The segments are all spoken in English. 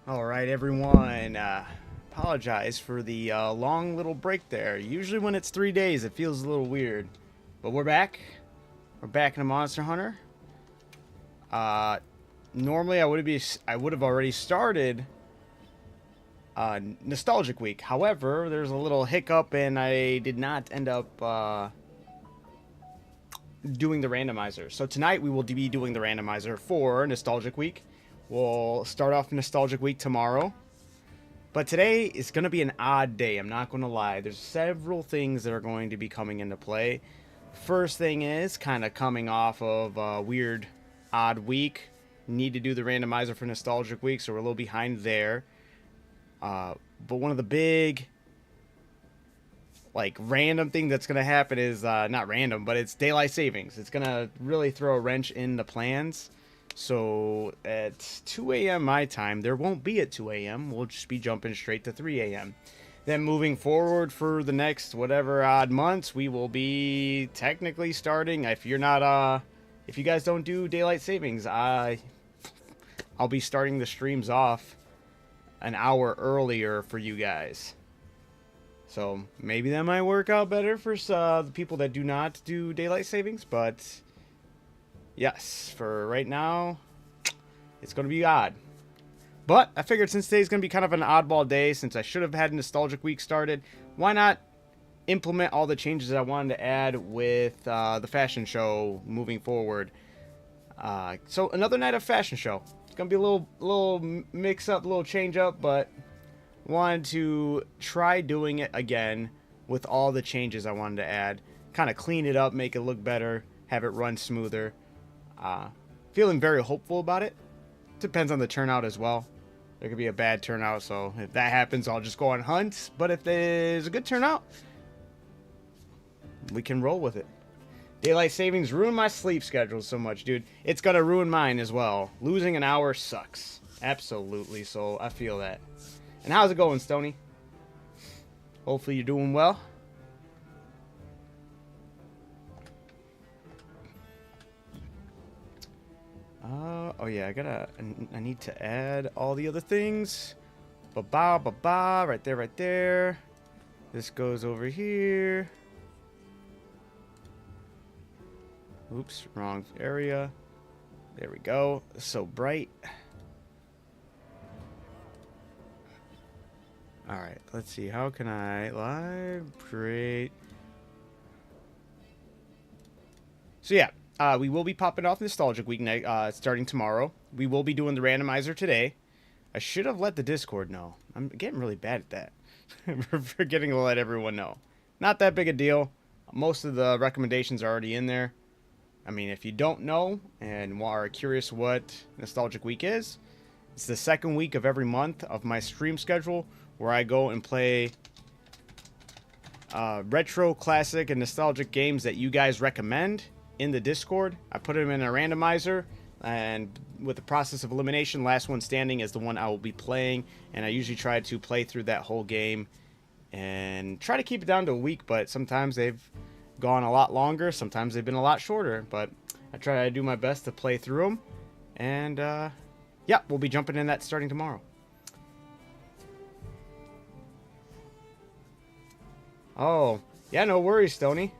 All right, everyone. Apologize for the long little break there. Usually, when it's 3 days, it feels a little weird, but we're back. We're back in a Monster Hunter. Uh, Normally, I would have already started Nostalgic Week. However, there's a little hiccup, and I did not end up doing the randomizer. So tonight we will be doing the randomizer for Nostalgic Week. We'll start off Nostalgic Week tomorrow. But today is going to be an odd day, I'm not going to lie. There's several things that are going to be coming into play. First thing is, kind of coming off of a weird, odd week. Need to do the randomizer for Nostalgic Week, so we're a little behind there. But one of the big, random thing that's going to happen is, not random, but it's daylight savings. It's going to really throw a wrench in the plans. So at 2 a.m. my time, there won't be at 2 a.m. We'll just be jumping straight to 3 a.m. Then moving forward for the next whatever odd months, we will be technically starting. If you guys don't do daylight savings, I'll be starting the streams off an hour earlier for you guys. So maybe that might work out better for the people that do not do daylight savings, but yes, for right now, it's going to be odd. But I figured since today's going to be kind of an oddball day, since I should have had Nostalgic Week started, why not implement all the changes I wanted to add with the fashion show moving forward. So another night of fashion show. It's going to be a little mix-up, a little change-up, but wanted to try doing it again with all the changes I wanted to add. Kind of clean it up, make it look better, have it run smoother. Feeling very hopeful about it. Depends on the turnout as well. There could be a bad turnout, so if that happens, I'll just go on hunts. But if there's a good turnout, we can roll with it. Daylight savings ruined my sleep schedule so much, dude. It's gonna ruin mine as well. Losing an hour sucks. Absolutely, so I feel that. And how's it going, Stony? Hopefully you're doing well. Oh yeah, I need to add all the other things. Ba-ba, right there, right there. This goes over here. Oops, wrong area. There we go. So bright. Alright, let's see. How can I live create? So yeah. We will be popping off Nostalgic Week starting tomorrow. We will be doing the randomizer today. I should have let the Discord know. I'm getting really bad at that. We're forgetting to let everyone know. Not that big a deal. Most of the recommendations are already in there. I mean, if you don't know and are curious what Nostalgic Week is, it's the second week of every month of my stream schedule where I go and play retro, classic, and nostalgic games that you guys recommend in the Discord. I put them in a randomizer, and with the process of elimination, last one standing is the one I will be playing, and I usually try to play through that whole game and try to keep it down to a week, but sometimes they've gone a lot longer, sometimes they've been a lot shorter, but I try to do my best to play through them, and yeah, we'll be jumping in that starting tomorrow. Oh, yeah, no worries, Stoney.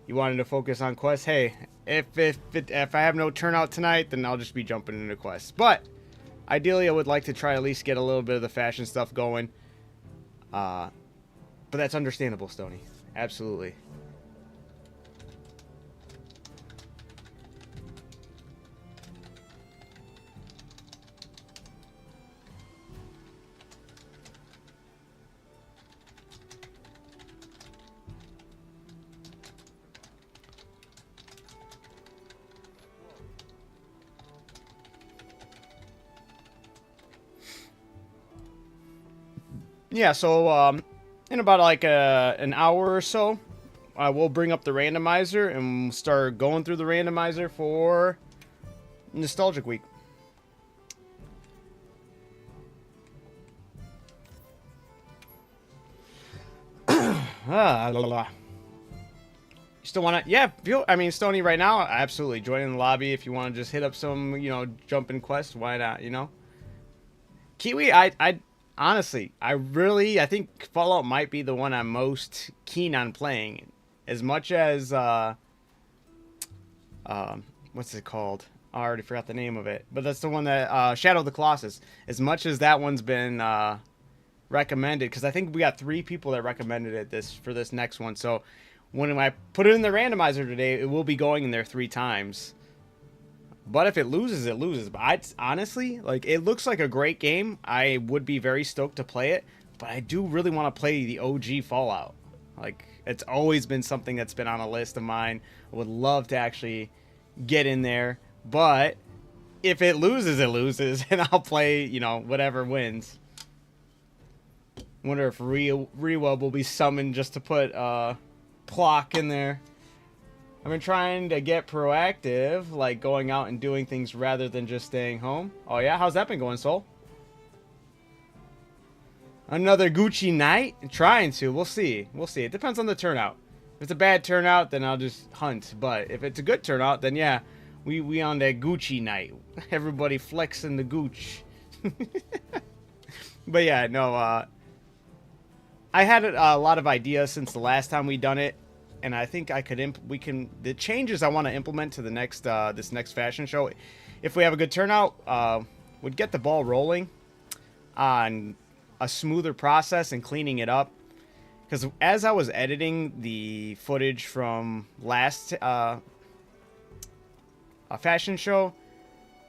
You wanted to focus on quests. Hey, if I have no turnout tonight, then I'll just be jumping into quests. But ideally, I would like to try at least get a little bit of the fashion stuff going. But that's understandable, Stoney. Absolutely. Yeah, so in about an hour or so, I will bring up the randomizer and start going through the randomizer for Nostalgic Week. La, la, la. You still want to? Yeah, I mean, Stony, right now, absolutely. Join in the lobby if you want to just hit up some, jumping quests. Why not? Kiwi, I honestly, I think Fallout might be the one I'm most keen on playing. As much as, what's it called? I already forgot the name of it. But that's the one that, Shadow of the Colossus. As much as that one's been, recommended, because I think we got 3 people that recommended it for this next one. So when I put it in the randomizer today, it will be going in there 3 times. But if it loses, it loses. But honestly, like, it looks like a great game. I would be very stoked to play it, but I do really want to play the OG Fallout. Like, it's always been something that's been on a list of mine. I would love to actually get in there, but if it loses, it loses, and I'll play, whatever wins. Wonder if Rewub will be summoned just to put Plock in there. I've been trying to get proactive, like going out and doing things rather than just staying home. Oh yeah, how's that been going, Soul? Another Gucci night? Trying to. We'll see. We'll see. It depends on the turnout. If it's a bad turnout, then I'll just hunt. But if it's a good turnout, then yeah, we on that Gucci night. Everybody flexing the Gooch. But yeah, no. I had a lot of ideas since the last time we done it. And I think the changes I want to implement to the next this next fashion show, if we have a good turnout, would get the ball rolling on a smoother process and cleaning it up. Because as I was editing the footage from last fashion show,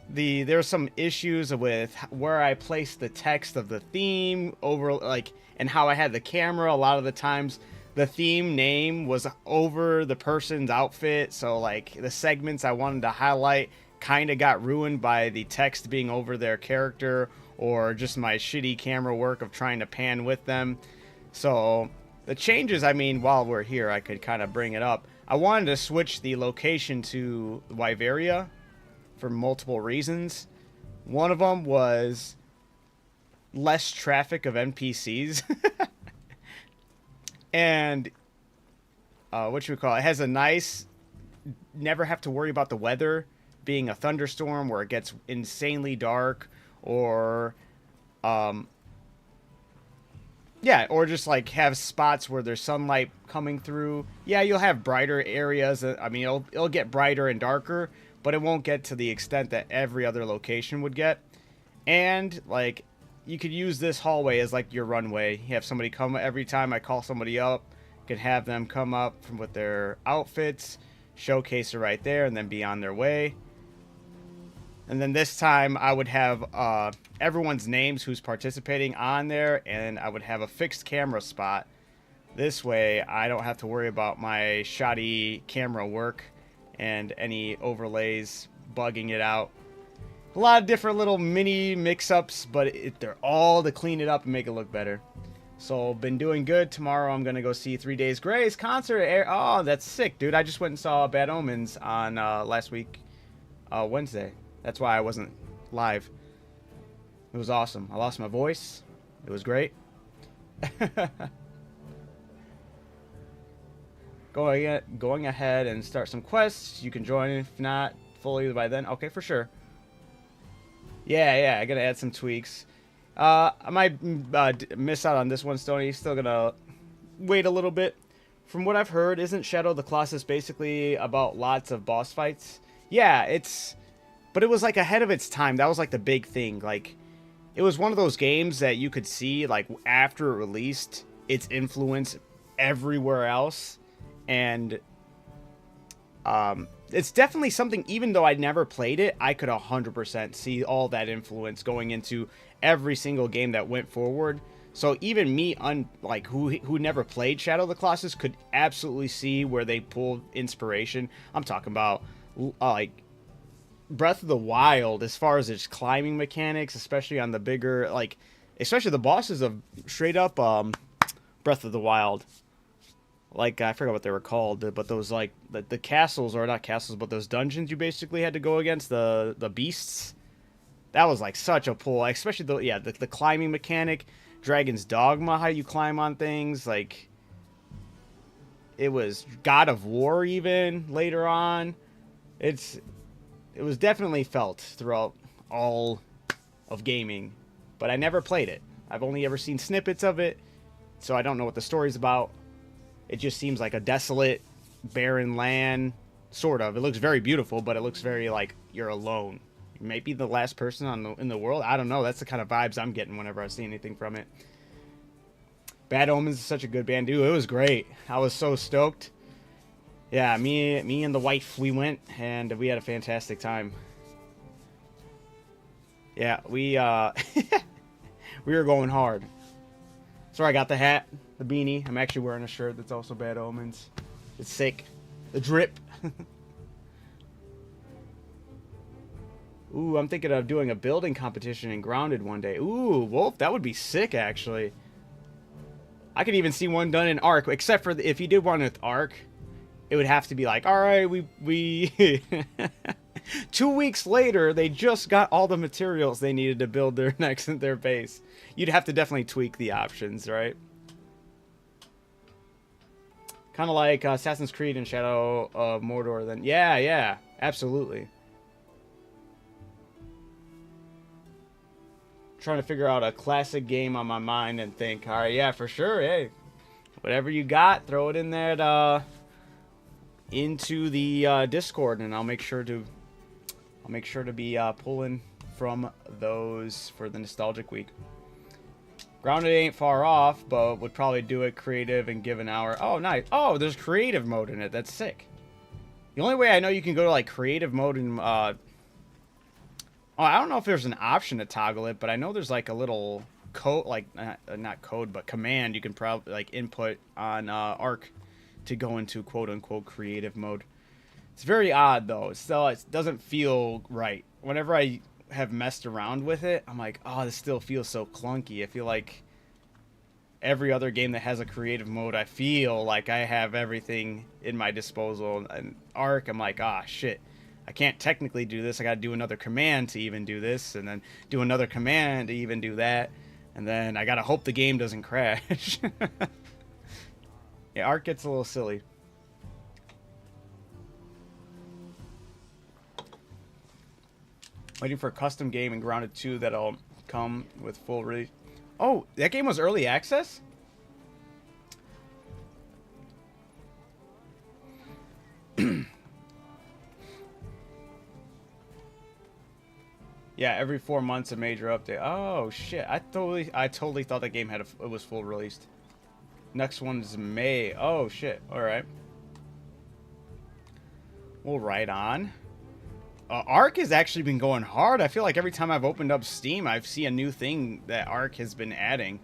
there were some issues with where I placed the text of the theme over, like, and how I had the camera. A lot of the times the theme name was over the person's outfit, so like the segments I wanted to highlight kind of got ruined by the text being over their character, or just my shitty camera work of trying to pan with them. So the changes, I mean, while we're here, I could kind of bring it up. I wanted to switch the location to Wyveria for multiple reasons. One of them was less traffic of NPCs. And it has a nice, never have to worry about the weather being a thunderstorm where it gets insanely dark, or or just like have spots where there's sunlight coming through. Yeah, you'll have brighter areas. I mean, it'll get brighter and darker, but it won't get to the extent that every other location would get. And like, you could use this hallway as like your runway. You have somebody come every time I call somebody up. You could have them come up with their outfits, showcase it right there, and then be on their way. And then this time I would have everyone's names who's participating on there, and I would have a fixed camera spot. This way I don't have to worry about my shoddy camera work and any overlays bugging it out. A lot of different little mini mix-ups, but they're all to clean it up and make it look better. So, been doing good. Tomorrow I'm going to go see 3 Days Grace concert. Oh, that's sick, dude. I just went and saw Bad Omens on last week, Wednesday. That's why I wasn't live. It was awesome. I lost my voice. It was great. Going ahead and start some quests. You can join if not fully by then. Okay, for sure. Yeah, I gotta add some tweaks. I might miss out on this one, Stoney. Still gonna wait a little bit. From what I've heard, isn't Shadow of the Colossus basically about lots of boss fights? Yeah, but it was like ahead of its time. That was like the big thing. Like, it was one of those games that you could see, like, after it released, its influence everywhere else. And it's definitely something, even though I'd never played it, I could 100% see all that influence going into every single game that went forward. So even me, who never played Shadow of the Colossus, could absolutely see where they pulled inspiration. I'm talking about, like, Breath of the Wild, as far as its climbing mechanics, especially on the bigger, like, especially the bosses of straight up Breath of the Wild. Like, I forgot what they were called, but those, like, the castles, or not castles, but those dungeons you basically had to go against, the beasts. That was, like, such a pull, especially the climbing mechanic, Dragon's Dogma, how you climb on things, like, It was God of War even later on. It was definitely felt throughout all of gaming, but I never played it. I've only ever seen snippets of it, so I don't know what the story's about. It just seems like a desolate, barren land, sort of. It looks very beautiful, but it looks very like you're alone. You might be the last person in the world. I don't know. That's the kind of vibes I'm getting whenever I see anything from it. Bad Omens is such a good band, dude. It was great. I was so stoked. Yeah, me and the wife, we went, and we had a fantastic time. Yeah, we we were going hard. So I got the hat, the beanie. I'm actually wearing a shirt that's also Bad Omens. It's sick. The drip. Ooh, I'm thinking of doing a building competition in Grounded one day. Ooh, Wolf, that would be sick, actually. I could even see one done in Ark, except for if you did one with Ark, it would have to be like, all right, we 2 weeks later, they just got all the materials they needed to build their base. You'd have to definitely tweak the options, right? Kind of like Assassin's Creed and Shadow of Mordor. Then, yeah, absolutely. Trying to figure out a classic game on my mind and think, all right, yeah, for sure, hey, whatever you got, throw it in there into the Discord, and I'll make sure to be pulling from those for the nostalgic week. Grounded ain't far off, but would probably do it creative and give an hour. Oh, nice. Oh, there's creative mode in it. That's sick. The only way I know you can go to like creative mode in I don't know if there's an option to toggle it, but I know there's like a little code, like not code, but command you can probably like input on Ark to go into quote unquote creative mode. It's very odd though. Still, it doesn't feel right. Whenever I have messed around with it, I'm like, oh, this still feels so clunky. I feel like every other game that has a creative mode, I feel like I have everything in my disposal. And Ark, I'm like, ah, shit. I can't technically do this. I got to do another command to even do this, and then do another command to even do that, and then I got to hope the game doesn't crash. Yeah, Ark gets a little silly. Waiting for a custom game in Grounded 2 that'll come with full release. Oh, that game was early access? Yeah, every 4 months a major update. Oh shit! I totally thought that game it was full released. Next one's May. Oh shit! All right. Well, right on. Ark has actually been going hard. I feel like every time I've opened up Steam, I've seen a new thing that Ark has been adding.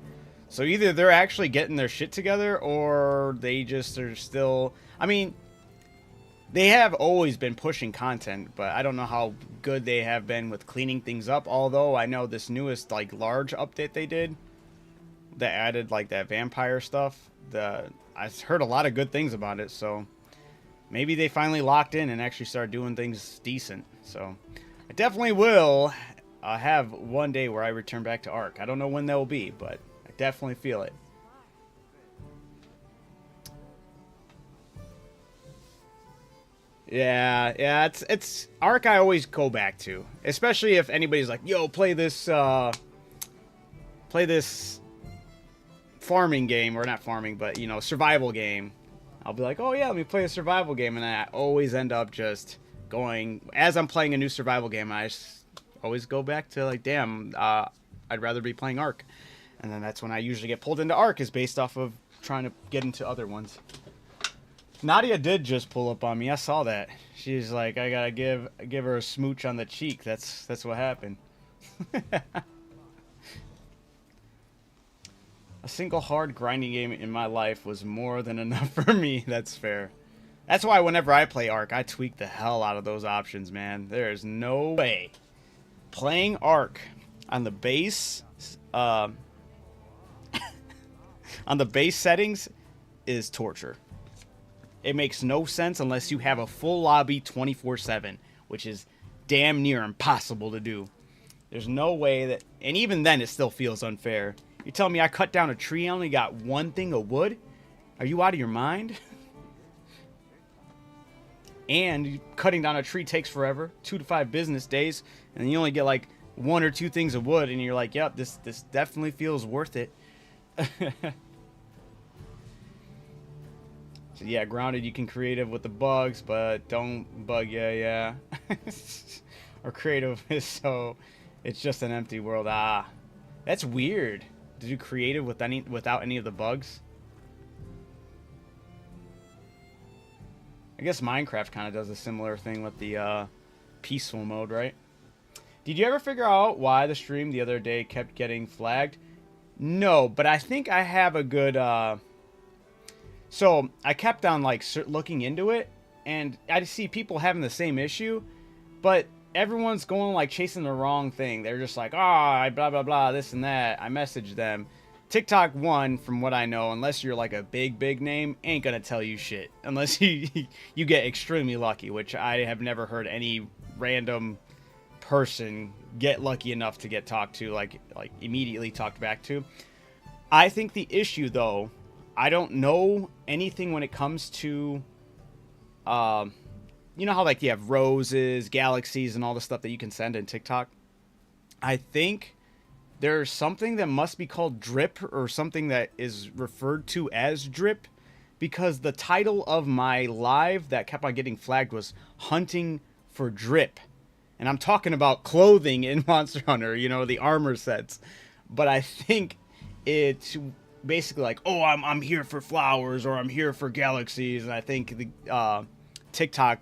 So either they're actually getting their shit together, or they just are still. I mean, they have always been pushing content, but I don't know how good they have been with cleaning things up. Although I know this newest like large update they did that added like that vampire stuff. I heard a lot of good things about it, so maybe they finally locked in and actually started doing things decent. So I definitely will have one day where I return back to Ark. I don't know when that will be, but I definitely feel it. Yeah, it's Ark I always go back to. Especially if anybody's like, yo, play this farming game, or not farming, but, you know, survival game. I'll be like, oh yeah, let me play a survival game, and I always end up just going, as I'm playing a new survival game, I just always go back to like, damn, I'd rather be playing Ark. And then that's when I usually get pulled into Ark, is based off of trying to get into other ones. Nadia did just pull up on me. I saw that. She's like, I gotta give her a smooch on the cheek. That's what happened. A single hard grinding game in my life was more than enough for me. That's fair. That's why whenever I play Ark, I tweak the hell out of those options, man. There is no way playing Ark on the base on the base settings is torture. It makes no sense unless you have a full lobby 24/7, which is damn near impossible to do. There's no way that, and even then it still feels unfair. You tell me I cut down a tree, I only got one thing of wood? Are you out of your mind? and cutting down a tree takes forever, 2 to 5 business days, and you only get like 1 or 2 things of wood, and you're like, yep, this definitely feels worth it. So yeah, grounded, you can creative with the bugs, but don't bug yeah. Or creative is so it's just an empty world. Ah, that's weird. To do creative without any of the bugs. I guess Minecraft kind of does a similar thing with the peaceful mode, right? Did you ever figure out why the stream the other day kept getting flagged? No, but I think I have a good so I kept on like looking into it, and I see people having the same issue, but everyone's going like chasing the wrong thing. They're just like, blah blah blah, this and that. I messaged them. TikTok, one, from what I know, unless you're like a big name, ain't gonna tell you shit unless you get extremely lucky, which I have never heard any random person get lucky enough to get talked to, like immediately talked back to. I think the issue, though, I don't know anything when it comes to, you know how like you have roses, galaxies, and all the stuff that you can send in TikTok? I think there's something that must be called drip, or something that is referred to as drip, because the title of my live that kept on getting flagged was Hunting for Drip. And I'm talking about clothing in Monster Hunter, you know, the armor sets. But I think it's basically like, oh, I'm here for flowers, or I'm here for galaxies. And I think the TikTok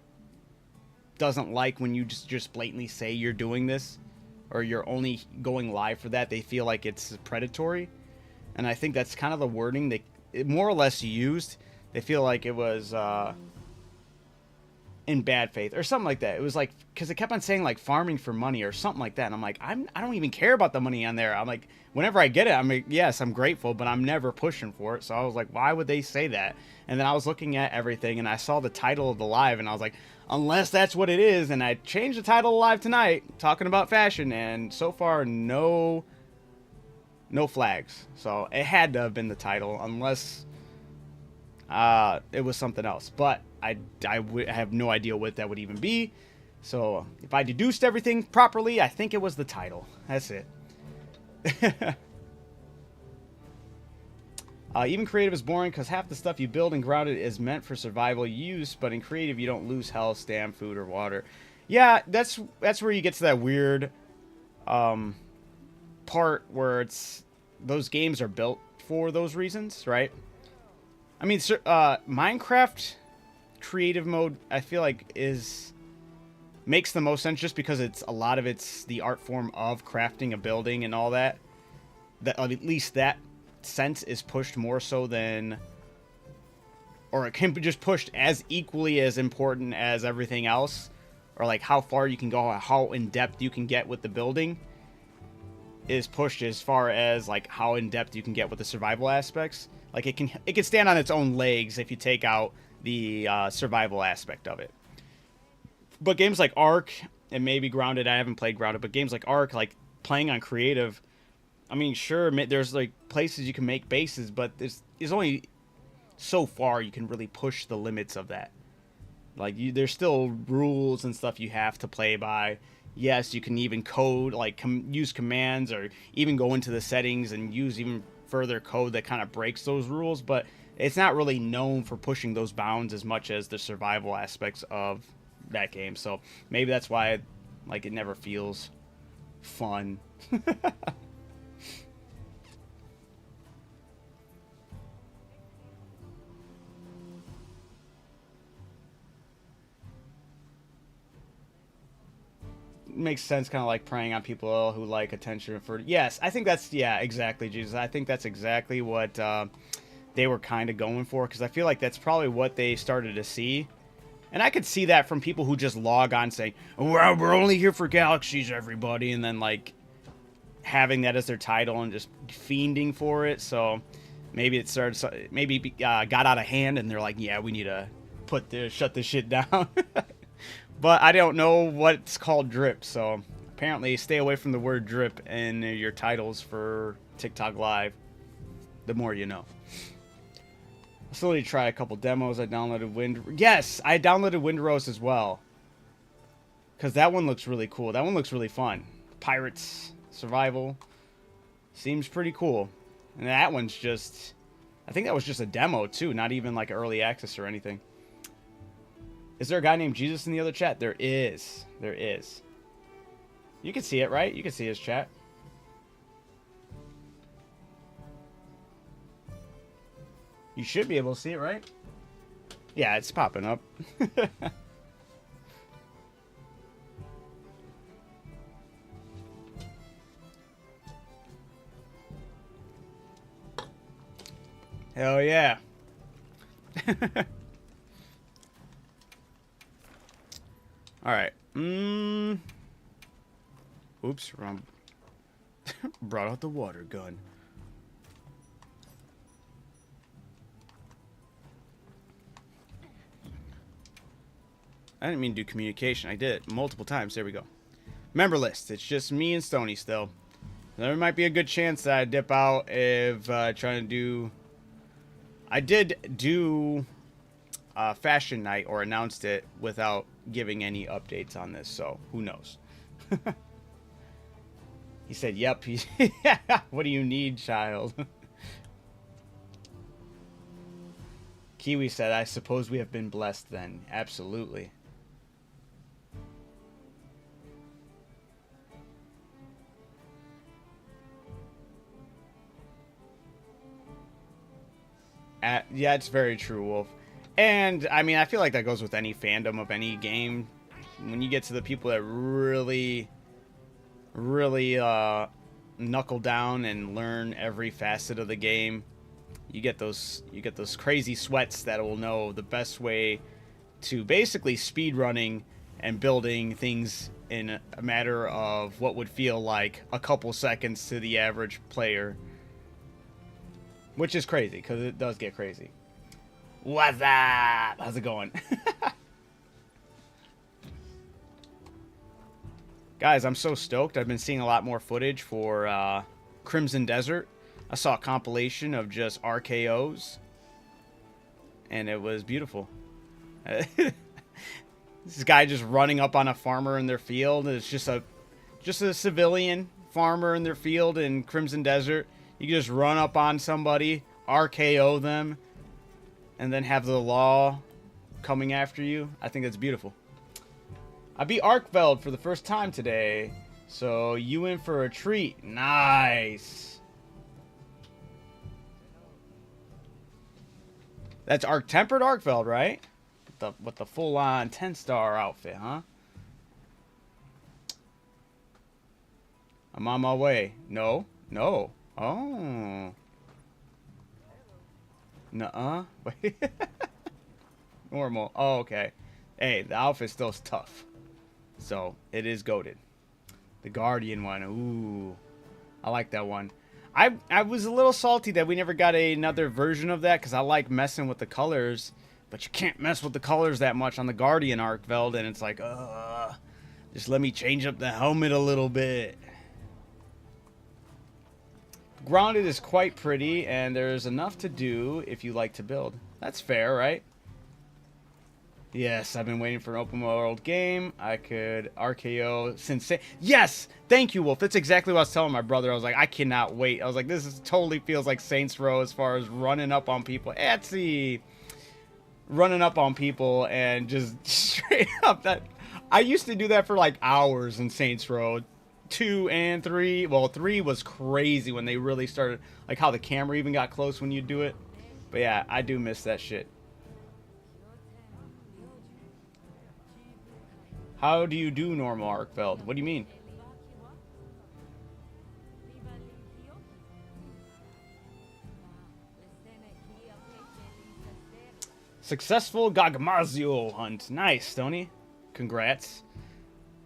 doesn't like when you just blatantly say you're doing this, or you're only going live for that. They feel like it's predatory. And I think that's kind of the wording they more or less used. They feel like it was in bad faith or something like that. It was like, because it kept on saying like farming for money or something like that, and I'm like, I don't even care about the money on there. I'm like, whenever I get it, I'm like, yes, I'm grateful, but I'm never pushing for it. So I was like, why would they say that? And then I was looking at everything, and I saw the title of the live, and I was like, unless that's what it is. And I changed the title of live tonight, talking about fashion, and so far no flags. So it had to have been the title, unless it was something else. But I have no idea what that would even be. So if I deduced everything properly, I think it was the title. That's it. Even creative is boring because half the stuff you build in grounded is meant for survival use, but in creative you don't lose health, stam, food, or water. Yeah, that's where you get to that weird part where it's those games are built for those reasons, right? I mean, Minecraft creative mode, I feel like makes the most sense just because it's a lot of it's the art form of crafting a building and all that. That at least that sense is pushed more so than, or it can be just pushed as equally as important as everything else, or like how far you can go, how in depth you can get with the building is pushed as far as like how in depth you can get with the survival aspects. Like it can stand on its own legs if you take out the survival aspect of it. But games like Ark and maybe Grounded, I haven't played Grounded, but games like Ark, like playing on creative, I mean, sure, there's like places you can make bases, but there's only so far you can really push the limits of that. Like there's still rules and stuff you have to play by. Yes, you can even code, like use commands, or even go into the settings and use even further code that kind of breaks those rules, but it's not really known for pushing those bounds as much as the survival aspects of that game. So maybe that's why like it never feels fun. Makes sense, kind of like preying on people who like attention for. Yes, I think that's, yeah, exactly, Jesus. I think that's exactly what they were kind of going for, because I feel like that's probably what they started to see. And I could see that from people who just log on saying, well, we're only here for galaxies, everybody, and then like having that as their title and just fiending for it. So maybe it started, maybe got out of hand, and they're like, yeah, we need to shut this shit down. But I don't know what's called drip, so apparently stay away from the word drip in your titles for TikTok Live. The more you know. still need to try a couple demos. I downloaded Yes, I downloaded Windrose as well. Because that one looks really cool. That one looks really fun. Pirates, survival. Seems pretty cool. And that one's just... I think that was just a demo, too. Not even like early access or anything. Is there a guy named Jesus in the other chat? There is. There is. You can see it, right? You can see his chat. You should be able to see it, right? Yeah, it's popping up. Hell yeah. Alright. Oops, wrong. Brought out the water gun. I didn't mean to do communication. I did it multiple times. There we go. Member list. It's just me and Stony still. There might be a good chance that I dip out if trying to do... I did do Fashion Night, or announced it, without giving any updates on this, so who knows. He said, yep. What do you need, child? Kiwi said, I suppose we have been blessed then. Absolutely. Yeah, it's very true, Wolf. And, I mean, I feel like that goes with any fandom of any game. When you get to the people that really knuckle down and learn every facet of the game, you get those crazy sweats that will know the best way to basically speed running and building things in a matter of what would feel like a couple seconds to the average player. Which is crazy, because it does get crazy. What's up? How's it going? Guys, I'm so stoked. I've been seeing a lot more footage for Crimson Desert. I saw a compilation of just RKOs. And it was beautiful. This guy just running up on a farmer in their field. It's just a civilian farmer in their field in Crimson Desert. You can just run up on somebody, RKO them, and then have the law coming after you. I think that's beautiful. I beat Arkveld for the first time today, so you in for a treat. Nice. That's Tempered Arkveld, right? With the full-on 10-star outfit, huh? I'm on my way. No. Oh. Nuh-uh. Wait. Normal. Oh, okay. Hey, the outfit still is tough. So, it is goated. The Guardian one. Ooh. I like that one. I was a little salty that we never got another version of that, because I like messing with the colors. But you can't mess with the colors that much on the Guardian Arkveld, and it's like, just let me change up the helmet a little bit. Grounded is quite pretty, and there's enough to do if you like to build. That's fair, right? Yes, I've been waiting for an open world game. I could RKO since... Yes! Thank you, Wolf. That's exactly what I was telling my brother. I was like, I cannot wait. I was like, totally feels like Saints Row as far as running up on people. Etsy! Running up on people and just straight up that... I used to do that for like hours in Saints Row. 2 and 3. Well, 3 was crazy when they really started, like how the camera even got close when you do it. But yeah, I do miss that shit. How do you do normal Arkveld? What do you mean? Successful Gagmazio hunt. Nice, Stoney. Congrats.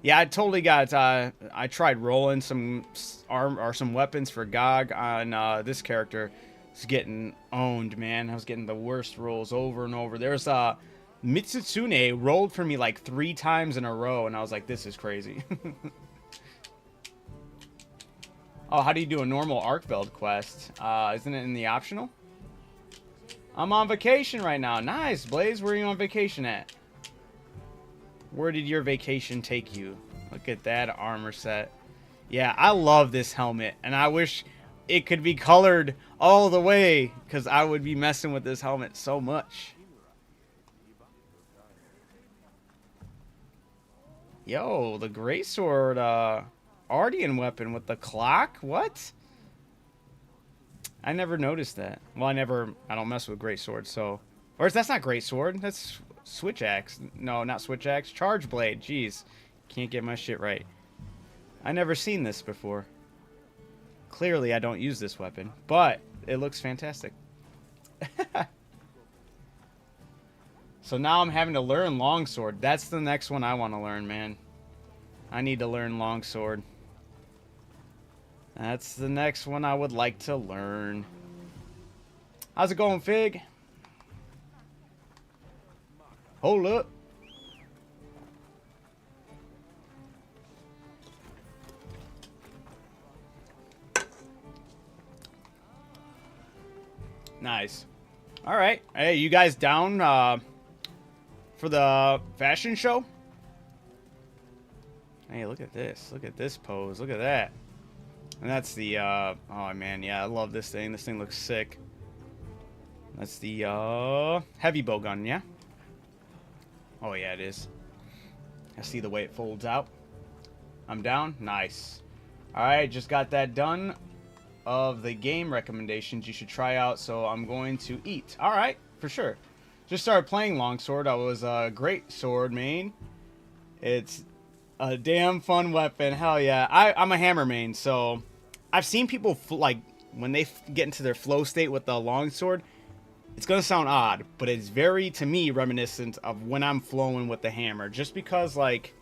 Yeah, I totally got, I tried rolling some some weapons for Gog on this character. It's getting owned, man. I was getting the worst rolls over and over. There's Mitsutsune rolled for me like 3 times in a row, and I was like, this is crazy. Oh, how do you do a normal Arkveld quest? Isn't it in the optional? I'm on vacation right now. Nice, Blaze. Where are you on vacation at? Where did your vacation take you? Look at that armor set. Yeah, I love this helmet, and I wish it could be colored all the way, because I would be messing with this helmet so much. Yo, the greatsword, Ardian weapon with the clock? What? I never noticed that. Well, I don't mess with greatsword, so... Or that's not greatsword, that's switch axe. No, not switch axe, charge blade, jeez. Can't get my shit right. I never seen this before. Clearly, I don't use this weapon, but it looks fantastic. So now I'm having to learn longsword. That's the next one I want to learn, man. I need to learn longsword. That's the next one I would like to learn. How's it going, Fig? Hold up. Nice. All right. Hey, you guys down for the fashion show? Hey, look at this. Look at this pose. Look at that. And that's the, oh, man. Yeah, I love this thing. This thing looks sick. That's the, heavy bow gun, yeah? Oh, yeah, it is. I see the way it folds out. I'm down. Nice. All right, just got that done of the game recommendations you should try out, so I'm going to eat. All right, for sure. Just started playing longsword. I was a great sword main. It's a damn fun weapon. Hell yeah. I'm a hammer main, so I've seen people like when they get into their flow state with the longsword. It's gonna sound odd, but it's very, to me, reminiscent of when I'm flowing with the hammer. Just because, like,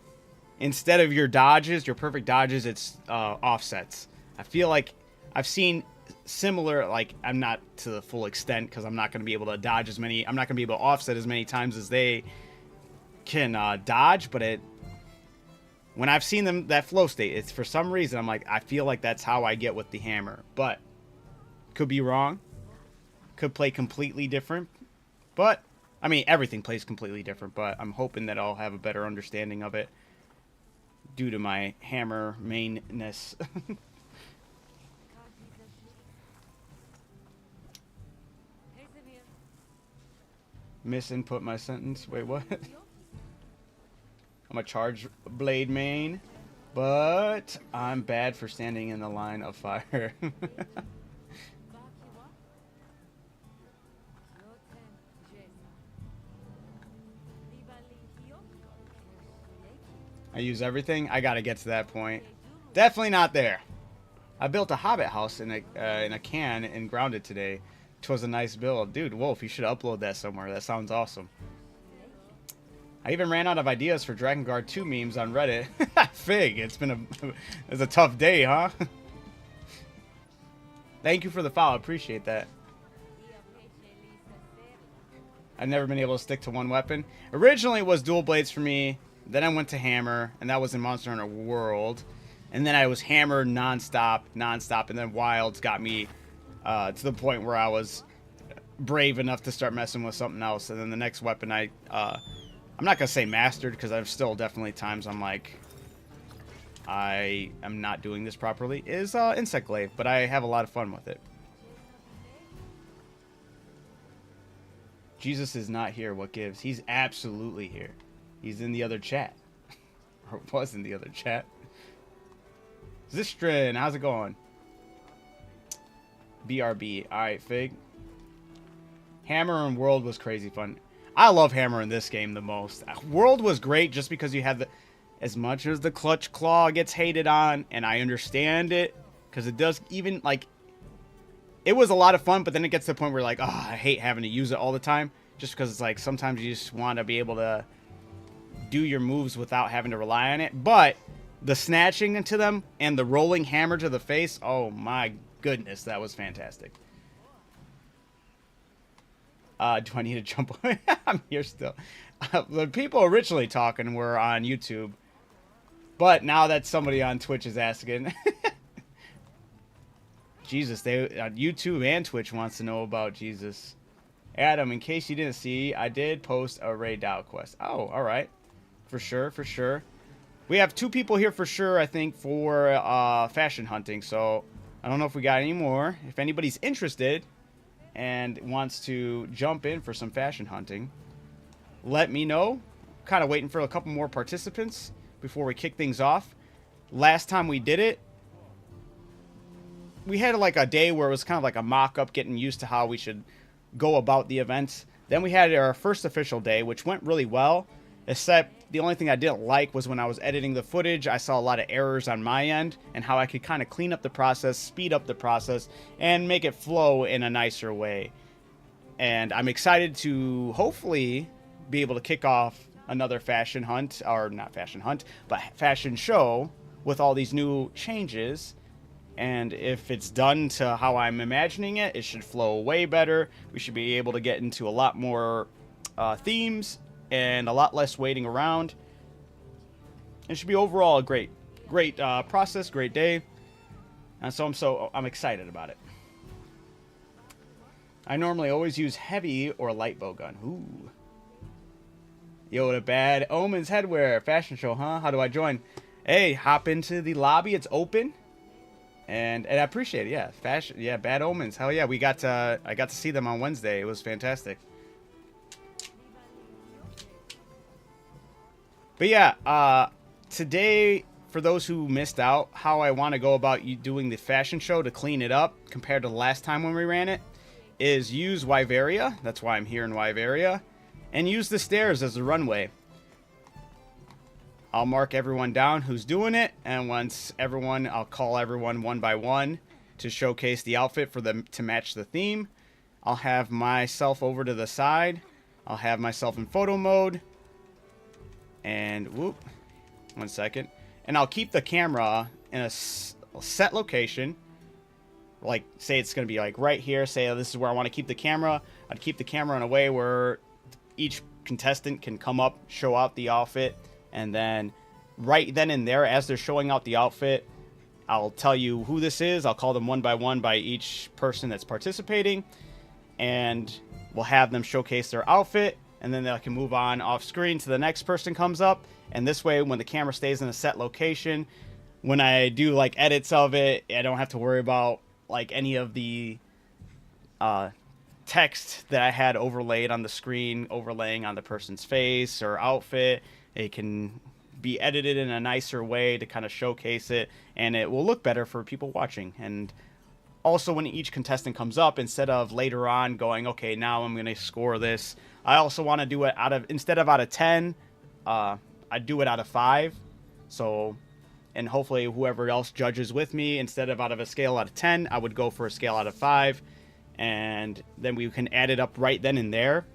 instead of your dodges, your perfect dodges, it's offsets. I feel like I've seen similar, like, I'm not to the full extent because I'm not going to be able to dodge as many, I'm not going to be able to offset as many times as they can dodge, but when I've seen them, that flow state, it's for some reason, I'm like, I feel like that's how I get with the hammer, but could be wrong, could play completely different, but, I mean, everything plays completely different, but I'm hoping that I'll have a better understanding of it due to my hammer mainness. Misinput my sentence. Wait, what? I'm a charge blade main, but I'm bad for standing in the line of fire. I use everything. I gotta get to that point. Definitely not there. I built a hobbit house in a can and grounded today. 'Twas a nice build. Dude, Wolf, you should upload that somewhere. That sounds awesome. I even ran out of ideas for Dragon Guard 2 memes on Reddit. Fig, it's a tough day, huh? Thank you for the follow. Appreciate that. I've never been able to stick to one weapon. Originally it was dual blades for me. Then I went to hammer, and that was in Monster Hunter World. And then I was hammer nonstop, and then Wilds got me to the point where I was brave enough to start messing with something else. And then the next weapon I'm not gonna say mastered, because I've still definitely times I'm like, I am not doing this properly, is Insect Glaive, but I have a lot of fun with it. Jesus is not here, what gives? He's absolutely here. He's in the other chat. Or was in the other chat. Zistrin, how's it going? BRB. Alright, Fig. Hammer and World was crazy fun. I love Hammer in this game the most. World was great just because you had as much as the Clutch Claw gets hated on, and I understand it, because it does, even, like, it was a lot of fun, but then it gets to the point where, like, oh, I hate having to use it all the time, just because it's like, sometimes you just want to be able to do your moves without having to rely on it. But the snatching into them and the rolling hammer to the face, oh my goodness, that was fantastic. Do I need to jump? I'm here still. The people originally talking were on YouTube, but now that somebody on Twitch is asking, Jesus, YouTube and Twitch wants to know about Jesus. Adam, in case you didn't see, I did post a Ray Dow quest. Oh, all right. For sure, for sure. We have 2 people here for sure, I think, for fashion hunting. So I don't know if we got any more. If anybody's interested and wants to jump in for some fashion hunting, let me know. Kind of waiting for a couple more participants before we kick things off. Last time we did it, we had like a day where it was kind of like a mock-up, getting used to how we should go about the events. Then we had our first official day, which went really well, except the only thing I didn't like was when I was editing the footage, I saw a lot of errors on my end and how I could kind of clean up the process, speed up the process, and make it flow in a nicer way. And I'm excited to hopefully be able to kick off another fashion hunt, or not fashion hunt, but fashion show with all these new changes. And if it's done to how I'm imagining it, it should flow way better. We should be able to get into a lot more themes and a lot less waiting around. It should be overall a great process, great day. And so I'm excited about it. I normally always use heavy or light bow gun. Ooh. Yo, the Bad Omens headwear fashion show, huh? How do I join? Hey, hop into the lobby. It's open. And I appreciate it, yeah. Fashion, yeah, Bad Omens. Hell yeah, I got to see them on Wednesday. It was fantastic. But yeah, today, for those who missed out, how I want to go about you doing the fashion show to clean it up compared to the last time when we ran it is use Wyveria. That's why I'm here in Wyveria. And use the stairs as the runway. I'll mark everyone down who's doing it, and I'll call everyone one by one to showcase the outfit for them to match the theme. I'll have myself over to the side. I'll have myself in photo mode. And whoop, 1 second. And I'll keep the camera in a set location. Like, say it's going to be like right here. Say, oh, this is where I want to keep the camera. I'd keep the camera in a way where each contestant can come up, show out the outfit. And then right then and there, as they're showing out the outfit, I'll tell you who this is. I'll call them one by each person that's participating. And we'll have them showcase their outfit. And then they can move on off screen to the next person comes up. And this way, when the camera stays in a set location, when I do like edits of it, I don't have to worry about like any of the text that I had overlaid on the screen, overlaying on the person's face or outfit. It can be edited in a nicer way to kind of showcase it, and it will look better for people watching. And also, when each contestant comes up, instead of later on going, okay, now I'm going to score this, I also want to do it instead of out of 10, I do it out of 5. So, and hopefully whoever else judges with me, instead of out of a scale out of 10, I would go for a scale out of 5. And then we can add it up right then and there.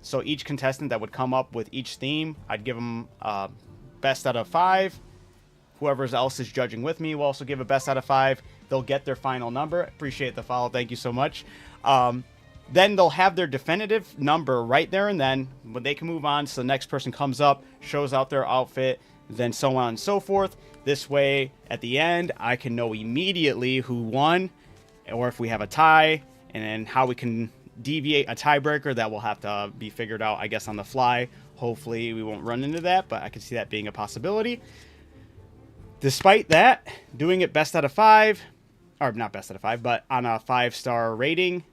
So each contestant that would come up with each theme, I'd give them best out of 5. Whoever else is judging with me will also give a best out of 5. They'll get their final number. Appreciate the follow. Thank you so much. Then they'll have their definitive number right there and then. When they can move on, so the next person comes up, shows out their outfit, then so on and so forth. This way, at the end, I can know immediately who won, or if we have a tie, and then how we can deviate a tiebreaker. That will have to be figured out, I guess, on the fly. Hopefully we won't run into that, but I can see that being a possibility. Despite that, doing it best out of 5, or not best out of 5, but on a 5-star rating,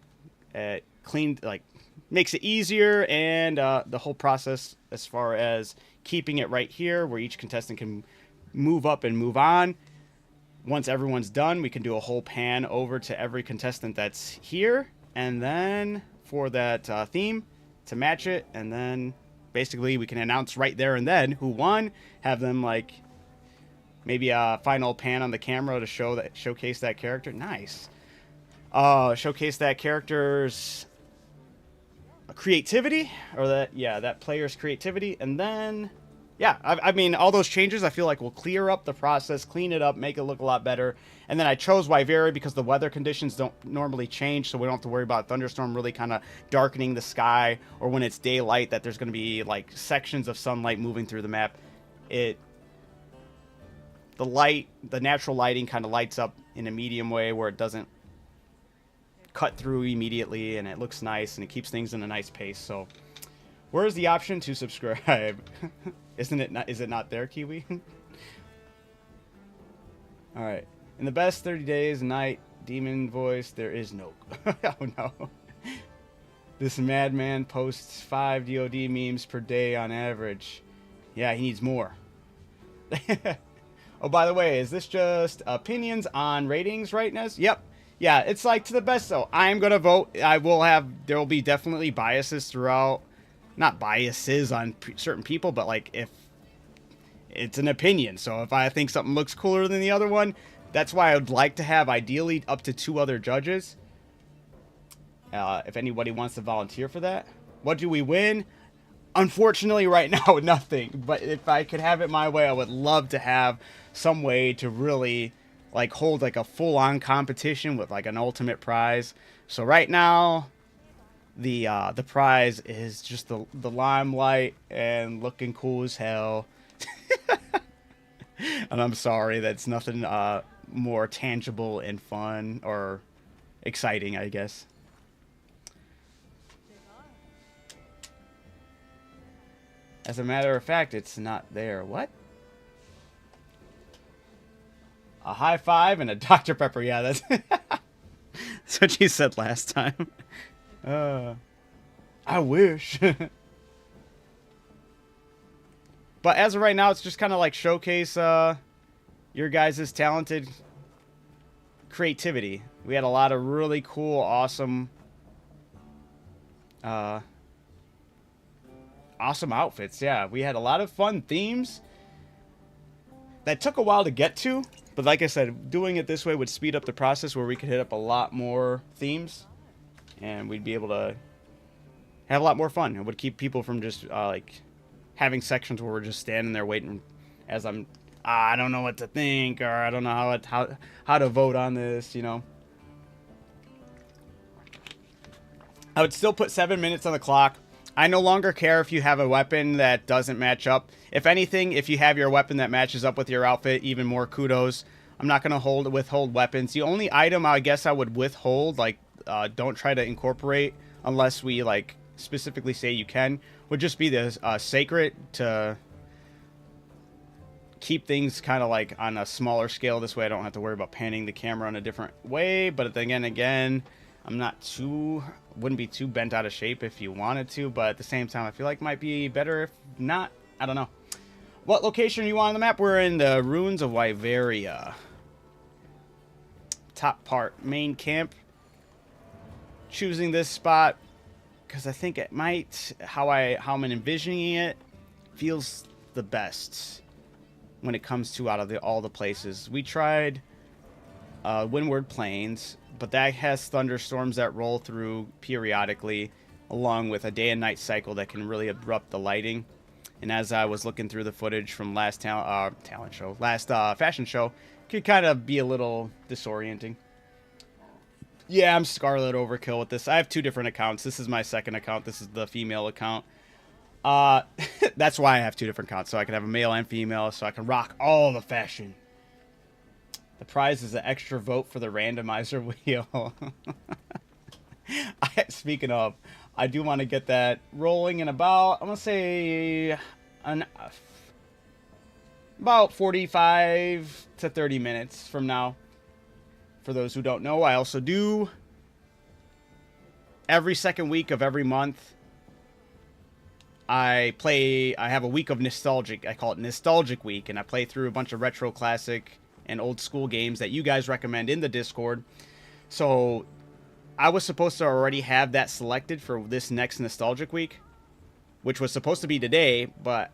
makes it easier, and the whole process as far as keeping it right here where each contestant can move up and move on. Once everyone's done, we can do a whole pan over to every contestant that's here, and then for that theme to match it, and then basically we can announce right there and then who won, have them like maybe a final pan on the camera to showcase that character. Nice. Showcase that character's creativity, or that player's creativity, and then I mean, all those changes I feel like will clear up the process, clean it up, make it look a lot better. And then I chose Wyveria because the weather conditions don't normally change, so we don't have to worry about a thunderstorm really kind of darkening the sky, or when it's daylight that there's going to be like sections of sunlight moving through the map. The natural lighting kind of lights up in a medium way where it doesn't cut through immediately, and it looks nice, and it keeps things in a nice pace. So where's the option to subscribe? Isn't it not, is it not there, Kiwi? All right. In the best 30 days, night demon voice, there is no. Oh no. This madman posts 5 DoD memes per day on average. Yeah, he needs more. Oh, by the way, is this just opinions on ratings right now? Yep. Yeah, it's like to the best, though. I'm going to vote. There will be definitely biases throughout. Not biases on certain people, but like if it's an opinion. So if I think something looks cooler than the other one, that's why I would like to have ideally up to 2 other judges. If anybody wants to volunteer for that. What do we win? Unfortunately, right now, nothing. But if I could have it my way, I would love to have some way to really like hold like a full-on competition with like an ultimate prize. So right now, the prize is just the limelight and looking cool as hell. And I'm sorry, that's nothing more tangible and fun or exciting, I guess. As a matter of fact, it's not there. What? A high five and a Dr. Pepper. Yeah, that's that's what she said last time. I wish. But as of right now, it's just kind of like showcase your guys' talented creativity. We had a lot of really cool, awesome outfits. Yeah, we had a lot of fun themes that took a while to get to, but like I said, doing it this way would speed up the process where we could hit up a lot more themes and we'd be able to have a lot more fun. It would keep people from just like having sections where we're just standing there waiting as I don't know what to think, or I don't know how to vote on this, you know. I would still put 7 minutes on the clock. I no longer care if you have a weapon that doesn't match up. If anything, if you have your weapon that matches up with your outfit, even more kudos. I'm not going to withhold weapons. The only item I guess I would withhold, like, don't try to incorporate unless we, like, specifically say you can, would just be the sacred, to keep things kind of, like, on a smaller scale. This way I don't have to worry about panning the camera in a different way. But then again, I'm not wouldn't be too bent out of shape if you wanted to, but at the same time, I feel like it might be better if not. I don't know. What location are you on the map? We're in the ruins of Wyveria. Top part, main camp. Choosing this spot because I think it might, how I'm envisioning it, feels the best when it comes to out of all the places. We tried Windward Plains, but that has thunderstorms that roll through periodically, along with a day and night cycle that can really abrupt the lighting. And as I was looking through the footage from last fashion show, it could kind of be a little disorienting. Yeah, I'm Scarlet Overkill with this. I have 2 different accounts. This is my second account. This is the female account. That's why I have 2 different accounts, so I can have a male and female, so I can rock all the fashion. The prize is an extra vote for the randomizer wheel. Speaking of, I do want to get that rolling in about, I'm going to say, about 45 to 30 minutes from now. For those who don't know, I also do every second week of every month. I have a week of nostalgic. I call it Nostalgic Week, and I play through a bunch of retro classic and old school games that you guys recommend in the Discord. So I was supposed to already have that selected for this next Nostalgic Week, which was supposed to be today, but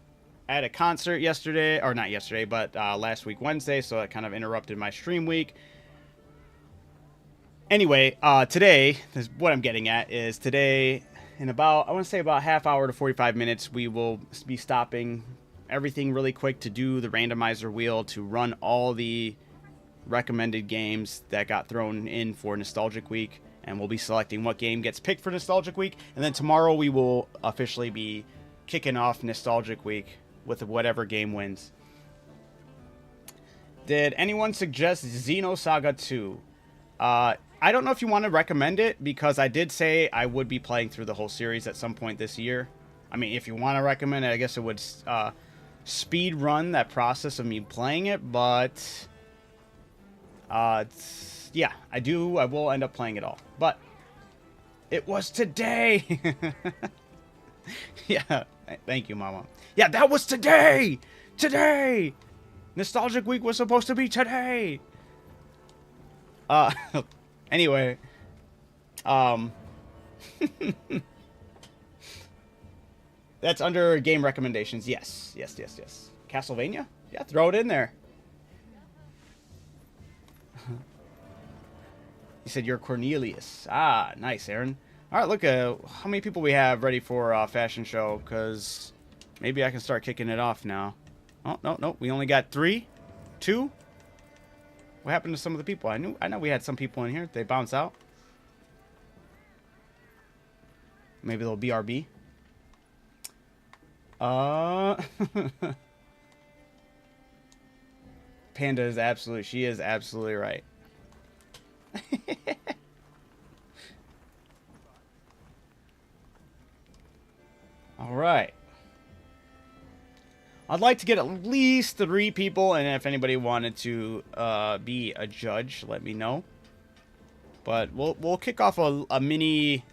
I had a concert yesterday, or not yesterday, but last week Wednesday, so that kind of interrupted my stream week. Anyway, today, what I'm getting at is today, in about, I want to say about half hour to 45 minutes, we will be stopping everything really quick to do the randomizer wheel, to run all the recommended games that got thrown in for Nostalgic Week, and we'll be selecting what game gets picked for Nostalgic Week, and then tomorrow we will officially be kicking off Nostalgic Week with whatever game wins. Did anyone suggest Xenosaga 2? I don't know if you want to recommend it, because I did say I would be playing through the whole series at some point this year. I mean, if you want to recommend it, I guess it would speed run that process of me playing it, but yeah, I will end up playing it all. But it was today. Yeah, thank you, Mama. Yeah, that was today. Today. Nostalgic Week was supposed to be today. Anyway, that's under game recommendations. Yes. Castlevania? Yeah, throw it in there. You said you're Cornelius. Ah, nice, Aaron. All right, look at how many people we have ready for fashion show, because maybe I can start kicking it off now. Oh, no. We only got 3? 2? What happened to some of the people? I know we had some people in here. They bounce out. Maybe they'll BRB. Panda is absolutely, she is absolutely right. All right. I'd like to get at least 3 people, and if anybody wanted to be a judge, let me know. But we'll kick off a mini.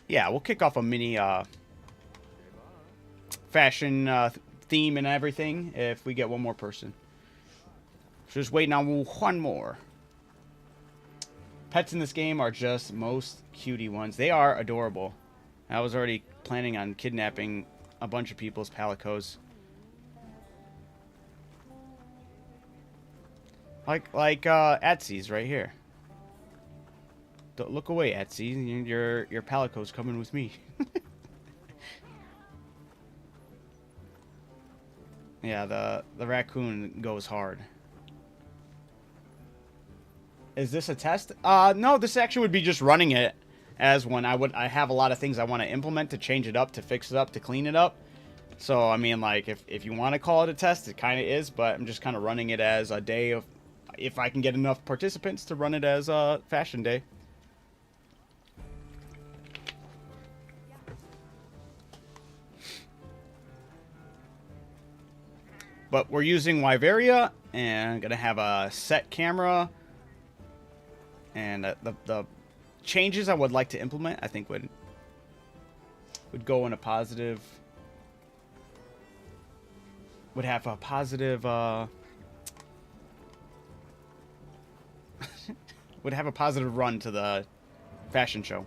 Yeah, we'll kick off a mini fashion theme and everything if we get one more person. Just waiting on one more. Pets in this game are just most cutie ones. They are adorable. I was already planning on kidnapping a bunch of people's palicos. Like Etsy's right here. Don't look away, Etsy. Your palico's coming with me. Yeah, the raccoon goes hard. Is this a test? No, this actually would be just running it as one. I have a lot of things I want to implement to change it up, to fix it up, to clean it up. So, I mean, like, if you want to call it a test, it kind of is, but I'm just kind of running it as a day of, if I can get enough participants to run it as a fashion day. But we're using Wyveria, and going to have a set camera. And the changes I would like to implement, I think would go in a positive, would have a positive, would have a positive run to the fashion show.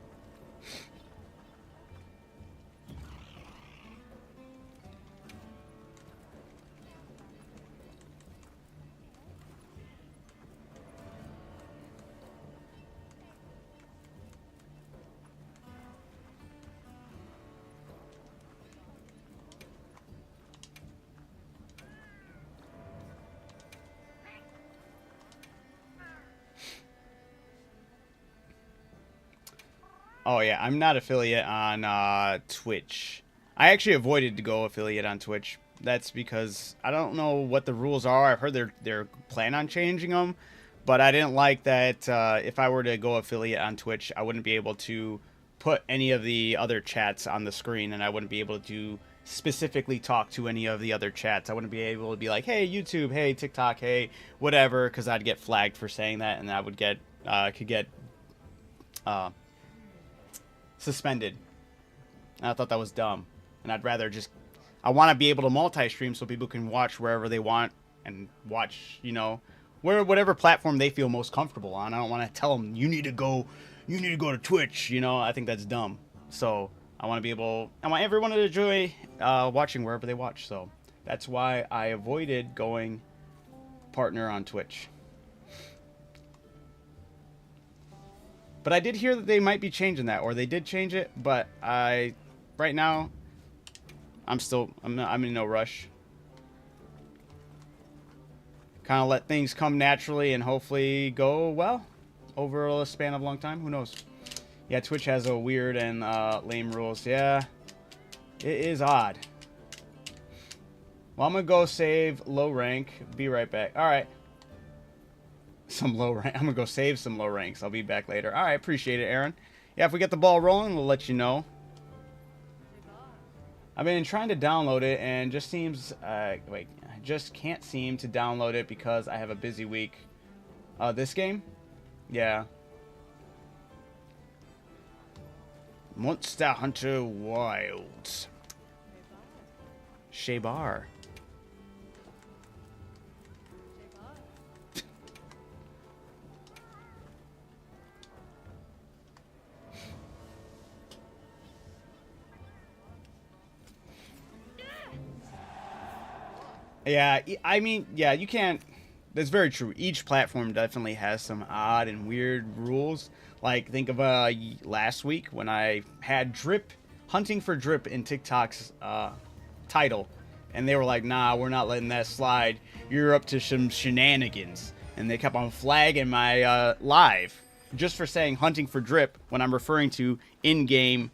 Oh yeah, I'm not affiliate on Twitch. I actually avoided to go affiliate on Twitch. That's because I don't know what the rules are. I've heard they're plan on changing them, but I didn't like that if I were to go affiliate on Twitch, I wouldn't be able to put any of the other chats on the screen, and I wouldn't be able to specifically talk to any of the other chats. I wouldn't be able to be like, hey, YouTube, hey, TikTok, hey, whatever, because I'd get flagged for saying that, and I would get, could get suspended. And I thought that was dumb. And I'd rather just, I want to be able to multi-stream so people can watch wherever they want and watch, you know, whatever platform they feel most comfortable on. I don't want to tell them, you need to go to Twitch, you know. I think that's dumb. So I want to be able, I want everyone to enjoy watching wherever they watch. So that's why I avoided going partner on Twitch. But I did hear that they might be changing that, or they did change it, but right now, I'm in no rush. Kind of let things come naturally and hopefully go well over a span of a long time. Who knows? Yeah, Twitch has a weird and lame rules. Yeah, it is odd. Well, I'm going to go save low rank. Be right back. All right. some low rank. I'm gonna go save some low ranks. I'll be back later. All right, appreciate it, Aaron. Yeah, if we get the ball rolling, we'll let you know. I've been trying to download it and just seems wait, I just can't seem to download it because I have a busy week. This game? Yeah. Monster Hunter Wilds. Shebar. Yeah, I mean, yeah, you can't. That's very true. Each platform definitely has some odd and weird rules. Like, think of last week when I had drip, hunting for drip in TikTok's title. And they were like, nah, we're not letting that slide. You're up to some shenanigans. And they kept on flagging my live just for saying hunting for drip when I'm referring to in-game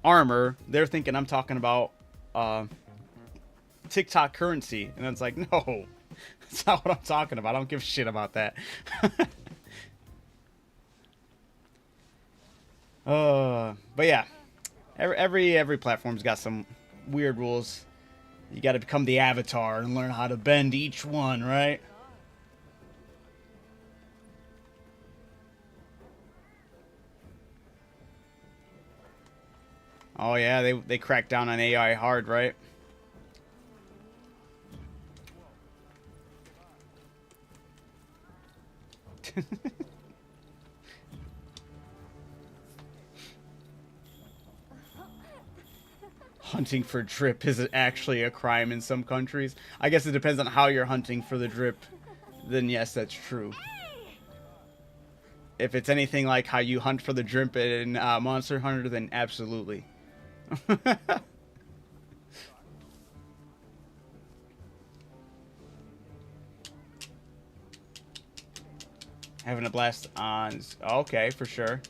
armor. They're thinking I'm talking about TikTok currency. And it's like, no, that's not what I'm talking about. I don't give a shit about that. But yeah, every platform's got some weird rules. You got to become the avatar and learn how to bend each one, right? Oh yeah, they cracked down on AI hard, right? Hunting for drip is actually a crime in some countries. I guess it depends on how you're hunting for the drip. Then yes, that's true. If it's anything like how you hunt for the drip in Monster Hunter, then absolutely. Having a blast on... Okay, for sure.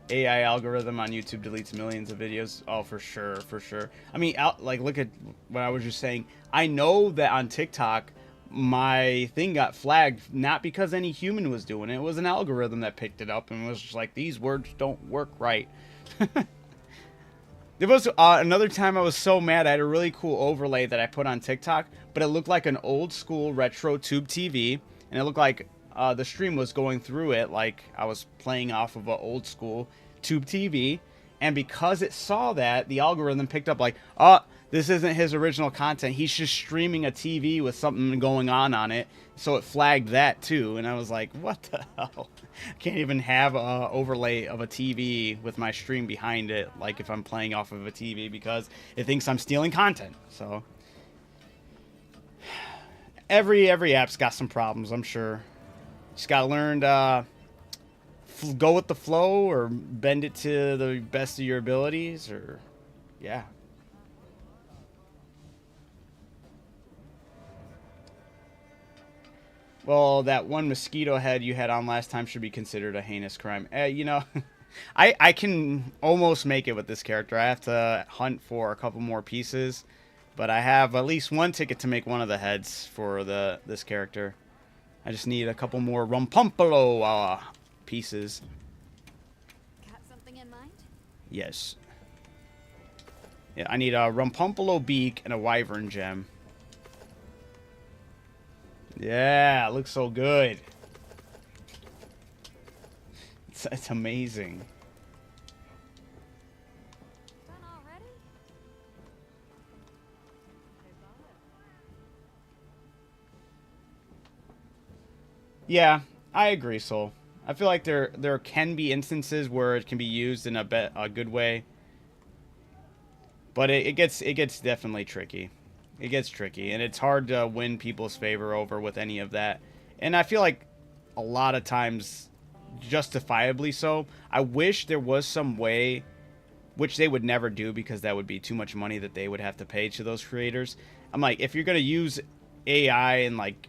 AI algorithm on YouTube deletes millions of videos. Oh, for sure, for sure. I mean, like, look at what I was just saying. I know that on TikTok, my thing got flagged, not because any human was doing it. It was an algorithm that picked it up and was just like, these words don't work right. There was another time I was so mad. I had a really cool overlay that I put on TikTok, but it looked like an old school retro tube TV, and it looked like the stream was going through it like I was playing off of an old school tube TV. And because it saw that, the algorithm picked up like, oh, this isn't his original content. He's just streaming a TV with something going on it. So it flagged that too. And I was like, what the hell? I can't even have a overlay of a TV with my stream behind it, like if I'm playing off of a TV, because it thinks I'm stealing content. So every app's got some problems, I'm sure. Just gotta learn to go with the flow or bend it to the best of your abilities, or yeah. Well, that one mosquito head you had on last time should be considered a heinous crime. You know, I can almost make it with this character. I have to hunt for a couple more pieces, but I have at least one ticket to make one of the heads for this character. I just need a couple more Rumpumpolo pieces. Got something in mind? Yes. Yeah, I need a Rumpumpolo beak and a Wyvern gem. Yeah, it looks so good. It's amazing. Done already? Yeah, I agree, Soul. I feel like there can be instances where it can be used in a good way, but it gets definitely tricky. It gets tricky, and it's hard to win people's favor over with any of that. And I feel like a lot of times, justifiably so. I wish there was some way, which they would never do because that would be too much money that they would have to pay to those creators. I'm like, if you're gonna use AI and like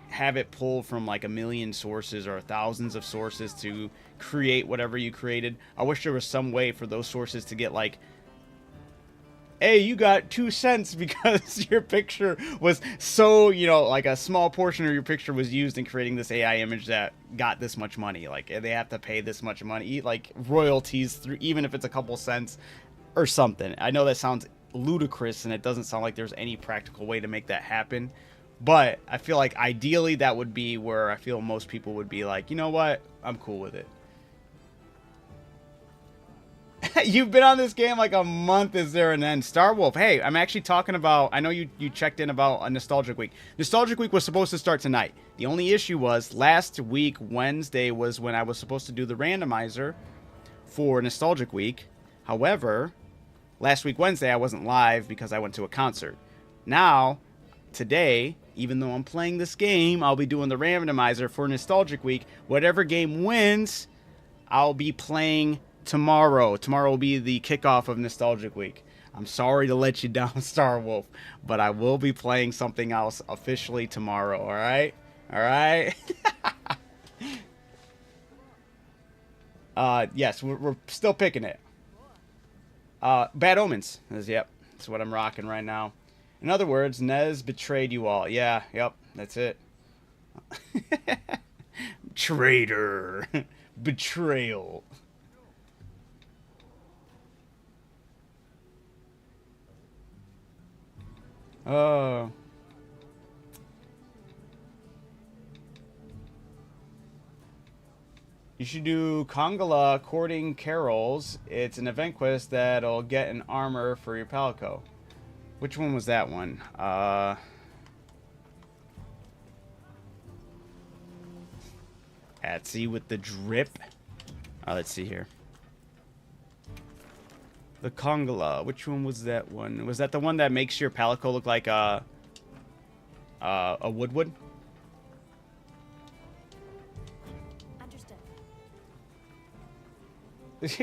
have it pull from like a million sources or thousands of sources to create whatever you created, I wish there was some way for those sources to get like hey, you got 2 cents because your picture was so, like a small portion of your picture was used in creating this AI image that got this much money. Like, they have to pay this much money, like royalties through, even if it's a couple cents or something. I know that sounds ludicrous and it doesn't sound like there's any practical way to make that happen. But I feel like ideally that would be where I feel most people would be like, you know what? I'm cool with it. You've been on this game like a month. Is there an end? Star Wolf. Hey, I'm actually talking about. I know you checked in about a Nostalgic Week. Nostalgic Week was supposed to start tonight. The only issue was last week, Wednesday, was when I was supposed to do the randomizer for Nostalgic Week. However, last week, Wednesday, I wasn't live because I went to a concert. Now, today, even though I'm playing this game, I'll be doing the randomizer for Nostalgic Week. Whatever game wins, I'll be playing tomorrow. Tomorrow will be the kickoff of Nostalgic Week. I'm sorry to let you down, Star Wolf, but I will be playing something else officially tomorrow, alright? Alright? Yes, we're still picking it. Bad Omens. Yep, that's what I'm rocking right now. In other words, Nez betrayed you all. Yeah, yep, that's it. Traitor. Betrayal. Oh. You should do Kongala Courting Carols. It's an event quest that'll get an armor for your Palico. Which one was that one? Atsy with the drip. Let's see here. The Kongala. Which one was that one? Was that the one that makes your Palico look like a Woodwood? Understood.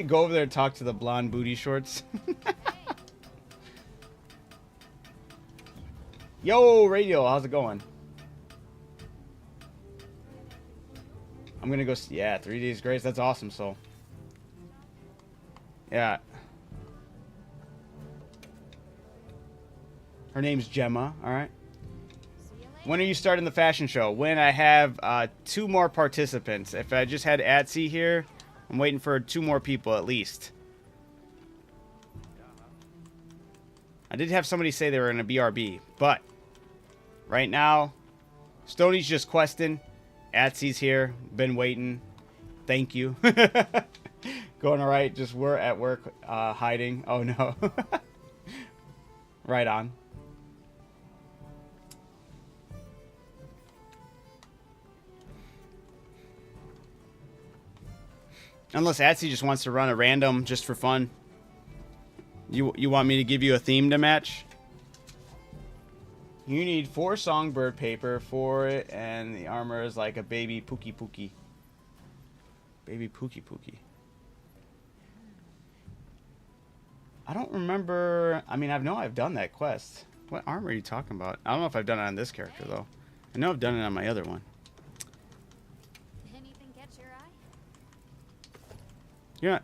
Go over there and talk to the blonde booty shorts. Yo, Radio, how's it going? I'm gonna go. Yeah, 3 days grace. That's awesome, Soul. Yeah. Her name's Gemma, alright? When are you starting the fashion show? When I have 2 more participants. If I just had Atsy here, I'm waiting for 2 more people at least. I did have somebody say they were in a BRB, but right now, Stoney's just questing. Atsy's here. Been waiting. Thank you. Going alright. Just we're at work hiding. Oh no. Right on. Unless Atsy just wants to run a random just for fun. You want me to give you a theme to match? You need 4 songbird paper for it, and the armor is like a baby Pookie Pookie. Baby Pookie Pookie. I don't remember. I mean, I've done that quest. What armor are you talking about? I don't know if I've done it on this character, though. I know I've done it on my other one. Anything catch your eye? Yeah.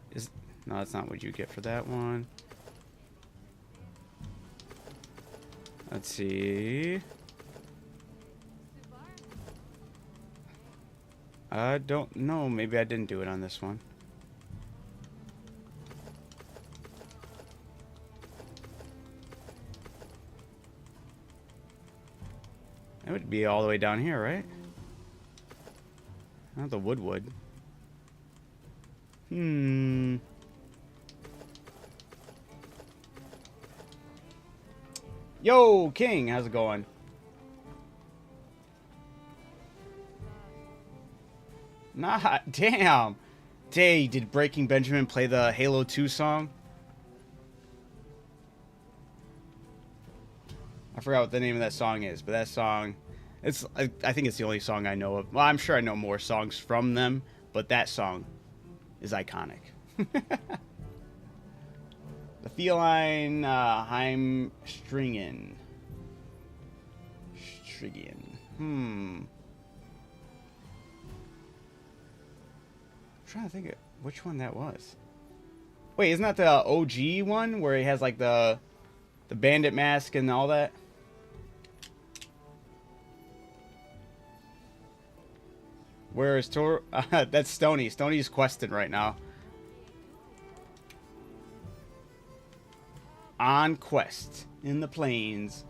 No, that's not what you get for that one. Let's see. I don't know. Maybe I didn't do it on this one. That would be all the way down here, right? Not the Woodwood. Yo, King, how's it going? Nah, damn. Day, did Breaking Benjamin play the Halo 2 song? I forgot what the name of that song is, but that song, I think it's the only song I know of. Well, I'm sure I know more songs from them, but that song is iconic. The feline Heimstringen. I'm trying to think of which one that was. Wait, isn't that the OG one where he has like the The bandit mask and all that. Where is Tor? That's Stony. Stony's questing right now. On quest in the plains.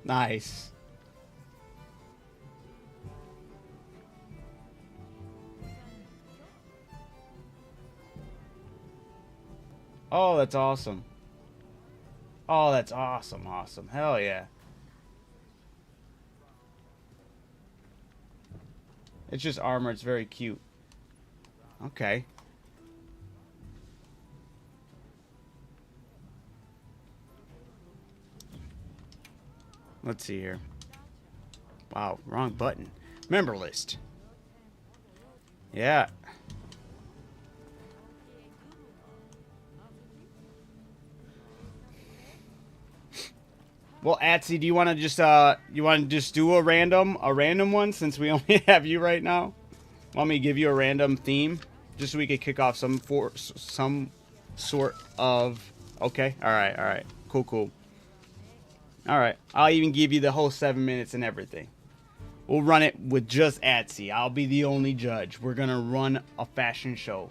Nice. Oh, that's awesome. Oh, that's awesome. Awesome. Hell yeah. It's just armor. It's very cute. Okay. Let's see here. Wow, wrong button. Member list. Yeah. Well, Atsy, do you want to just do a random one since we only have you right now? Want me to give you a random theme just so we could kick off some sort of. Okay. All right. Cool. All right. I'll even give you the whole 7 minutes and everything. We'll run it with just Atsy. I'll be the only judge. We're gonna run a fashion show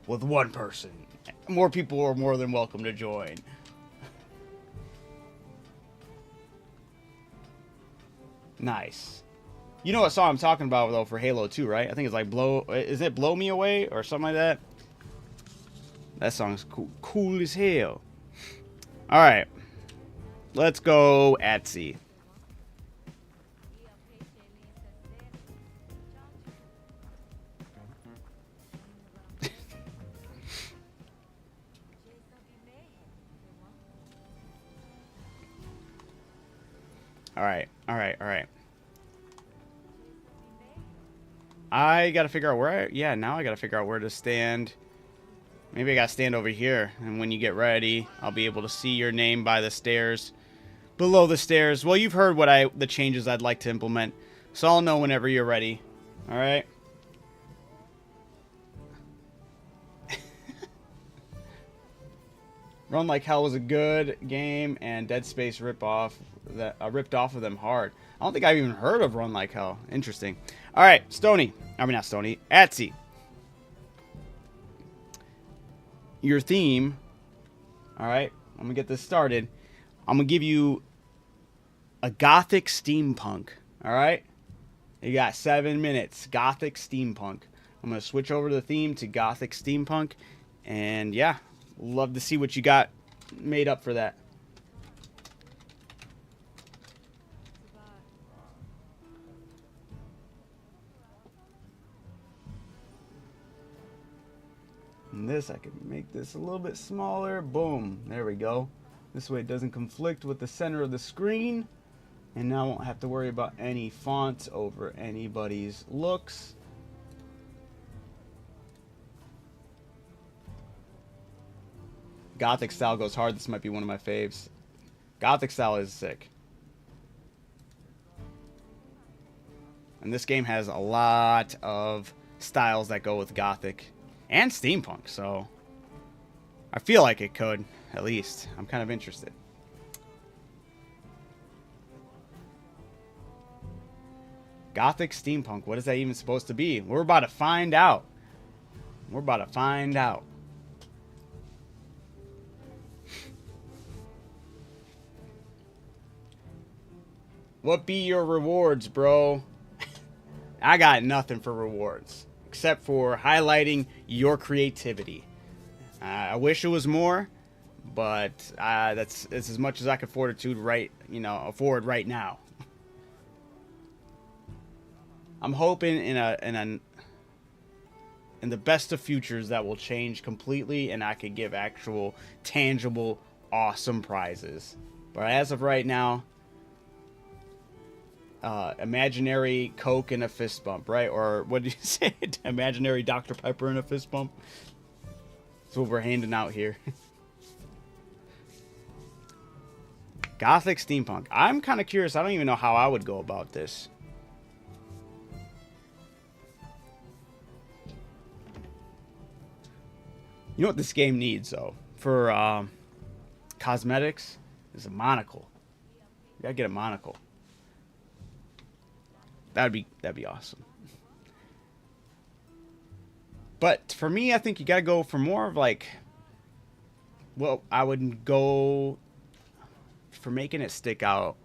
with one person. More people are more than welcome to join. Nice. You know what song I'm talking about though for Halo 2, right? I think it's like is it Blow Me Away or something like that? That song's cool as hell. All right. Let's go Atsy. All right. I gotta figure out where now I gotta figure out where to stand. Maybe I gotta stand over here, and when you get ready, I'll be able to see your name by the stairs. Below the stairs. Well, you've heard the changes I'd like to implement, so I'll know whenever you're ready. All right. Run Like Hell was a good game, and Dead Space ripped off of them hard. I don't think I've even heard of Run Like Hell. Interesting. All right, Stony. I mean, not Stony. Atsy. Your theme. All right, I'm gonna get this started. I'm gonna give you a gothic steampunk. All right, you got 7 minutes. Gothic steampunk. I'm gonna switch over to the theme to gothic steampunk, and yeah, love to see what you got made up for that. And this, I can make this a little bit smaller. Boom. There we go. This way it doesn't conflict with the center of the screen. And now I won't have to worry about any font over anybody's looks. Gothic style goes hard. This might be one of my faves. Gothic style is sick. And this game has a lot of styles that go with Gothic and steampunk, so I feel like it could, at least. I'm kind of interested. Gothic steampunk, what is that even supposed to be? We're about to find out. What be your rewards, bro? I got nothing for rewards, except for highlighting your creativity. I wish it was more, but that's as much as I can afford right now. I'm hoping in the best of futures that will change completely, and I could give actual, tangible, awesome prizes. But as of right now, imaginary Coke and a fist bump, right? Or what did you say? Imaginary Dr. Pepper and a fist bump. That's what we're handing out here. Gothic steampunk. I'm kind of curious. I don't even know how I would go about this. You know what this game needs though for cosmetics is a monocle. You gotta get a monocle. That'd be awesome. But for me, I think you gotta go for more of like, well, I would go for making it stick out.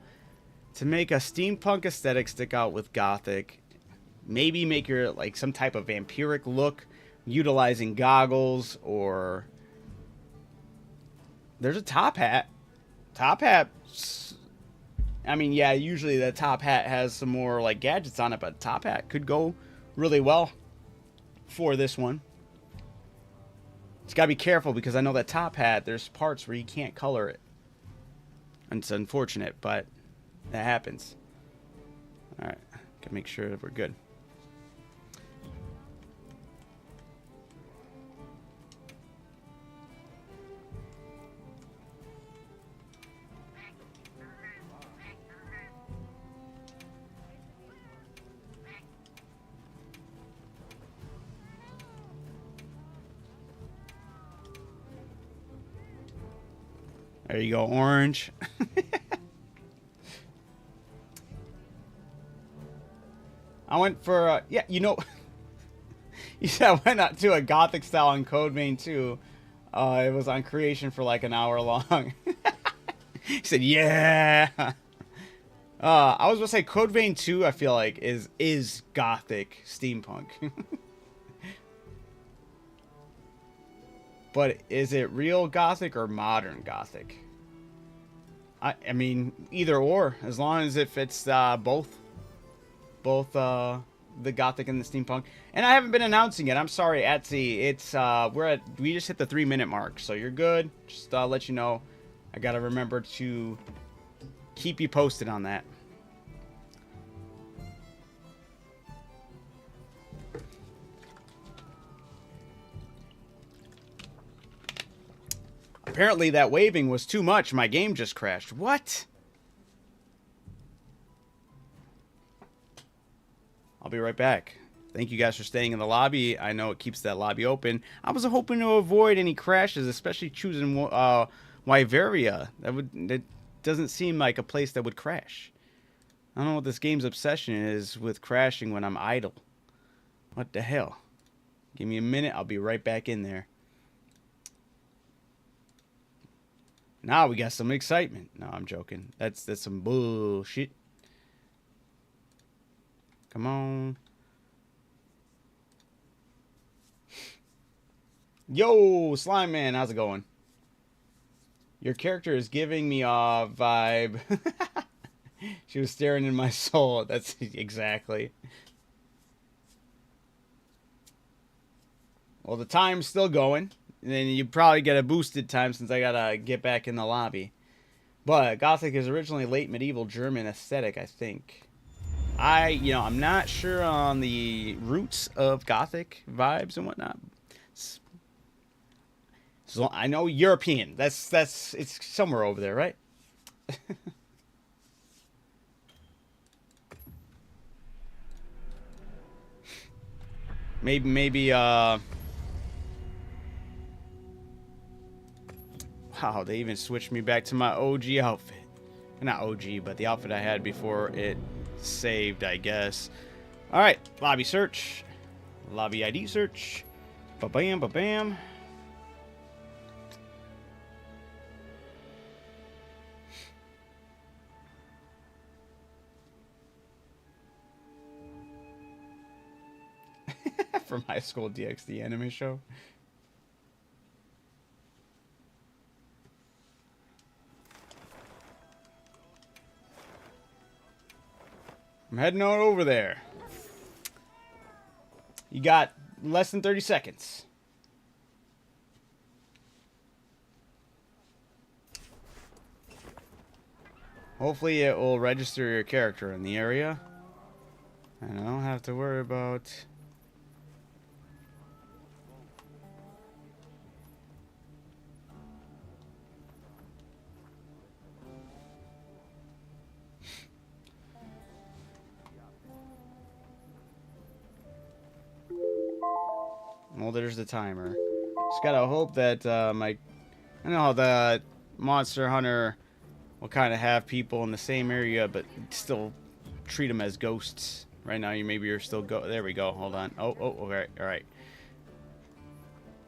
To make a steampunk aesthetic stick out with gothic, maybe make your like some type of vampiric look, utilizing goggles, or there's a top hat. Top hat. I mean, yeah, usually the top hat has some more like gadgets on it, but top hat could go really well for this one. Just gotta be careful because I know that top hat, there's parts where you can't color it. And it's unfortunate, but that happens. Alright, gotta make sure that we're good. There you go, orange. I went for, yeah, you know, you said I went out to a gothic style on Code Vein 2. It was on creation for like an hour long. He said, yeah. I was going to say Code Vein 2, I feel like, is gothic steampunk. But is it real gothic or modern gothic? I mean, either or, as long as it fits both the gothic and the steampunk. And I haven't been announcing it. I'm sorry, Etsy. It's we just hit the 3-minute mark, so you're good. Just let you know. I gotta remember to keep you posted on that. Apparently that waving was too much. My game just crashed. What? I'll be right back. Thank you guys for staying in the lobby. I know it keeps that lobby open. I was hoping to avoid any crashes, especially choosing Wyveria. That doesn't seem like a place that would crash. I don't know what this game's obsession is with crashing when I'm idle. What the hell? Give me a minute. I'll be right back in there. Now we got some excitement. No, I'm joking. That's some bullshit. Come on. Yo, Slime Man, how's it going? Your character is giving me a vibe. She was staring in my soul. That's exactly. Well, the time's still going. And then you probably get a boosted time since I gotta get back in the lobby. But Gothic is originally late medieval German aesthetic, I think. I'm not sure on the roots of Gothic vibes and whatnot. So I know European. It's somewhere over there, right? maybe Wow, they even switched me back to my OG outfit. Not OG, but the outfit I had before it saved, I guess. Alright, lobby search. Lobby ID search. Ba-bam, ba-bam. From High School DxD anime show. I'm heading on over there. You got less than 30 seconds. Hopefully it will register your character in the area. And I don't have to worry about... Well, there's the timer. Just gotta hope that I don't know how the Monster Hunter will kind of have people in the same area, but still treat them as ghosts. Right now, you're still There we go. Hold on. Oh, okay. All right.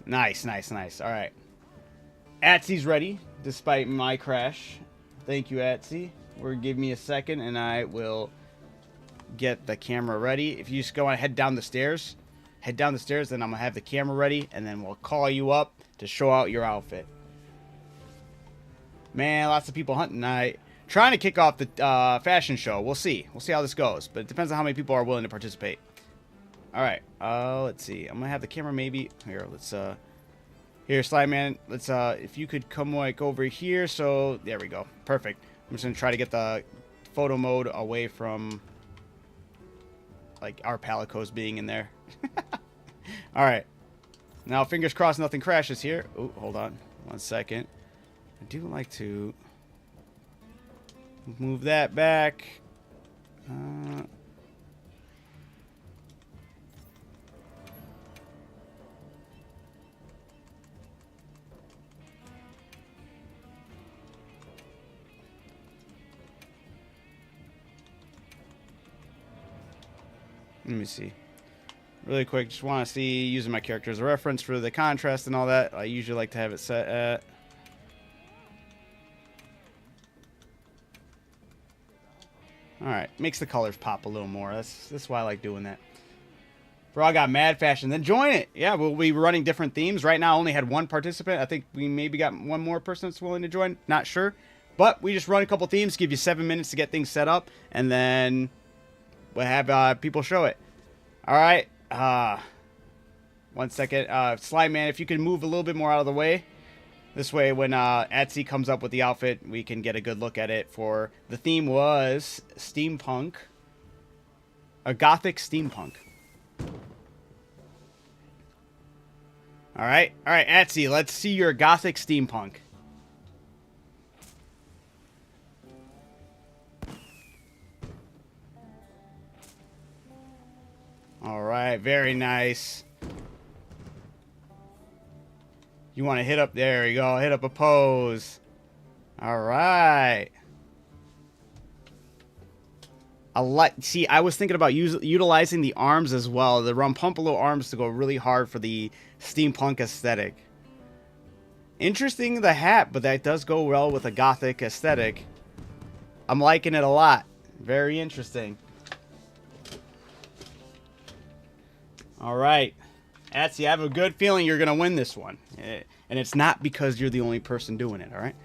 Nice. All right. Atsy's ready, despite my crash. Thank you, Atsy. Give me a second, and I will get the camera ready. If you just go on, head down the stairs, then I'm gonna have the camera ready, and then we'll call you up to show out your outfit. Man, lots of people hunting tonight. Trying to kick off the fashion show. We'll see how this goes, but it depends on how many people are willing to participate. All right. Let's see. I'm gonna have the camera maybe here. Here, Slide Man. If you could come like over here. So there we go. Perfect. I'm just gonna try to get the photo mode away from like our palicos being in there. All right. Now, fingers crossed, nothing crashes here. Oh, hold on, 1 second. I do like to move that back. Let me see. Really quick, just want to see, using my character as a reference for the contrast and all that. I usually like to have it set at... Alright, makes the colors pop a little more. That's why I like doing that. For all got mad fashion, then join it. Yeah, we'll be running different themes. Right now, I only had one participant. I think we maybe got one more person that's willing to join. Not sure. But we just run a couple themes, give you 7 minutes to get things set up, and then we'll have people show it. Alright. 1 second. Slime Man, if you can move a little bit more out of the way. This way, when Atsy comes up with the outfit, we can get a good look at it. For the theme was steampunk, a gothic steampunk. All right, Atsy, let's see your gothic steampunk. All right, very nice. You want to hit up, there you go, hit up a pose. All right. See, I was thinking about utilizing the arms as well. The Rumpumpalo arms to go really hard for the steampunk aesthetic. Interesting, the hat, but that does go well with a gothic aesthetic. I'm liking it a lot. Very interesting. All right. Atsy, I have a good feeling you're going to win this one. And it's not because you're the only person doing it, all right?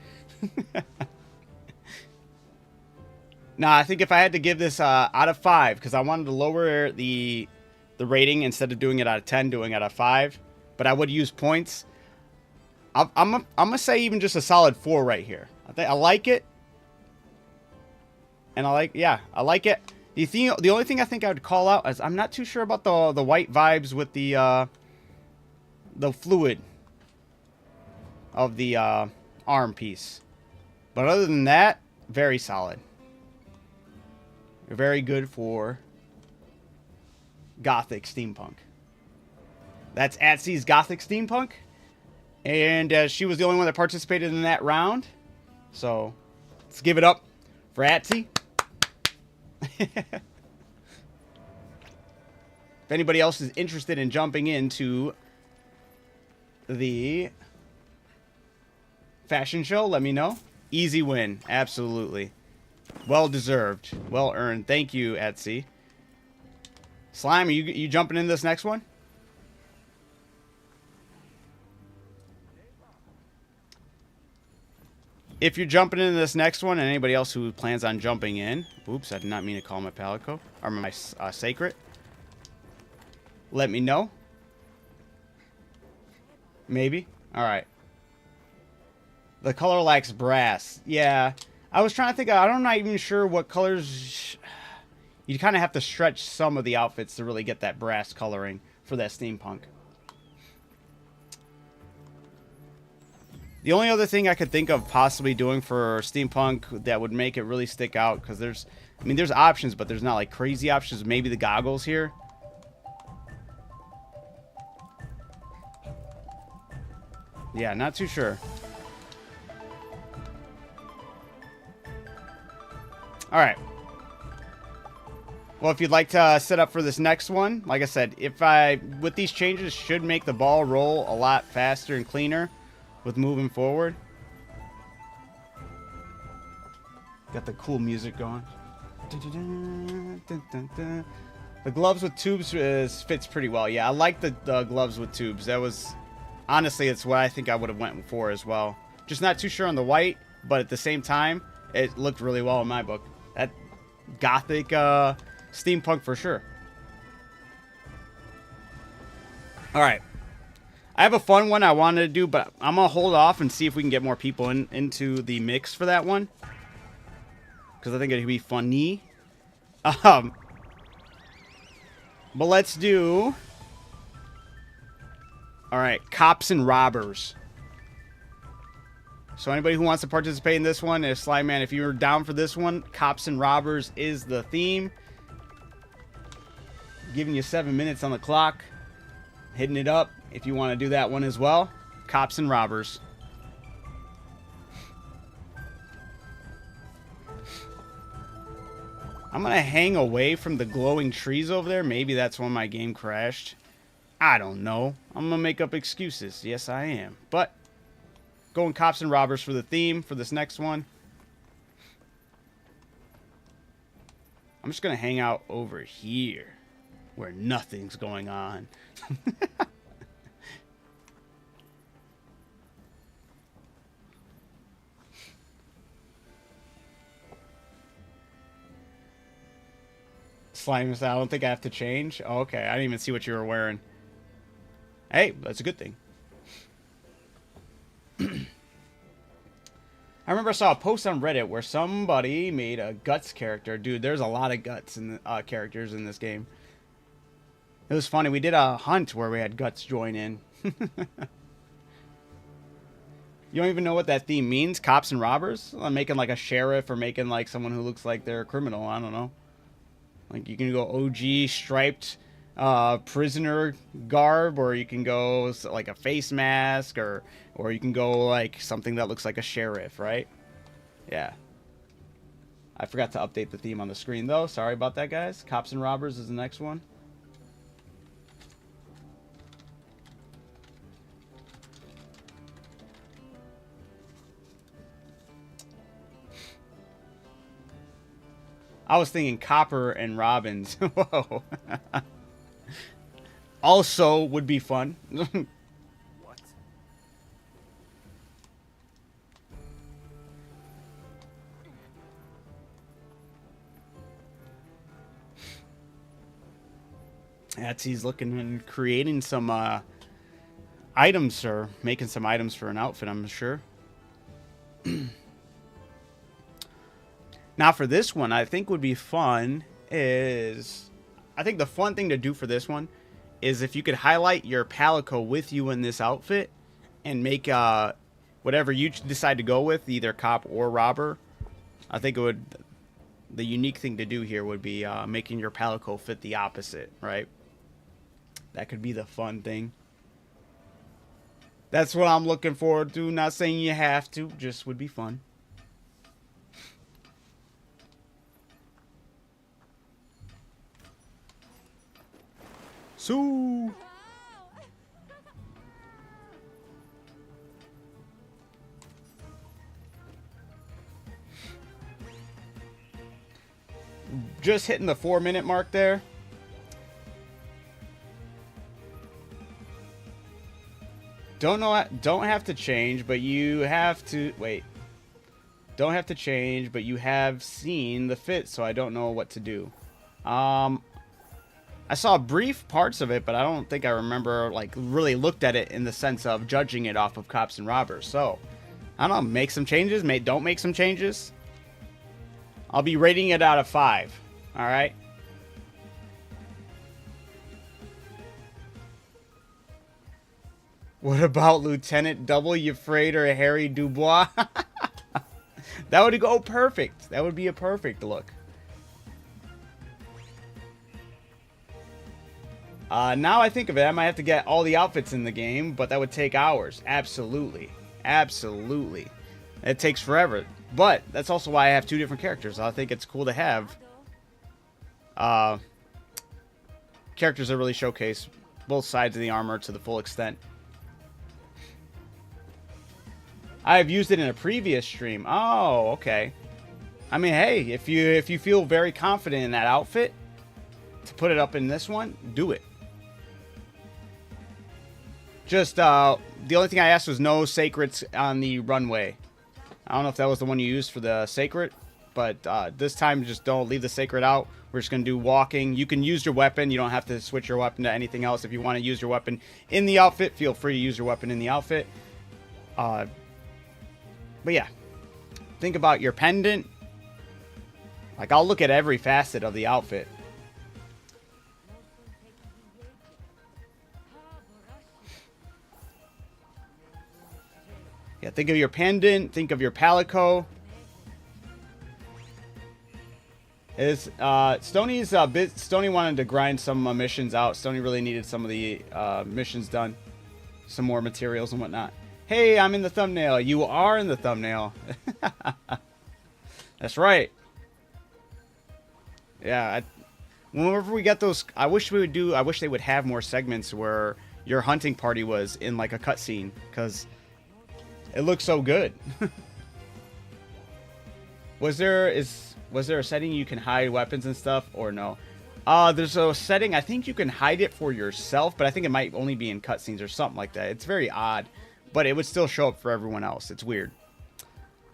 Nah, I think if I had to give this out of 5, because I wanted to lower the rating instead of doing it out of 10, doing it out of 5, but I would use points. I'm going to say even just a solid 4 right here. I like it. And I like it. The only thing I think I would call out is I'm not too sure about the white vibes with the fluid of the arm piece. But other than that, very solid. Very good for Gothic Steampunk. That's Atsy's Gothic Steampunk. And she was the only one that participated in that round. So, let's give it up for Atsy. If anybody else is interested in jumping into the fashion show, let me know. Easy win. Absolutely. Well deserved. Well earned. Thank you, Atsy. Slime, are you jumping in this next one? If you're jumping into this next one, and anybody else who plans on jumping in, oops, I did not mean to call my Palico, or my Sacred, let me know. Maybe. All right. The color lacks brass. Yeah. I was trying to think. I'm not even sure what colors. You kind of have to stretch some of the outfits to really get that brass coloring for that steampunk. The only other thing I could think of possibly doing for steampunk that would make it really stick out, because there's options, but there's not like crazy options. Maybe the goggles here. Yeah, not too sure. All right. Well, if you'd like to set up for this next one, like I said, with these changes, should make the ball roll a lot faster and cleaner with moving forward. Got the cool music going. The gloves with tubes fits pretty well. Yeah, I like the gloves with tubes. That was, honestly, it's what I think I would have went for as well. Just not too sure on the white, but at the same time, it looked really well in my book. That gothic steampunk for sure. All right. I have a fun one I wanted to do, but I'm going to hold off and see if we can get more people into the mix for that one. Because I think it'd be funny. But let's do... Alright, cops and robbers. So anybody who wants to participate in this one, Slime Man, if you're down for this one, cops and robbers is the theme. Giving you 7 minutes on the clock. Hitting it up if you want to do that one as well. Cops and robbers. I'm going to hang away from the glowing trees over there. Maybe that's when my game crashed. I don't know. I'm going to make up excuses. Yes, I am. But, going cops and robbers for the theme for this next one. I'm just going to hang out over here where nothing's going on. Slime, I don't think I have to change. Oh, okay, I didn't even see what you were wearing. Hey, that's a good thing. I remember I saw a post on Reddit where somebody made a Guts character. Dude, there's a lot of Guts in the, characters in this game. It was funny. We did a hunt where we had Guts join in. You don't even know what that theme means? Cops and robbers? I'm making like a sheriff or making like someone who looks like they're a criminal. I don't know. Like, you can go OG striped prisoner garb, or you can go like a face mask, or you can go like something that looks like a sheriff, right? Yeah. I forgot to update the theme on the screen, though. Sorry about that, guys. Cops and robbers is the next one. I was thinking Copper and Robbins. Whoa. Also would be fun. What? He's looking and creating some items, sir. Making some items for an outfit, I'm sure. Now for this one, I think would be fun is... I think the fun thing to do for this one is if you could highlight your Palico with you in this outfit and make whatever you decide to go with, either cop or robber. I think it would... The unique thing to do here would be making your Palico fit the opposite, right? That could be the fun thing. That's what I'm looking forward to. Not saying you have to, just would be fun. So, just hitting the 4-minute mark there. Don't have to change, but you have to wait. Don't have to change, but you have seen the fit, so I don't know what to do. I saw brief parts of it, but I don't think I remember, like, really looked at it in the sense of judging it off of cops and robbers. So, I don't know, make some changes, don't make some changes. I'll be rating it out of 5. All right? What about Lieutenant W. Freight or Harry Dubois? That would go perfect. That would be a perfect look. Now I think of it, I might have to get all the outfits in the game, but that would take hours. Absolutely. Absolutely. It takes forever. But that's also why I have 2 different characters. I think it's cool to have characters that really showcase both sides of the armor to the full extent. I've used it in a previous stream. Oh, okay. I mean, hey, if you feel very confident in that outfit to put it up in this one, do it. Just the only thing I asked was no sacrets on the runway. I don't know if that was the one you used for the sacred, but this time just don't leave the sacred out. We're just going to do walking. You can use your weapon. You don't have to switch your weapon to anything else. If you want to use your weapon in the outfit, feel free to use your weapon in the outfit. But yeah, think about your pendant. Like, I'll look at every facet of the outfit. Yeah, think of your pendant. Think of your palico. Stoney's Stoney wanted to grind some missions out. Stoney really needed some of the missions done. Some more materials and whatnot. Hey, I'm in the thumbnail. You are in the thumbnail. That's right. Yeah, whenever we get those, I wish they would have more segments where your hunting party was in like a cutscene, because it looks so good. Was there a setting you can hide weapons and stuff, or no? There's a setting, I think you can hide it for yourself, but I think it might only be in cutscenes or something like that. It's very odd, but it would still show up for everyone else. It's weird.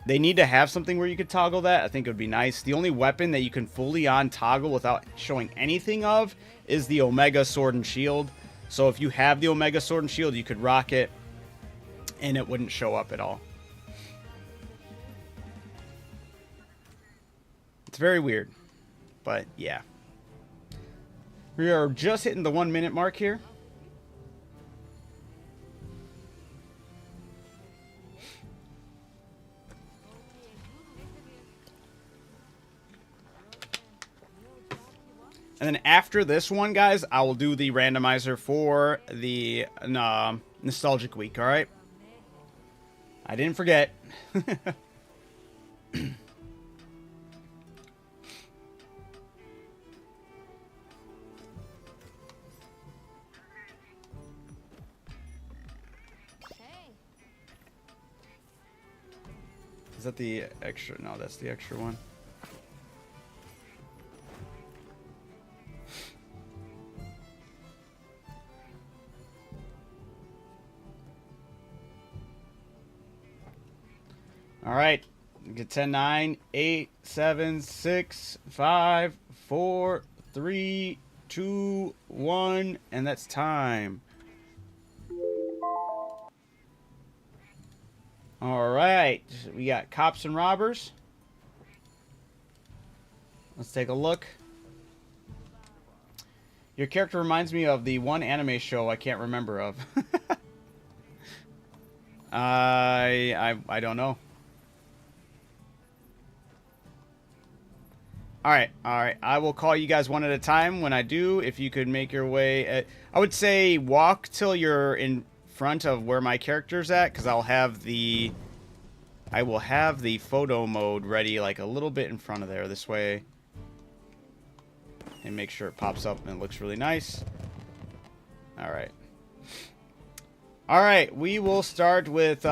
They need to have something where you could toggle that. I think it would be nice. The only weapon that you can fully on toggle without showing anything of is the Omega Sword and Shield. So if you have the Omega Sword and Shield, you could rock it and it wouldn't show up at all. It's very weird, but yeah. We are just hitting the 1 minute mark here. And then after this one, guys, I will do the randomizer for the Nostalgic Week, all right? I didn't forget. Is that the extra? No, that's the extra one. All right, get 10, 9, 8, 7, 6, 5, 4, 3, 2, 1, and that's time. All right, we got cops and robbers. Let's take a look. Your character reminds me of the one anime show I can't remember of. I don't know. All right. I will call you guys one at a time. When I do, if you could make your way, I would say walk till you're in front of where my character's at, because I will have the photo mode ready, like a little bit in front of there. This way, and make sure it pops up and it looks really nice. All right. We will start with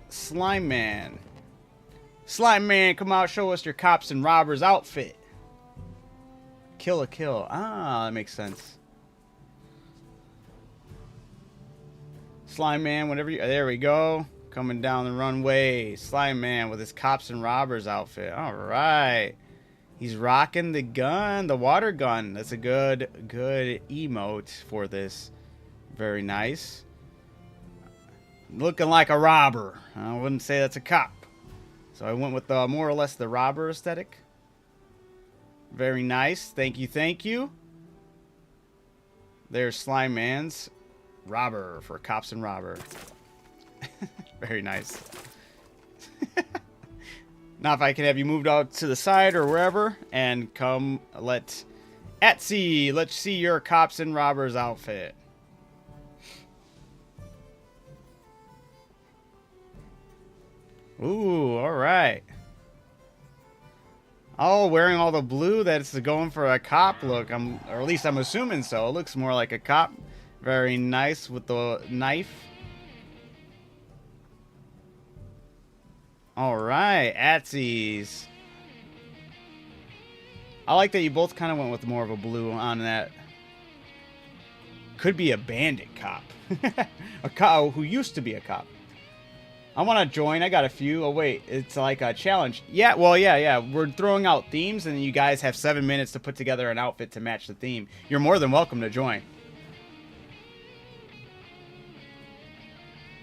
Slime Man. Slime Man, come out, show us your cops and robbers outfit. Kill a kill. Ah, that makes sense. Slime Man, whatever you... There we go. Coming down the runway. Slime Man with his cops and robbers outfit. All right. He's rocking the gun, the water gun. That's a good emote for this. Very nice. Looking like a robber. I wouldn't say that's a cop. So I went with more or less the robber aesthetic. Very nice. Thank you. There's Slime Man's robber for cops and robber. Very nice. Now if I can have you moved out to the side or wherever and come let Etsy, let's see your cops and robbers outfit. Ooh, all right. Oh, wearing all the blue, that's going for a cop look. Or at least I'm assuming so. It looks more like a cop. Very nice with the knife. All right, Etsy's. I like that you both kind of went with more of a blue on that. Could be a bandit cop. A cop who used to be a cop. I want to join. I got a few. Oh, wait. It's like a challenge. Yeah, well, yeah. We're throwing out themes, and you guys have 7 minutes to put together an outfit to match the theme. You're more than welcome to join.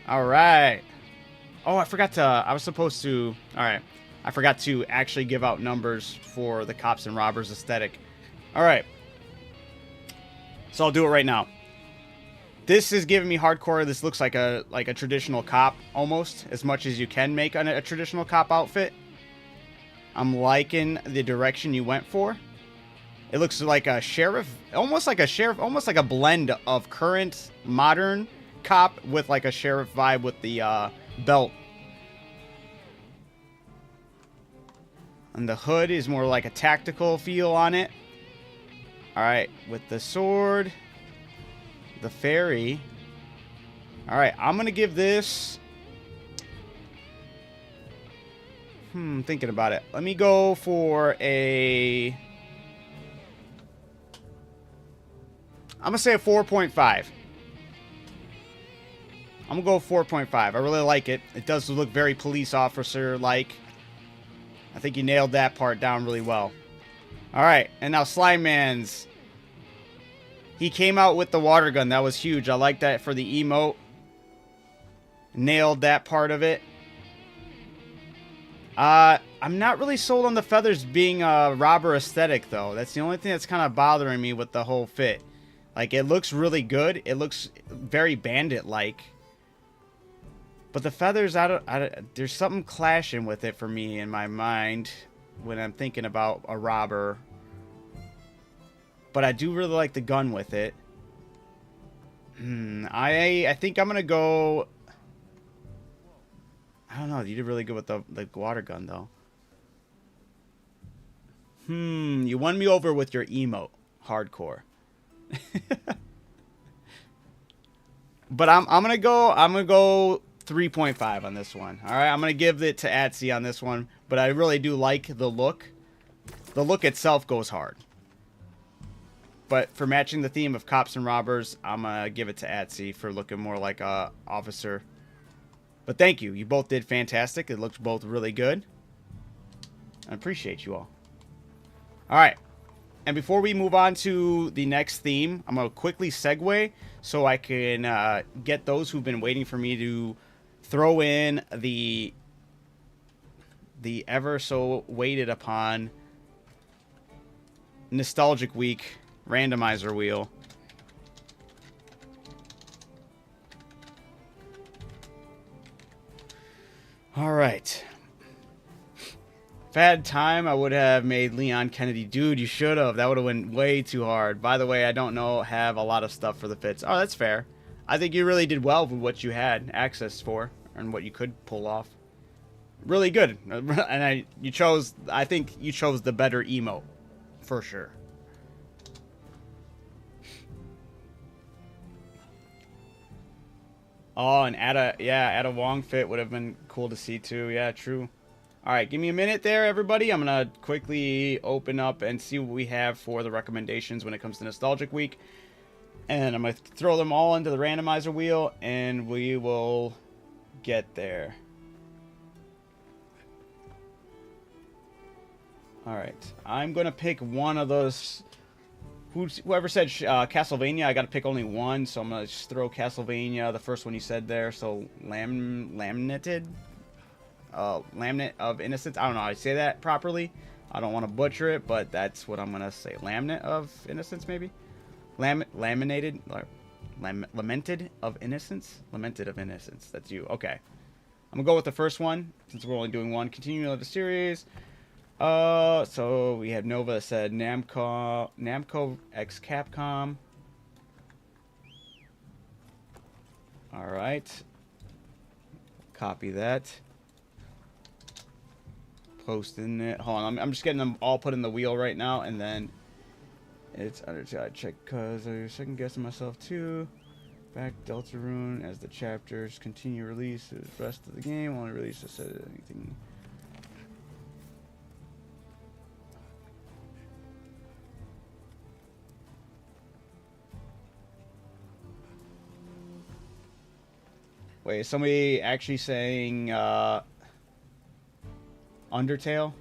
All right. Oh, I forgot to... I was supposed to... All right. I forgot to actually give out numbers for the cops and robbers aesthetic. All right. So I'll do it right now. This is giving me hardcore. This looks like a traditional cop almost, as much as you can make a traditional cop outfit. I'm liking the direction you went for. It looks like a sheriff, almost like a blend of current modern cop with like a sheriff vibe with the belt. And the hood is more like a tactical feel on it. All right, with the sword. The fairy. Alright, I'm going to give this... thinking about it. Let me go for a... I'm going to say a 4.5. I'm going to go 4.5. I really like it. It does look very police officer-like. I think you nailed that part down really well. Alright, and now Slime Man's... He came out with the water gun. That was huge. I like that for the emote. Nailed that part of it. I'm not really sold on the feathers being a robber aesthetic, though. That's the only thing that's kind of bothering me with the whole fit. Like, it looks really good. It looks very bandit-like. But the feathers, there's something clashing with it for me in my mind when I'm thinking about a robber. But I do really like the gun with it. I think I'm going to go... I don't know. You did really good with the water gun, though. You won me over with your emote. Hardcore. But I'm going to go 3.5 on this one. All right, I'm going to give it to Etsy on this one. But I really do like the look. The look itself goes hard. But for matching the theme of cops and robbers, I'm going to give it to Etsy for looking more like a officer. But thank you. You both did fantastic. It looked both really good. I appreciate you all. All right. And before we move on to the next theme, I'm going to quickly segue so I can get those who've been waiting for me to throw in the ever so waited upon Nostalgic Week randomizer wheel. All right. If I had time, I would have made Leon Kennedy. Dude, you should have. That would have went way too hard. By the way, I don't have a lot of stuff for the fits. Oh, that's fair. I think you really did well with what you had access for and what you could pull off. Really good. And I think you chose the better emote for sure. Oh, and add a Wong fit would have been cool to see too. Yeah, true. All right, give me a minute there, everybody. I'm going to quickly open up and see what we have for the recommendations when it comes to Nostalgic Week. And I'm going to throw them all into the randomizer wheel, and we will get there. All right, I'm going to pick one of those... Whoever said Castlevania, I got to pick only one, so I'm going to just throw Castlevania, the first one you said there. So, Laminate of Innocence. I don't know how to say that properly. I don't want to butcher it, but that's what I'm going to say. Laminate of Innocence, maybe? Lamented of Innocence? Lamented of Innocence. That's you. Okay. I'm going to go with the first one, since we're only doing one. Continuing the series. So we have Nova that said Namco X Capcom. All right. Copy that. Posting it. Hold on, I'm just getting them all put in the wheel right now, and then it's Undertale. I check because I was second guessing myself too. Back Deltarune as the chapters continue release. The rest of the game only release just said anything. Wait, is somebody actually saying Undertale?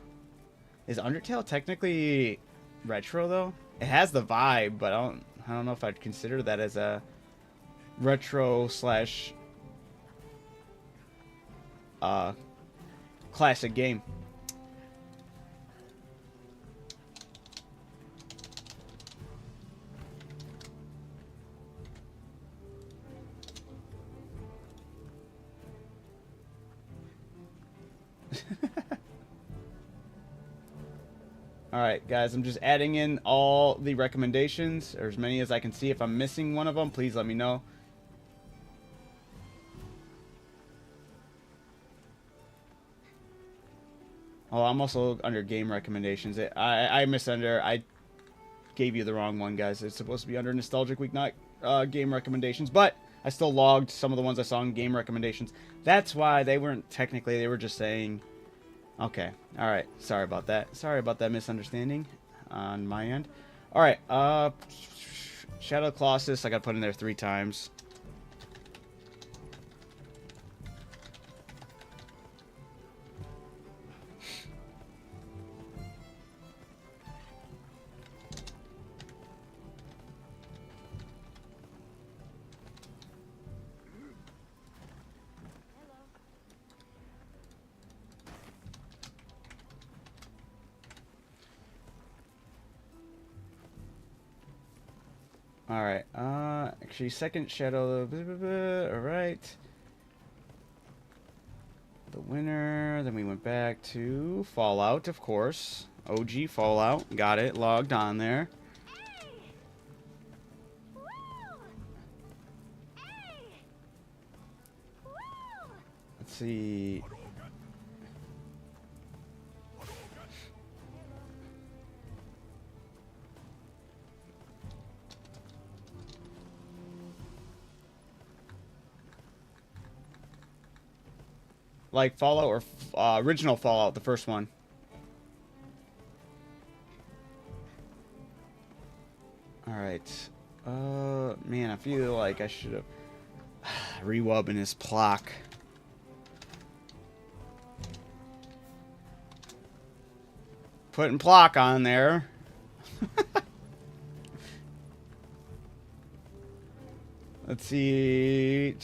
Is Undertale technically retro though? It has the vibe, but I don't know if I'd consider that as a retro slash classic game. Alright, guys, I'm just adding in all the recommendations, or as many as I can see. If I'm missing one of them, please let me know. Oh, I'm also under game recommendations. I missed under. I gave you the wrong one, guys. It's supposed to be under Nostalgic Week, not game recommendations. But I still logged some of the ones I saw in game recommendations. That's why they weren't technically. They were just saying... Okay. Alright. Sorry about that. Sorry about that misunderstanding on my end. Alright. Shadow of the Colossus. I got put in there 3 times. Alright, actually, second Shadow, alright. The winner, then we went back to Fallout, of course. OG Fallout, got it, logged on there. Let's see. Like Fallout or original Fallout, the first one. Alright. Man, I feel like I should have re-wubbing his Plock. Putting Plock on there. Let's see.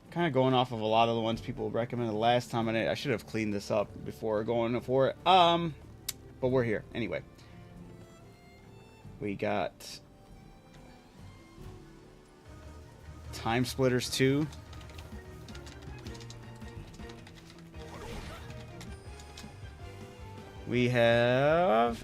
Kind of going off of a lot of the ones people recommended last time, and I should have cleaned this up before going for it. But we're here anyway. We got Time Splitters 2. We have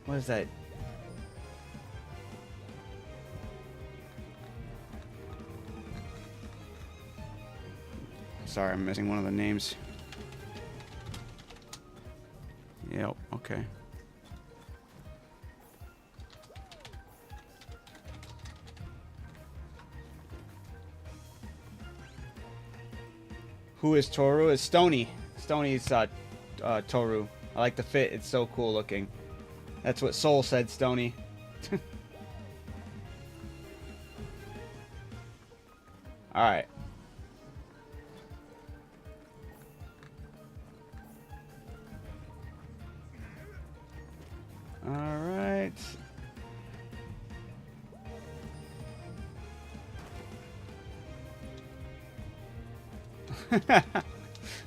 what is that? Sorry, I'm missing one of the names. Yep, okay. Who is Toru? It's Stony. Stony's Toru. I like the fit. It's so cool looking. That's what Soul said, Stony. Alright. Alright.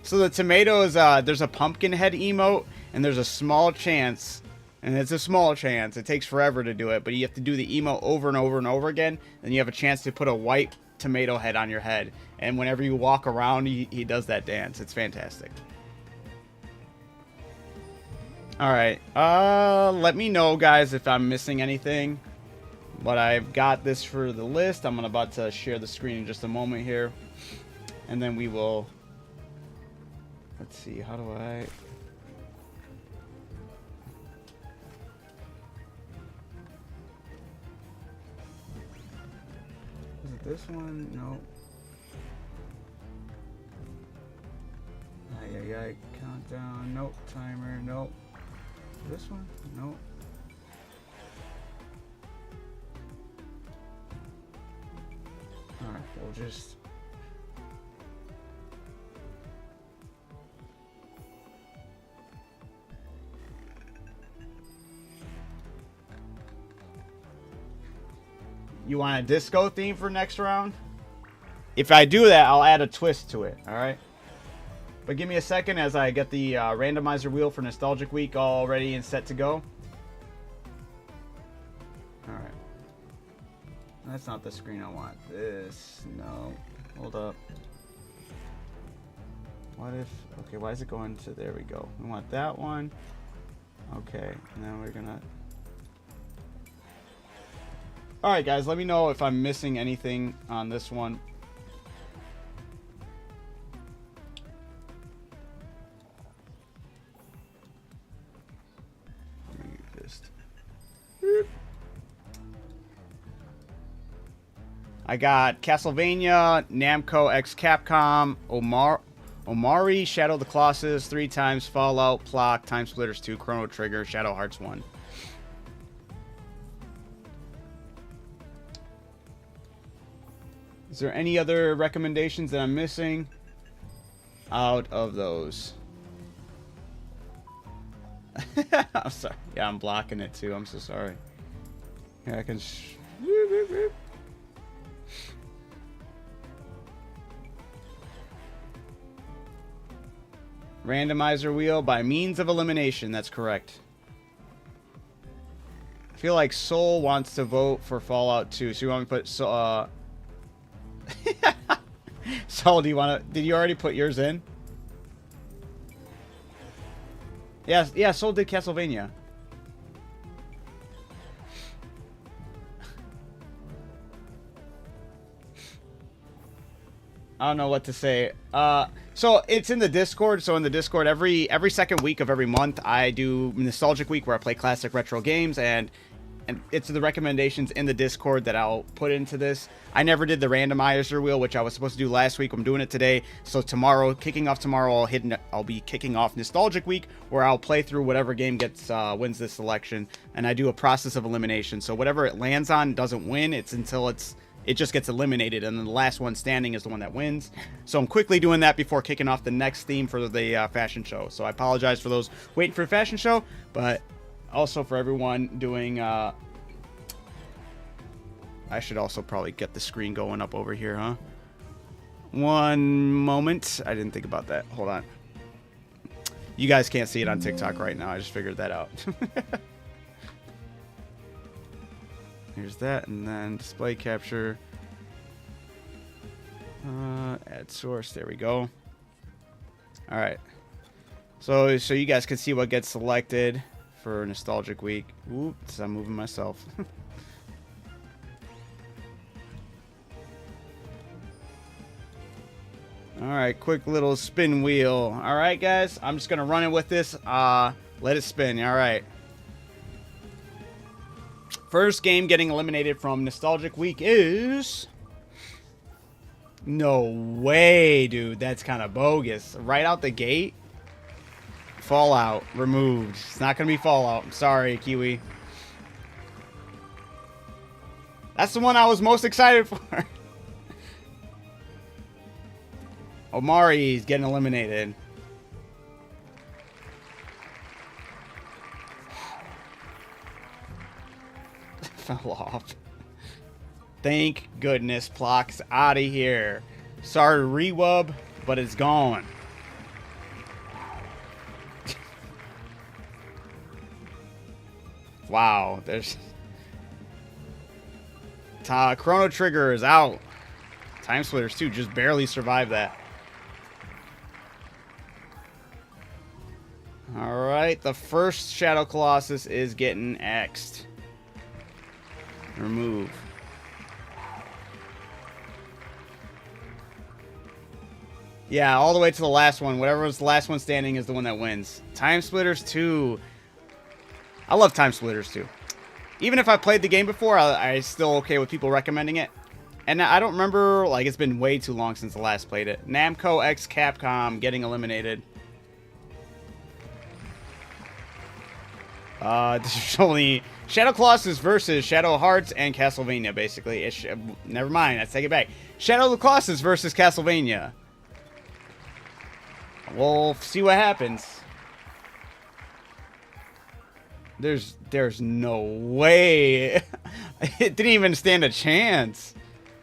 So the tomatoes, there's a pumpkin head emote, and there's a small chance, and it's a small chance, it takes forever to do it, but you have to do the emote over and over and over again, and you have a chance to put a white tomato head on your head, and whenever you walk around, he does that dance. It's fantastic. Alright, let me know, guys, if I'm missing anything, but I've got this for the list. I'm about to share the screen in just a moment here, and then we will... Let's see, how do I... Is it this one? No. Ay, countdown. Nope. Timer. Nope. This one? Nope. Alright, we'll just... You want a disco theme for next round? If I do that, I'll add a twist to it, alright? But give me a second as I get the randomizer wheel for Nostalgic Week all ready and set to go. Alright. That's not the screen I want. This, no. Hold up. What if... Okay, why is it going to... There we go. We want that one. Okay, and then we're gonna... Alright guys, let me know if I'm missing anything on this one. Let me just... I got Castlevania, Namco x Capcom, Omari, Shadow of the Colossus 3 times, Fallout, Plock, Time Splitters 2, Chrono Trigger, Shadow Hearts 1. Is there any other recommendations that I'm missing out of those? I'm sorry. Yeah, I'm blocking it too. I'm so sorry. Yeah, I can... Randomizer wheel by means of elimination. That's correct. I feel like Soul wants to vote for Fallout 2. So you want me to put... Soul, do you want to... Did you already put yours in? Yes, yeah, Soul did Castlevania. I don't know what to say. So it's in the Discord. So in the Discord, every second week of every month, I do Nostalgic Week where I play classic retro games, and it's the recommendations in the Discord that I'll put into this. I never did the randomizer wheel, which I was supposed to do last week. I'm doing it today. So tomorrow, kicking off tomorrow, I'll be kicking off Nostalgic Week, where I'll play through whatever game gets wins this selection, and I do a process of elimination. So whatever it lands on doesn't win. It's until it just gets eliminated, and then the last one standing is the one that wins. So I'm quickly doing that before kicking off the next theme for the fashion show. So I apologize for those waiting for the fashion show, but also for everyone doing... I should also probably get the screen going up over here, huh? One moment. I didn't think about that. Hold on. You guys can't see it on TikTok right now. I just figured that out. Here's that, and then display capture. Add source. There we go. All right. So you guys can see what gets selected for Nostalgic Week. Oops, I'm moving myself. All right, quick little spin wheel. All right, guys, I'm just gonna run it with this. Let it spin. All right. First game getting eliminated from Nostalgic Week is... No way, dude. That's kind of bogus. Right out the gate. Fallout removed. It's not gonna be Fallout. I'm sorry, Kiwi. That's the one I was most excited for. Omari's getting eliminated. Fell off. Thank goodness Plock's out of here. Sorry, Rewub. but it's gone. Wow, there's Chrono Trigger is out. Time Splitters too just barely survived that. Alright, the first Shadow Colossus is getting X'd. Remove. Yeah, all the way to the last one. Whatever was the last one standing is the one that wins. Time Splitters 2. I love Time Splitters 2. Even if I played the game before, I'm still okay with people recommending it. And I don't remember, like, it's been way too long since I last played it. Namco x Capcom getting eliminated. This is only Shadow Colossus versus Shadow Hearts and Castlevania, basically. Never mind, let's take it back. Shadow Colossus versus Castlevania. We'll see what happens. There's no way. It didn't even stand a chance.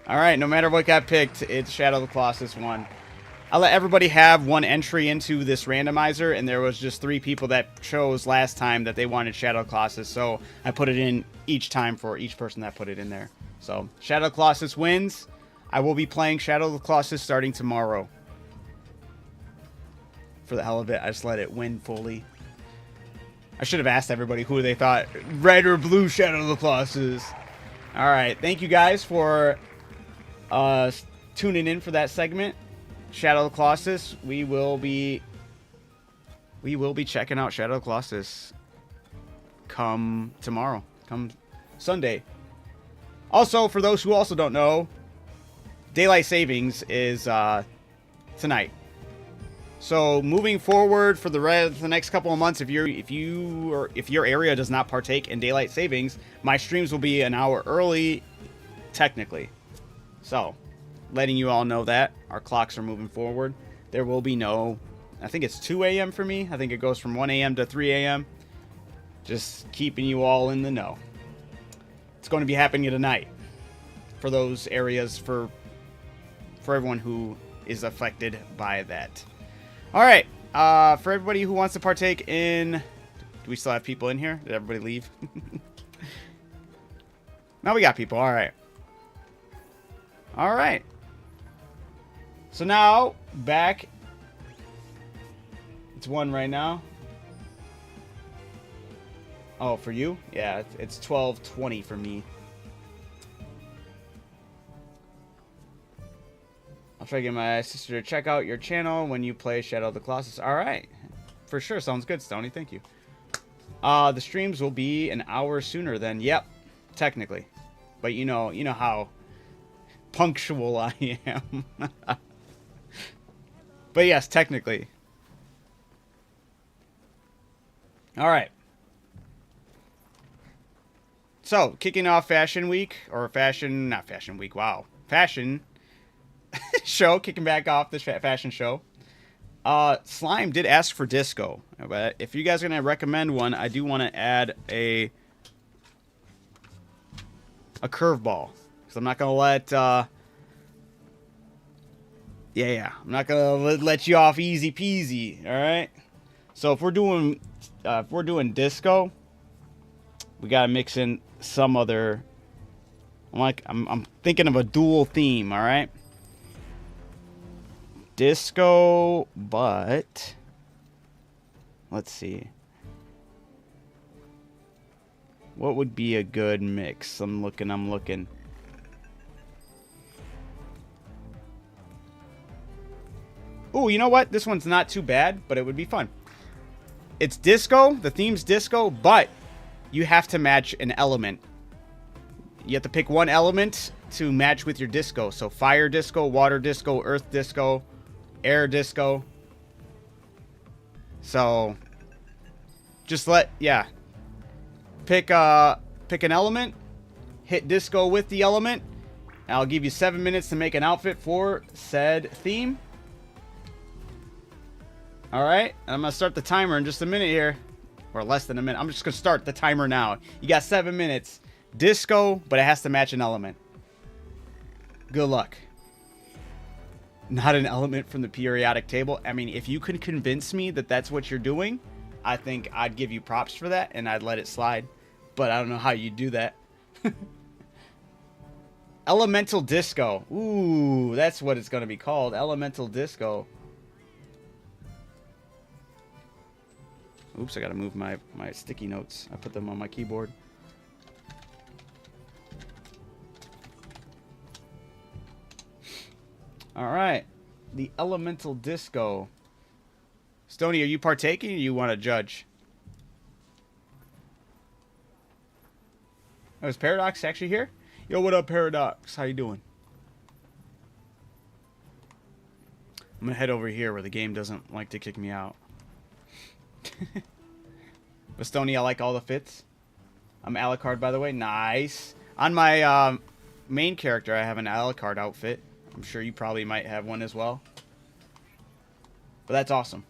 Alright, no matter what got picked, it's Shadow of the Colossus 1. I'll let everybody have one entry into this randomizer, and there was just 3 people that chose last time that they wanted Shadow of the Colossus, so I put it in each time for each person that put it in there. So, Shadow of the Colossus wins. I will be playing Shadow of the Colossus starting tomorrow. For the hell of it, I just let it win fully. I should have asked everybody who they thought red or blue Shadow of the Colossus. Alright, thank you guys for tuning in for that segment. Shadow of the Colossus. We will be checking out Shadow of the Colossus come tomorrow. Come Sunday. Also, for those who also don't know, Daylight Savings is tonight. So moving forward for the next couple of months, if your area does not partake in Daylight Savings, my streams will be an hour early, technically. So, letting you all know that our clocks are moving forward. There will be no, I think it's 2 a.m. for me. I think it goes from 1 a.m. to 3 a.m. Just keeping you all in the know. It's going to be happening tonight for those areas, for everyone who is affected by that. All right, for everybody who wants to partake in, do we still have people in here? Did everybody leave? Now we got people. All right. All right. So now back. It's 1 right now. Oh, for you? Yeah, it's 12:20 for me. I'll try to get my sister to check out your channel when you play Shadow of the Colossus. All right. For sure. Sounds good, Stoney. Thank you. The streams will be an hour sooner than, yep, technically. But you know how punctual I am. But yes, technically. All right. So, kicking off Fashion Week, or not Fashion Week, wow. Fashion show, kicking back off this fashion show. Slime did ask for disco, but if you guys are gonna recommend one, I do want to add a curveball, because I'm not gonna let I'm not gonna let you off easy peasy. All right. So if we're doing disco, we gotta mix in some other. I'm thinking of a dual theme. All right. Disco, but let's see. What would be a good mix? I'm looking. Ooh, you know what? This one's not too bad, but it would be fun. It's disco. The theme's disco, but you have to match an element. You have to pick one element to match with your disco. So fire disco, water disco, earth disco, air disco. So just pick an element, hit disco with the element, and I'll give you 7 minutes to make an outfit for said theme. All right, I'm gonna start the timer in just a minute here, or less than a minute. I'm just gonna start the timer now. You got 7 minutes. Disco, but it has to match an element. Good luck. Not an element from the periodic table. I mean, if you can convince me that that's what you're doing, I think I'd give you props for that and I'd let it slide. But I don't know how you do that. Elemental Disco. Ooh, that's what it's going to be called. Elemental Disco. Oops, I got to move my sticky notes. I put them on my keyboard. All right. The Elemental Disco. Stoney, are you partaking or you want to judge? Oh, is Paradox actually here? Yo, what up, Paradox? How you doing? I'm going to head over here where the game doesn't like to kick me out. But Stoney, I like all the fits. I'm Alucard, by the way. Nice. On my main character, I have an Alucard outfit. I'm sure you probably might have one as well. But that's awesome.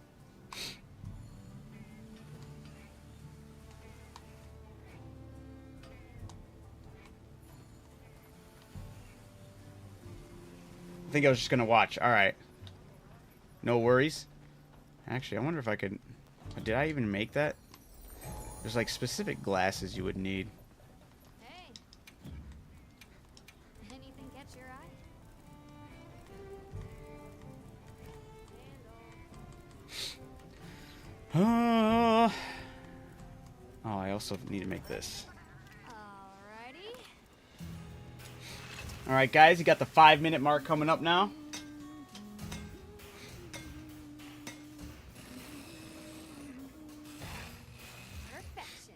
I think I was just going to watch. All right. No worries. Actually, I wonder if I could... Did I even make that? There's like specific glasses you would need. Hey. Anything catch your eye? Oh, I also need to make this. Alrighty. All right, guys, you got the 5-minute mark coming up now. Perfection.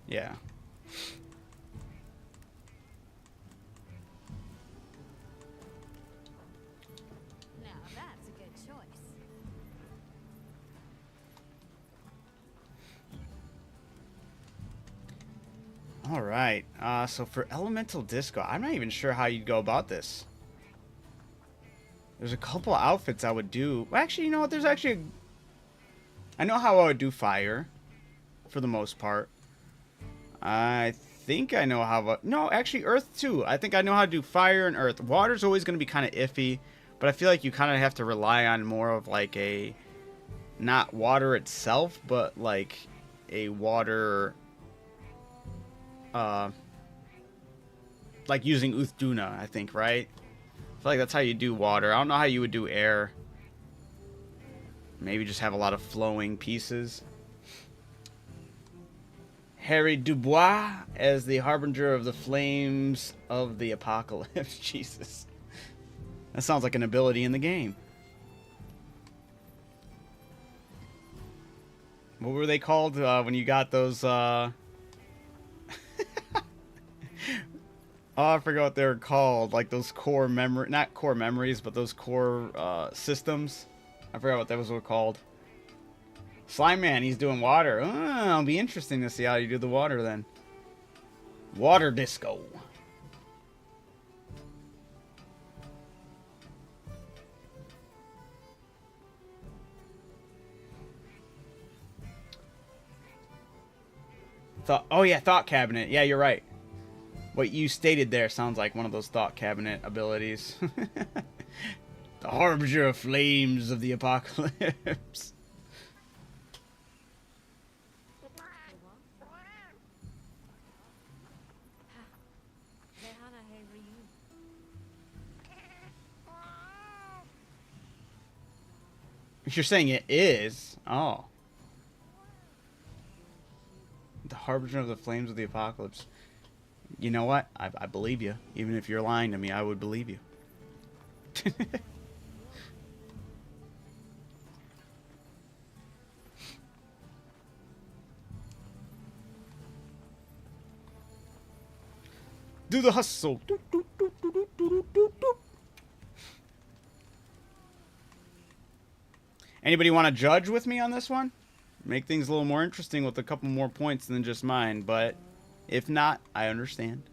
Yeah. Now that's a good choice. All right. So for Elemental Disco, I'm not even sure how you'd go about this. There's a couple outfits I would do. Well, actually, you know what? There's actually... I know how I would do fire, for the most part. I think I know how... No, actually, earth, too. I think I know how to do fire and earth. Water's always going to be kind of iffy, but I feel like you kind of have to rely on more of, like, a... Not water itself, but, like, a water... like using Uthduna, I think, right? I feel like that's how you do water. I don't know how you would do air. Maybe just have a lot of flowing pieces. Harry Dubois as the harbinger of the flames of the apocalypse. Jesus. That sounds like an ability in the game. What were they called when you got those... Oh, I forgot what they were called. Like those core memory, not core memories, but those core systems. I forgot what those were called. Slime Man, he's doing water. Oh, it'll be interesting to see how you do the water then. Water disco. Oh yeah, thought cabinet. Yeah, you're right. What you stated there sounds like one of those thought cabinet abilities. The harbinger of flames of the apocalypse. You're saying it is? Oh. The harbinger of the flames of the apocalypse. You know what? I believe you. Even if you're lying to me, I would believe you. Do the hustle. Doop, doop, doop, doop, doop, doop, doop. Anybody want to judge with me on this one? Make things a little more interesting with a couple more points than just mine, but if not, I understand.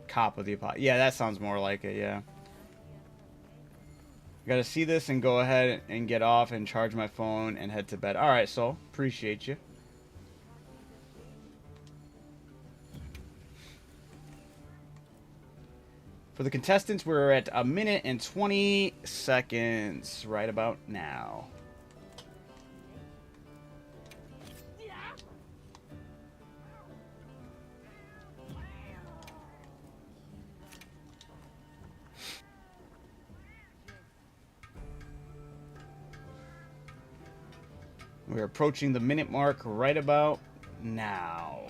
Cop of the Apocalypse. Yeah, that sounds more like it, yeah. Gotta see this and go ahead and get off and charge my phone and head to bed. Alright, Soul. Appreciate you. For the contestants, we're at 1 minute and 20 seconds right about now. We're approaching the minute mark right about now.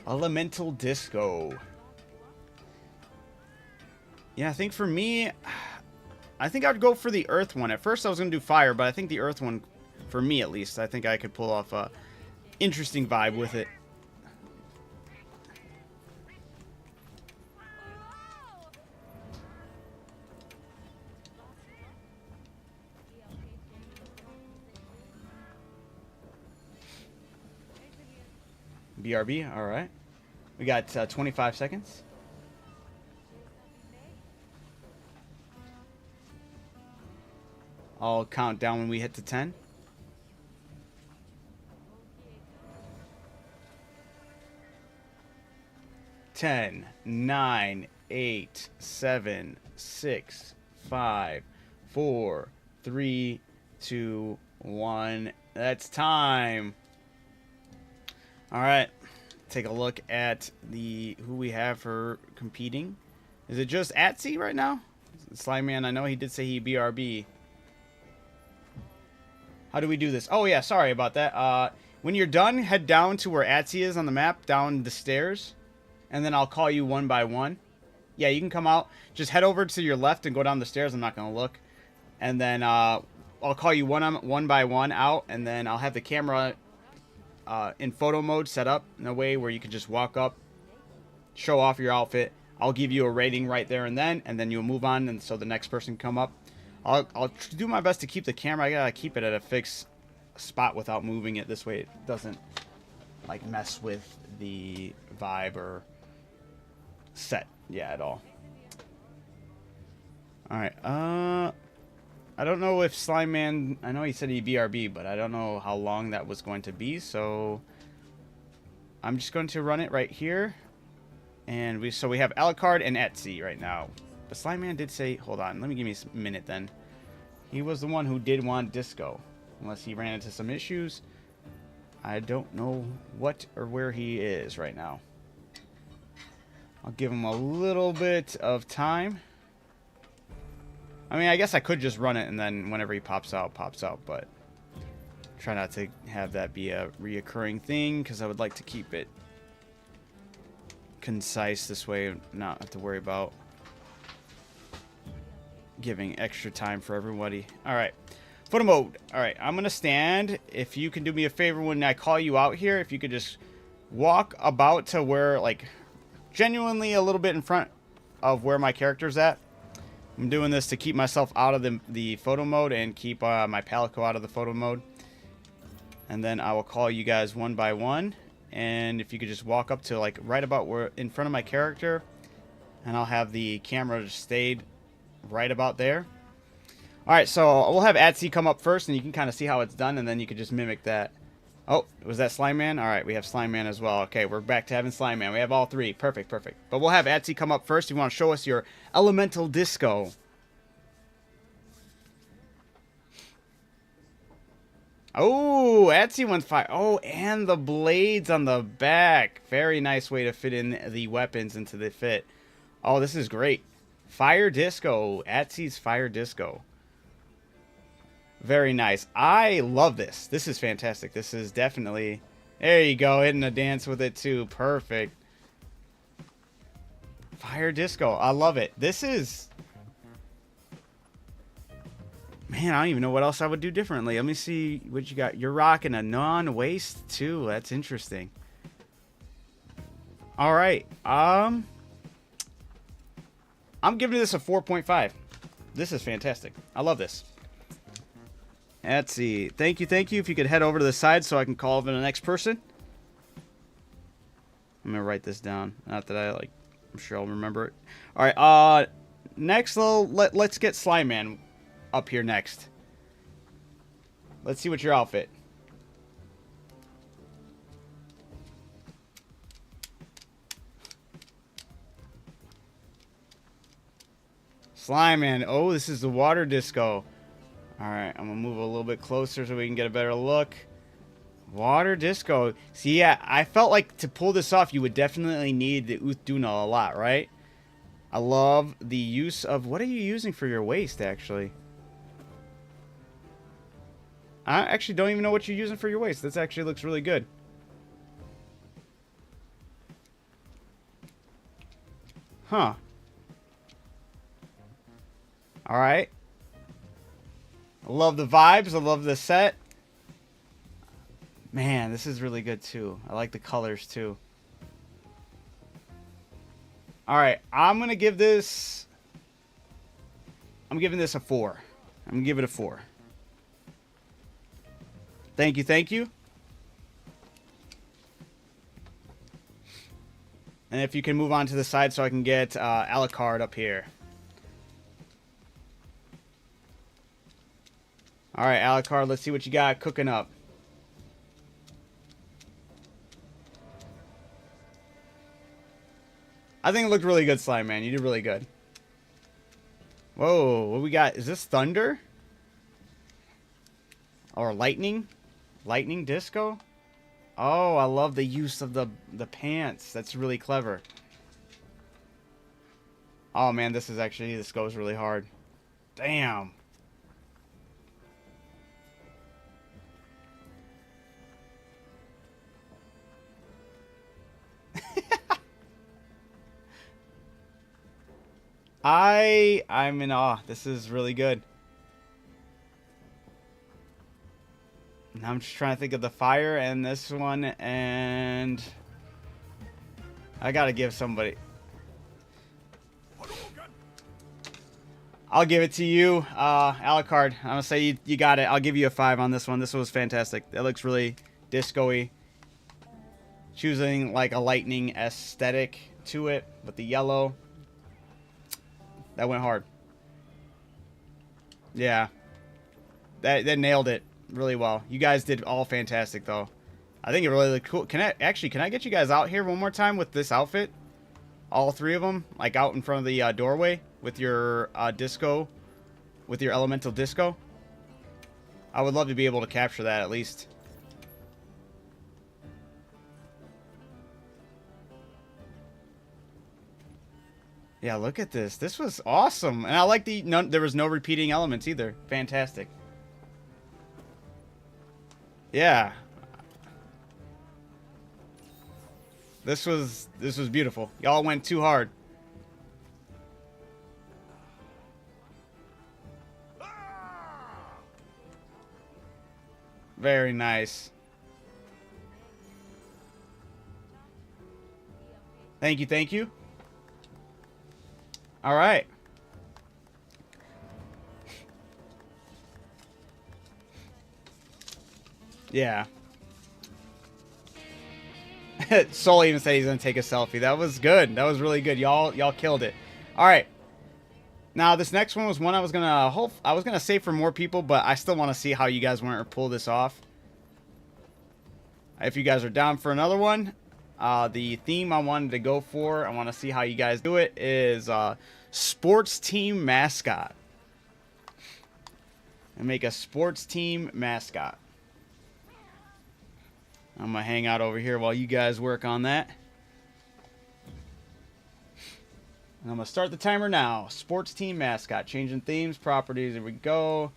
Elemental Disco. Yeah, I think for me, I think I'd go for the Earth one. At first I was going to do Fire, but I think the Earth one, for me at least, I think I could pull off a interesting vibe with it. BRB, alright. We got 25 seconds. I'll count down when we hit to 10. 10, 9, 8, 7, 6, 5, 4, 3, 2, 1. That's time. All right. Take a look at who we have for competing. Is it just Atsy right now? Slime Man, I know he did say he BRB. How do we do this? Oh yeah, sorry about that. When you're done, head down to where Atsy is on the map, down the stairs, and then I'll call you one by one. Yeah, you can come out. Just head over to your left and go down the stairs. I'm not gonna look, and then I'll call you one by one out, and then I'll have the camera in photo mode set up in a way where you can just walk up, show off your outfit. I'll give you a rating right there and then you'll move on, and so the next person can come up. I'll do my best to keep the camera. I gotta keep it at a fixed spot without moving it. This way it doesn't like mess with the vibe or set, yeah, at all. All right. I don't know if Slime Man, I know he said he BRB, but I don't know how long that was going to be, so I'm just going to run it right here. And we have Alucard and Etsy right now. But Slime Man did say, hold on, let me give me a minute then. He was the one who did want disco, unless he ran into some issues. I don't know what or where he is right now. I'll give him a little bit of time. I mean, I guess I could just run it and then whenever he pops out, but try not to have that be a reoccurring thing because I would like to keep it concise this way, not have to worry about giving extra time for everybody. All right, photo mode. All right, I'm gonna stand. If you can do me a favor when I call you out here, if you could just walk about to where, like, genuinely a little bit in front of where my character's at. I'm doing this to keep myself out of the photo mode and keep my Palico out of the photo mode. And then I will call you guys one by one. And if you could just walk up to like right about where in front of my character, and I'll have the camera just stayed right about there. All right, so we'll have Atsy come up first, and you can kind of see how it's done, and then you could just mimic that. Oh, was that Slime Man? All right, we have Slime Man as well. Okay, we're back to having Slime Man. We have all three. Perfect, perfect. But we'll have Atsy come up first. You want to show us your elemental disco. Oh, Atsy went fire. Oh, and the blades on the back. Very nice way to fit in the weapons into the fit. Oh, this is great. Fire disco. Atsy's fire disco. Very nice. I love this. This is fantastic. This is definitely... There you go. Hitting a dance with it too. Perfect. Fire disco. I love it. This is... Man, I don't even know what else I would do differently. Let me see what you got. You're rocking a non-waist too. That's interesting. All right. I'm giving this a 4.5. This is fantastic. I love this. Let's see. Thank you, thank you. If you could head over to the side so I can call over the next person. I'm gonna write this down. Not that I like. I'm sure I'll remember it. All right. Next, let's get Slime Man up here next. Let's see what your outfit. Slime Man. Oh, this is the water disco. Alright, I'm going to move a little bit closer so we can get a better look. Water disco. See, yeah, I felt like to pull this off, you would definitely need the Uthduna a lot, right? I love the use of... What are you using for your waist, actually? I actually don't even know what you're using for your waist. This actually looks really good. Huh. Alright. I love the vibes. I love the set. Man, this is really good too. I like the colors too. Alright, I'm going to give this... I'm giving this a 4. I'm going to give it a 4. Thank you, thank you. And if you can move on to the side so I can get Alucard up here. Alright, Alucard, let's see what you got cooking up. I think it looked really good, Slime Man. You did really good. Whoa, what we got? Is this thunder? Or lightning? Lightning disco? Oh, I love the use of the pants. That's really clever. Oh man, this goes really hard. Damn. I'm in awe. This is really good. Now I'm just trying to think of the fire and this one, and I gotta give somebody. I'll give it to you, Alucard. I'm gonna say you got it. I'll give you a 5 on this one. This was fantastic. That looks really disco-y. Choosing like a lightning aesthetic to it with the yellow. That went hard. Yeah. That nailed it really well. You guys did all fantastic though. I think it really looked cool. Can I get you guys out here one more time with this outfit? All 3 of them, like out in front of the doorway with your disco, with your elemental disco. I would love to be able to capture that at least. Yeah, look at this. This was awesome. And I like there was no repeating elements either. Fantastic. Yeah. This was beautiful. Y'all went too hard. Very nice. Thank you, thank you. All right. Yeah. Soul even said he's gonna take a selfie. That was good. That was really good. Y'all killed it. All right. Now this next one was one I was gonna save for more people, but I still want to see how you guys want to pull this off. If you guys are down for another one, the theme I wanted to go for, I want to see how you guys do it, is sports team mascot. And make a sports team mascot. I'm going to hang out over here while you guys work on that. And I'm going to start the timer now. Sports team mascot. Changing themes, properties. Here we go.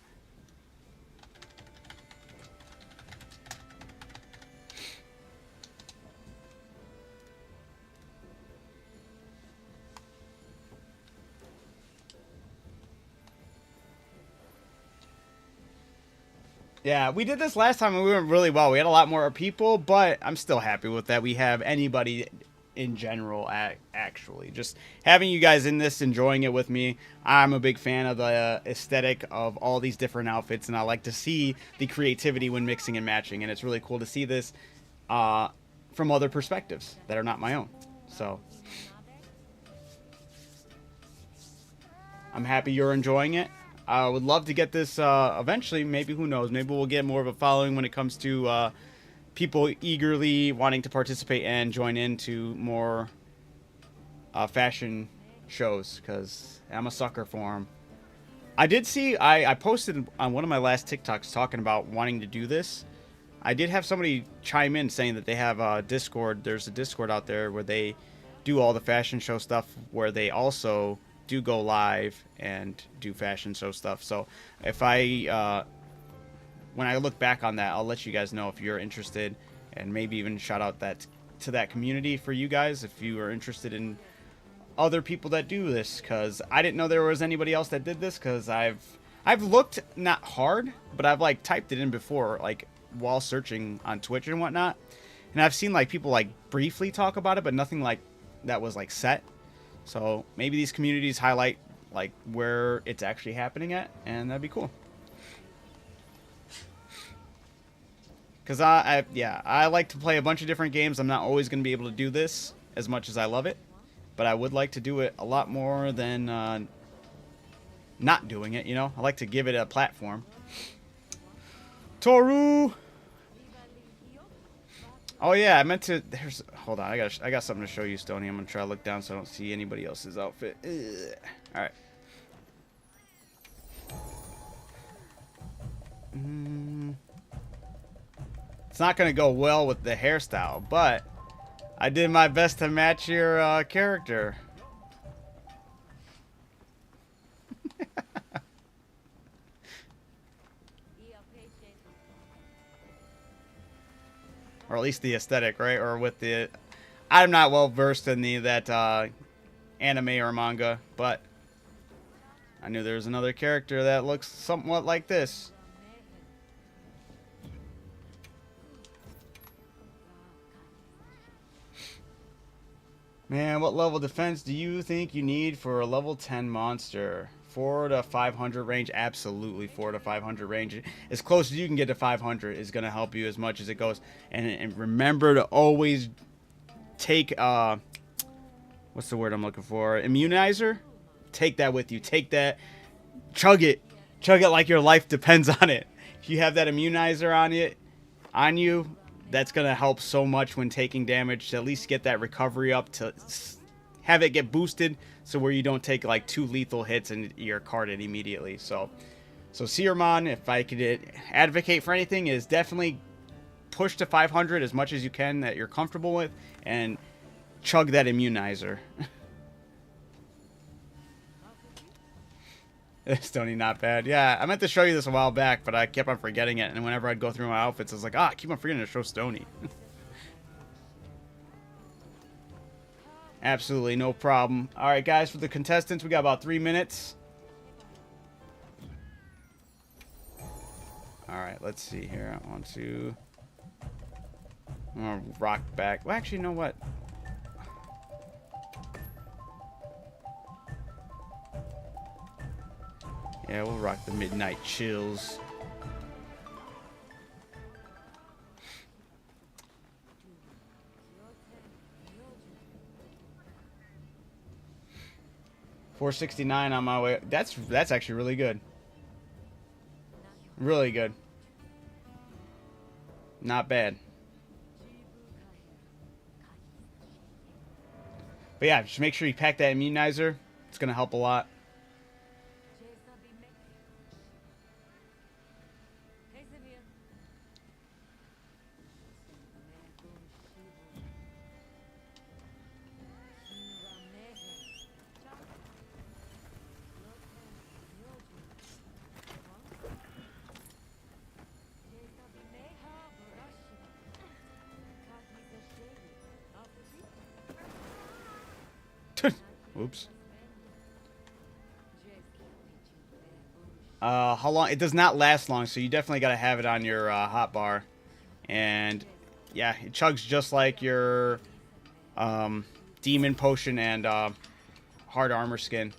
Yeah, we did this last time and we went really well. We had a lot more people, but I'm still happy with that. We have anybody in general, actually. Just having you guys in this, enjoying it with me. I'm a big fan of the aesthetic of all these different outfits, and I like to see the creativity when mixing and matching, and it's really cool to see this. from other perspectives that are not my own. So I'm happy you're enjoying it. I would love to get this eventually. Maybe, who knows? Maybe we'll get more of a following when it comes to people eagerly wanting to participate and join into more fashion shows, because I'm a sucker for them. I did see, I posted on one of my last TikToks talking about wanting to do this. I did have somebody chime in saying that they have a Discord. There's a Discord out there where they do all the fashion show stuff, where they also do go live and do fashion show stuff. So if I, when I look back on that, I'll let you guys know if you're interested, and maybe even shout out that to that community for you guys if you are interested in other people that do this, because I didn't know there was anybody else that did this, because I've looked, not hard, but I've like typed it in before, like while searching on Twitch and whatnot, and I've seen like people like briefly talk about it, but nothing like that was like set. So maybe these communities highlight like where it's actually happening at, and that'd be cool. Because I like to play a bunch of different games. I'm not always going to be able to do this as much as I love it, but I would like to do it a lot more than not doing it, you know? I like to give it a platform. Toru! Oh yeah, I meant to... Hold on, I got something to show you, Stoney. I'm going to try to look down so I don't see anybody else's outfit. Alright. It's not going to go well with the hairstyle, but I did my best to match your character. Or at least the aesthetic, right? Or with the... I'm not well versed in that anime or manga, but I knew there was another character that looks somewhat like this. Man, what level defense do you think you need for a level 10 monster? 4 to 500 range? Absolutely 4 to 500 range. As close as you can get to 500 is going to help you as much as it goes. And remember to always take, what's the word I'm looking for? Immunizer? Take that with you. Take that. Chug it. Chug it like your life depends on it. If you have that immunizer on you, that's going to help so much when taking damage, to at least get that recovery up, to have it get boosted, so where you don't take like 2 lethal hits and you're carded immediately. So Searmon, if I could advocate for anything, is definitely push to 500 as much as you can that you're comfortable with, and chug that immunizer. Stoney, not bad. Yeah, I meant to show you this a while back, but I kept on forgetting it. And whenever I'd go through my outfits, I was like, I keep on forgetting to show Stoney. Absolutely, no problem. All right, guys, for the contestants, we got about 3 minutes. All right, let's see here. I'm gonna rock back. Well, actually, you know what? Yeah, we'll rock the midnight chills. $469 on my way. That's actually really good. Really good. Not bad. But yeah, just make sure you pack that immunizer. It's gonna help a lot. Oops. How long? It does not last long, so you definitely got to have it on your hot bar. And yeah, it chugs just like your demon potion and hard armor skin.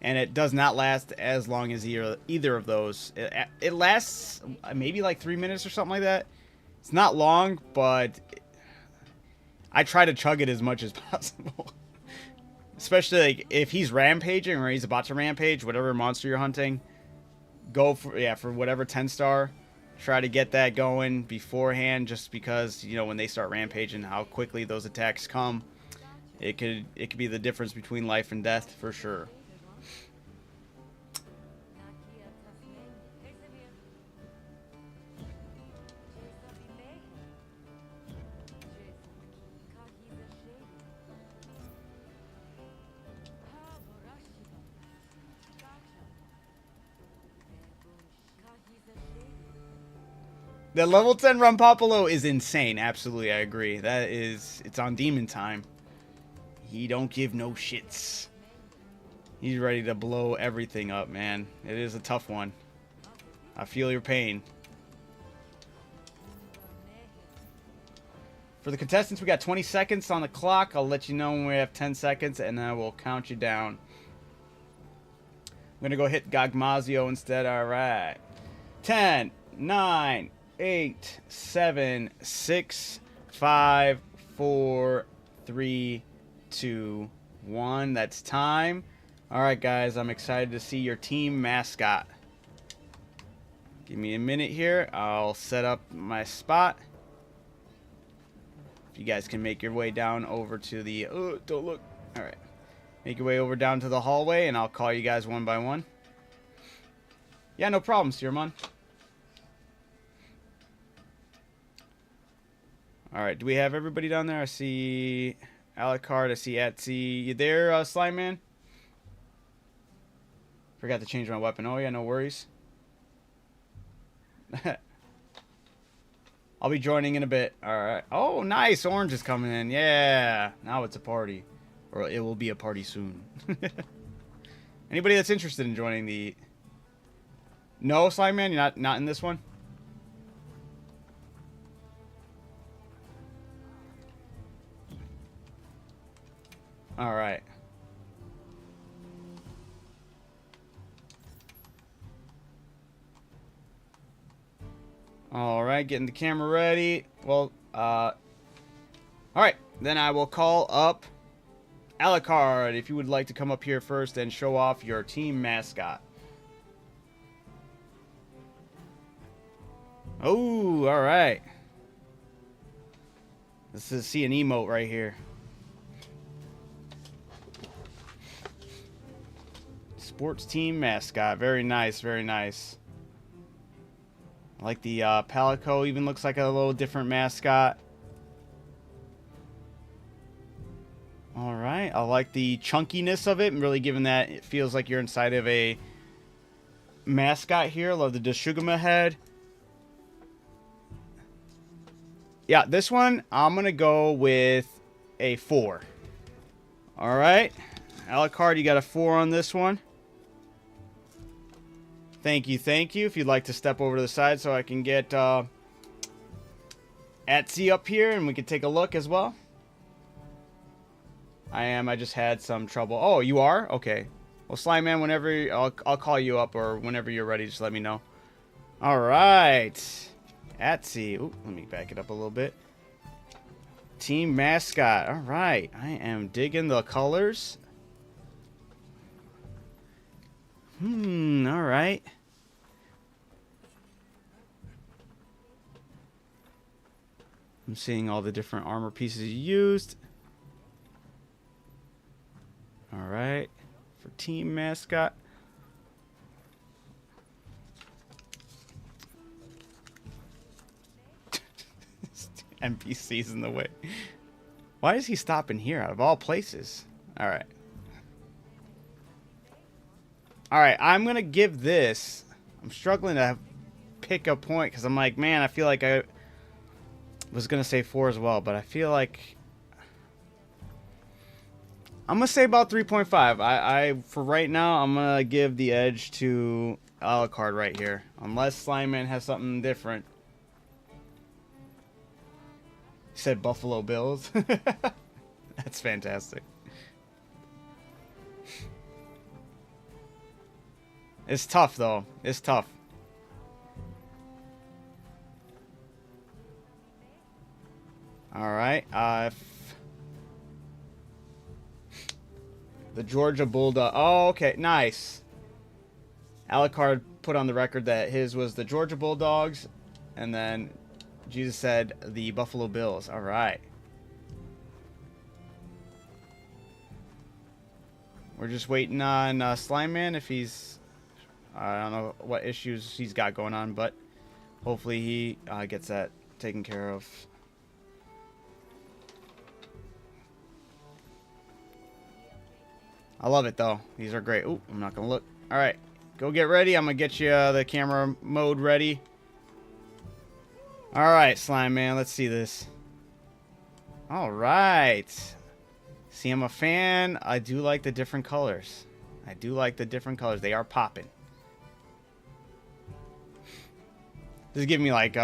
And it does not last as long as either of those. It lasts maybe like 3 minutes or something like that. It's not long, but I try to chug it as much as possible. Especially like if he's rampaging or he's about to rampage, whatever monster you're hunting, go for whatever 10-star. Try to get that going beforehand, just because, you know, when they start rampaging, how quickly those attacks come. It could be the difference between life and death for sure. The level 10 Rumpopolo is insane. Absolutely, I agree. It's on demon time. He don't give no shits. He's ready to blow everything up, man. It is a tough one. I feel your pain. For the contestants, we got 20 seconds on the clock. I'll let you know when we have 10 seconds, and I will count you down. I'm going to go hit Gogmazio instead. All right. 10, 9, 8, 7, 6, 5, 4, 3, 2, 1. That's time. All right, guys. I'm excited to see your team mascot. Give me a minute here. I'll set up my spot. If you guys can make your way down over to the... Oh, don't look. All right. Make your way over down to the hallway, and I'll call you guys one by one. Yeah, no problem, Sirmon. Alright, do we have everybody down there? I see Alucard, I see Etsy. You there, Slime Man? Forgot to change my weapon. Oh yeah, no worries. I'll be joining in a bit. Alright. Oh, nice. Orange is coming in. Yeah. Now it's a party. Or it will be a party soon. Anybody that's interested in joining the... No, Slime Man? You're not in this one? Alright. Alright, getting the camera ready. Well, alright, then I will call up Alucard if you would like to come up here first and show off your team mascot. Oh, alright. This is see an emote right here. Sports team mascot. Very nice, very nice. I like the Palico. Even looks like a little different mascot. Alright. I like the chunkiness of it. And really giving that, it feels like you're inside of a mascot here. Love the Deshugama head. Yeah, this one, I'm going to go with a 4. Alright. Alucard, you got a 4 on this one. Thank you, thank you. If you'd like to step over to the side so I can get Etsy up here and we can take a look as well. I just had some trouble. Oh, you are? Okay. Well, Slime Man, whenever... I'll call you up, or whenever you're ready, just let me know. Alright. Etsy. Ooh, let me back it up a little bit. Team mascot. Alright. I am digging the colors. Alright. I'm seeing all the different armor pieces you used. Alright. For team mascot. NPC's in the way. Why is he stopping here out of all places? Alright. Alright, I'm going to give this... I'm struggling to pick a point because I'm like, man, I feel like I was going to say 4 as well, but I feel like... I'm going to say about 3.5. For right now, I'm going to give the edge to Alucard right here. Unless Slime Man has something different. He said Buffalo Bills. That's fantastic. It's tough, though. It's tough. Alright. The Georgia Bulldog. Oh, okay. Nice. Alucard put on the record that his was the Georgia Bulldogs, and then Jesus said the Buffalo Bills. All right. We're just waiting on Slime Man if he's... I don't know what issues he's got going on, but hopefully he gets that taken care of. I love it, though. These are great. Ooh, I'm not going to look. All right. Go get ready. I'm going to get you the camera mode ready. All right, Slime Man. Let's see this. All right. See, I'm a fan. I do like the different colors. I do like the different colors. They are popping. This is giving me like...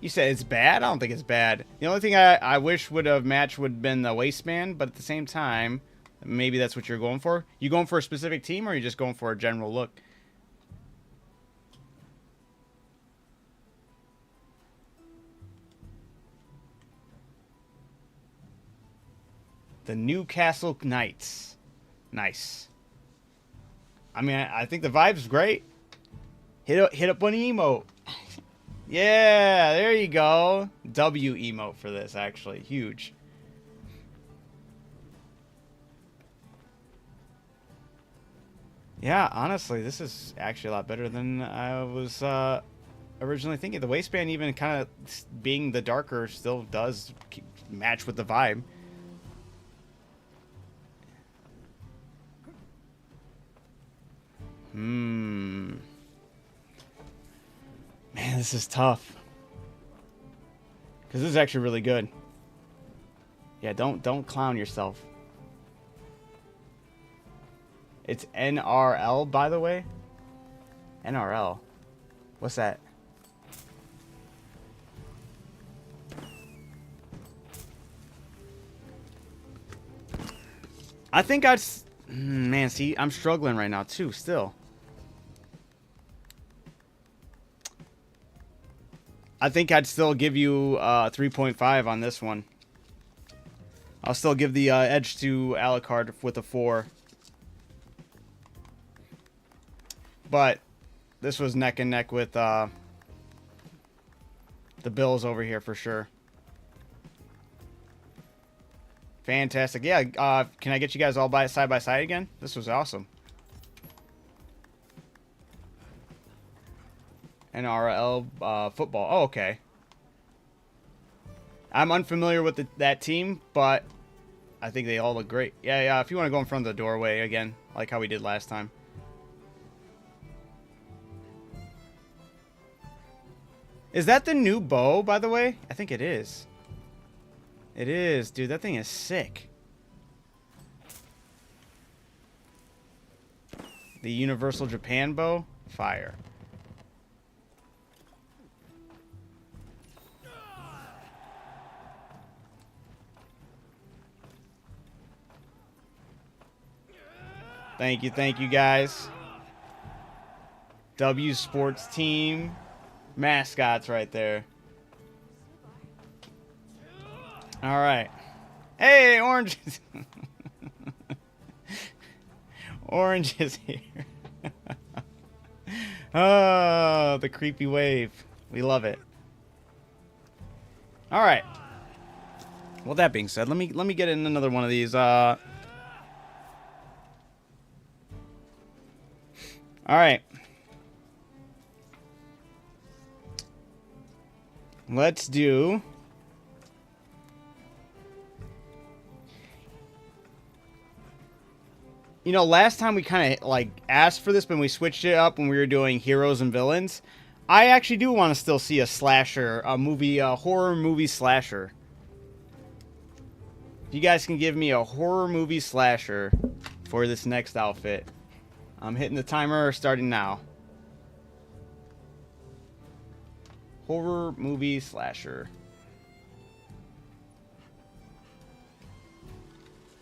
You said it's bad? I don't think it's bad. The only thing I wish would have matched would have been the waistband, but at the same time, maybe that's what you're going for. You going for a specific team, or are you just going for a general look? The Newcastle Knights. Nice. I mean, I think the vibe's great. Hit up an emote. Yeah, there you go. W emote for this, actually. Huge. Yeah, honestly, this is actually a lot better than I was originally thinking. The waistband, even kind of being the darker, still does match with the vibe. Man, this is tough. Because this is actually really good. Yeah, don't clown yourself. It's NRL, by the way. NRL. What's that? I think I'd... Man, see, I'm struggling right now, too, still. I think I'd still give you 3.5 on this one. I'll still give the edge to Alucard with a 4. But this was neck and neck with the Bills over here for sure. Fantastic. Yeah, can I get you guys all side by side again? This was awesome. NRL football. Oh, okay. I'm unfamiliar with that team, but I think they all look great. Yeah, yeah. If you want to go in front of the doorway again, like how we did last time. Is that the new bow, by the way? I think it is. It is. Dude, that thing is sick. The Universal Japan bow? Fire. Thank you guys. W Sports Team. Mascots right there. All right. Hey, Orange. Orange is here. Oh, the creepy wave. We love it. All right. Well, that being said, let me get in another one of these. All right. Let's do... You know, last time we kind of, like, asked for this when we switched it up when we were doing heroes and villains. I actually do want to still see a slasher, a horror movie slasher. If you guys can give me a horror movie slasher for this next outfit. I'm hitting the timer starting now. Horror movie slasher.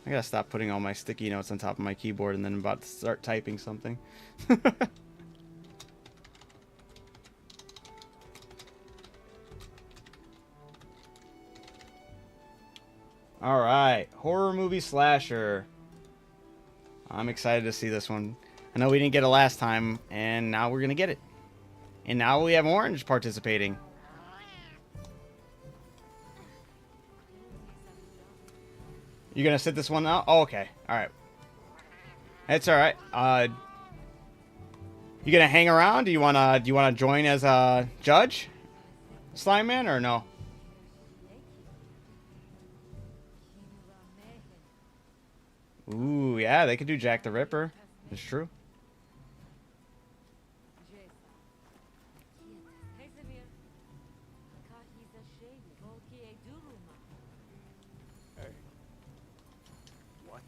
I gotta stop putting all my sticky notes on top of my keyboard and then I'm about to start typing something. All right, horror movie slasher. I'm excited to see this one. I know we didn't get it last time, and now we're gonna get it. And now we have Orange participating. You gonna sit this one out? Oh, okay. All right. It's all right. You gonna hang around? Do you wanna join as a judge, Slime Man, or no? Ooh, yeah, they could do Jack the Ripper. It's true. What?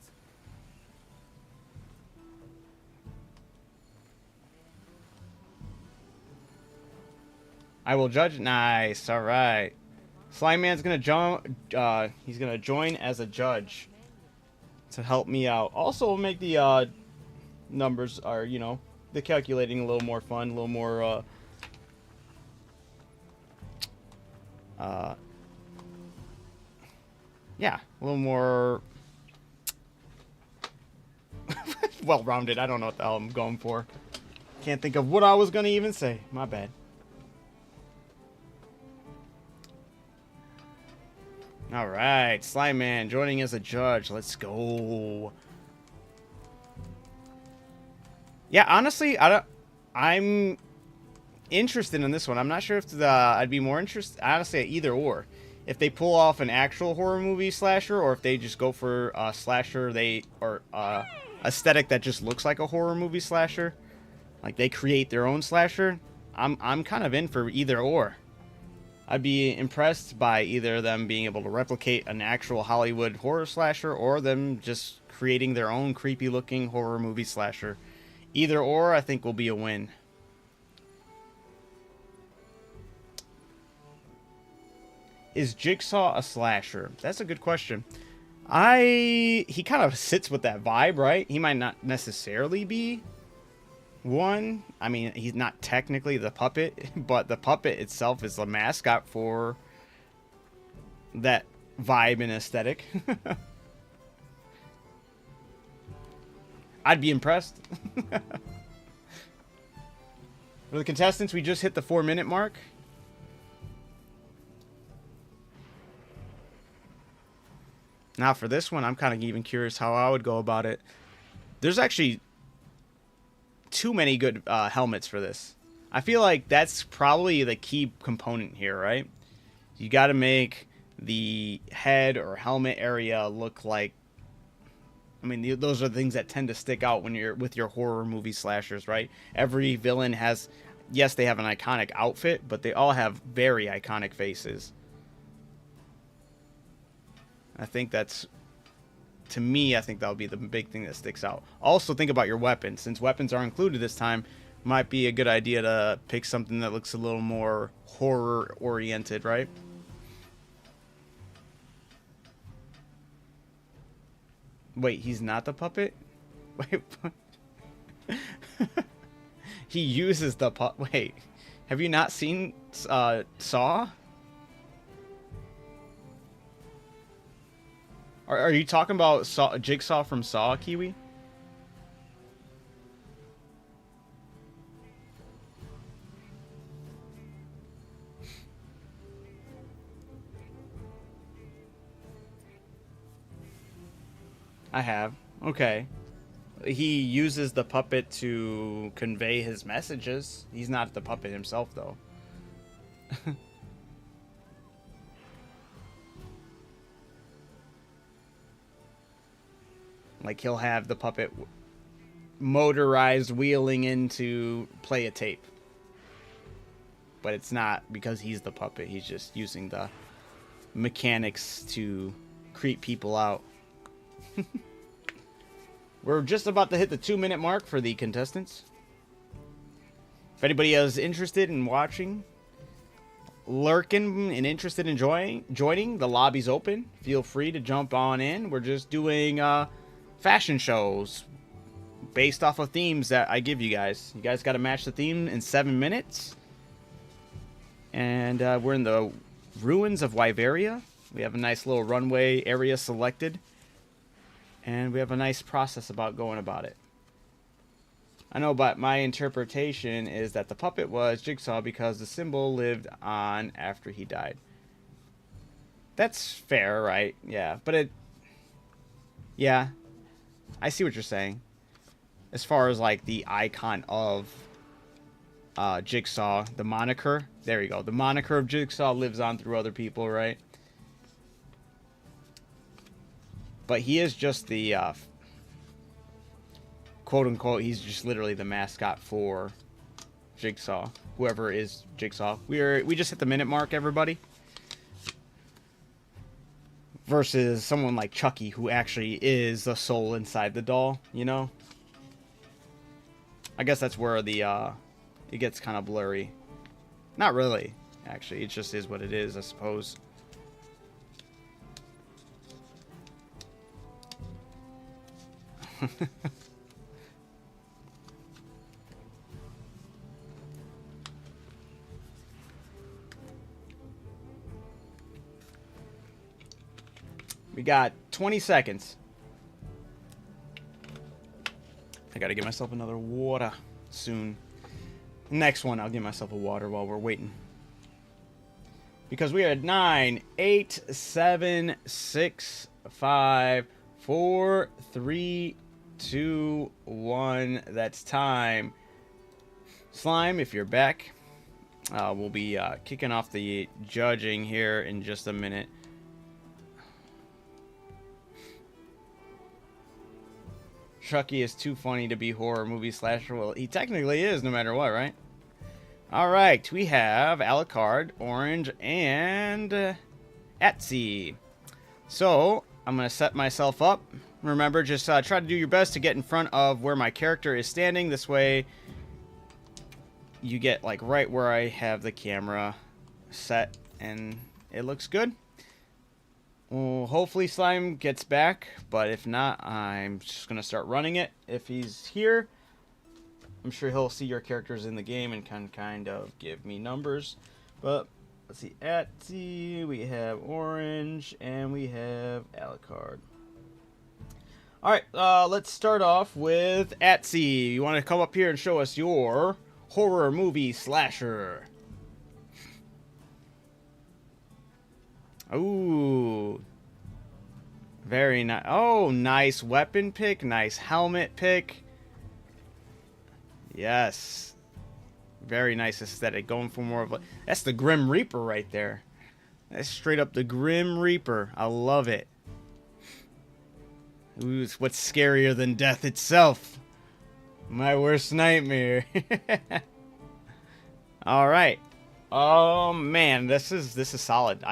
I will judge. Nice. All right. Slime Man's gonna he's gonna join as a judge to help me out. Also, will make the numbers are the calculating a little more fun, a little more yeah, a little more well-rounded. I don't know what the hell I'm going for. Can't think of what I was gonna even say. My bad. All right, Slime Man joining as a judge. Let's go. Yeah, honestly, I'm interested in this one. I'm not sure if I'd be more interested. Honestly, either or. If they pull off an actual horror movie slasher, or if they just go for a slasher, aesthetic that just looks like a horror movie slasher, like they create their own slasher. I'm kind of in for either or. I'd be impressed by either them being able to replicate an actual Hollywood horror slasher, or them just creating their own creepy looking horror movie slasher. Either or, I think, will be a win. Is Jigsaw a slasher? That's a good question. He kind of sits with that vibe, right? He might not necessarily be one. I mean, he's not technically the puppet, but the puppet itself is the mascot for that vibe and aesthetic. I'd be impressed. For the contestants, we just hit the 4-minute mark. Now for this one, I'm kind of even curious how I would go about it. There's actually too many good helmets for this. I feel like that's probably the key component here, right? You got to make the head or helmet area look like, I mean, those are the things that tend to stick out when you're with your horror movie slashers, right? Every villain has, yes, they have an iconic outfit, but they all have very iconic faces. I think that's, to me, I think that'll be the big thing that sticks out. Also, think about your weapons. Since weapons are included this time, might be a good idea to pick something that looks a little more horror-oriented, right? Wait, he's not the puppet? Wait, he uses the Wait, have you not seen Saw? Are you talking about Jigsaw from Saw, Kiwi? I have. Okay. He uses the puppet to convey his messages. He's not the puppet himself, though. Like, he'll have the puppet motorized wheeling in to play a tape. But it's not because he's the puppet. He's just using the mechanics to creep people out. We're just about to hit the 2-minute mark for the contestants. If anybody is interested in watching, lurking, and interested in joining, the lobby's open. Feel free to jump on in. We're just doing fashion shows based off of themes that I give you guys. You guys got to match the theme in 7 minutes. And we're in the ruins of Wyveria. We have a nice little runway area selected. And we have a nice process about going about it. I know, but my interpretation is that the puppet was Jigsaw because the symbol lived on after he died. That's fair, right? Yeah, but it... Yeah, I see what you're saying. As far as, like, the icon of Jigsaw, the moniker. There you go. The moniker of Jigsaw lives on through other people, right? But he is just the... quote-unquote, he's just literally the mascot for Jigsaw. Whoever is Jigsaw. We just hit the minute mark, everybody. Versus someone like Chucky, who actually is the soul inside the doll, you know? I guess that's where the, it gets kind of blurry. Not really, actually. It just is what it is, I suppose. We got 20 seconds. I gotta get myself another water soon. Next one, I'll give myself a water while we're waiting. Because we are at 9, 8, 7, 6, 5, 4, 3, 2, 1. That's time. Slime, if you're back, we'll be kicking off the judging here in just a minute. Chucky is too funny to be horror movie slasher. Well, he technically is, no matter what, right? All right, we have Alucard, Orange, and Etsy. So I'm gonna set myself up. Remember, just try to do your best to get in front of where my character is standing. This way, you get like right where I have the camera set, and it looks good. Well, hopefully Slime gets back, but if not, I'm just going to start running it. If he's here, I'm sure he'll see your characters in the game and can kind of give me numbers. But let's see, Etsy, we have Orange, and we have Alucard. Alright, let's start off with Etsy. You want to come up here and show us your horror movie slasher. Ooh. Very nice. Oh, nice weapon pick. Nice helmet pick. Yes. Very nice aesthetic. Going for more of a... That's the Grim Reaper right there. That's straight up the Grim Reaper. I love it. Ooh, it's what's scarier than death itself. My worst nightmare. All right. Oh, man. This is solid.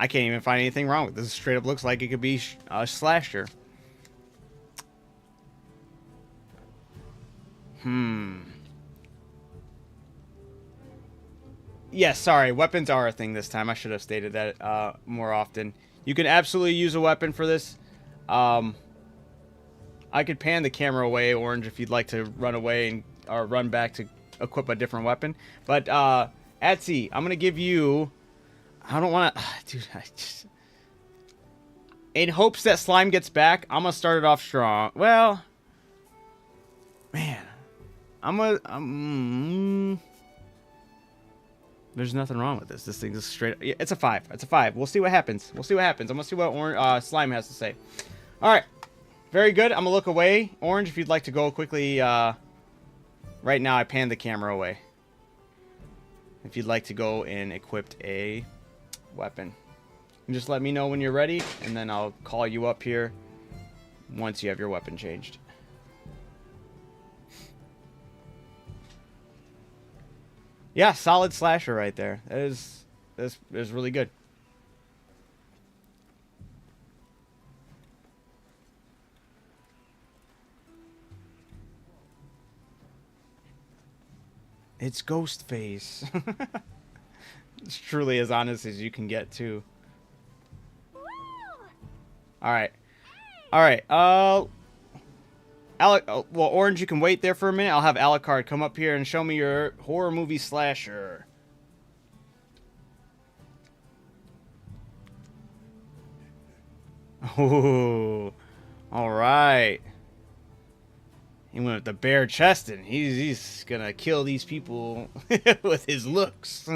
I can't even find anything wrong with this. Straight up looks like it could be a slasher. Yes, sorry. Weapons are a thing this time. I should have stated that more often. You can absolutely use a weapon for this. I could pan the camera away, Orange, if you'd like to run away and or run back to equip a different weapon. But Etsy, I'm gonna give you... I don't want to... Dude, I just... In hopes that Slime gets back, I'm going to start it off strong. Well... Man. There's nothing wrong with this. This thing is straight... It's a 5. It's a 5. We'll see what happens. We'll see what happens. I'm going to see what Slime has to say. Alright. Very good. I'm going to look away. Orange, if you'd like to go quickly... Right now, I panned the camera away. If you'd like to go and equip a... weapon. And just let me know when you're ready, and then I'll call you up here once you have your weapon changed. Yeah, solid slasher right there. That is really good. It's Ghostface. It's truly as honest as you can get, too. Alright. Alright, well, Orange, you can wait there for a minute. I'll have Alucard come up here and show me your horror movie slasher. Oh, all right. He went with the bare chesting. He's gonna kill these people with his looks.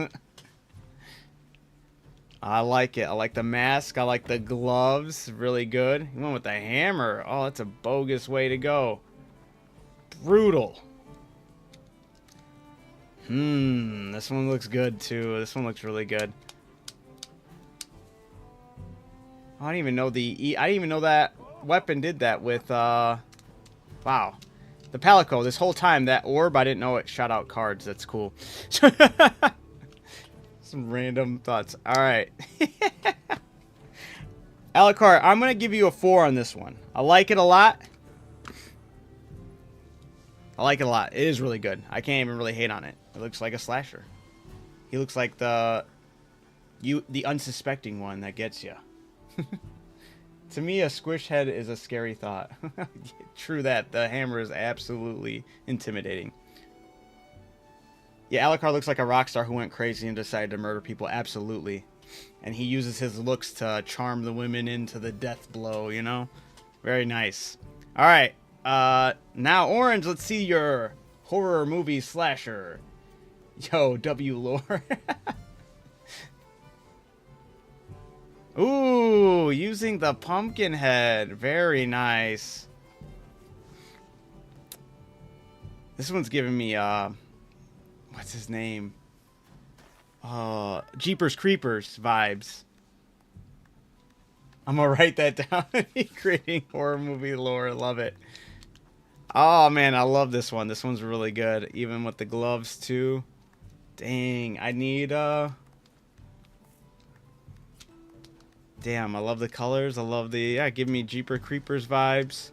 I like it. I like the mask. I like the gloves. Really good. He went with the hammer. Oh, that's a bogus way to go. Brutal. This one looks good too. This one looks really good. I didn't even know I didn't even know that weapon did that with wow. The Palico, this whole time, that orb, I didn't know it shot out cards. That's cool. Some random thoughts. Alright. Alucard, I'm going to give you a 4 on this one. I like it a lot. I like it a lot. It is really good. I can't even really hate on it. It looks like a slasher. He looks like the unsuspecting one that gets you. To me, a squish head is a scary thought. True that. The hammer is absolutely intimidating. Yeah, Alucard looks like a rock star who went crazy and decided to murder people. Absolutely. And he uses his looks to charm the women into the death blow, you know? Very nice. All right. Now, Orange, let's see your horror movie slasher. Yo, W lore. Ooh, using the pumpkin head. Very nice. This one's giving me, what's his name? Jeepers Creepers vibes. I'm gonna write that down. Creating horror movie lore. Love it. Oh, man, I love this one. This one's really good. Even with the gloves, too. Dang, I need, damn, I love the colors. I love the... Yeah, give me Jeepers Creepers vibes.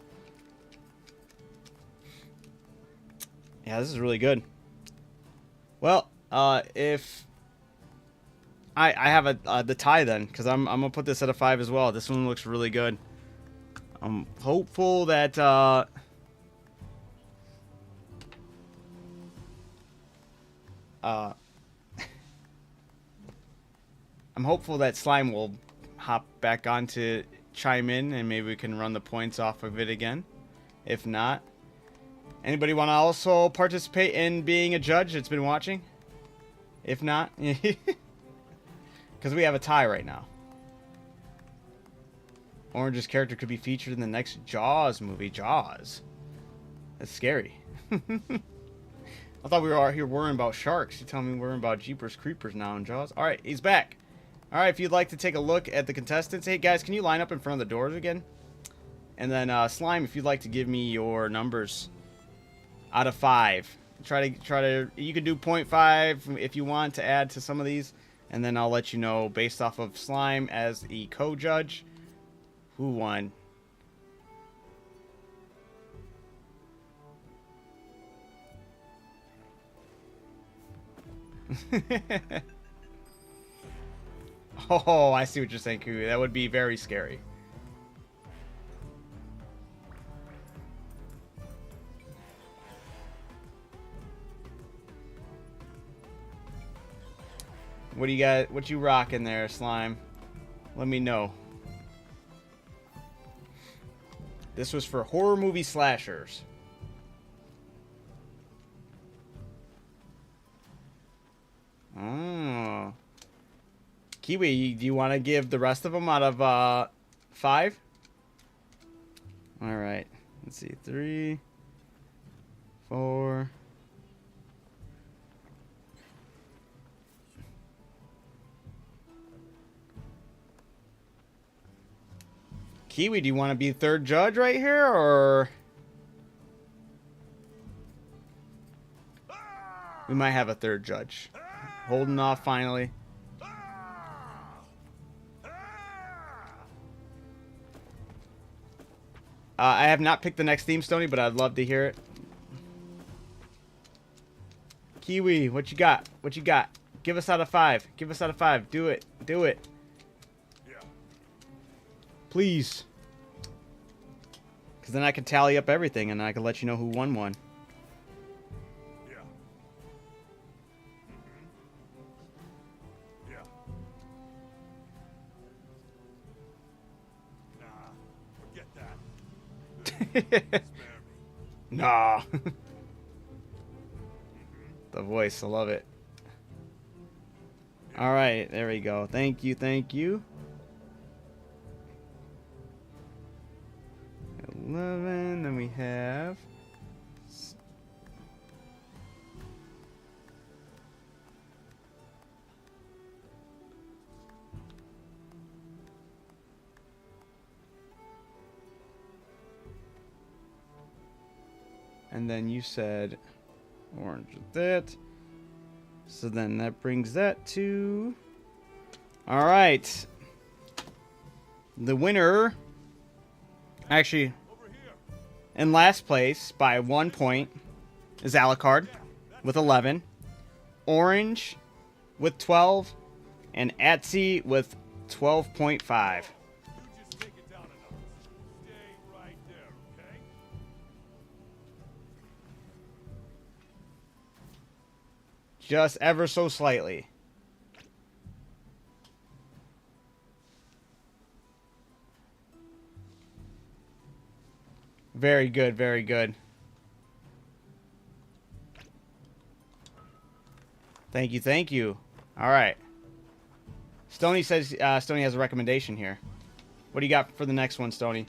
Yeah, this is really good. Well, if... I have the tie then, because I'm going to put this at a 5 as well. This one looks really good. I'm hopeful that... I'm hopeful that Slime will hop back on to chime in, and maybe we can run the points off of it again. If not, anybody want to also participate in being a judge that's been watching? If not, because we have a tie right now. Orange's character could be featured in the next Jaws movie. Jaws. That's scary. I thought we were out here worrying about sharks. You tell me we're worrying about Jeepers Creepers now in Jaws. All right, he's back. All right, if you'd like to take a look at the contestants. Hey, guys, can you line up in front of the doors again? And then, Slime, if you'd like to give me your numbers out of 5. Try to, you can do 0.5 if you want to add to some of these. And then I'll let you know, based off of Slime as the co-judge, who won. Oh, I see what you're saying, Kuya. That would be very scary. What do you got? What you rocking there, Slime? Let me know. This was for horror movie slashers. Oh. Kiwi, do you want to give the rest of them out of 5? All right. Let's see. 3, 4. Kiwi, do you want to be third judge right here, or we might have a third judge? Holding off finally. I have not picked the next theme, Stoney, but I'd love to hear it. Kiwi, what you got? What you got? Give us out of 5. Give us out of 5. Do it. Do it. Yeah. Please. Because then I can tally up everything, and I can let you know who won one. Yeah. Yeah. Nah. Nah. The voice, I love it. All right, there we go. Thank you, thank you. 11, then we have... And then you said orange with that. So then that brings that to... All right. The winner, actually, in last place by 1 point is Alucard with 11. Orange with 12. And Atsy with 12.5. You just take it down a notch. Stay right there, okay? Just ever so slightly. Very good, very good. Thank you, thank you. All right. Stony says Stony has a recommendation here. What do you got for the next one, Stony?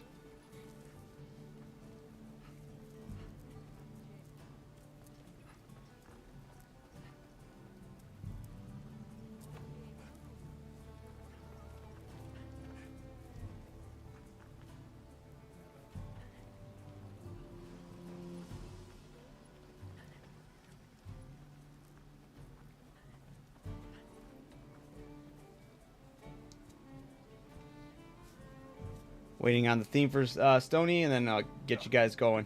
Waiting on the theme for Stony, and then I'll get you guys going.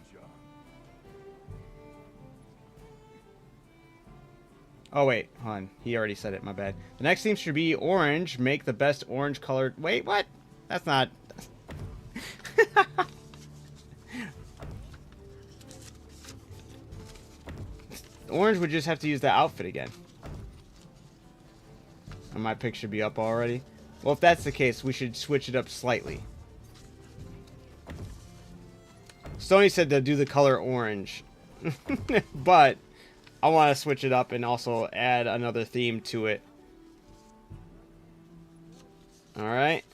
Oh, wait. Hold on. He already said it. My bad. The next theme should be orange. Make the best orange colored... Wait, what? That's not... Orange would just have to use the outfit again. And my pick should be up already. Well, if that's the case, we should switch it up slightly. Stony said to do the color orange. But I want to switch it up and also add another theme to it. Alright.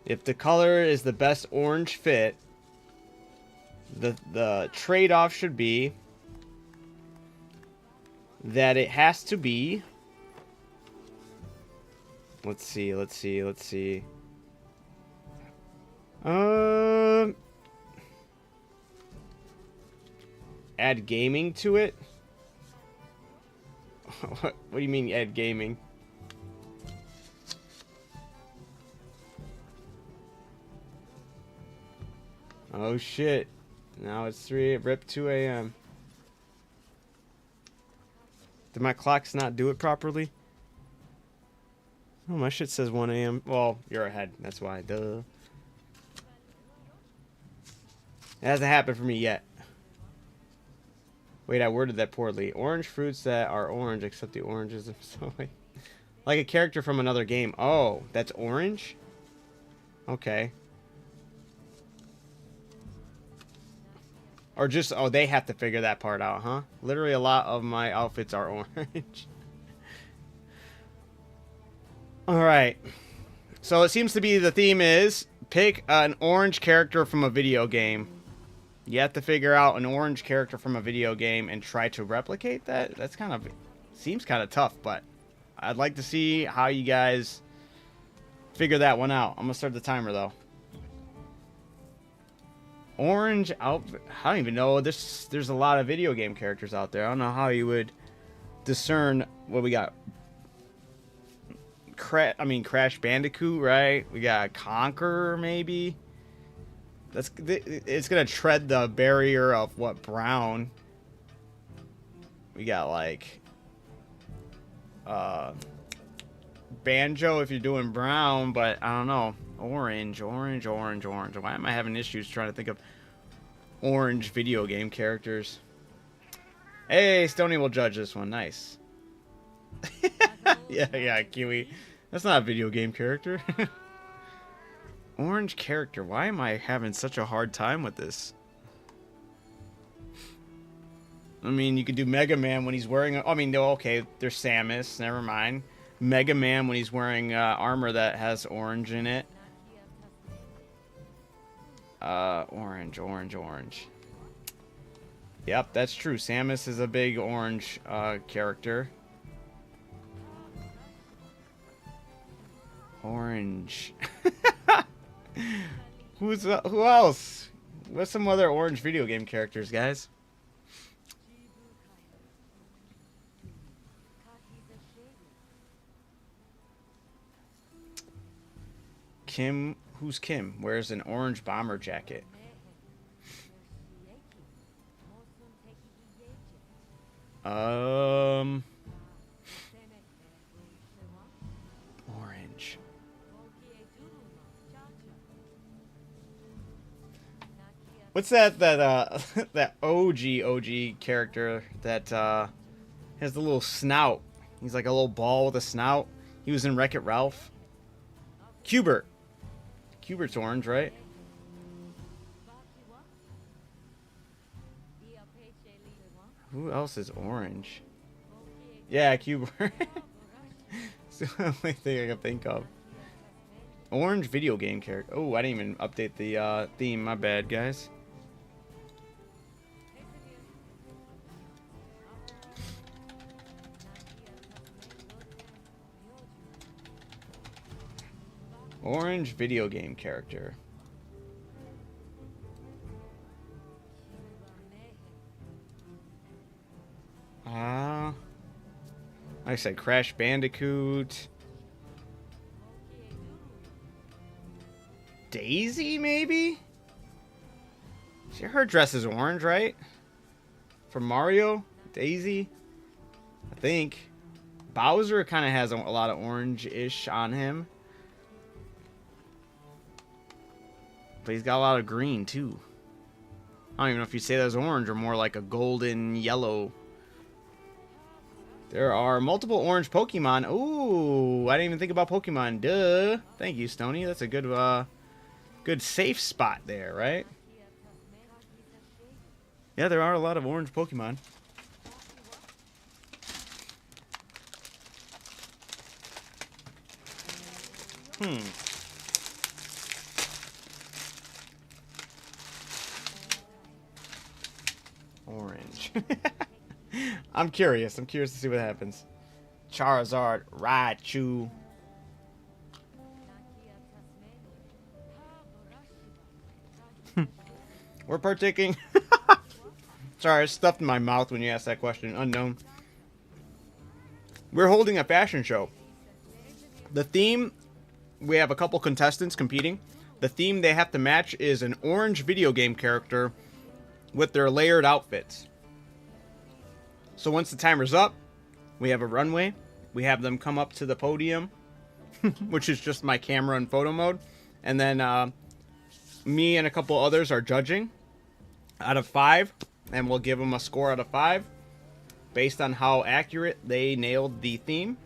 If the color is the best orange fit, the trade-off should be that it has to be... Let's see. Add gaming to it? What do you mean add gaming? Oh shit. Now it's rip 2 a.m. Did my clocks not do it properly? Oh, my shit says 1 a.m. Well, you're ahead. That's why. Duh. It hasn't happened for me yet. Wait, I worded that poorly. Orange fruits that are orange, except the oranges. So like a character from another game. Oh, that's orange? Okay. Or just, oh, they have to figure that part out, huh? Literally a lot of my outfits are orange. Alright. So it seems to be the theme is pick an orange character from a video game. You have to figure out an orange character from a video game and try to replicate that. That's kind of... Seems kind of tough, but I'd like to see how you guys figure that one out. I'm going to start the timer, though. Orange outfit. I don't even know. There's a lot of video game characters out there. I don't know how you would discern what we got. Crash Bandicoot, right? We got Conqueror, maybe. It's gonna tread the barrier of what brown. We got like Banjo if you're doing brown, but I don't know. Orange. Why am I having issues trying to think of orange video game characters? Hey, Stony will judge this one. Nice. Yeah, Kiwi. That's not a video game character. Orange character. Why am I having such a hard time with this? I mean, you could do Mega Man when he's wearing... I mean, no, okay, there's Samus. Never mind. Mega Man when he's wearing armor that has orange in it. Orange, orange, orange. Yep, that's true. Samus is a big orange character. Orange. Who else? What's some other orange video game characters, guys? Kim, who's Kim? Wears an orange bomber jacket. Orange. What's that that OG character that has the little snout? He's like a little ball with a snout. He was in Wreck-It Ralph. Cubert. Cubert's orange, right? Who else is orange? Yeah, Cubert. It's the only thing I can think of. Orange video game character. Oh, I didn't even update the theme. My bad, guys. Orange video game character. Like I said, Crash Bandicoot. Daisy, maybe? Her dress is orange, right? From Mario? Daisy? I think. Bowser kind of has a lot of orange-ish on him. But he's got a lot of green, too. I don't even know if you say that's orange or more like a golden yellow. There are multiple orange Pokemon. Ooh, I didn't even think about Pokemon. Duh. Thank you, Stony. That's a good safe spot there, right? Yeah, there are a lot of orange Pokemon. Orange. I'm curious. I'm curious to see what happens. Charizard, Raichu. We're partaking. Sorry, I stuffed in my mouth when you asked that question. Unknown. We're holding a fashion show. The theme, we have a couple contestants competing. The theme they have to match is an orange video game character with their layered outfits. So once the timer's up, we have a runway. We have them come up to the podium, which is just my camera and photo mode. And then me and a couple others are judging out of 5. And we'll give them a score out of 5 based on how accurate they nailed the theme.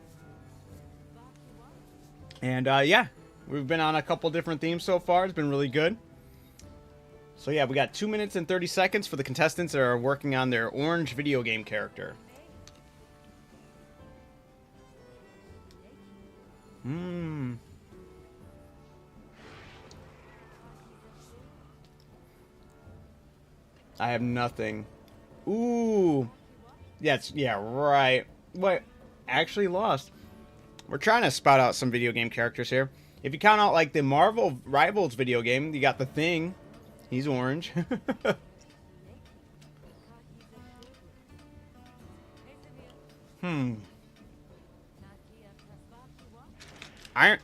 And yeah, we've been on a couple different themes so far. It's been really good. So yeah, we got 2 minutes and 30 seconds for the contestants that are working on their orange video game character. I have nothing. Ooh. Yeah, right. What? Actually lost. We're trying to spout out some video game characters here. If you count out like the Marvel Rivals video game, you got the Thing. He's orange.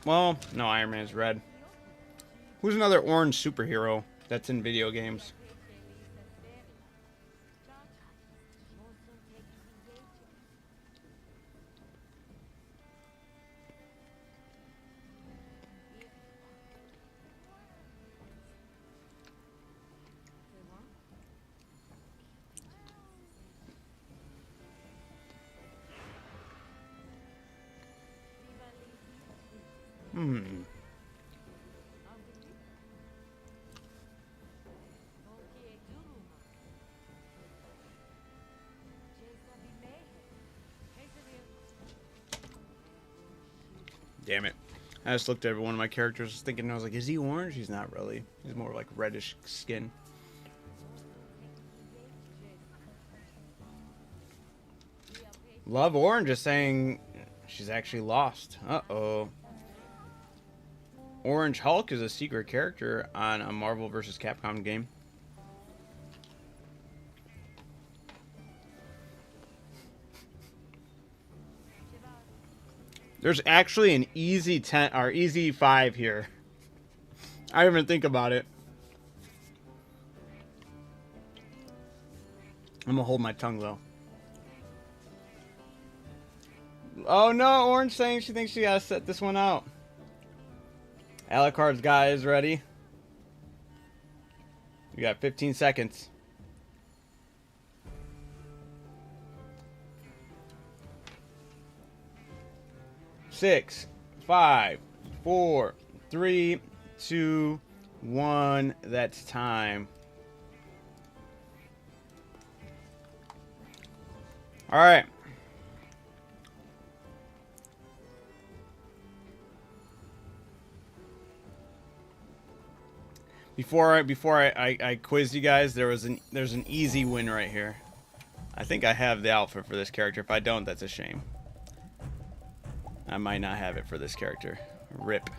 Well, no, Iron Man's red. Who's another orange superhero that's in video games? Damn it. I just looked at one of my characters thinking, I was like, is he orange? He's not really. He's more like reddish skin. Love Orange is saying she's actually lost. Uh-oh. Orange Hulk is a secret character on a Marvel vs. Capcom game. There's actually an easy 10 or easy 5 here. I didn't even think about it. I'm gonna hold my tongue though. Oh no, Orange saying she thinks she gotta set this one out. Alucard's guy is ready. We got 15 seconds. Six, 5, 4, 3, 2, 1. That's time. All right. Before I quiz you guys, there's an easy win right here. I think I have the outfit for this character. If I don't, that's a shame. I might not have it for this character. Rip.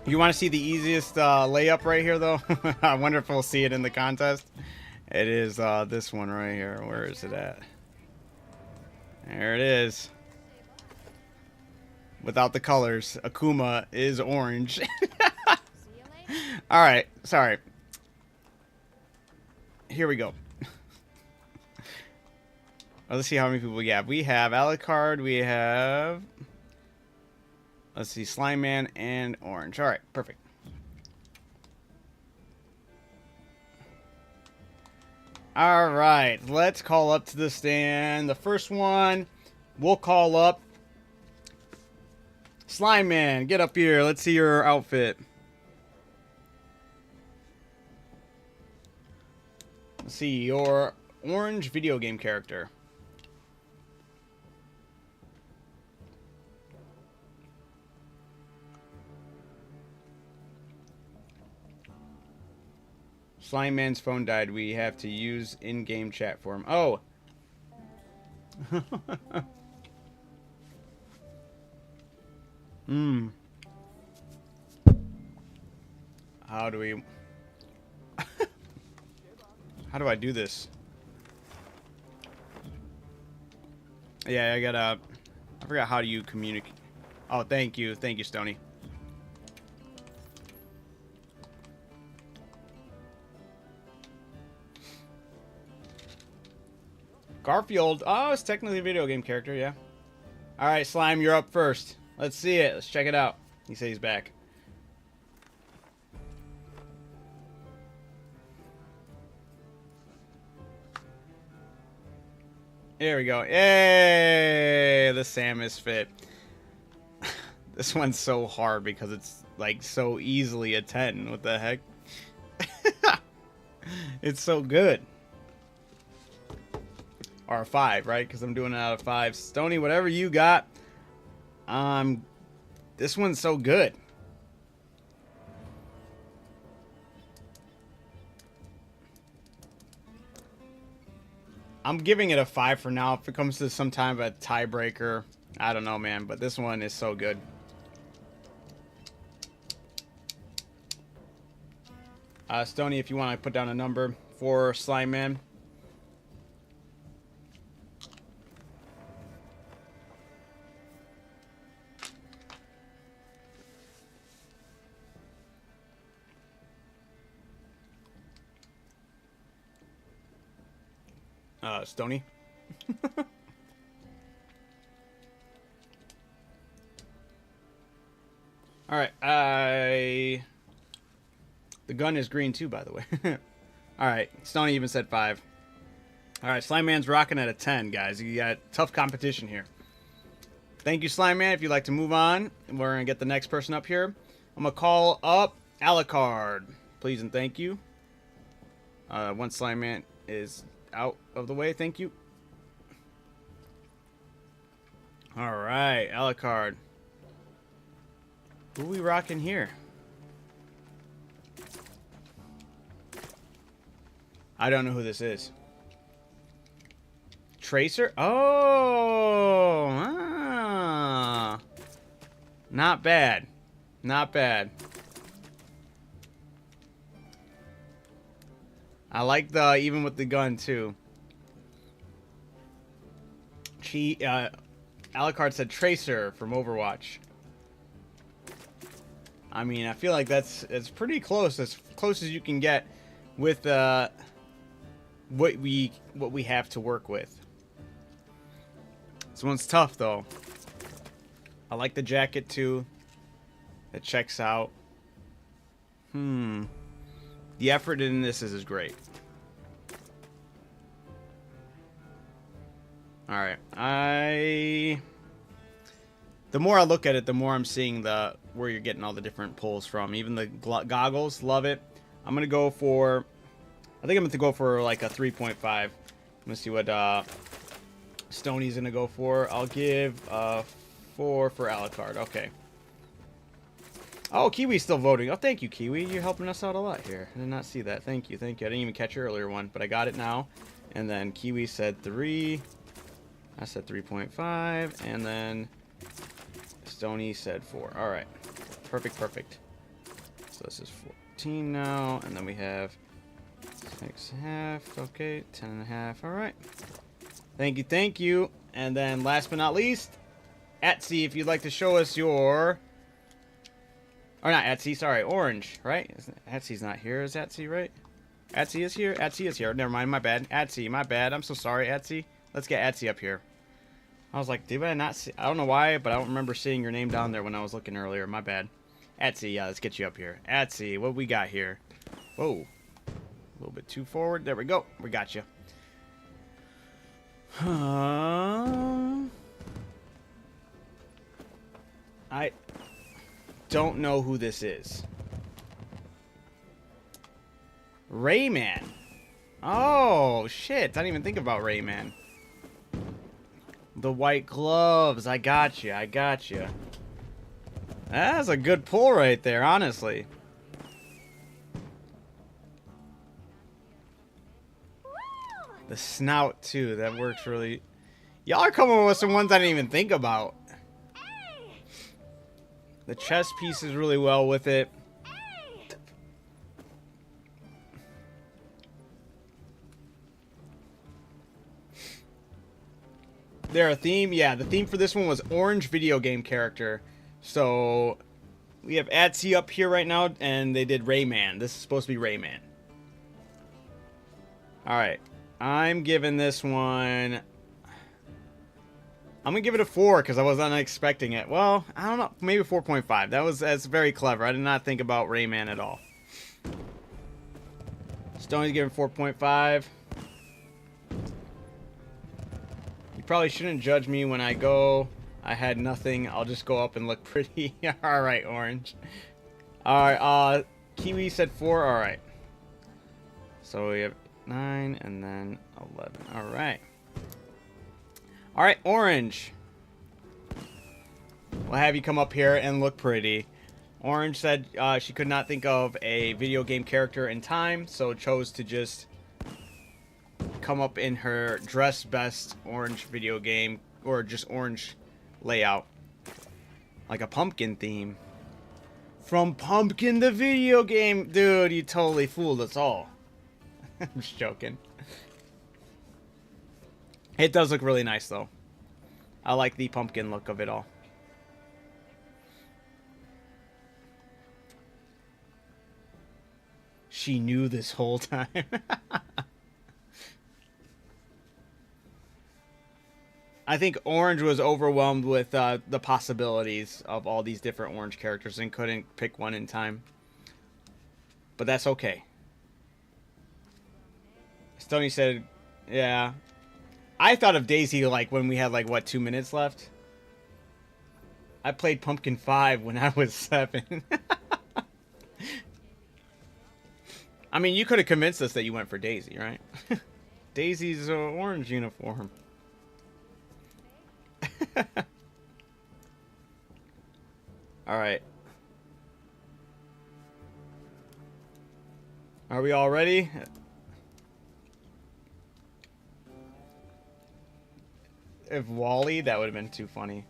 You want to see the easiest layup right here, though? I wonder if we'll see it in the contest. It is this one right here. Where is it at? There it is. Without the colors, Akuma is orange. All right, sorry. Here we go. Let's see how many people we have. We have Alucard, we have... Let's see, Slime Man and Orange. All right, perfect. All right, let's call up to the stand. The first one, we'll call up Slime Man. Get up here. Let's see your outfit. Let's see your orange video game character. Slime Man's phone died. We have to use in-game chat for him. Oh. How do we... How do I do this? Yeah, I gotta... I forgot how do you communicate. Oh, thank you. Thank you, Stony. Garfield. Oh, it's technically a video game character, yeah. Alright, Slime, you're up first. Let's see it. Let's check it out. He says he's back. There we go. Yay! The Samus fit. This one's so hard because it's like so easily a 10. What the heck? It's so good. Or a 5, right? Because I'm doing it out of 5. Stony, whatever you got. This one's so good. I'm giving it a 5 for now. If it comes to some time of a tiebreaker, I don't know, man. But this one is so good. Stony, if you want to put down a number for Slime Man. Stony. Alright, the gun is green too, by the way. Alright, Stony even said 5. Alright, Slime Man's rocking at a 10, guys. You got tough competition here. Thank you, Slime Man. If you'd like to move on, we're going to get the next person up here. I'm going to call up Alucard. Please and thank you. Once Slime Man is out of the way. Thank you. All right, Alucard. Who we rocking here? I don't know who this is. Tracer? Oh! Ah. Not bad. Not bad. I like the, even with the gun, too. Alucard said Tracer from Overwatch. I mean, I feel like it's pretty close. As close as you can get with what we have to work with. This one's tough though. I like the jacket too. It checks out. The effort in this is great. All right, the more I look at it, the more I'm seeing where you're getting all the different pulls from. Even the goggles, love it. I'm gonna go for, I think I'm gonna go for like a 3.5. I'm gonna see what Stoney's gonna go for. I'll give 4 for Alucard. Okay. Oh, Kiwi's still voting. Oh, thank you, Kiwi. You're helping us out a lot here. I did not see that. Thank you, thank you. I didn't even catch your earlier one, but I got it now. And then Kiwi said 3. I said 3.5, and then Stoney said 4. All right, perfect, perfect. So this is 14 now, and then we have 6.5. Okay, 10.5. All right. Thank you, thank you. And then last but not least, Etsy, if you'd like to show us your, or not Etsy, sorry, Orange, right? Etsy's not here. Is Etsy right? Etsy is here. Etsy is here. Never mind. My bad. Etsy, my bad. I'm so sorry, Etsy. Let's get Etsy up here. I was like, did I not see? I don't know why, but I don't remember seeing your name down there when I was looking earlier. My bad. Etsy, yeah, let's get you up here. Etsy, what we got here? Whoa. A little bit too forward. There we go. We got you. I don't know who this is. Rayman. Oh, shit. I didn't even think about Rayman. The white gloves. I got you. I got you. That's a good pull right there, honestly. The snout, too. That works really... Y'all are coming with some ones I didn't even think about. The chest piece is really well with it. There a theme? Yeah, the theme for this one was orange video game character. So we have Etsy up here right now, and they did Rayman. This is supposed to be Rayman. Alright. I'm giving this one... I'm going to give it a 4 because I was not expecting it. Well, I don't know. Maybe 4.5. That's very clever. I did not think about Rayman at all. Stoney's giving 4.5. You probably shouldn't judge me when I go. I had nothing. I'll just go up and look pretty. Alright, Orange. Alright, Kiwi said 4. Alright. So we have 9 and then 11. Alright. Alright, Orange. We'll have you come up here and look pretty. Orange said she could not think of a video game character in time, so chose to just come up in her dress best orange video game, or just orange layout. Like a pumpkin theme. From Pumpkin the video game. Dude, you totally fooled us all. I'm just joking. It does look really nice, though. I like the pumpkin look of it all. She knew this whole time. I think Orange was overwhelmed with the possibilities of all these different orange characters and couldn't pick one in time. But that's okay. Stoney said, yeah. I thought of Daisy like when we had like, what, 2 minutes left? I played Pumpkin 5 when I was 7. I mean, you could have convinced us that you went for Daisy, right? Daisy's orange uniform. All right. Are we all ready? If Wally, that would have been too funny.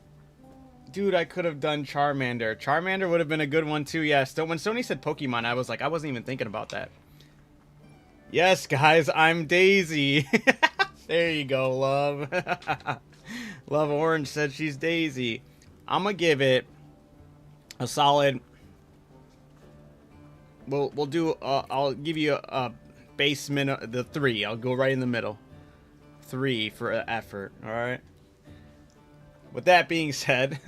Dude, I could have done Charmander. Charmander would have been a good one too, yes. When Sony said Pokemon, I was like, I wasn't even thinking about that. Yes, guys, I'm Daisy. There you go, love. Love Orange said she's Daisy. I'm gonna give it a solid. We'll do. I'll give you a base minute. The 3. I'll go right in the middle. 3 for effort. All right. With that being said,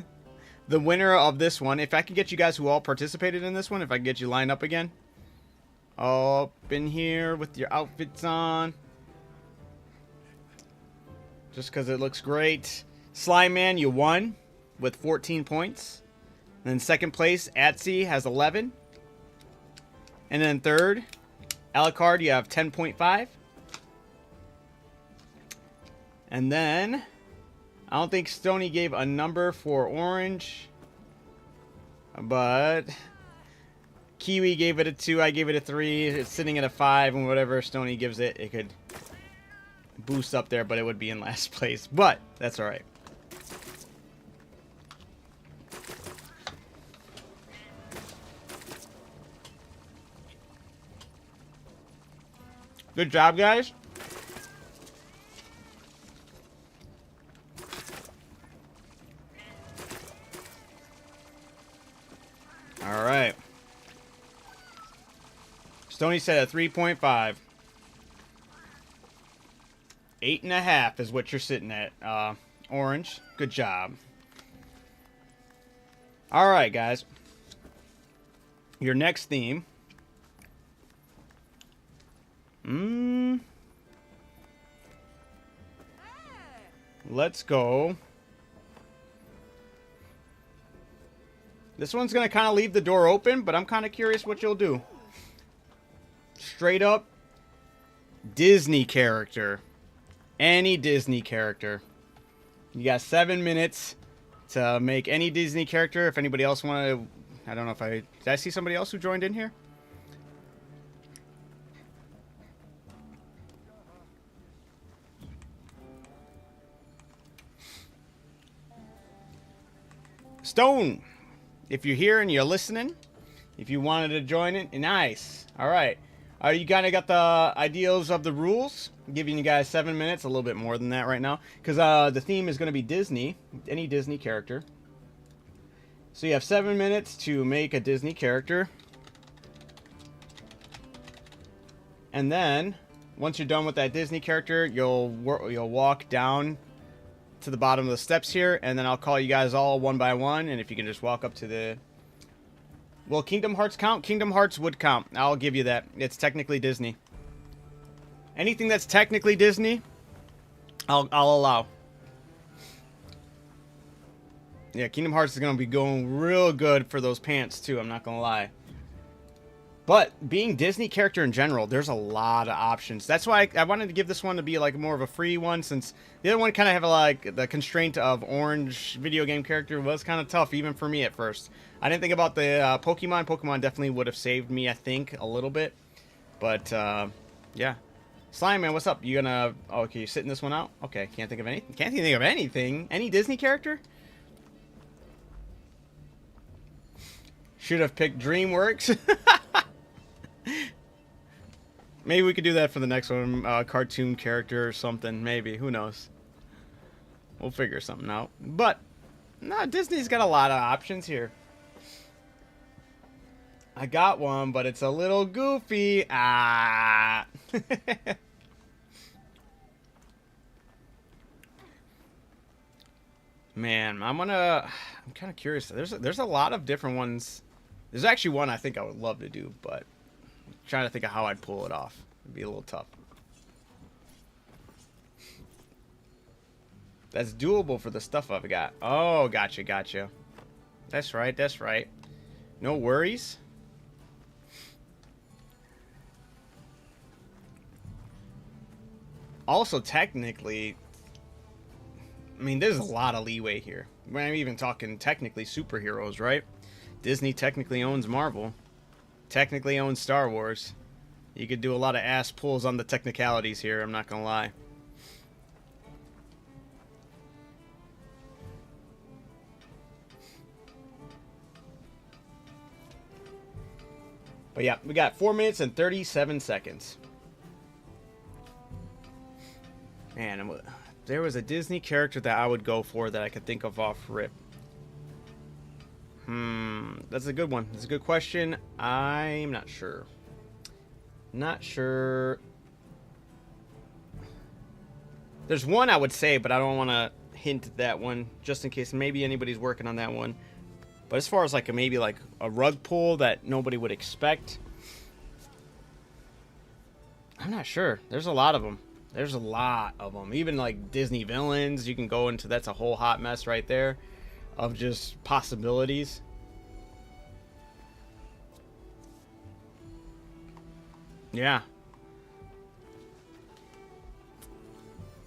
the winner of this one, if I can get you guys who all participated in this one, if I can get you lined up again, up in here with your outfits on, just because it looks great. Slime Man, you won with 14 points. And then second place, Atsy has 11. And then third, Alucard, you have 10.5. And then, I don't think Stoney gave a number for Orange. But Kiwi gave it a 2, I gave it a 3. It's sitting at a 5, and whatever Stoney gives it, it could boost up there, but it would be in last place. But, that's alright. Good job, guys. All right. Stoney said a 3.5. 8.5 is what you're sitting at. Orange, good job. All right, guys. Your next theme. Let's go. This one's going to kind of leave the door open, but I'm kind of curious what you'll do. Straight up Disney character. Any Disney character. You got 7 minutes to make any Disney character. If anybody else wanted to... I don't know if I... Did I see somebody else who joined in here? Stone, if you're here and you're listening, if you wanted to join it, nice. All right. You kind of got the ideals of the rules. I'm giving you guys 7 minutes, a little bit more than that right now, because the theme is going to be Disney, any Disney character. So you have 7 minutes to make a Disney character. And then, once you're done with that Disney character, you'll walk down to the bottom of the steps here, and then I'll call you guys all one by one, and if you can just walk up to the... Will Kingdom Hearts count? Kingdom Hearts would count. I'll give you that. It's technically Disney. Anything that's technically Disney, I'll allow. Yeah, Kingdom Hearts is going to be going real good for those pants, too. I'm not going to lie. But being Disney character in general, there's a lot of options. That's why I wanted to give this one to be like more of a free one, since the other one kind of have like the constraint of orange video game character was kind of tough, even for me at first. I didn't think about the Pokemon. Pokemon definitely would have saved me, I think, a little bit. But, yeah. Slime Man, what's up? You gonna... Oh, okay, you're sitting this one out? Okay, can't think of anything. Can't think of anything. Any Disney character? Should have picked DreamWorks. Maybe we could do that for the next one. Cartoon character or something. Maybe. Who knows? We'll figure something out. But, no, Disney's got a lot of options here. I got one, but it's a little goofy. Ah. Man, I'm kind of curious. There's a lot of different ones. There's actually one I think I would love to do, but I'm trying to think of how I'd pull it off. It'd be a little tough. That's doable for the stuff I've got. Oh, gotcha. That's right. No worries. Also, technically, I mean, there's a lot of leeway here. I'm even talking technically superheroes, right? Disney technically owns Marvel. Technically owns Star Wars. You could do a lot of ass pulls on the technicalities here, I'm not gonna lie. But yeah, we got 4 minutes and 37 seconds. Man, there was a Disney character that I would go for that I could think of off rip. That's a good one. That's a good question. I'm not sure. Not sure. There's one I would say, but I don't want to hint at that one, just in case maybe anybody's working on that one. But as far as like maybe like a rug pull that nobody would expect, I'm not sure. There's a lot of them. There's a lot of them. Even like Disney villains, you can go into, that's a whole hot mess right there of just possibilities. Yeah.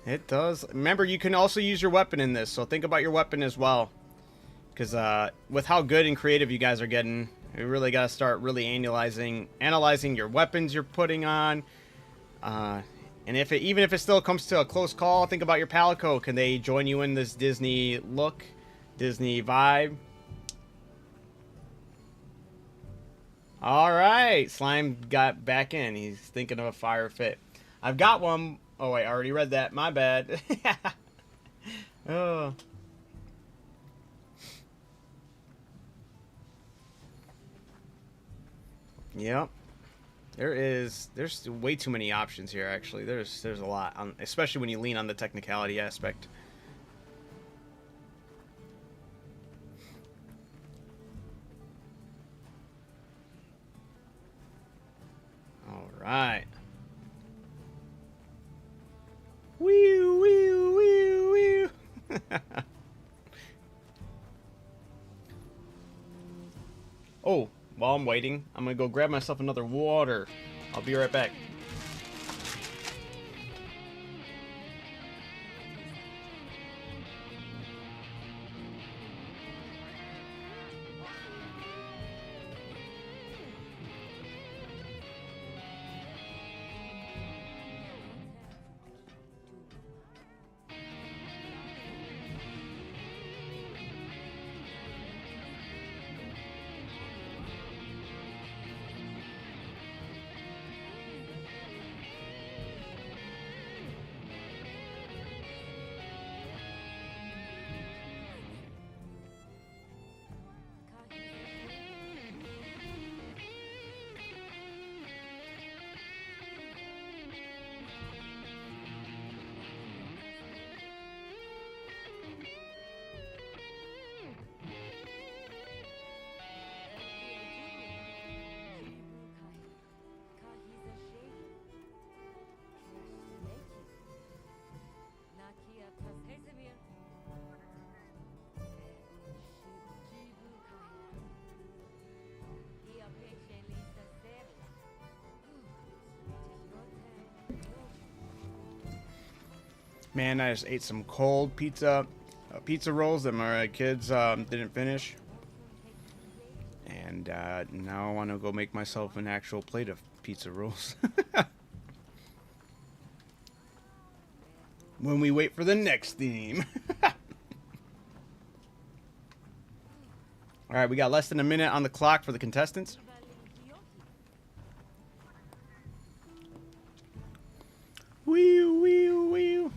It does. Remember, you can also use your weapon in this, so think about your weapon as well. Because with how good and creative you guys are getting, you really got to start really analyzing your weapons you're putting on. And even if it still comes to a close call, think about your Palico. Can they join you in this Disney look, Disney vibe? All right, Slime got back in. He's thinking of a fire fit. I've got one. Oh wait, I already read that. My bad. Oh. Yep. There's way too many options here. Actually, there's a lot, especially when you lean on the technicality aspect. All right. Wee wee wee wee. Oh, while I'm waiting, I'm gonna go grab myself another water. I'll be right back. Man, I just ate some cold pizza rolls that my kids didn't finish. And now I want to go make myself an actual plate of pizza rolls. When we wait for the next theme. Alright, we got less than a minute on the clock for the contestants. Wee wee wee.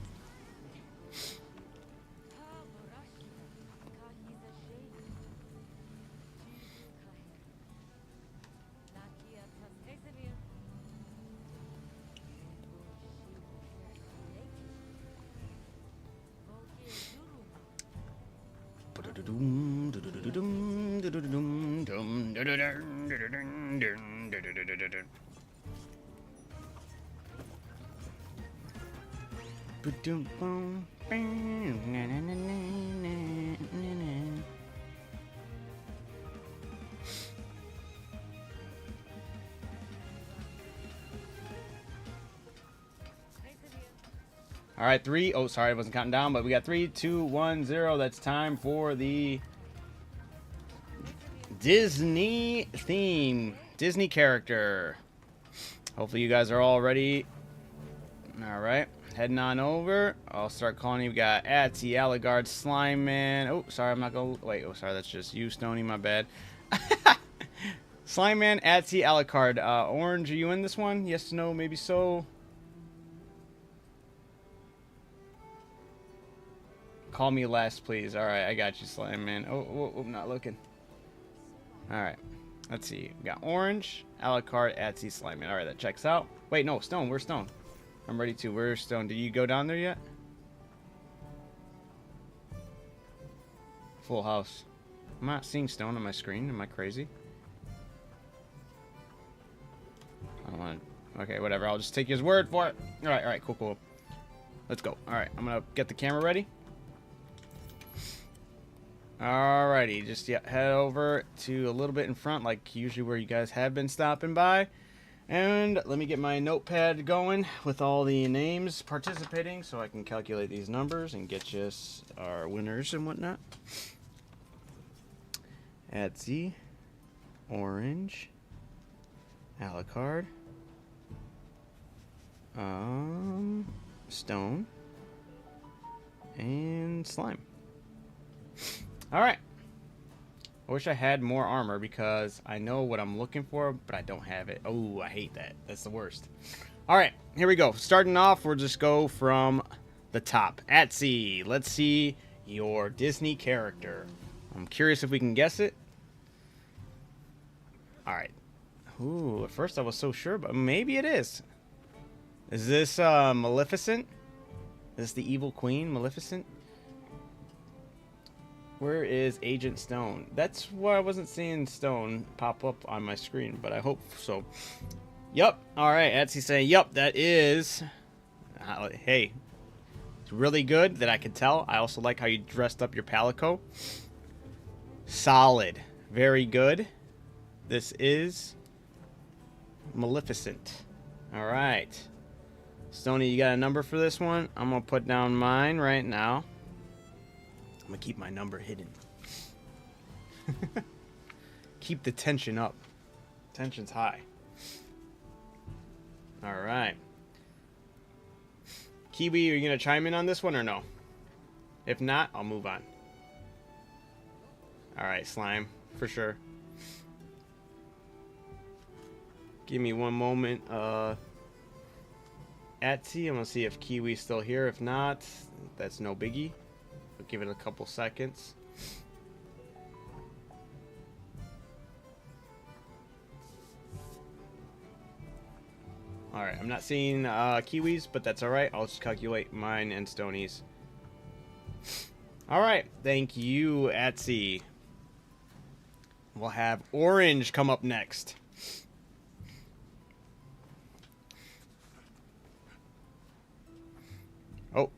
All right, 3. Oh, sorry, I wasn't counting down, but we got 3, 2, 1, 0. That's time for the Disney theme. Disney character. Hopefully you guys are all ready. All right, heading on over. I'll start calling you. We got Atsy, Alligard, Slime Man. Oh, sorry, I'm not going to... Wait, oh, sorry, that's just you, Stony, my bad. Slime Man, Atsy, Alucard. Orange, are you in this one? Yes, no, maybe so. Call me last, please. All right, I got you, Slime Man. Oh, not looking. All right, let's see. We got Orange, Alucard, Atsy, Slime Man. All right, that checks out. Wait, no, Stone. Where's Stone? I'm ready to. Where's Stone? Did you go down there yet? Full house. I'm not seeing Stone on my screen. Am I crazy? I don't want to... Okay, whatever. I'll just take his word for it. All right, cool. Let's go. All right, I'm going to get the camera ready. Alrighty, just head over to a little bit in front, like usually where you guys have been stopping by. And let me get my notepad going with all the names participating so I can calculate these numbers and get you our winners and whatnot. Atsy, Orange, Alucard, Stone, and Slime. Alright. I wish I had more armor because I know what I'm looking for, but I don't have it. Oh, I hate that. That's the worst. Alright, here we go. Starting off, we'll just go from the top. Atsy, let's see your Disney character. I'm curious if we can guess it. Alright. Ooh, at first I was so sure, but maybe it is. Is this Maleficent? Is this the evil queen, Maleficent? Where is Agent Stone? That's why I wasn't seeing Stone pop up on my screen, but I hope so. Yup. Alright, Atsy saying, yup, that is... hey. It's really good that I can tell. I also like how you dressed up your palico. Solid. Very good. This is... Maleficent. Alright. Stony, you got a number for this one? I'm going to put down mine right now. I'm going to keep my number hidden. Keep the tension up. Tension's high. Alright. Kiwi, are you going to chime in on this one or no? If not, I'll move on. Alright, Slime. For sure. Give me one moment. Atsy, I'm going to see if Kiwi's still here. If not, that's no biggie. I'll give it a couple seconds. Alright, I'm not seeing Kiwis, but that's alright. I'll just calculate mine and Stony's. Alright, thank you, Atsy. We'll have Orange come up next. Oh,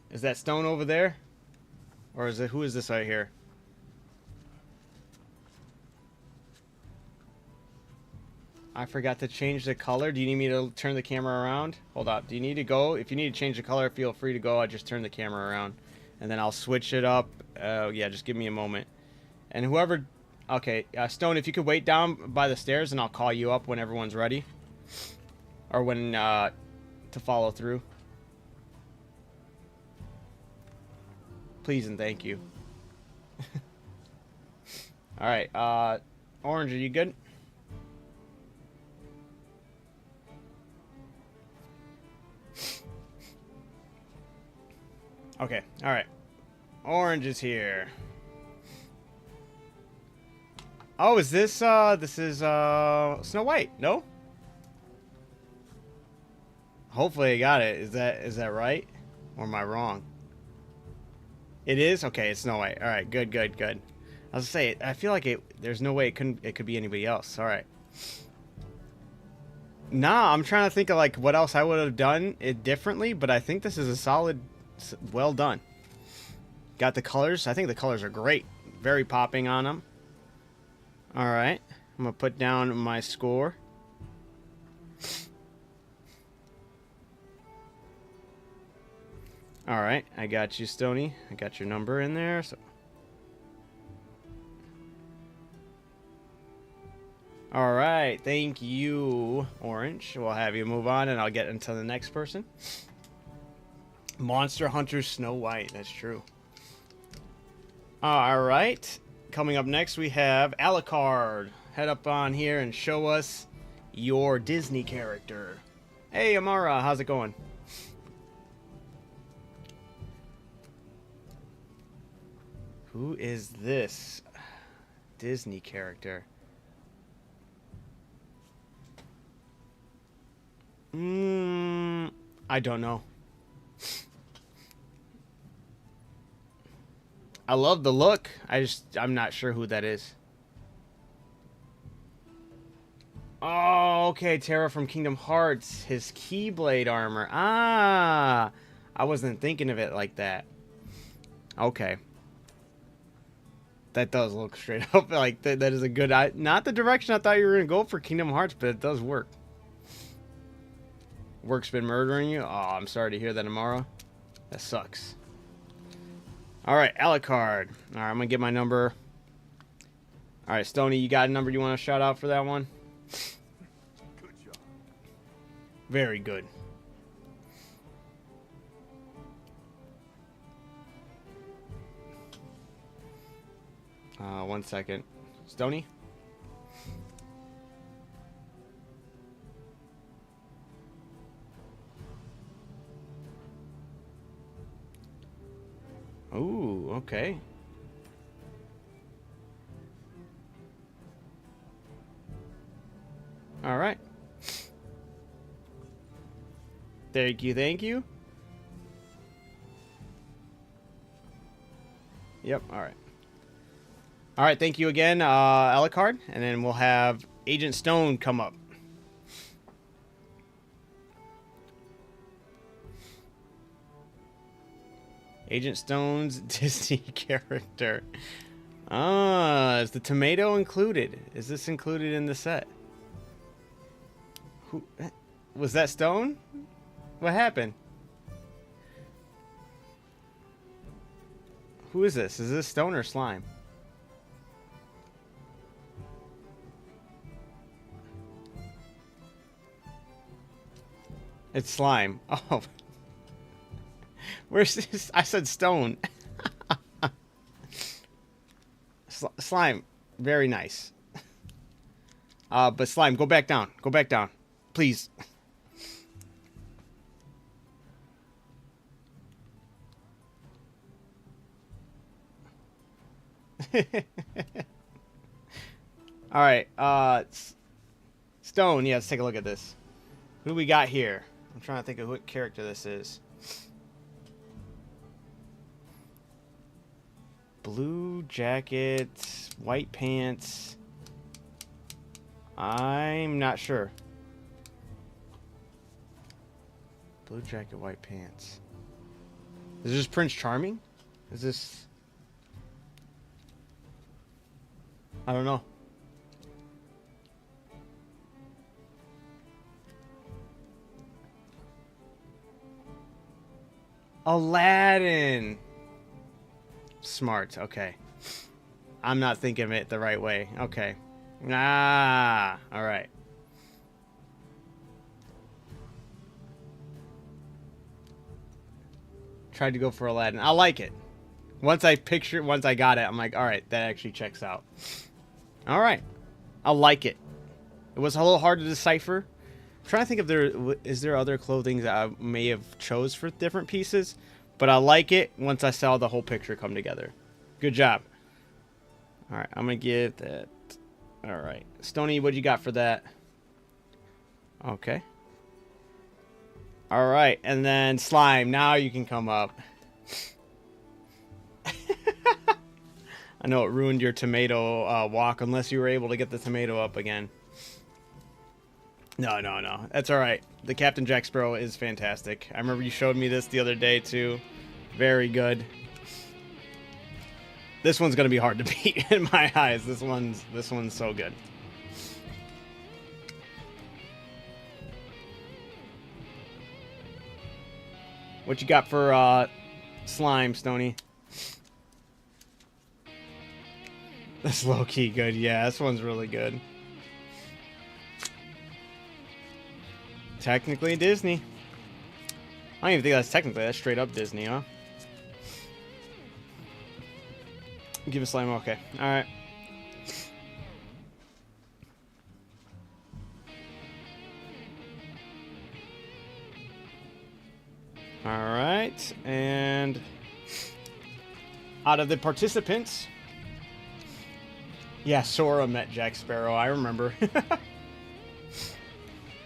is that Stone over there? Or is it, who is this right here? I forgot to change the color. Do you need me to turn the camera around? Hold up. Do you need to go? If you need to change the color, feel free to go. I just turn the camera around. And then I'll switch it up. Yeah, just give me a moment. And whoever... Okay, Stone, if you could wait down by the stairs and I'll call you up when everyone's ready. Or when, to follow through. Please and thank you. Alright, Orange, are you good? Okay, alright. Orange is here. Oh, is this, this is, Snow White, no? Hopefully I got it. Is that right? Or am I wrong? It is? Okay, it's Snow White. Alright, good. I was gonna say, I feel like there's no way it could be anybody else. Alright. Nah, I'm trying to think of, like, what else I would have done it differently, but I think this is a solid, well done. Got the colors. I think the colors are great. Very popping on them. Alright. I'm gonna put down my score. All right, I got you, Stony. I got your number in there. So, all right, thank you, Orange. We'll have you move on, and I'll get into the next person. Monster Hunter Snow White. That's true. All right, coming up next we have Alucard. Head up on here and show us your Disney character. Hey, Amara, how's it going? Who is this Disney character? I don't know. I love the look. I'm not sure who that is. Oh, okay, Terra from Kingdom Hearts. His Keyblade armor. Ah, I wasn't thinking of it like that. Okay. That does look straight up like that is a good... not the direction I thought you were going to go for Kingdom Hearts, but it does work. Work's been murdering you? Oh, I'm sorry to hear that, Amara. That sucks. Alright, Alucard. Alright, I'm going to get my number. Alright, Stony, you got a number you want to shout out for that one? Good job. Very good. One second. Stony? Ooh, okay. All right. Thank you, thank you. Yep, all right. All right, thank you again, Alucard, and then we'll have Agent Stone come up. Agent Stone's Disney character. Ah, is the tomato included? Is this included in the set? Who was that? Stone? What happened? Who is this? Is this Stone or Slime? It's Slime. Oh. Where's this? I said Stone. Slime. Very nice. But Slime, go back down. Go back down. Please. Alright, Stone, yeah, let's take a look at this. Who do we got here? I'm trying to think of what character this is. Blue jacket, white pants. I'm not sure. Blue jacket, white pants. Is this Prince Charming? Is this... I don't know. Aladdin. Smart. Okay. I'm not thinking of it the right way. Okay. Ah. All right. Tried to go for Aladdin. I like it. Once I got it, I'm like, all right, that actually checks out. All right. I like it. It was a little hard to decipher. I'm trying to think if there other clothing that I may have chose for different pieces, but I like it once I saw the whole picture come together. Good job. All right, I'm gonna give that. All right, Stony, what you got for that? Okay. All right, and then Slime. Now you can come up. I know it ruined your tomato walk unless you were able to get the tomato up again. No. That's all right. The Captain Jack Sparrow is fantastic. I remember you showed me this the other day, too. Very good. This one's going to be hard to beat in my eyes. This one's so good. What you got for slime, Stony? That's low-key good. Yeah, this one's really good. Technically Disney. I don't even think that's technically. That's straight up Disney, huh? Give a slime. Okay. All right. All right. And out of the participants, yeah, Sora met Jack Sparrow. I remember.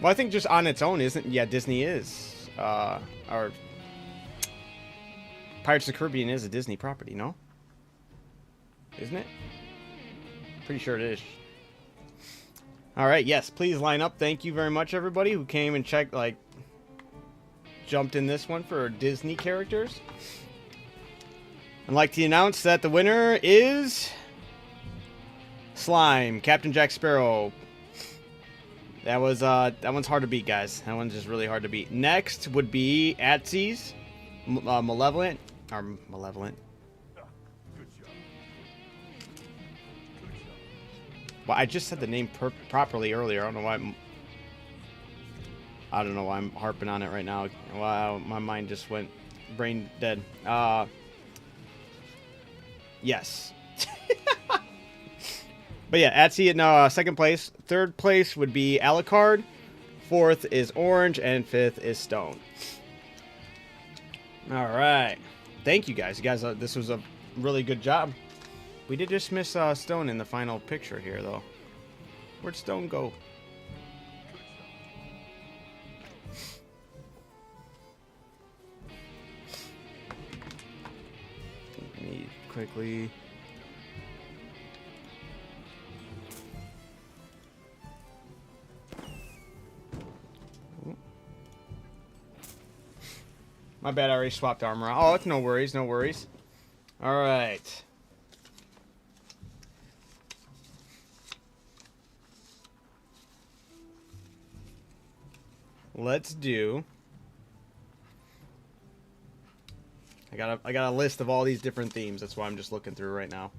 Well, I think just on its own isn't. Yeah, Disney is. Or Pirates of the Caribbean is a Disney property, no? Isn't it? Pretty sure it is. All right, yes, please line up. Thank you very much, everybody who came and checked, like, jumped in this one for Disney characters. I'd like to announce that the winner is Slime, Captain Jack Sparrow. That one's hard to beat, guys. That one's just really hard to beat. Next would be Atsy's Malevolent. Good job. Good job. Well, I just said the name properly earlier. I don't know why I'm harping on it right now. Wow, my mind just went brain dead. Yes. But yeah, Atsy in second place. Third place would be Alucard. Fourth is Orange, and fifth is Stone. All right. Thank you guys. You guys, this was a really good job. We did just miss Stone in the final picture here, though. Where'd Stone go? Let me quickly... My bad, I already swapped armor out. Oh, it's no worries, no worries. Alright. Let's do... I got a list of all these different themes. That's why I'm just looking through right now.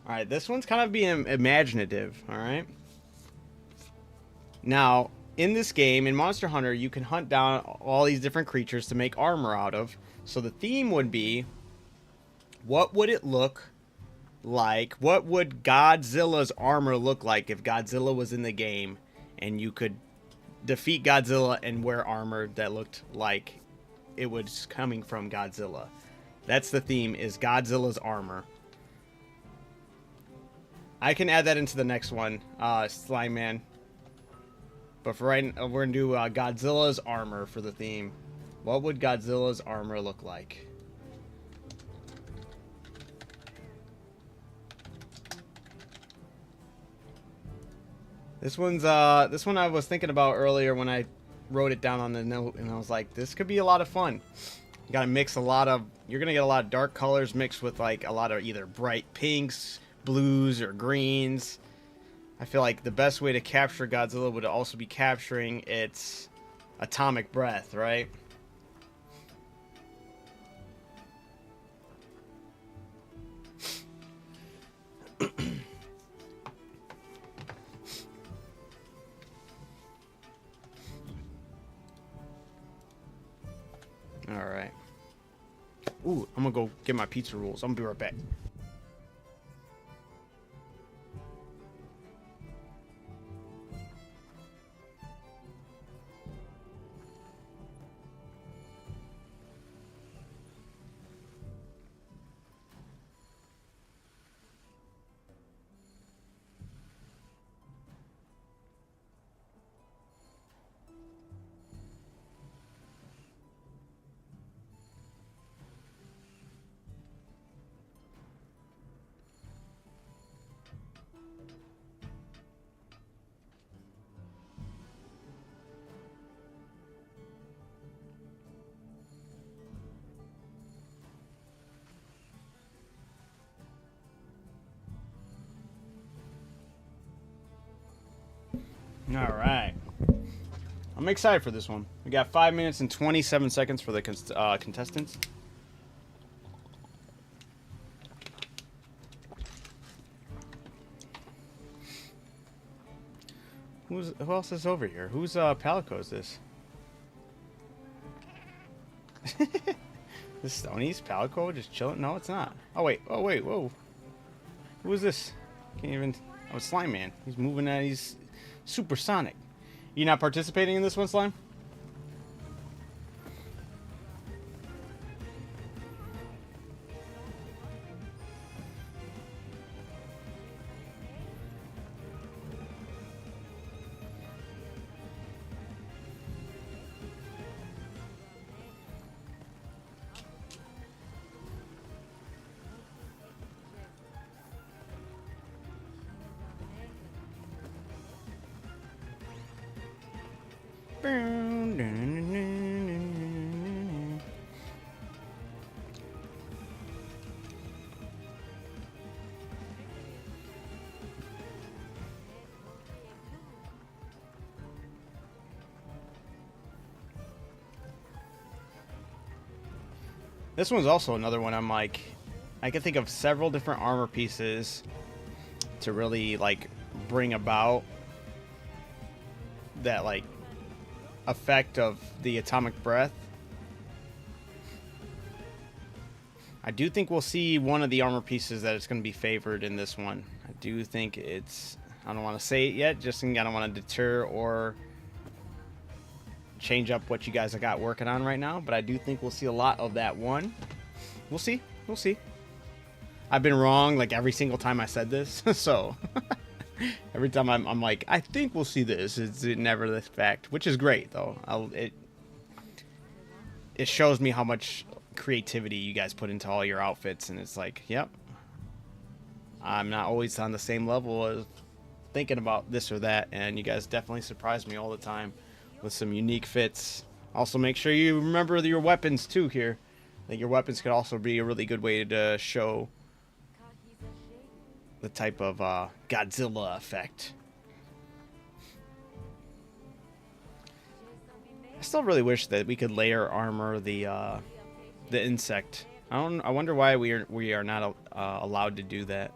Alright, this one's kind of being imaginative, alright? Now, in this game, in Monster Hunter, you can hunt down all these different creatures to make armor out of. So the theme would be, what would it look like? What would Godzilla's armor look like if Godzilla was in the game and you could defeat Godzilla and wear armor that looked like it was coming from Godzilla? That's the theme, is Godzilla's armor. I can add that into the next one, Slime Man. But for right now, we're going to do Godzilla's armor for the theme. What would Godzilla's armor look like? This one I was thinking about earlier when I wrote it down on the note, and I was like, this could be a lot of fun. You got to mix a lot of, you're going to get a lot of dark colors mixed with like a lot of either bright pinks, blues, or greens. I feel like the best way to capture Godzilla would also be capturing its atomic breath, right? Alright. Ooh, I'm gonna go get my pizza rolls. I'm gonna be right back. All right. I'm excited for this one. We got 5 minutes and 27 seconds for the contestants. Who else is over here? Who's Palico is this? This Stony's Palico just chilling? No, it's not. Oh wait, whoa. Who is this? Can't even. Oh, Slime Man. He's moving at. He's supersonic. You not participating in this one, Slime? This one's also another one I'm like, I can think of several different armor pieces to really like bring about that like effect of the atomic breath. I do think we'll see one of the armor pieces that is going to be favored in this one. I do think it's, I don't want to say it yet, just I don't want to deter or change up what you guys have got working on right now, but I do think we'll see a lot of that one. We'll see. I've been wrong like every single time I said this, so every time I'm like, I think we'll see this. It's never the fact, which is great though. It shows me how much creativity you guys put into all your outfits, and it's like, yep, I'm not always on the same level as thinking about this or that, and you guys definitely surprise me all the time with some unique fits. Also, make sure you remember your weapons too here. I think your weapons could also be a really good way to show the type of Godzilla effect. I still really wish that we could layer armor the insect. I wonder why we are not allowed to do that.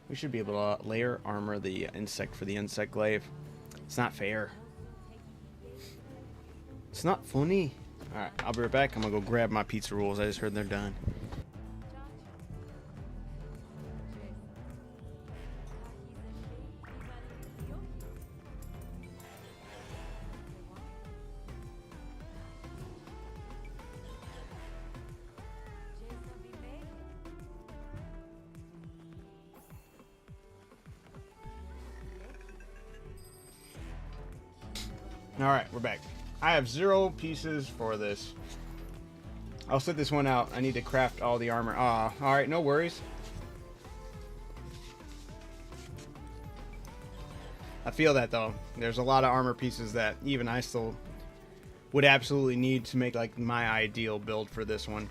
We should be able to layer armor the insect for the insect glaive. It's not fair. It's not funny. Alright, I'll be right back. I'm gonna go grab my pizza rolls. I just heard they're done. Alright, we're back. I have 0 pieces for this. I'll set this one out. I need to craft all the armor. Alright, no worries. I feel that though. There's a lot of armor pieces that even I still would absolutely need to make like my ideal build for this one.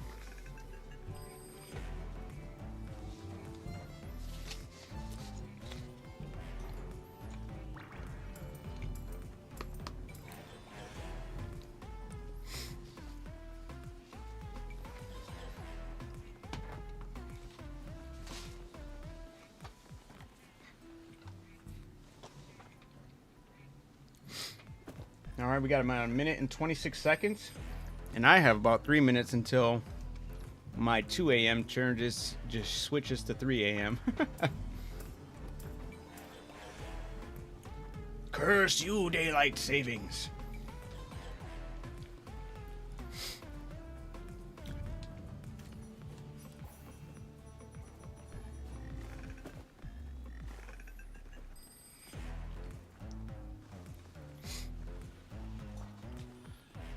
Alright, we got about 1 minute and 26 seconds. And I have about 3 minutes until my 2 a.m. turn just switches to 3 a.m. Curse you, daylight savings.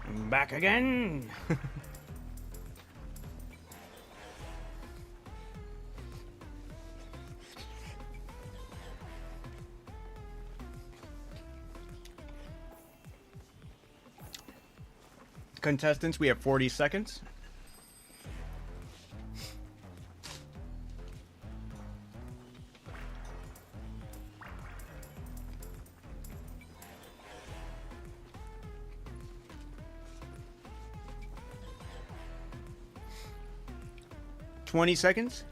I'm back again. Contestants, we have 40 seconds. 20 seconds.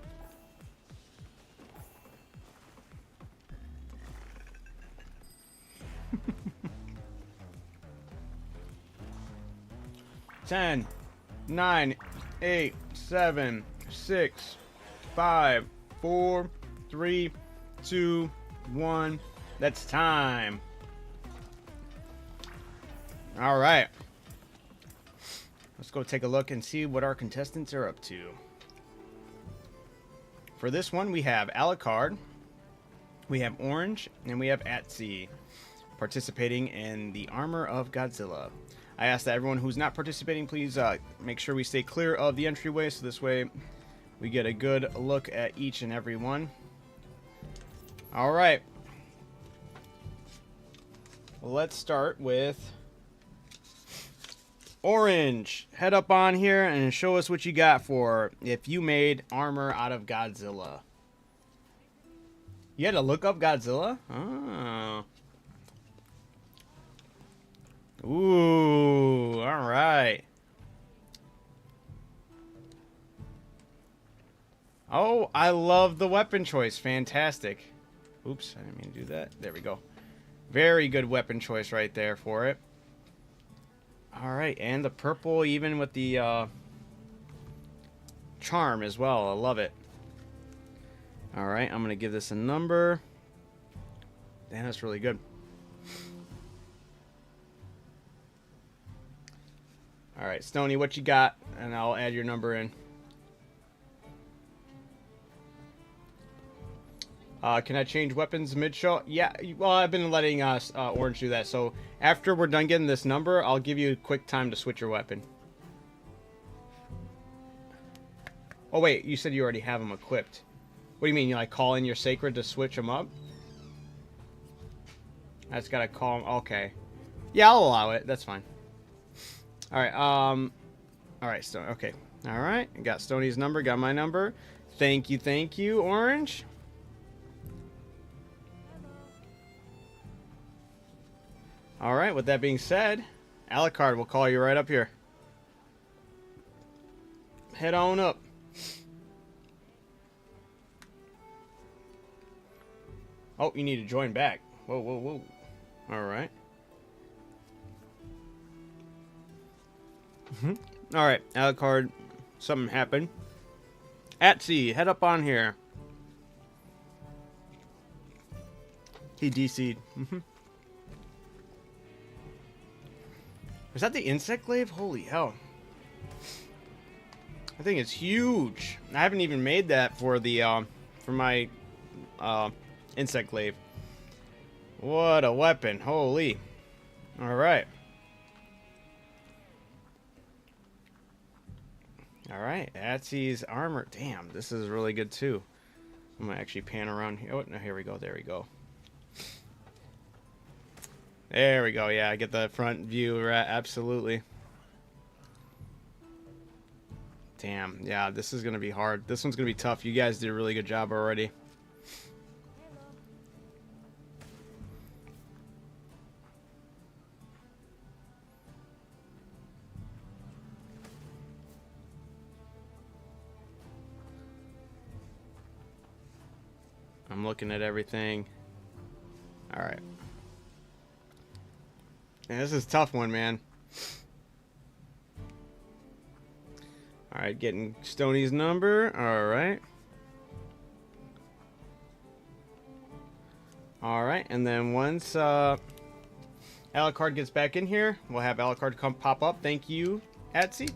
Ten, 9, 8, 7, 6, 5, 4, 3, 2, 1. That's time. All right. Let's go take a look and see what our contestants are up to. For this one, we have Alucard, we have Orange, and we have Atsi participating in the Armor of Godzilla. I ask that everyone who's not participating, please make sure we stay clear of the entryway, so this way we get a good look at each and every one. All right. Well, let's start with Orange. Head up on here and show us what you got for if you made armor out of Godzilla. You had to look up Godzilla? Oh. Ooh, all right. Oh, I love the weapon choice. Fantastic. Oops, I didn't mean to do that. There we go. Very good weapon choice right there for it. All right, and the purple even with the charm as well. I love it. All right, I'm going to give this a number. Damn, that's really good. All right, Stony, what you got? And I'll add your number in. Can I change weapons mid-show? Yeah, well, I've been letting Orange do that. So after we're done getting this number, I'll give you a quick time to switch your weapon. Oh, wait, you said you already have them equipped. What do you mean? You like call in your Sacred to switch them up? I just gotta call them. Okay. Yeah, I'll allow it. That's fine. Alright, alright, Stone. Okay. Alright, got Stoney's number, got my number. Thank you, Orange. Alright, with that being said, Alucard will call you right up here. Head on up. Oh, you need to join back. Whoa, whoa, whoa. Alright. Alright, Alucard, something happened. Atsi, head up on here. He DC'd. Is that the insect glaive? Holy hell. I think it's huge. I haven't even made that for the for my insect glaive. What a weapon. Holy. Alright. Alright, Atsi's armor. Damn, this is really good too. I'm gonna actually pan around here. Oh, no, here we go. There we go. There we go. Yeah, I get the front view right. Absolutely. Damn. Yeah, this is going to be hard. This one's going to be tough. You guys did a really good job already. I'm looking at everything. All right. Yeah, this is a tough one, man. Alright, getting Stoney's number. Alright. Alright, and then once Alucard gets back in here, we'll have Alucard come pop up. Thank you, Atsi.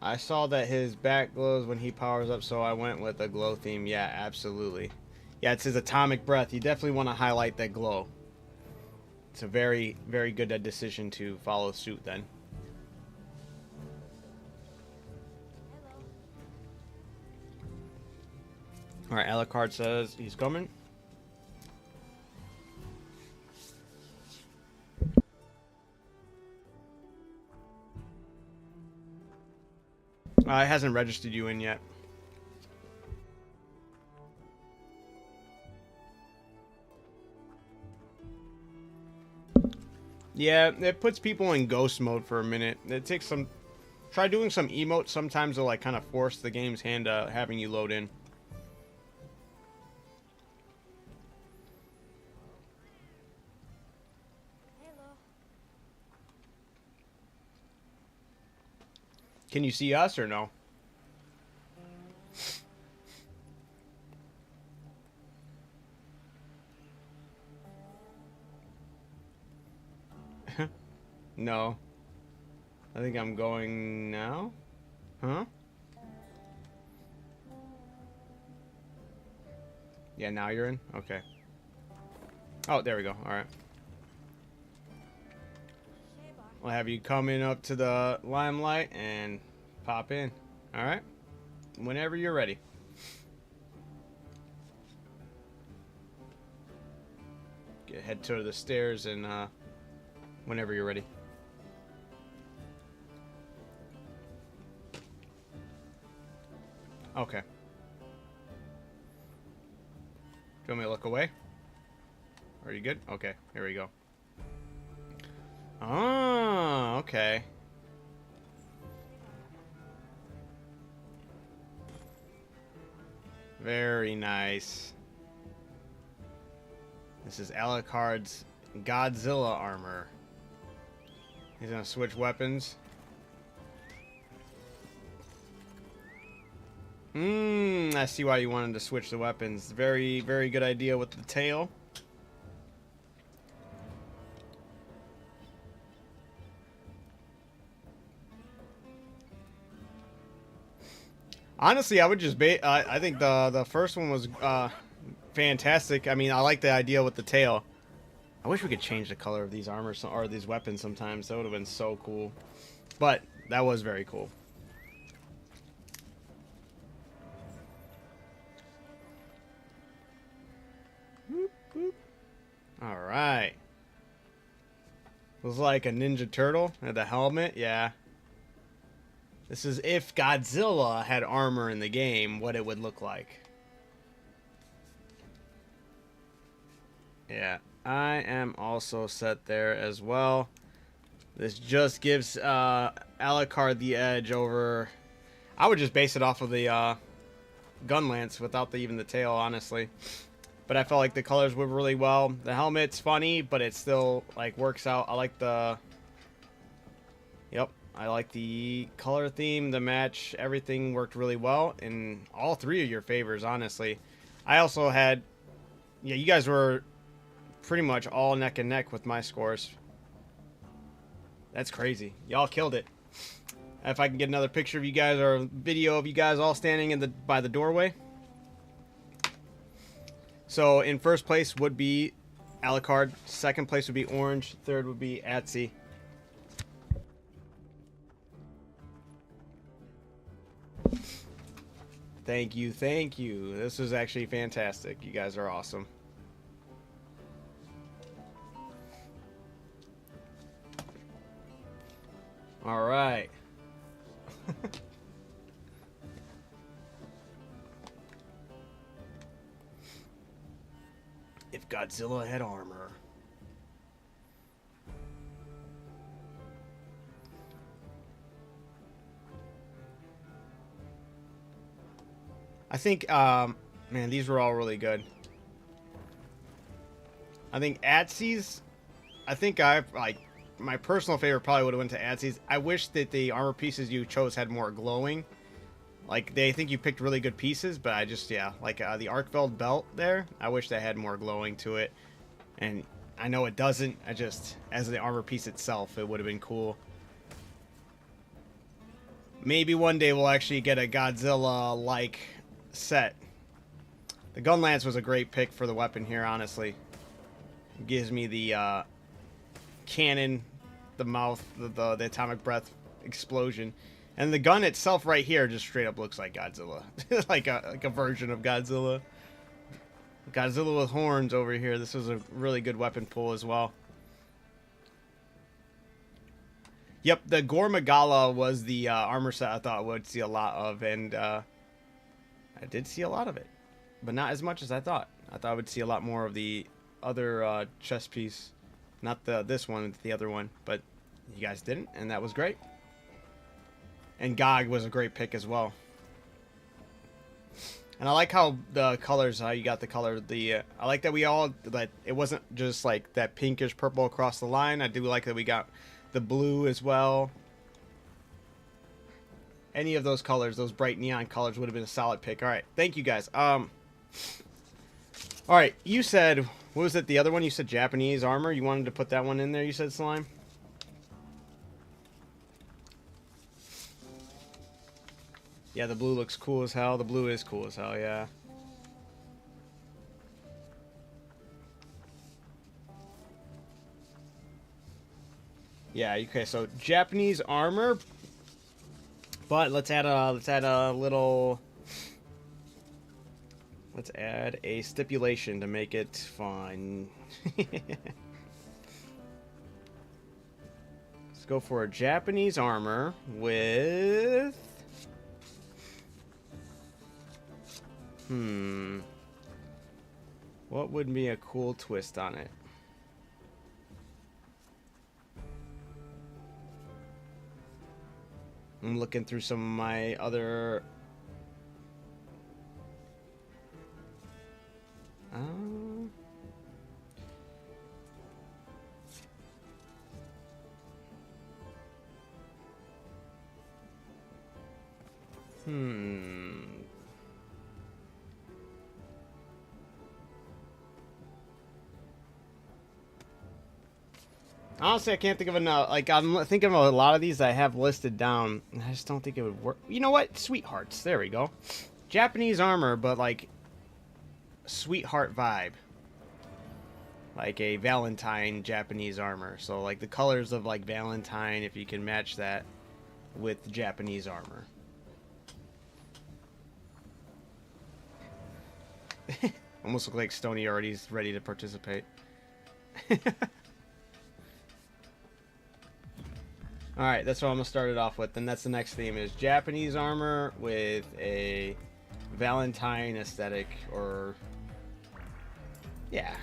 I saw that his back glows when he powers up, so I went with a glow theme. Yeah, absolutely. Yeah, it's his atomic breath. You definitely want to highlight that glow. It's a very, very good decision to follow suit then. Alright, Alucard says he's coming. It hasn't registered you in yet. Yeah, it puts people in ghost mode for a minute. It takes some Try doing some emotes. Sometimes they'll like kind of force the game's hand having you load in. Hello. Can you see us or no? No. I think I'm going now. Huh? Yeah, now you're in? Okay. Oh, there we go. Alright. Hey, bar. We'll have you come in up to the limelight and pop in. Alright? Whenever you're ready. Head to the stairs and whenever you're ready. Okay. Do you want me to look away? Are you good? Okay, here we go. Oh, okay. Very nice. This is Alucard's Godzilla armor. He's gonna switch weapons. I see why you wanted to switch the weapons. Very, very good idea with the tail. Honestly, I would just I think the first one was fantastic. I mean, I like the idea with the tail. I wish we could change the color of these armors or these weapons sometimes. That would have been so cool. But that was very cool. All right. Was like a Ninja Turtle had the helmet. Yeah. This is if Godzilla had armor in the game, what it would look like. Yeah, I am also set there as well. This just gives Alucard the edge over... I would just base it off of the gun lance without even the tail, honestly. But I felt like the colors were really well. The helmet's funny, but it still like works out. I like the... Yep. I like the color theme, the match, everything worked really well in all three of your favors, honestly. I also had, yeah, you guys were pretty much all neck and neck with my scores. That's crazy. Y'all killed it. If I can get another picture of you guys or a video of you guys all standing in by the doorway. So in first place would be Alucard, second place would be Orange, third would be Atsy. Thank you, thank you. This was actually fantastic. You guys are awesome. All right. If Godzilla had armor. I think, man, these were all really good. I think Atsy's, I think my personal favorite probably would have went to Atsy's. I wish that the armor pieces you chose had more glowing. Like, I think you picked really good pieces, but I just, yeah, like the Arkfeld belt there, I wish that had more glowing to it. And I know it doesn't, I just, as the armor piece itself, it would have been cool. Maybe one day we'll actually get a Godzilla-like set. The gun lance was a great pick for the weapon here, honestly. It gives me the cannon, the mouth, the atomic breath explosion, and the gun itself right here just straight up looks like Godzilla, like a version of Godzilla. Godzilla with horns over here. This was a really good weapon pull as well. Yep, the Gore Magala was the armor set I thought I would see a lot of, and I did see a lot of it, but not as much as I thought. I thought I would see a lot more of the other chest piece. Not this one, the other one, but you guys didn't, and that was great. And Gog was a great pick as well. And I like how the colors, how you got the color. I like that that it wasn't just like that pinkish purple across the line. I do like that we got the blue as well. Any of those colors, those bright neon colors, would have been a solid pick. All right, thank you guys. All right, you said, what was it? The other one you said Japanese armor. You wanted to put that one in there. You said Slime. Yeah, the blue looks cool as hell. The blue is cool as hell, yeah. Yeah, okay, so Japanese armor. But let's add a little, let's add a stipulation to make it fun. Let's go for a Japanese armor with what would be a cool twist on it? I'm looking through some of my other... Honestly, I can't think of enough. Like, I'm thinking of a lot of these I have listed down. I just don't think it would work. You know what? Sweethearts. There we go. Japanese armor, but like sweetheart vibe. Like a Valentine Japanese armor. So like the colors of like Valentine, if you can match that with Japanese armor. Almost look like Stony already's ready to participate. Alright, that's what I'm going to start it off with. And that's the next theme is Japanese armor with a Valentine aesthetic. Or... Yeah.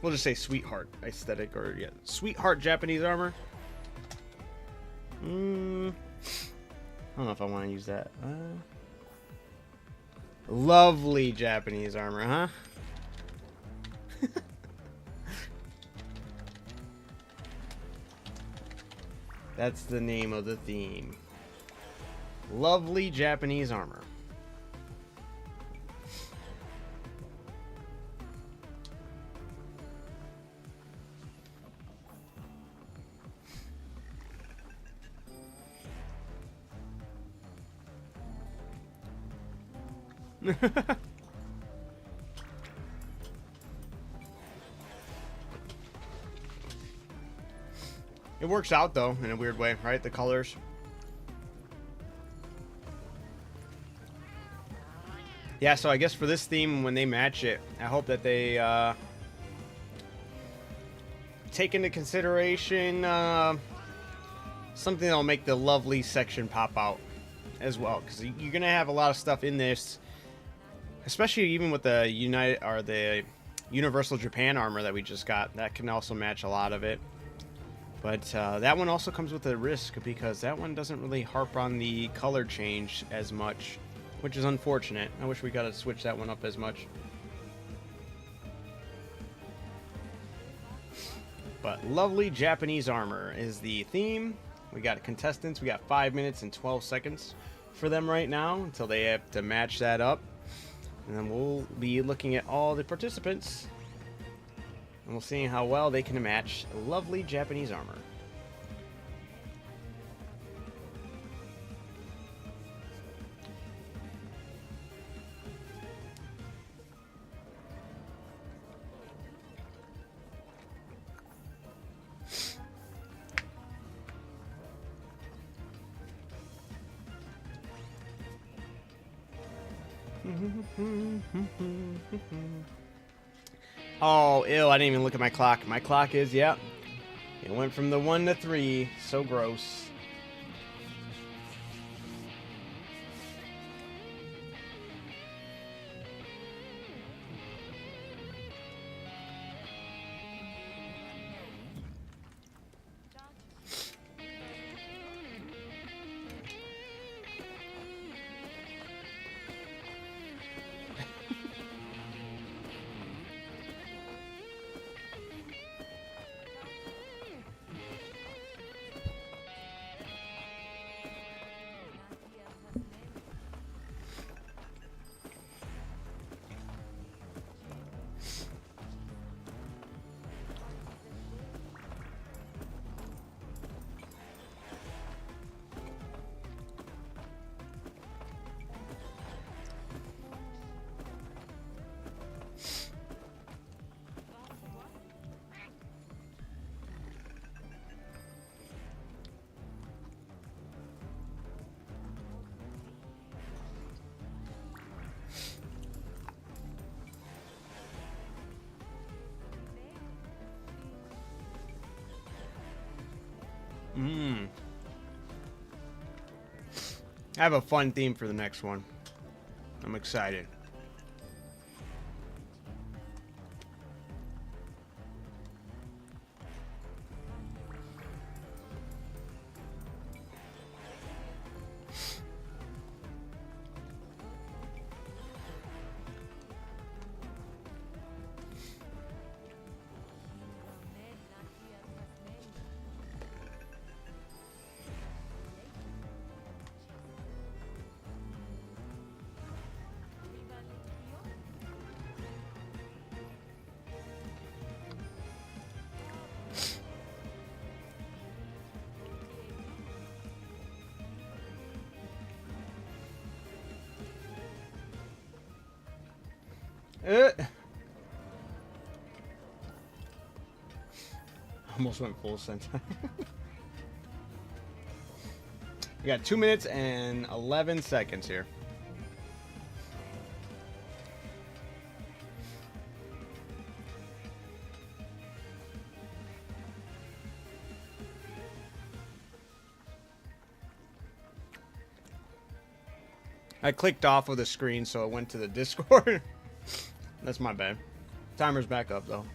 We'll just say sweetheart aesthetic. Or, yeah, sweetheart Japanese armor. I don't know if I want to use that. Lovely Japanese armor, huh? That's the name of the theme. Lovely Japanese armor. It works out though in a weird way, right? The colors. Yeah, so I guess for this theme, when they match it, I hope that they take into consideration something that'll make the lovely section pop out as well, because you're gonna have a lot of stuff in this, especially even with the Universal Japan armor that we just got. That can also match a lot of it. But that one also comes with a risk, because that one doesn't really harp on the color change as much, which is unfortunate. I wish we got to switch that one up as much. But lovely Japanese armor is the theme. We got contestants. We got 5 minutes and 12 seconds for them right now until they have to match that up. And then we'll be looking at all the participants. And we'll see how well they can match lovely Japanese armor. Oh, ew, I didn't even look at my clock. My clock is, yep. It went from the 1 to 3. So gross. I have a fun theme for the next one. I'm excited. Almost went full sentai. We got 2 minutes and 11 seconds here. I clicked off of the screen, so it went to the Discord. That's my bad. Timer's back up, though.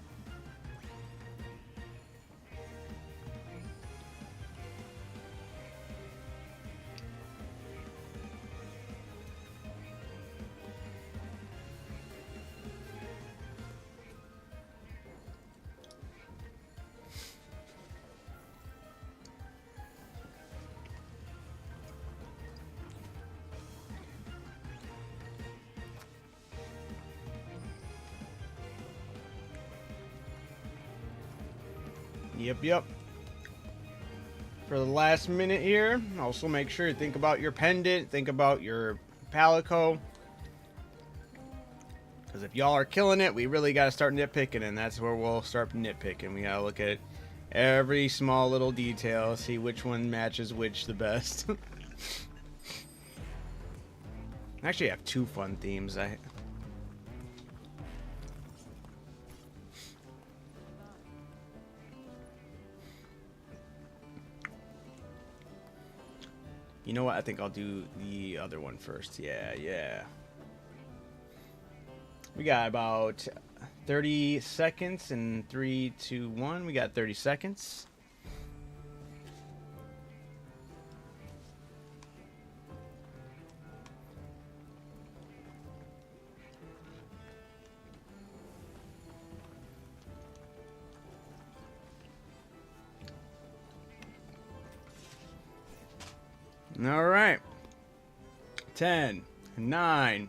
Yep. For the last minute here, also make sure you think about your pendant, think about your palico. Because if y'all are killing it, we really got to start nitpicking, and that's where we'll start nitpicking. We got to look at every small little detail, see which one matches which the best. I actually have two fun themes. You know what? I think I'll do the other one first. Yeah. We got about 30 seconds in 3, 2, 1. We got 30 seconds. All right. 10, 9,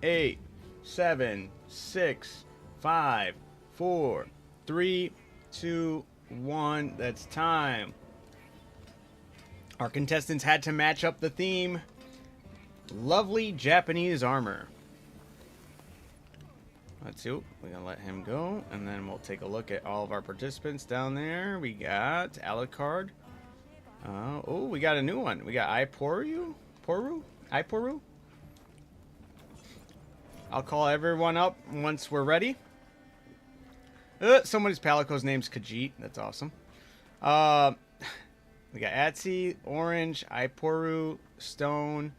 8, 7, 6, 5, 4, 3, 2, 1. That's time. Our contestants had to match up the theme. Lovely Japanese armor. Let's see. We're going to let him go. And then we'll take a look at all of our participants down there. We got Alucard. Oh, we got a new one. We got Iporu? Iporu? I'll call everyone up once we're ready. Somebody's Palico's name's Khajiit. That's awesome. We got Atsi, Orange, Iporu, Stone.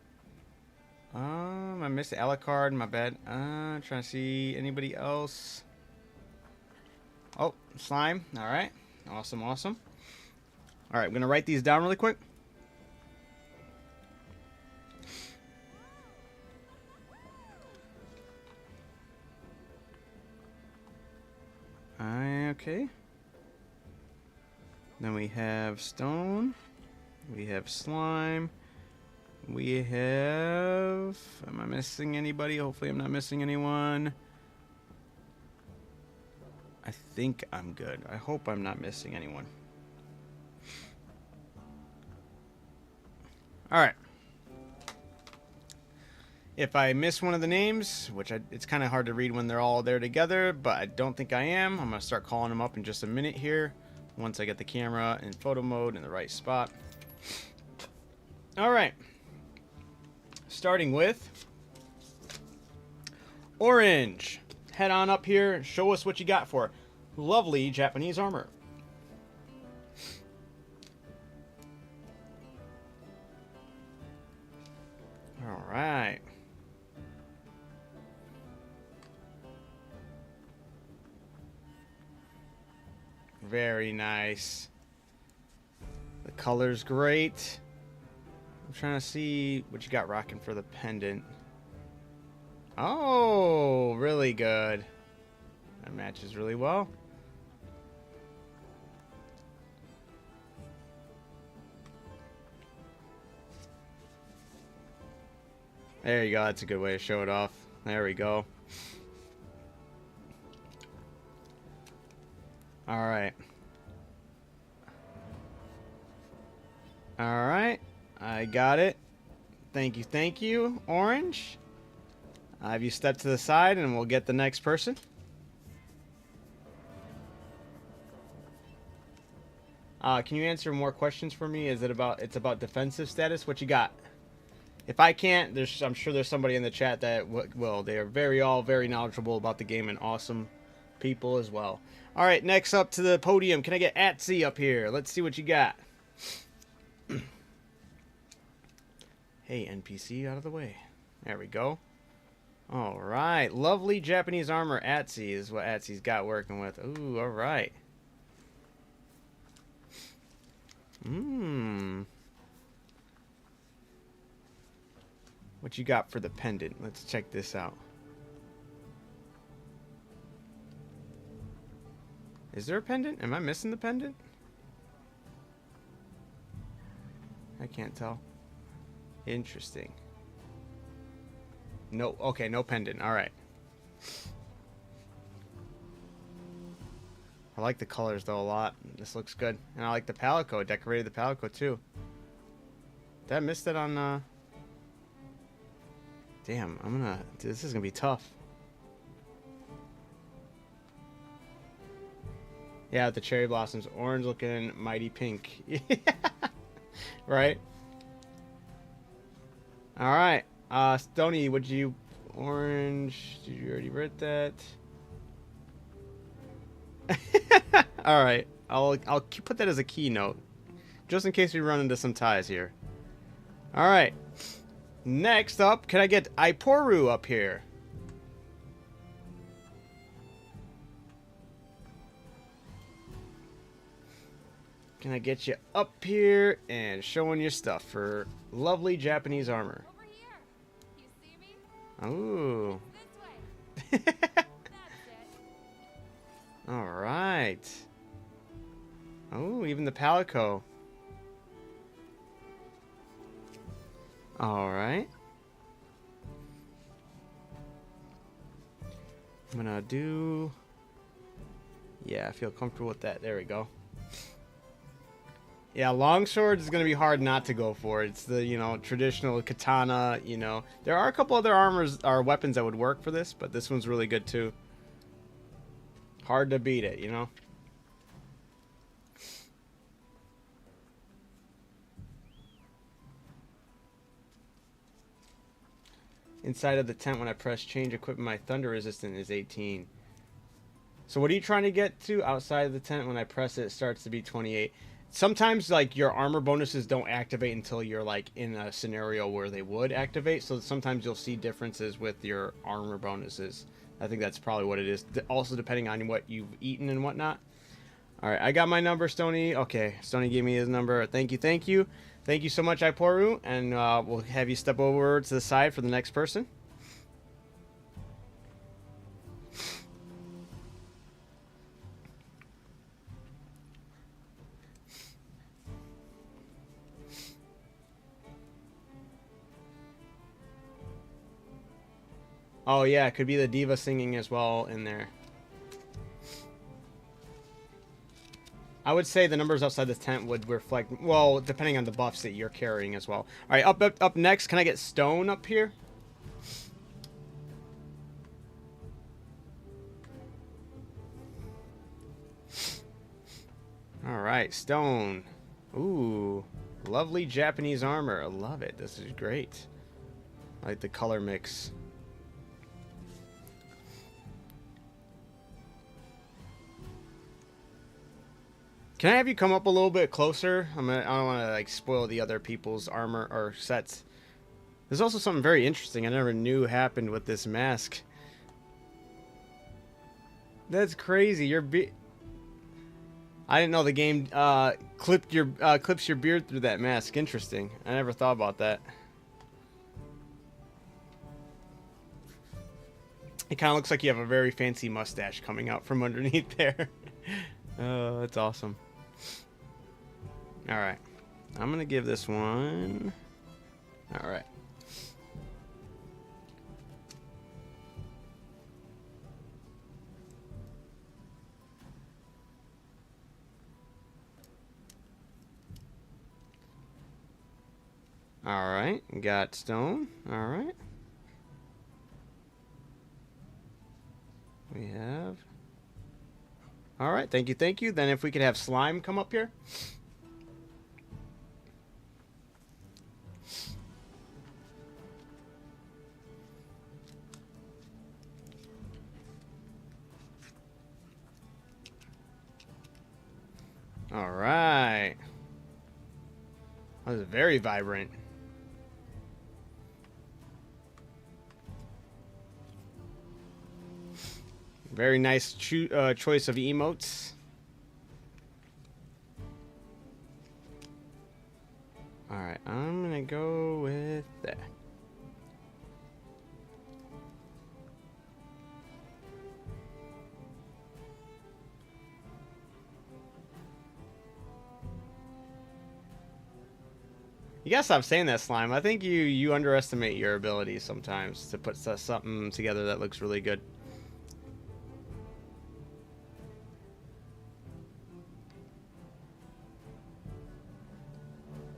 I missed Alucard. My bad. Trying to see anybody else. Oh, Slime. All right. Awesome. All right, I'm going to write these down really quick. Okay. Then we have Stone. We have Slime. We have... Am I missing anybody? Hopefully I'm not missing anyone. I think I'm good. I hope I'm not missing anyone. All right. If I miss one of the names, which it's kind of hard to read when they're all there together, but I don't think I am. I'm going to start calling them up in just a minute here once I get the camera in photo mode in the right spot. All right. Starting with Orange. Head on up here. Show us what you got for lovely Japanese armor. All right. Very nice. The color's great. I'm trying to see what you got rocking for the pendant. Oh, really good. That matches really well. There you go. That's a good way to show it off. There we go. All right. All right. I got it. Thank you, Orange. Have you step to the side and we'll get the next person. Can you answer more questions for me? Is it about, it's about defensive status? What you got? If I can't, I'm sure there's somebody in the chat that will. They are all very knowledgeable about the game and awesome people as well. All right, next up to the podium. Can I get Atsy up here? Let's see what you got. Hey, NPC, out of the way. There we go. All right, lovely Japanese armor. Atsy is what Atsy's got working with. Ooh, all right. What you got for the pendant? Let's check this out. Is there a pendant? Am I missing the pendant? I can't tell. Interesting. No, okay, no pendant. All right. I like the colors though a lot. This looks good. And I like the palico. Decorated the palico too. Did I miss that on Damn, this is gonna be tough. Yeah, the cherry blossoms. Orange looking mighty pink. Right? Alright. Stony, would you orange? Did you already read that? Alright. I'll put that as a keynote. Just in case we run into some ties here. Alright. Next up, can I get Iporu up here? Can I get you up here and showing your stuff for lovely Japanese armor? Over here. You see me? Ooh. This way. That's it. All right. Oh, even the palico. All right. I'm gonna do. Yeah, I feel comfortable with that. There we go. Yeah, longsword is going to be hard not to go for. It's the, traditional katana, There are a couple other armors or weapons that would work for this, but this one's really good too. Hard to beat it, Inside of the tent when I press change equipment, my thunder resistance is 18. So what are you trying to get to? Outside of the tent when I press it, it starts to be 28. Sometimes, like, your armor bonuses don't activate until you're, like, in a scenario where they would activate. So sometimes you'll see differences with your armor bonuses. I think that's probably what it is. Also, depending on what you've eaten and whatnot. All right, I got my number, Stony. Okay, Stony gave me his number. Thank you, thank you. Thank you so much, Iporu. And we'll have you step over to the side for the next person. Oh, yeah, it could be the diva singing as well in there. I would say the numbers outside the tent would reflect, well, depending on the buffs that you're carrying as well. All right, up next, can I get Stone up here? All right, Stone. Ooh, lovely Japanese armor. I love it. This is great. I like the color mix. Can I have you come up a little bit closer? I don't want to like spoil the other people's armor or sets. There's also something very interesting I never knew happened with this mask. That's crazy. I didn't know the game clips your beard through that mask. Interesting. I never thought about that. It kind of looks like you have a very fancy mustache coming out from underneath there. Oh, that's awesome. All right. I'm going to give this one. All right. All right. Got stone. All right. We have. All right. Thank you. Thank you. Then if we could have slime come up here. All right. That was very vibrant. Very nice choice of emotes. All right, I'm gonna go with that. You gotta stop saying that, Slime. I think you underestimate your abilities sometimes to put something together that looks really good.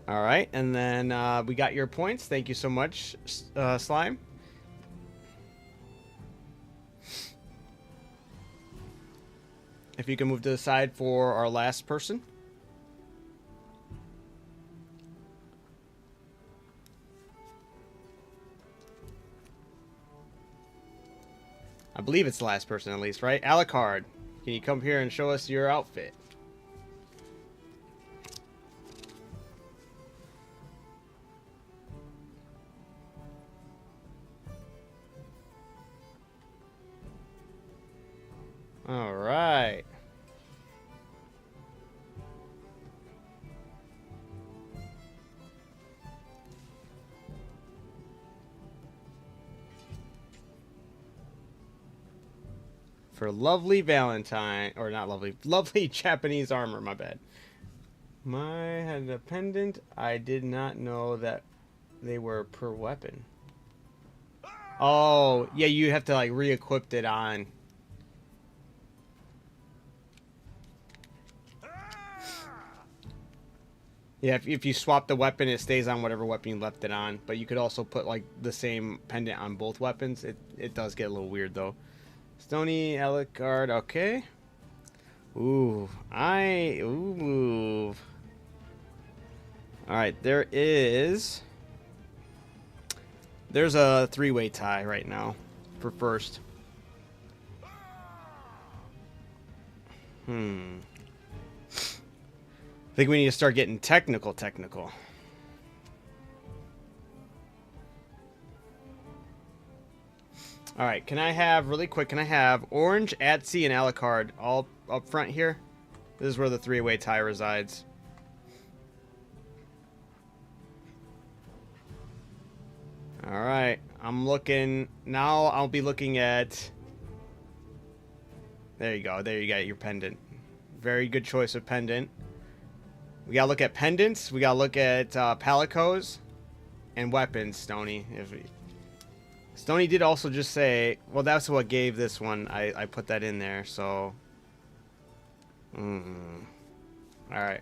All right, and then we got your points. Thank you so much, Slime. If you can move to the side for our last person. I believe it's the last person at least, right? Alucard, can you come here and show us your outfit? All right. For lovely Valentine, or not lovely, lovely Japanese armor, my bad. My had a pendant. I did not know that they were per weapon. Oh, yeah, you have to like re-equip it on. Yeah, if you swap the weapon, it stays on whatever weapon you left it on. But you could also put like the same pendant on both weapons. It does get a little weird though. Stony Alucard, okay. Ooh. Alright, there's a three-way tie right now for first. I think we need to start getting technical. All right, can I have, really quick, can I have Orange, Atsy, and Alucard all up front here? This is where the three-way tie resides. All right, I'm looking, now I'll be looking at, there you go, there you got your pendant. Very good choice of pendant. We gotta look at pendants. We gotta look at palicos and weapons, Stony. Stony did also just say, well, that's what gave this one. I put that in there, so. All right.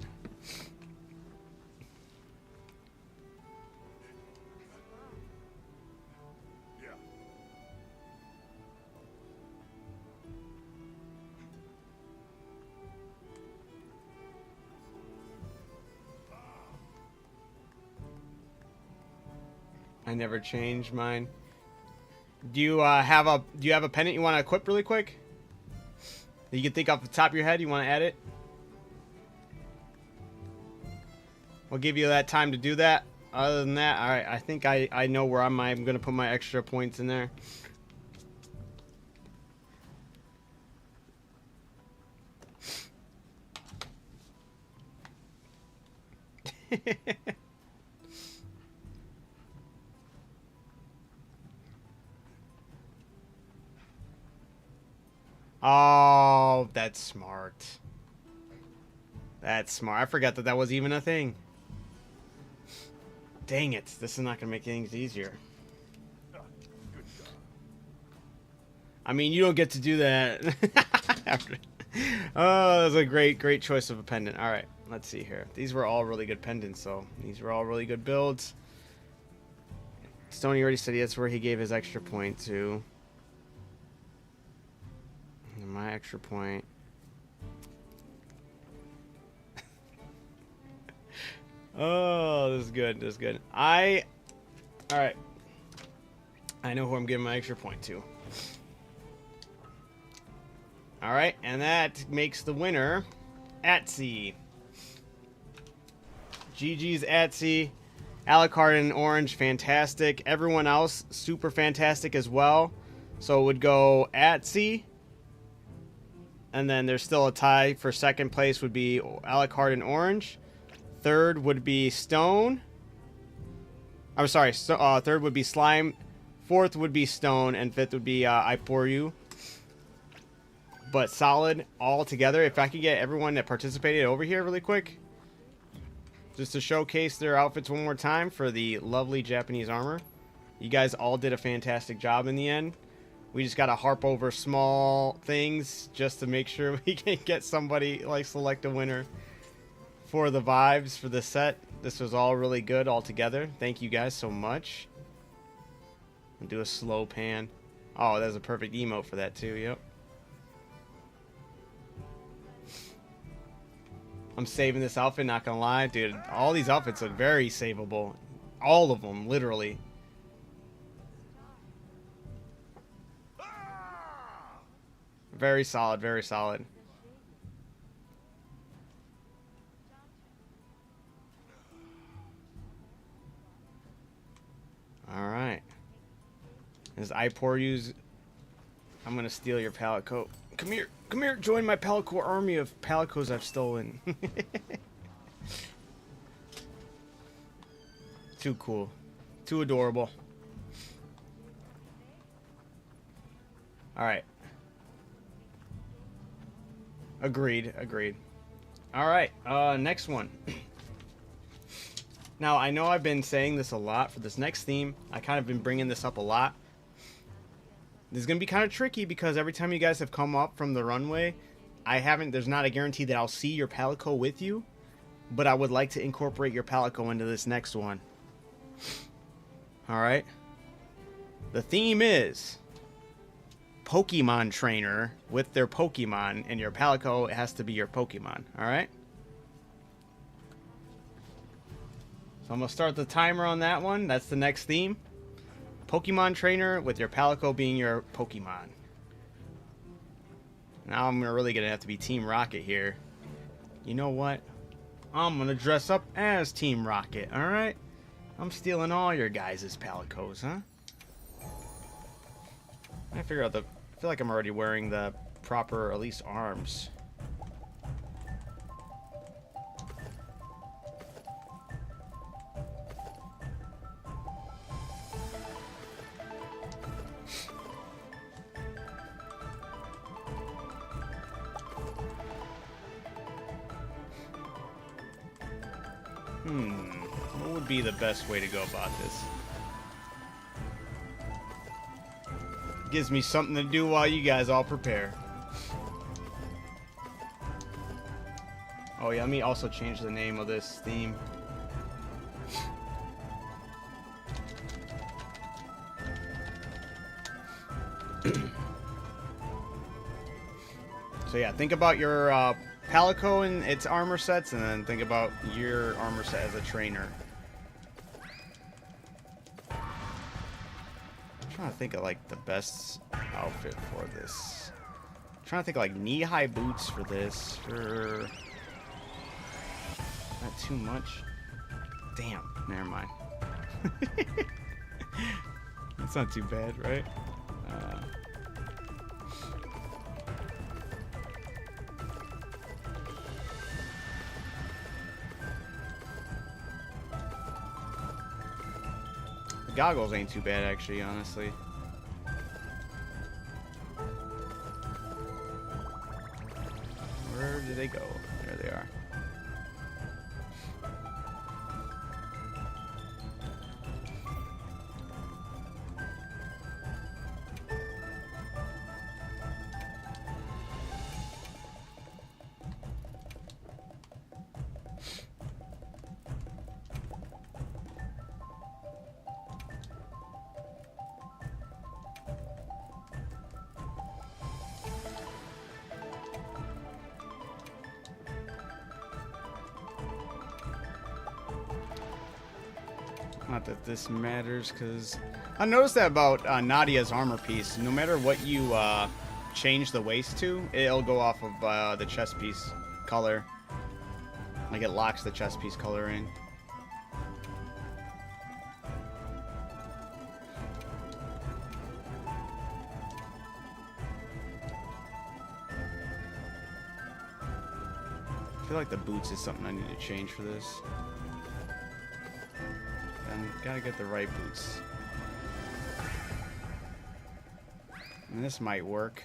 I never changed mine. Do you have a pendant you want to equip really quick? You can think off the top of your head. You want to add it? We'll give you that time to do that. Other than that, all right. I think I know where I'm gonna put my extra points in there. Oh, that's smart. That's smart. I forgot that that was even a thing. Dang it. This is not going to make things easier. Good job. I mean, you don't get to do that. Oh, that was a great choice of a pendant. All right, let's see here. These were all really good pendants, so these were all really good builds. Stoney already said that's where he gave his extra point to. And my extra point. Oh, this is good. This is good. All right. I know who I'm giving my extra point to. All right, and that makes the winner Atsy. GG's Atsy. Alucard in orange, fantastic. Everyone else, super fantastic as well. So it would go Atsy. And then there's still a tie for second place would be Alucard in orange. Third would be Stone. I'm sorry, third would be Slime. Fourth would be Stone. And fifth would be I Pour You. But solid all together. If I could get everyone that participated over here really quick. Just to showcase their outfits one more time for the lovely Japanese armor. You guys all did a fantastic job in the end. We just got to harp over small things just to make sure we can get somebody, like, select a winner for the vibes for the set. This was all really good all together. Thank you guys so much. I'll do a slow pan. Oh, that's a perfect emote for that too. Yep. I'm saving this outfit, not gonna lie. Dude, all these outfits are very savable. All of them, literally. Very solid, very solid. Alright. As I Pour You's, I'm gonna steal your pallet coat. Come here. Come here. Join my Palico army of Palicos I've stolen. Too cool. Too adorable. Alright. Agreed. Agreed. Alright. Next one. Now, I know I've been saying this a lot for this next theme. I kind of been bringing this up a lot. This is going to be kind of tricky because every time you guys have come up from the runway, there's not a guarantee that I'll see your Palico with you, but I would like to incorporate your Palico into this next one. Alright? The theme is Pokemon trainer with their Pokemon, and your Palico has to be your Pokemon. Alright? So I'm going to start the timer on that one. That's the next theme. Pokemon trainer with your Palico being your Pokemon. Now I'm really going to have to be Team Rocket here. You know what? I'm going to dress up as Team Rocket, alright? I'm stealing all your guys' Palicos, huh? I feel like I'm already wearing the proper, at least, arms. What would be the best way to go about this? Gives me something to do while you guys all prepare. Oh yeah, let me also change the name of this theme. So yeah, think about your Palico and its armor sets, and then think about your armor set as a trainer. I'm trying to think of like the best outfit for this. I'm trying to think of like knee-high boots for this. For not too much. Damn, never mind. It's not too bad, right? The goggles ain't too bad, actually, honestly. Where did they go? There they are. Not that this matters, because I noticed that about Nadia's armor piece. No matter what you change the waist to, it'll go off of the chest piece color. Like it locks the chest piece color in. I feel like the boots is something I need to change for this. Gotta get the right boots. And this might work.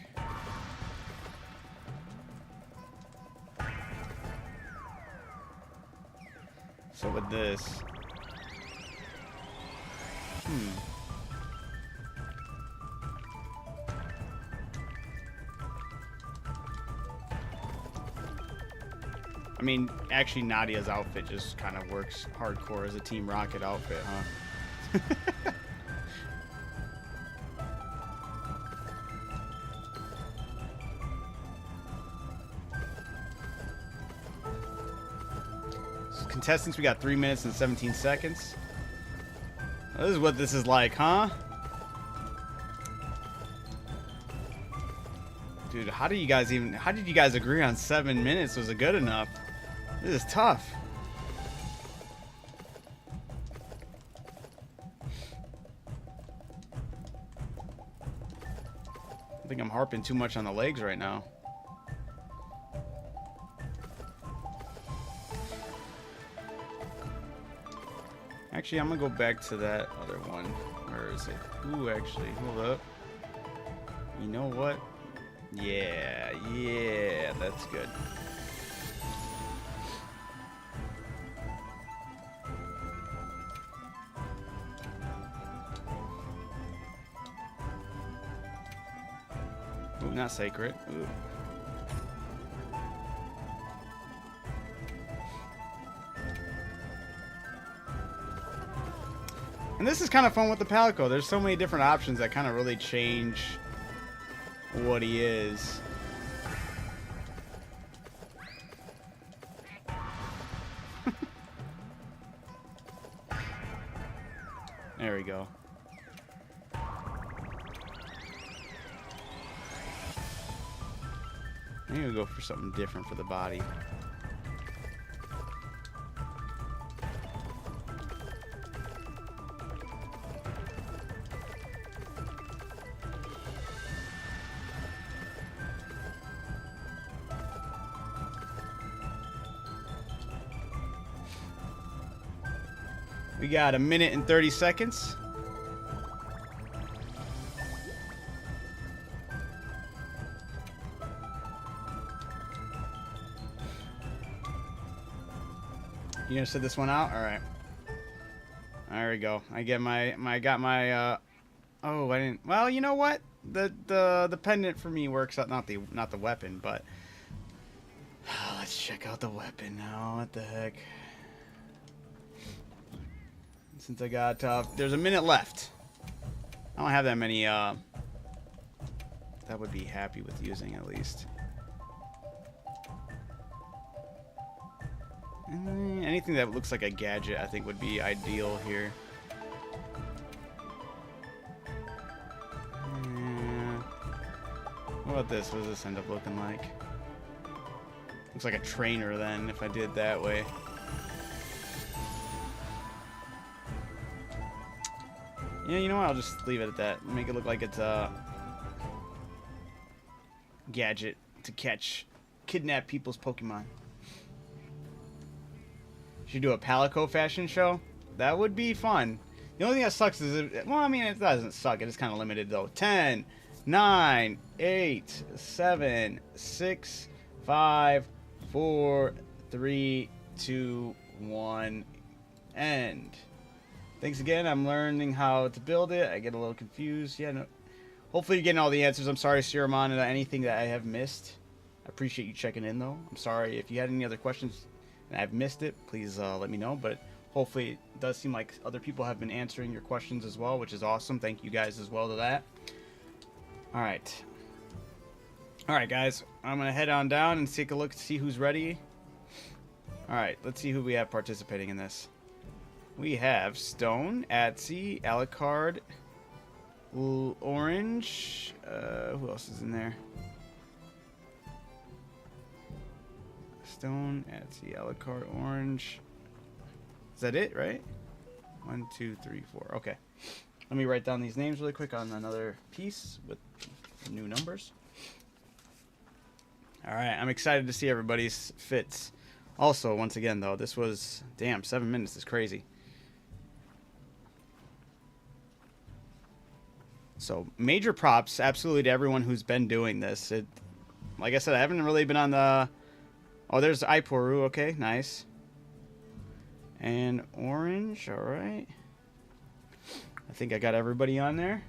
So with this... I mean, actually, Nadia's outfit just kind of works hardcore as a Team Rocket outfit, huh? So contestants, we got 3 minutes and 17 seconds. This is what this is like, huh? Dude, how did you guys agree on 7 minutes? Was it good enough? This is tough. I think I'm harping too much on the legs right now. Actually, I'm gonna go back to that other one. Where is it? Ooh, actually, hold up. You know what? Yeah, that's good. Ooh, not sacred. Ooh. And this is kind of fun with the Palico. There's so many different options that kind of really change what he is. There we go. I'm gonna go for something different for the body. We got 1 minute and 30 seconds. You gonna sit this one out? All right. There we go. I got my. Oh, I didn't. Well, you know what? The pendant for me works out. Not the weapon, but let's check out the weapon now. What the heck? Since I got there's a minute left. I don't have that many that would be happy with using at least. Anything that looks like a gadget I think would be ideal here. What about this? What does this end up looking like? Looks like a trainer then if I did that way. Yeah, you know what? I'll just leave it at that. Make it look like it's a gadget to kidnap people's Pokemon. Should do a Palico fashion show. That would be fun. The only thing that sucks is, well, I mean, it doesn't suck. It is kind of limited, though. 10, 9, 8, 7, 6, 5, 4, 3, 2, 1, end. Thanks again. I'm learning how to build it. I get a little confused. Yeah, no. Hopefully you're getting all the answers. I'm sorry, Siramon, and anything that I have missed. I appreciate you checking in, though. I'm sorry if you had any other questions and I've missed it. Please let me know. But hopefully it does seem like other people have been answering your questions as well, which is awesome. Thank you guys as well to that. All right. All right, guys. I'm going to head on down and take a look to see who's ready. All right. Let's see who we have participating in this. We have Stone, Atsy, Alucard, Orange. Who else is in there? Stone, Atsy, Alucard, Orange. Is that it, right? 1, 2, 3, 4. Okay. Let me write down these names really quick on another piece with new numbers. All right. I'm excited to see everybody's fits. Also, once again, though, this was... Damn, 7 minutes is crazy. So, major props, absolutely, to everyone who's been doing this. Like I said, I haven't really been on the... Oh, there's Iporu. Okay, nice. And Orange, all right. I think I got everybody on there.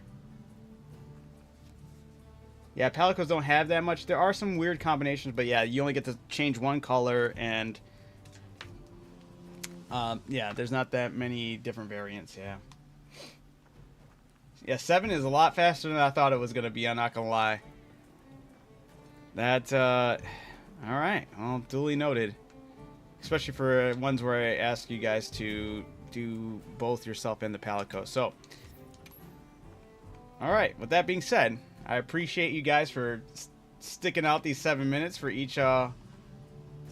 Yeah, Palicos don't have that much. There are some weird combinations, but yeah, you only get to change one color, and... yeah, there's not that many different variants, yeah. Yeah, 7 is a lot faster than I thought it was going to be, I'm not going to lie. That, alright, well, duly noted. Especially for ones where I ask you guys to do both yourself and the Palico. So, alright, with that being said, I appreciate you guys for sticking out these 7 minutes for each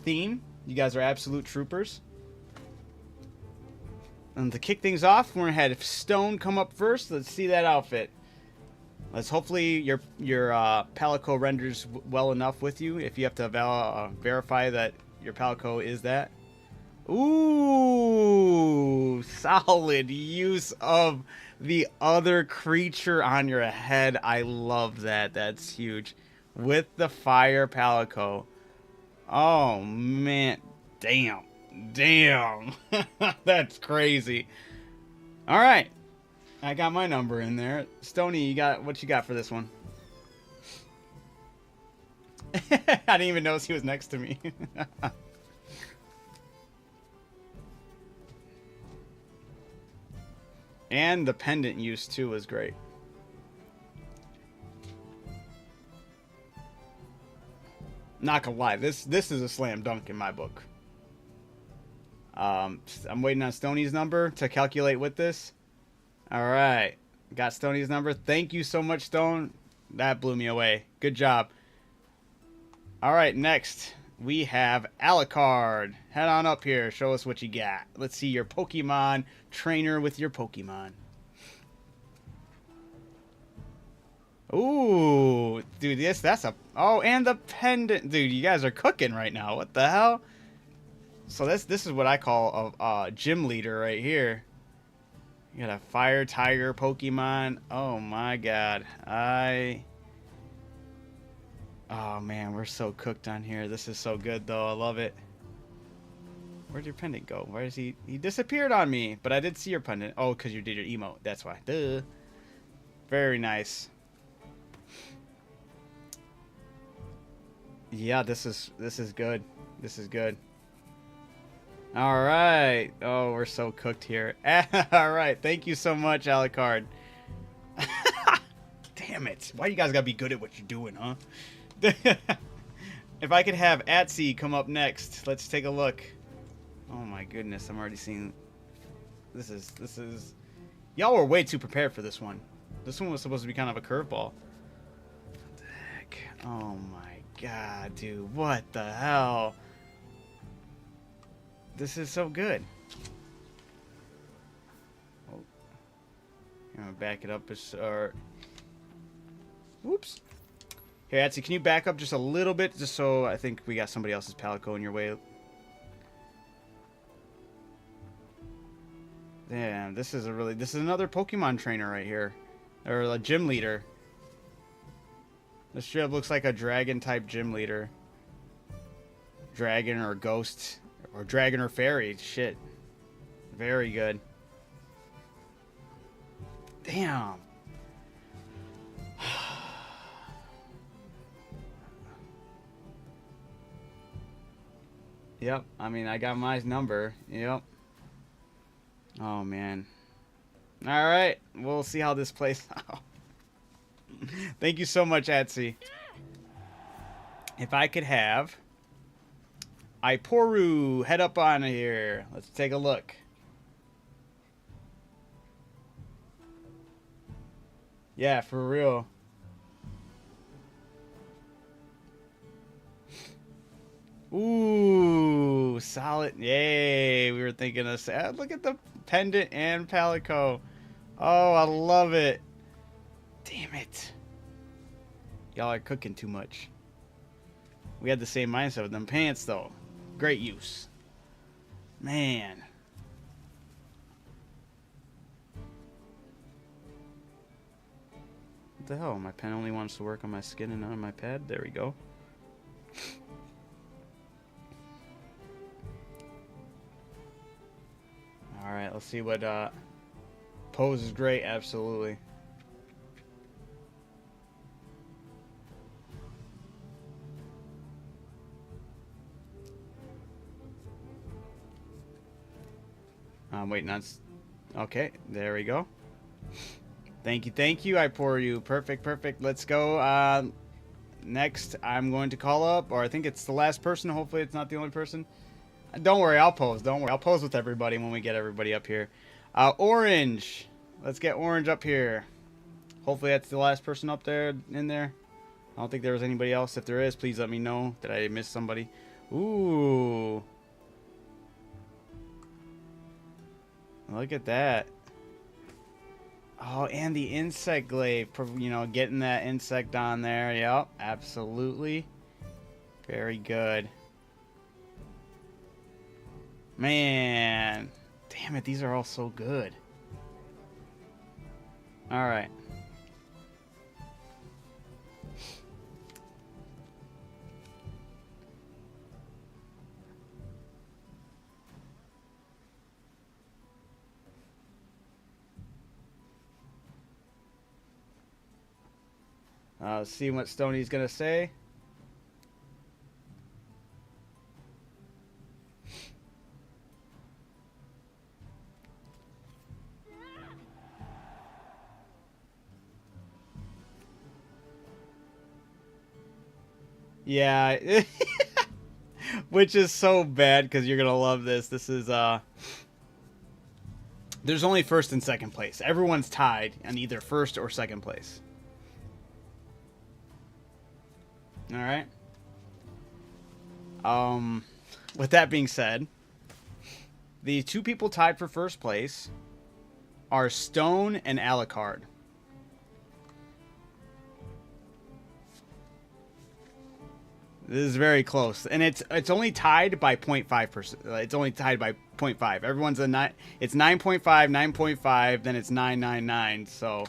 theme. You guys are absolute troopers. And to kick things off, we're going to have Stone come up first. Let's see that outfit. Let's hopefully your Palico renders well enough with you. If you have to verify that your Palico is that. Ooh, solid use of the other creature on your head. I love that. That's huge. With the fire Palico. Oh, man. Damn. Damn. That's crazy. All right. I got my number in there. Stony, you got what you got for this one? I didn't even notice he was next to me. And the pendant use too was great. Not gonna lie, this is a slam dunk in my book. I'm waiting on Stoney's number to calculate with this. All right, got Stoney's number. Thank you so much, Stone. That blew me away. Good job. All right, next we have Alucard. Head on up here. Show us what you got. Let's see your Pokemon trainer with your Pokemon. Ooh, dude, that's a... Oh, and the pendant. Dude, you guys are cooking right now. What the hell? So this is what I call a gym leader right here. You got a fire tiger Pokemon. Oh my god. Oh man, we're so cooked on here. This is so good though. I love it. Where'd your pendant go? Where is he? He disappeared on me, but I did see your pendant. Oh, because you did your emote. That's why. Duh. Very nice. Yeah, this is good. This is good. All right. Oh, we're so cooked here. All right. Thank you so much, Alucard. Damn it. Why you guys gotta be good at what you're doing, huh? If I could have Atsy come up next. Let's take a look. Oh my goodness. I'm already seeing... This is... Y'all were way too prepared for this one. This one was supposed to be kind of a curveball. What the heck? Oh my god, dude. What the hell? This is so good. Oh. I'm gonna back it up. Or whoops. Here, Etsy, can you back up just a little bit, just so I think we got somebody else's Palico in your way. Damn, this is another Pokemon trainer right here, or a gym leader. This strip looks like a dragon type gym leader. Dragon or ghost, or dragon or fairy. Shit, very good. Damn. Yep, I mean, I got my number. Yep. Oh, man. All right, we'll see how this plays out. Thank you so much, Etsy. If I could have Iporu head up on here. Let's take a look. Yeah, for real. Ooh, solid. Yay, we were thinking of... Look at the pendant and Palico. Oh, I love it. Damn it. Y'all are cooking too much. We had the same mindset with them pants, though. Great use. Man. What the hell? My pen only wants to work on my skin and not on my pad? There we go. Alright, let's see what... Pose is great, absolutely. I'm waiting on... Okay, there we go. Thank you, I pour you. Perfect, perfect. Let's go. Next, I'm going to call up, or I think it's the last person. Hopefully it's not the only person. Don't worry, I'll pose. Don't worry. I'll pose with everybody when we get everybody up here. Orange. Let's get Orange up here. Hopefully that's the last person up there, in there. I don't think there was anybody else. If there is, please let me know. Did I miss somebody? Ooh. Look at that. Oh, and the insect glaive. You know, getting that insect on there. Yep, absolutely. Very good. Man. Damn it, these are all so good. Alright. See what Stoney's gonna say. Yeah. Which is so bad because you're gonna love this. This is there's only first and second place. Everyone's tied on either first or second place. Alright. With that being said, the two people tied for first place are Stone and Alucard. This is very close, and it's only tied by 0.5%. It's only tied by 0.5. Everyone's a 9. It's 9.5, 9.5, then it's 999. So,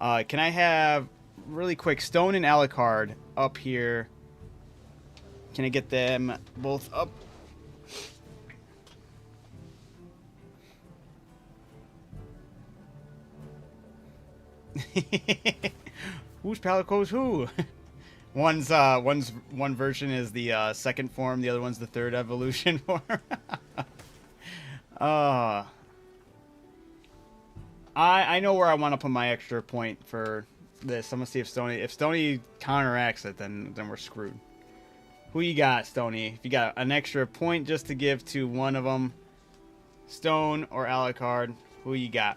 can I have really quick Stone and Alucard up here? Can I get them both up? Who's Palico's who? One version is the second form, the other one's the third evolution form. I know where I want to put my extra point for this. I'm gonna see if Stoney counteracts it, then we're screwed. Who you got, Stoney? If you got an extra point just to give to one of them, Stone or Alucard, who you got?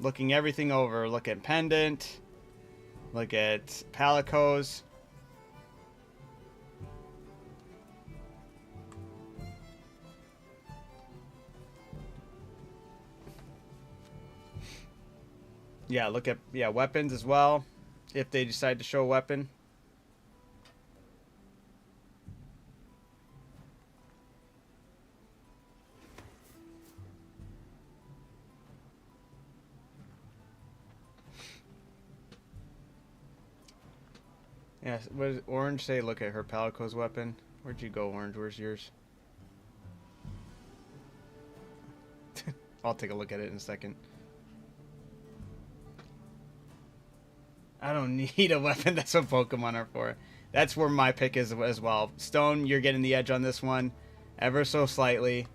Looking everything over. Look at Pendant. Look at Palicos. Yeah, look at weapons as well. If they decide to show a weapon. Yeah, what does Orange say? Look at her Palico's weapon. Where'd you go, Orange? Where's yours? I'll take a look at it in a second. I don't need a weapon. That's what Pokemon are for. That's where my pick is as well. Stone, you're getting the edge on this one. Ever so slightly.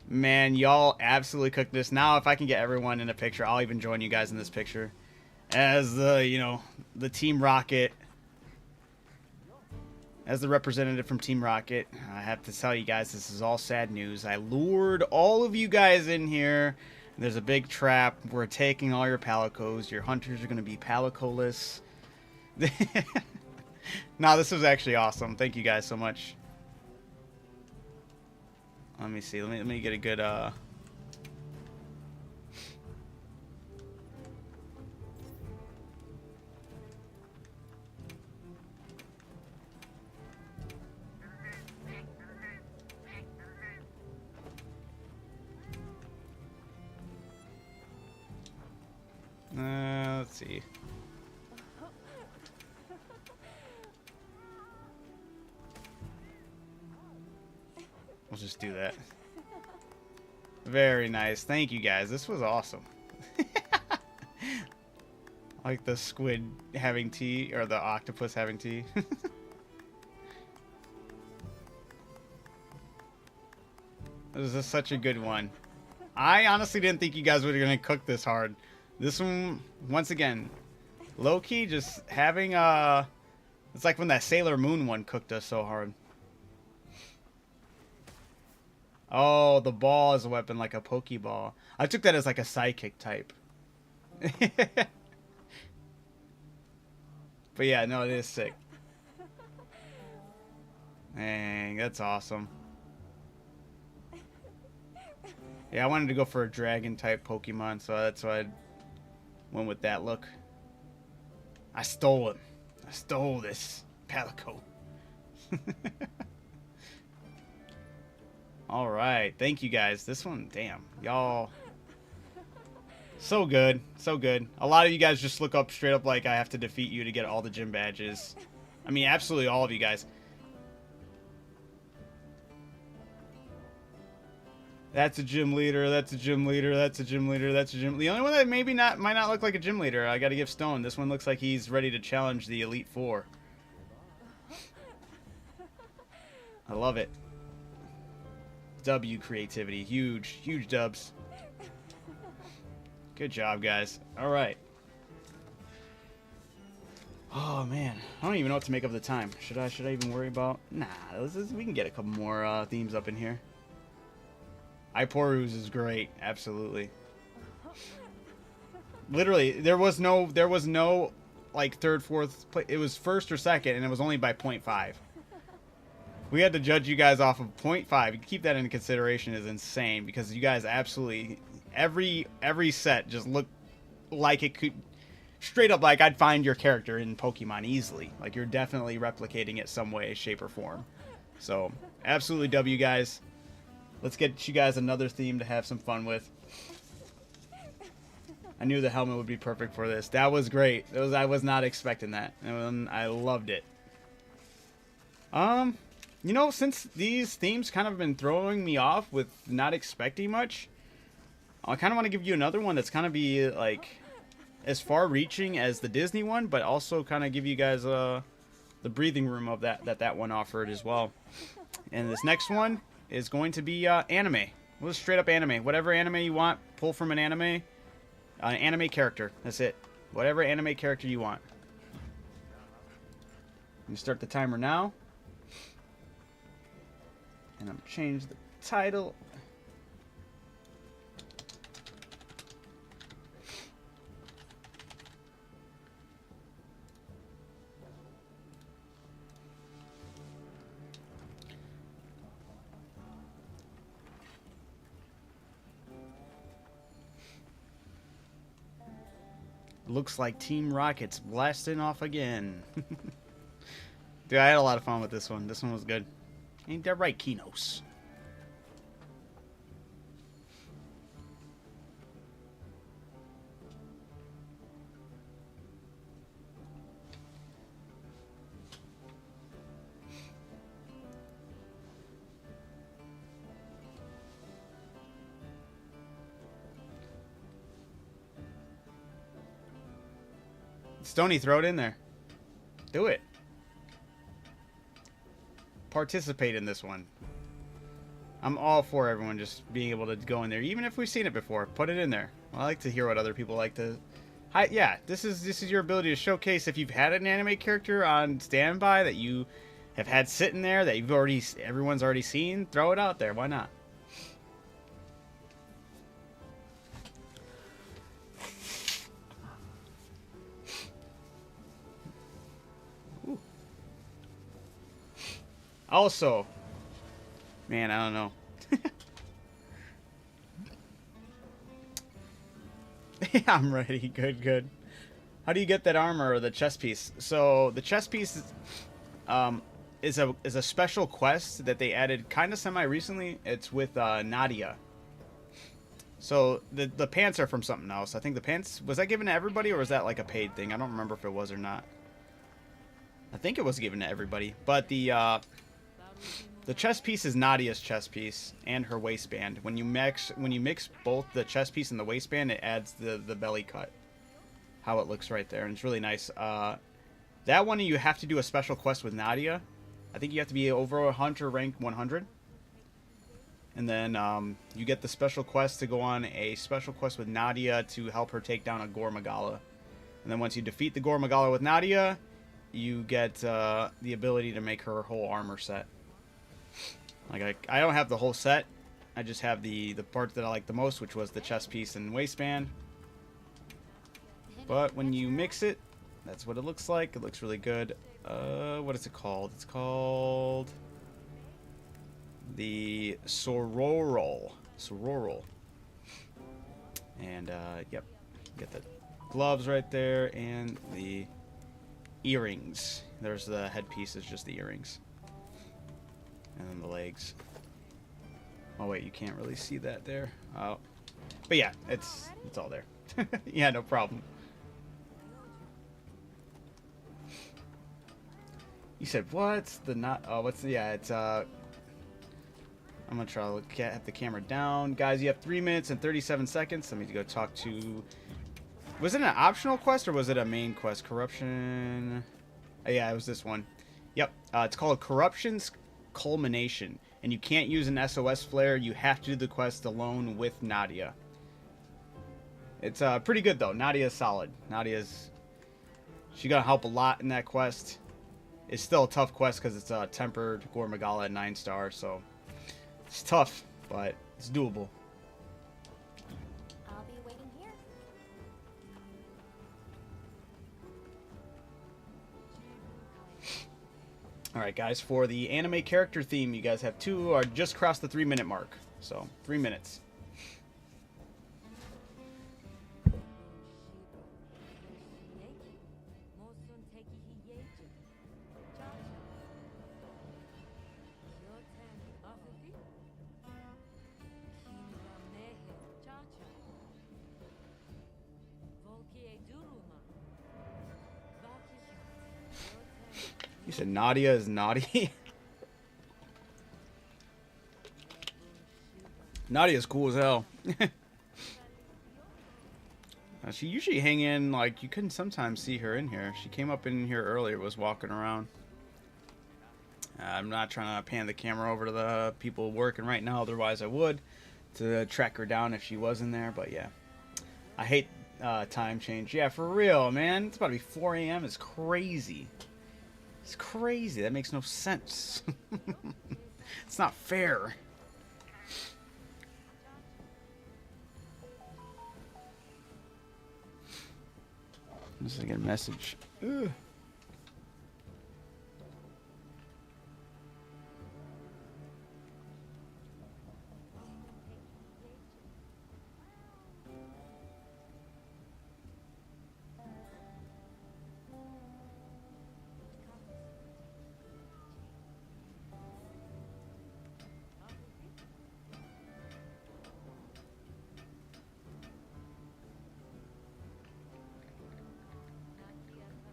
Man, y'all absolutely cooked this. Now, if I can get everyone in a picture, I'll even join you guys in this picture. As the, the Team Rocket. As the representative from Team Rocket, I have to tell you guys, this is all sad news. I lured all of you guys in here. There's a big trap. We're taking all your Palicos. Your hunters are going to be Palicoless. No, this was actually awesome. Thank you guys so much. Let me see. Let me get a good let's see. We'll just do that. Very nice. Thank you guys. This was awesome. Like the squid having tea or the octopus having tea. This is such a good one. I honestly didn't think you guys were going to cook this hard. This one, once again, low-key just having it's like when that Sailor Moon one cooked us so hard. Oh, the ball is a weapon like a Pokeball. I took that as like a sidekick type. But yeah, no, it is sick. Dang, that's awesome. Yeah, I wanted to go for a dragon type Pokemon, so that's why I went with that look. I stole him. I stole this Palico. Alright, thank you guys. This one, damn, y'all. So good, so good. A lot of you guys just look up straight up like I have to defeat you to get all the gym badges. I mean, absolutely all of you guys. That's a gym leader, that's a gym leader, that's a gym leader, that's a gym... The only one that maybe might not look like a gym leader, I gotta give Stone. This one looks like he's ready to challenge the Elite Four. I love it. W creativity. Huge, huge dubs. Good job, guys. Alright. Oh, man. I don't even know what to make of the time. Should I even worry about... Nah, we can get a couple more themes up in here. Iporus is great. Absolutely. Literally, there was no like third, fourth place. It was first or second, and it was only by 0.5. We had to judge you guys off of 0.5. Keep that into consideration is insane because you guys absolutely every set just looked like it could straight up like I'd find your character in Pokemon easily. Like you're definitely replicating it some way, shape, or form. So absolutely W, guys. Let's get you guys another theme to have some fun with. I knew the helmet would be perfect for this. That was great. I was not expecting that. And I loved it. You know, since these themes kind of been throwing me off with not expecting much, I kind of want to give you another one that's kind of be like as far-reaching as the Disney one, but also kind of give you guys the breathing room of that one offered as well. And this next one is going to be anime. Well, just straight up anime. Whatever anime you want, pull from an anime character. That's it. Whatever anime character you want. You start the timer now. And I'm change the title. Looks like Team Rocket's blasting off again. Dude, I had a lot of fun with this one. This one was good. Ain't that right, Kinos? Stony, throw it in there. Do it. Participate in this one. I'm all for everyone just being able to go in there, even if we've seen it before. Put it in there. I like to hear what other people like to. Yeah, this is your ability to showcase if you've had an anime character on standby that you have had sitting there that everyone's already seen. Throw it out there. Why not? Ooh. Also, man, I don't know. Yeah, I'm ready. Good, good. How do you get that armor or the chest piece? So the chest piece is a special quest that they added kind of semi recently. It's with Nadia. So the pants are from something else. I think the pants, was that given to everybody or was that like a paid thing? I don't remember if it was or not. I think it was given to everybody. But the chest piece is Nadia's chest piece and her waistband. When you mix both the chest piece and the waistband, it adds the belly cut. How it looks right there, and it's really nice. That one you have to do a special quest with Nadia. I think you have to be over a hunter rank 100. And then you get the special quest to go on a special quest with Nadia to help her take down a Gore Magala. And then once you defeat the Gore Magala with Nadia, you get the ability to make her whole armor set. Like I don't have the whole set. I just have the part that I like the most, which was the chest piece and waistband. But when you mix it, that's what it looks like. It looks really good. What is it called? It's called the Sororol. And yep, get the gloves right there and the earrings. There's the headpiece, is just the earrings. And then the legs. Oh wait, you can't really see that there. Oh, but yeah, it's all there. Yeah, no problem. You said what's the not? Oh, what's the? Yeah, it's I'm gonna try to have the camera down, guys. You have 3 minutes and 37 seconds. Let me go talk to. Was it an optional quest or was it a main quest? Corruption. Oh, yeah, it was this one. Yep, it's called Corruption's Culmination, and you can't use an SOS flare. You have to do the quest alone with Nadia. It's pretty good though. Nadia's solid. She's gonna help a lot in that quest. It's still a tough quest because it's a tempered Gore Magala at 9-star, so it's tough, but it's doable. I'll be waiting here. Alright guys, for the anime character theme, you guys have two, or just crossed the 3-minute mark. So, 3 minutes. You said Nadia is naughty? Nadia's cool as hell. She usually hang in, like, you couldn't sometimes see her in here. She came up in here earlier, was walking around. I'm not trying to pan the camera over to the people working right now, otherwise I would, to track her down if she was in there, but yeah. I hate time change. Yeah, for real, man. It's about to be 4 a.m. It's crazy. It's crazy. That makes no sense. It's not fair. Just like a message. Ugh.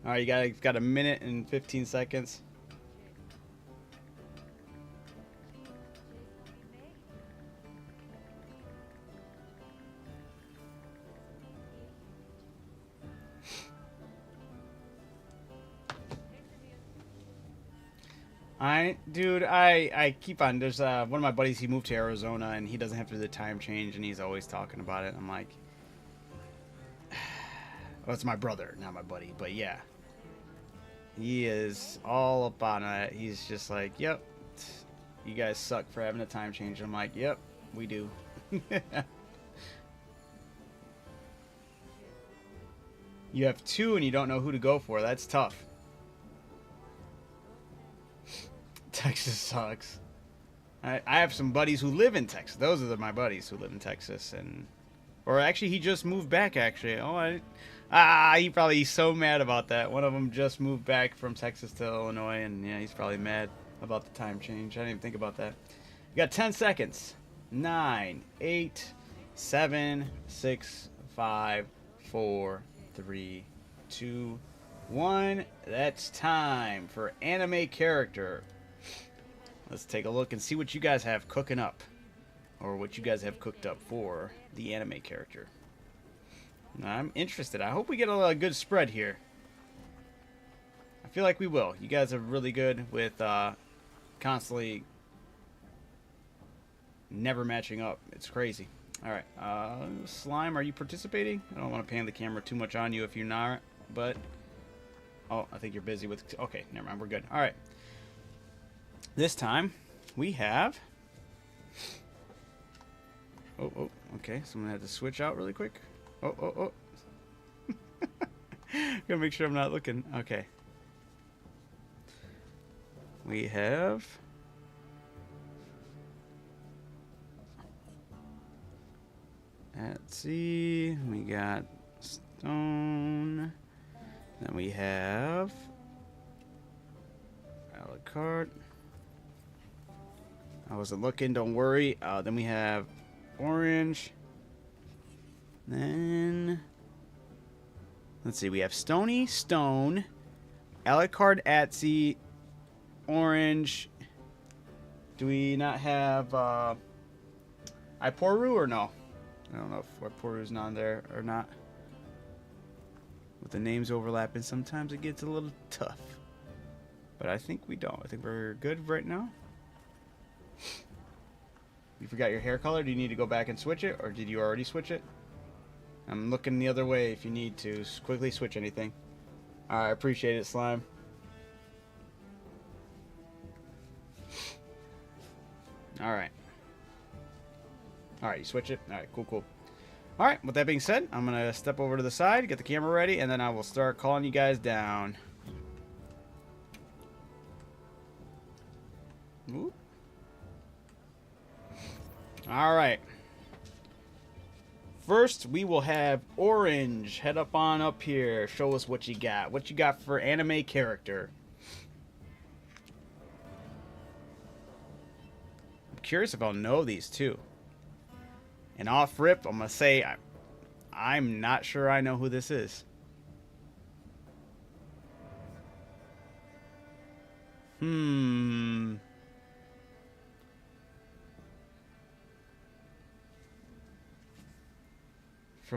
All right, you got a minute and 15 seconds. I keep on. There's one of my buddies. He moved to Arizona and he doesn't have to do the time change, and he's always talking about it. I'm like, well, it's my brother, not my buddy, but yeah, he is all up on it. He's just like, yep, you guys suck for having a time change. I'm like, yep, we do. You have two and you don't know who to go for. That's tough. Texas sucks. I have some buddies who live in Texas. Those are my buddies who live in Texas, and or actually he just moved back. Actually, he's so mad about that. One of them just moved back from Texas to Illinois, and yeah, he's probably mad about the time change. I didn't even think about that. You got 10 seconds. 9, 8, 7, 6, 5, 4, 3, 2, 1. That's time for anime character. Let's take a look and see what you guys have cooking up, or what you guys have cooked up for the anime character. I'm interested. I hope we get a good spread here. I feel like we will. You guys are really good with constantly never matching up. It's crazy. All right, Slime, are you participating? I don't want to pan the camera too much on you if you're not, but oh, I think you're busy with. Okay, never mind. We're good. All right. This time, we have... Oh, okay. So I'm going to have to switch out really quick. Oh. Gotta make sure I'm not looking. Okay. We have... Let's see. We got Stone. Then we have... Alucard. I wasn't looking, don't worry. Then we have Orange. Then let's see, we have Stony, Stone, Alucard, Atsy, Orange. Do we not have Iporu or no? I don't know if Iporu's not there or not. With the names overlapping, sometimes it gets a little tough. But I think we don't. I think we're good right now. You forgot your hair color? Do you need to go back and switch it? Or did you already switch it? I'm looking the other way if you need to quickly switch anything. Alright, I appreciate it, Slime. Alright. Alright, you switch it? Alright, cool. Alright, with that being said, I'm going to step over to the side, get the camera ready, and then I will start calling you guys down. Ooh. Alright. First, we will have Orange. Head up here. Show us what you got. What you got for anime character. I'm curious if I'll know these too. And off rip, I'm going to say I'm not sure I know who this is. From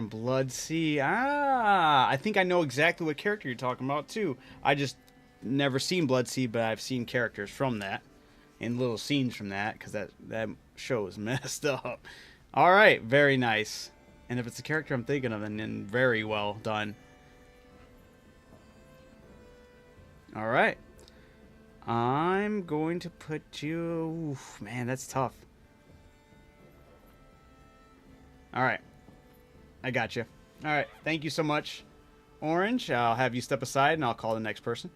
Blood Sea. I think I know exactly what character you're talking about, too. I just never seen Blood Sea, but I've seen characters from that. And little scenes from that, because that show is messed up. Alright, very nice. And if it's the character I'm thinking of, then very well done. Alright. I'm going to put you... Oof, man, that's tough. Alright. I got you. Alright, thank you so much, Orange. I'll have you step aside and I'll call the next person.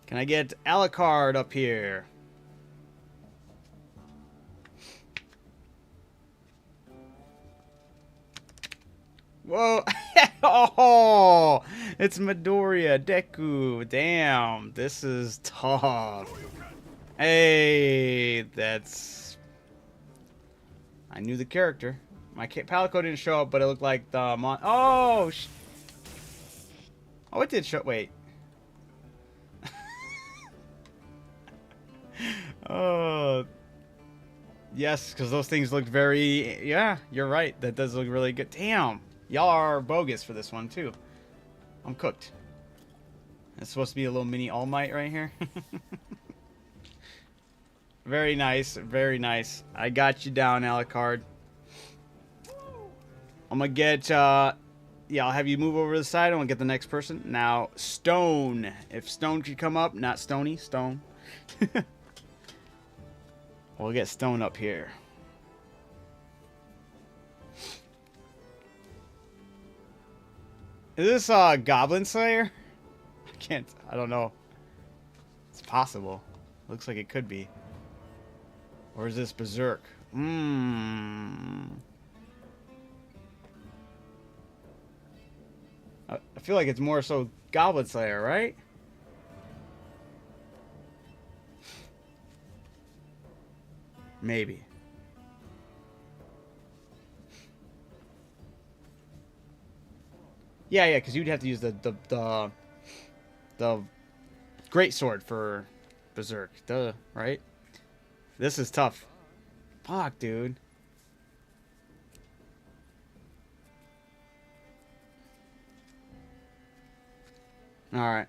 Can I get Alucard up here? Whoa! Oh, it's Midoriya, Deku. Damn, this is tough. Hey, that's... I knew the character. My Palico didn't show up, but it looked like the oh, oh, it did show. Wait. Oh, yes, because those things looked very. Yeah, you're right. That does look really good. Damn, y'all are bogus for this one too. I'm cooked. It's supposed to be a little mini All Might right here. Very nice, very nice. I got you down, Alucard. I'm gonna get, yeah, I'll have you move over to the side. I'm gonna get the next person. Now, Stone. If Stone could come up, not Stony, Stone. We'll get Stone up here. Is this, Goblin Slayer? I don't know. It's possible. Looks like it could be. Or is this Berserk? I feel like it's more so Goblin Slayer, right? Maybe. Yeah, because you'd have to use the great sword for Berserk. Duh, right? This is tough. Fuck, dude. Alright.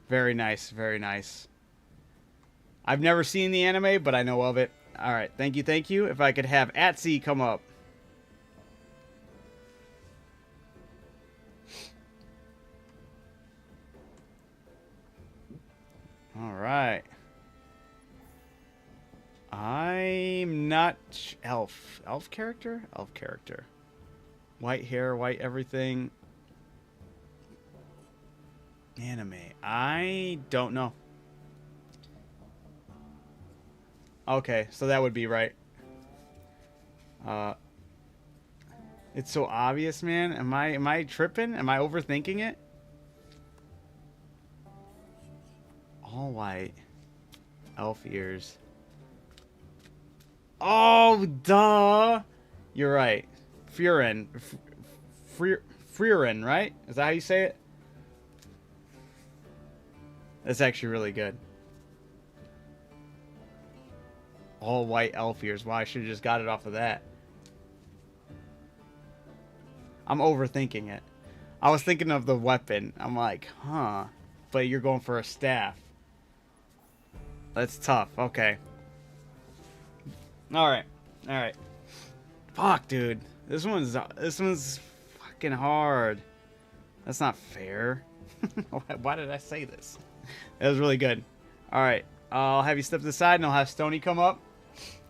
Very nice, very nice. I've never seen the anime, but I know of it. Alright, thank you, thank you. If I could have Atsi come up. Alright. I'm not elf. Elf character? Elf character. White hair, white everything. Anime. I don't know. Okay, so that would be right. It's so obvious, man. Am I tripping? Am I overthinking it? All white. Elf ears. Oh, duh. You're right. Furin. Furin, right? Is that how you say it? That's actually really good. All white elf ears. Wow, I should have just got it off of that. I'm overthinking it. I was thinking of the weapon. I'm like, huh. But you're going for a staff. That's tough. Okay. Alright. Alright. Fuck, dude. This one's fucking hard. That's not fair. Why did I say this? That was really good. Alright. I'll have you step to the side and I'll have Stony come up.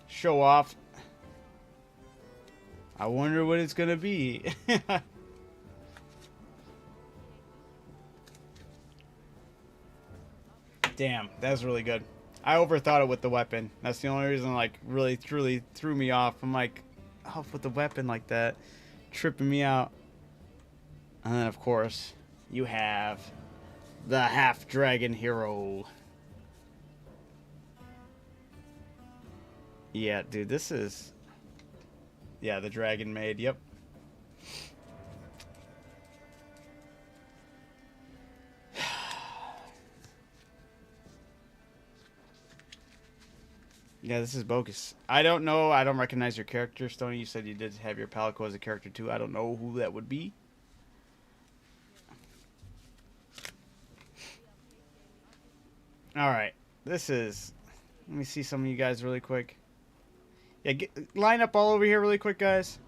Show off. I wonder what it's gonna be. Damn, that was really good. I overthought it with the weapon. That's the only reason, like, really, truly threw me off. I'm like, oh, with the weapon like that, tripping me out. And then, of course, you have the half-dragon hero. Yeah, dude, this is... Yeah, the dragon maid, yep. Yeah, this is bogus. I don't know. I don't recognize your character, Stoney. You said you did have your Palico as a character, too. I don't know who that would be. Alright. This is... Let me see some of you guys really quick. Yeah, line up all over here really quick, guys.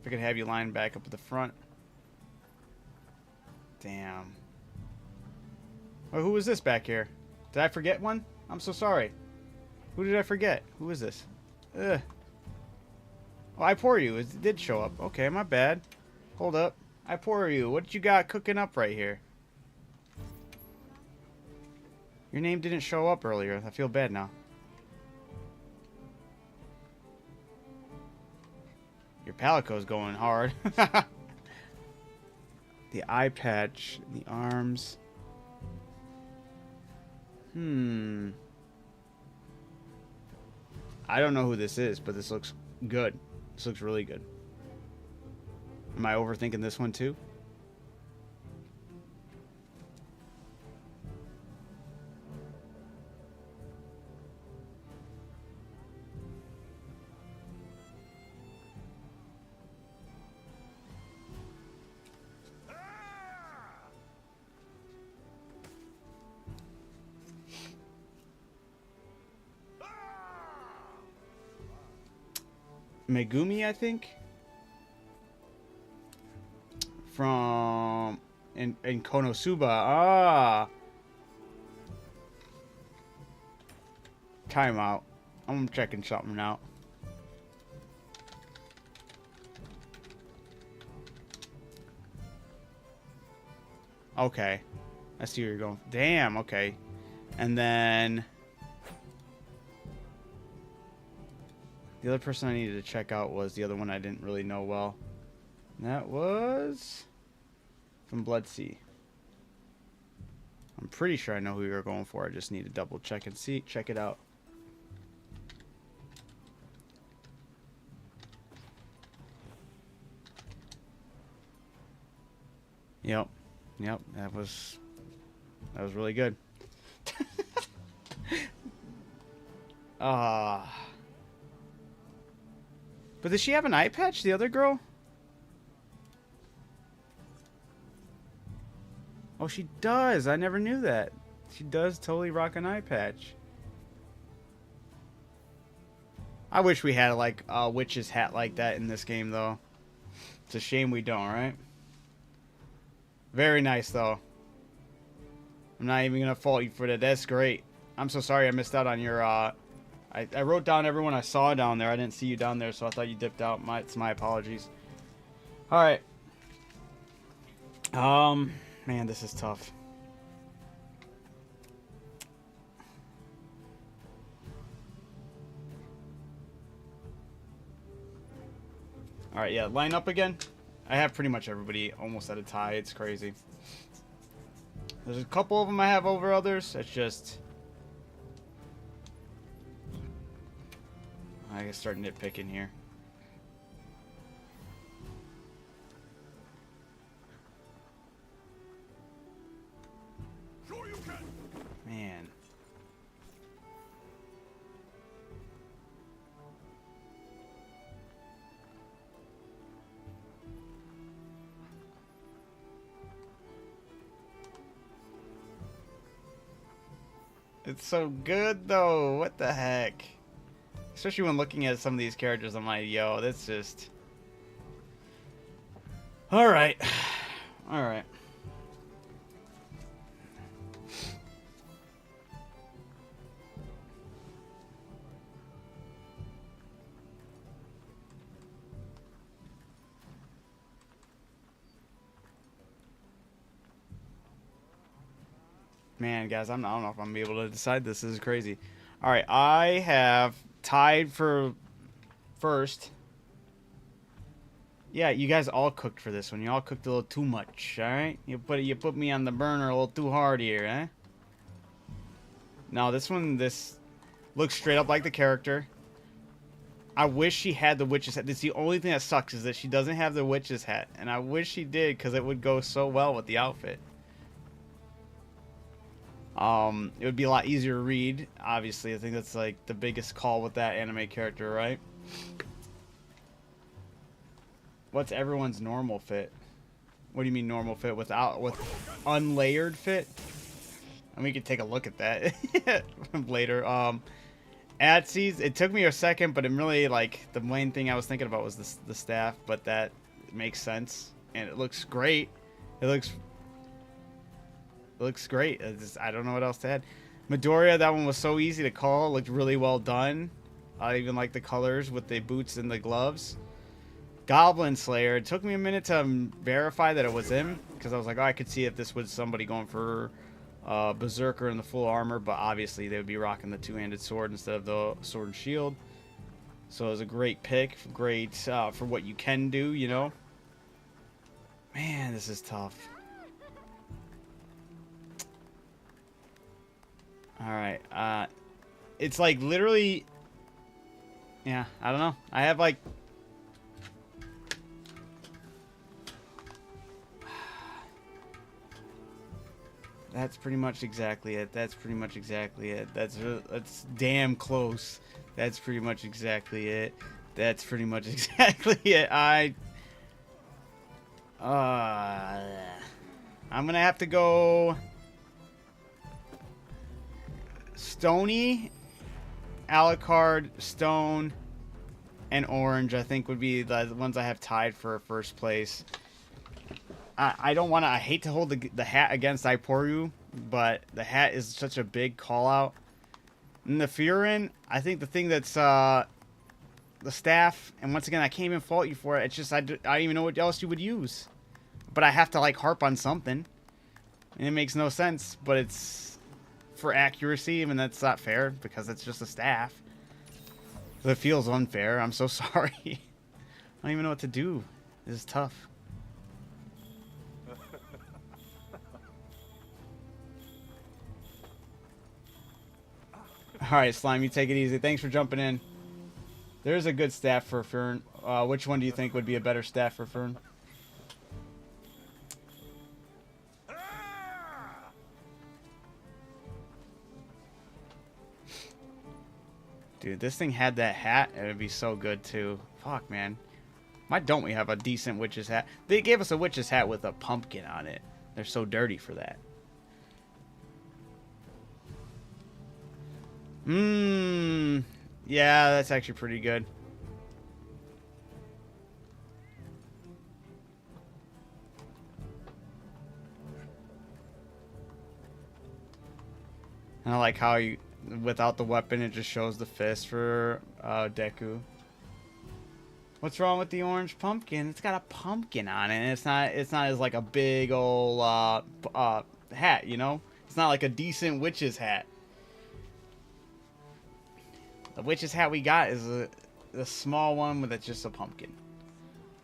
If I could have you line back up at the front. Damn. Oh, who was this back here? Did I forget one? I'm so sorry. Who did I forget? Who is this? Ugh. Oh, I pour you. It did show up. Okay, my bad. Hold up. I pour you. What you got cooking up right here? Your name didn't show up earlier. I feel bad now. Your Palico's going hard. The eye patch. The arms. I don't know who this is, but this looks good. This looks really good. Am I overthinking this one too? Megumi, I think, from in Konosuba. Ah, time out. I'm checking something out. Okay, I see where you're going. Damn. Okay, and then the other person I needed to check out was the other one I didn't really know well. And that was from Bloodsea. I'm pretty sure I know who you're going for. I just need to double check and see. Check it out. Yep. Yep. That was really good. But does she have an eye patch, the other girl? Oh, she does. I never knew that. She does totally rock an eye patch. I wish we had like a witch's hat like that in this game, though. It's a shame we don't, right? Very nice, though. I'm not even going to fault you for that. That's great. I'm so sorry I missed out on your... I wrote down everyone I saw down there. I didn't see you down there, so I thought you dipped out. It's my apologies. All right. Man, this is tough. All right, yeah, line up again. I have pretty much everybody almost at a tie. It's crazy. There's a couple of them I have over others. It's just... I can start nitpicking here. Sure you can. Man. It's so good, though. What the heck? Especially when looking at some of these characters, I'm like, yo, that's just... Alright. Alright. Man, guys, I don't know if I'm gonna be able to decide this. This is crazy. Alright, I have tied for first. Yeah, you guys all cooked for this one. You all cooked a little too much, alright? You put me on the burner a little too hard here, eh? No, this looks straight up like the character. I wish she had the witch's hat. That's the only thing that sucks, is that she doesn't have the witch's hat. And I wish she did, because it would go so well with the outfit. It would be a lot easier to read, obviously. I think that's like the biggest call with that anime character, right? What's everyone's normal fit? What do you mean normal fit? With unlayered fit? And we could take a look at that later. Atsy's, it took me a second, but it really, like, the main thing I was thinking about was the staff, but that makes sense. And it looks great. It looks great. I don't know what else to add. Midoriya, that one was so easy to call. It looked really well done. I even like the colors with the boots and the gloves. Goblin Slayer, it took me a minute to verify that it was him, because I was like, oh, I could see if this was somebody going for Berserker in the full armor, but obviously they would be rocking the two-handed sword instead of the sword and shield. So it was a great pick, great for what you can do, you know. Man, this is tough. All right. It's like literally. Yeah, I don't know. I have like. That's pretty much exactly it. That's pretty much exactly it. That's damn close. That's pretty much exactly it. That's pretty much exactly it. I'm gonna have to go Stony, Alucard, Stone, and Orange. I think would be the ones I have tied for first place. I don't want to. I hate to hold the hat against Iporu, but the hat is such a big call out. And the Furin, I think the thing that's the staff, and once again, I can't even fault you for it. It's just I don't even know what else you would use, but I have to like harp on something, and it makes no sense. But it's for accuracy, and that's not fair because it's just a staff. It feels unfair. I'm so sorry. I don't even know what to do. This is tough. Alright, Slime, you take it easy. Thanks for jumping in. There's a good staff for Fern. Which one do you think would be a better staff for Fern? Dude, this thing had that hat. It would be so good, too. Fuck, man. Why don't we have a decent witch's hat? They gave us a witch's hat with a pumpkin on it. They're so dirty for that. Yeah, that's actually pretty good. And I like how you, without the weapon, it just shows the fist for Deku. What's wrong with the orange pumpkin? It's got a pumpkin on it, and it's not as like a big old hat, you know? It's not like a decent witch's hat. The witch's hat we got is a small one with just a pumpkin.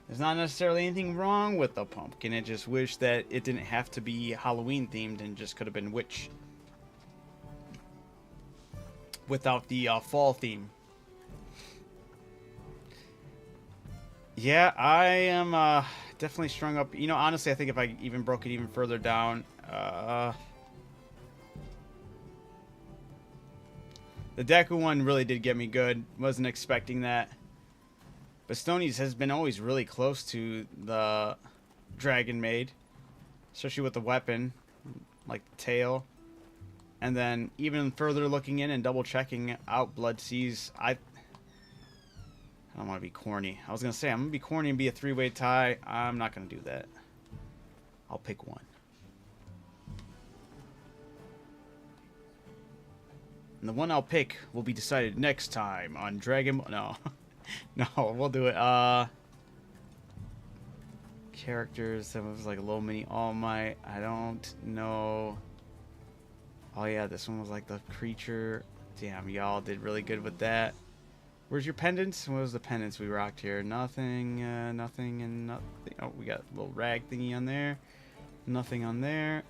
There's not necessarily anything wrong with the pumpkin. I just wish that it didn't have to be Halloween themed and just could have been witch. Without the fall theme. Yeah, I am definitely strung up. You know, honestly, I think if I even broke it even further down, the Deku one really did get me good. Wasn't expecting that. But Stony's has been always really close to the Dragon Maid. Especially with the weapon. Like the tail. And then even further looking in and double checking out Blood Seas. I don't want to be corny. I was going to say, I'm going to be corny and be a three-way tie. I'm not going to do that. I'll pick one. And the one I'll pick will be decided next time on Dragon... No. No, we'll do it. Characters. That was like a little mini All Might. I don't know. Oh, yeah, this one was like the creature. Damn, y'all did really good with that. Where's your pendants? What was the pendants we rocked here? Nothing, nothing, and nothing. Oh, we got a little rag thingy on there. Nothing on there.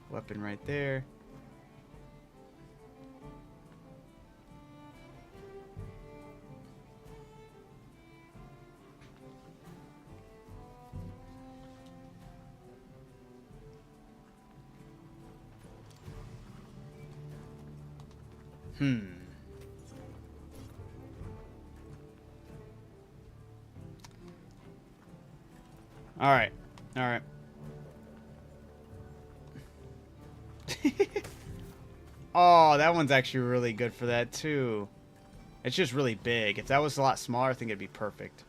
Weapon right there. Alright. Alright. Oh, that one's actually really good for that, too. It's just really big. If that was a lot smaller, I think it'd be perfect.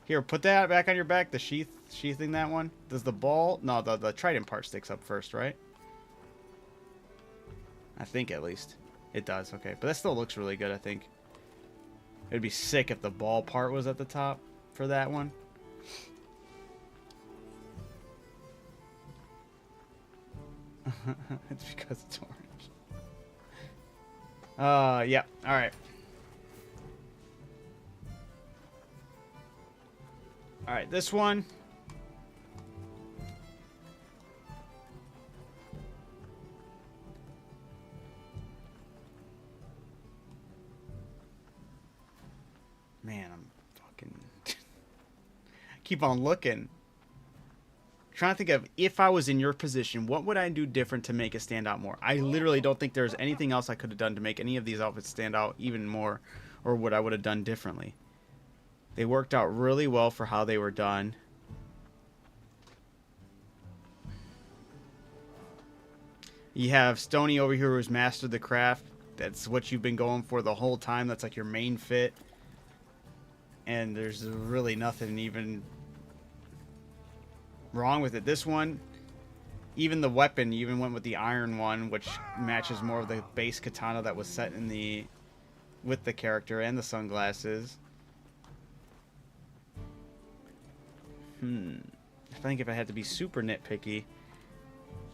Here, put that back on your back, the sheathing that one. Does the ball... No, the trident part sticks up first, right? I think, at least. It does, okay. But that still looks really good, I think. It'd be sick if the ball part was at the top for that one. It's because it's orange. Yeah, alright. Alright, this one. keep on looking. Trying to think of, if I was in your position, what would I do different to make it stand out more? I literally don't think there's anything else I could have done to make any of these outfits stand out even more, or what I would have done differently. They worked out really well for how they were done. You have Stony over here who's mastered the craft. That's what you've been going for the whole time. That's like your main fit. And there's really nothing even wrong with it. This one, even the weapon, you even went with the iron one, which matches more of the base katana that was set in the with the character, and the sunglasses. I think if I had to be super nitpicky,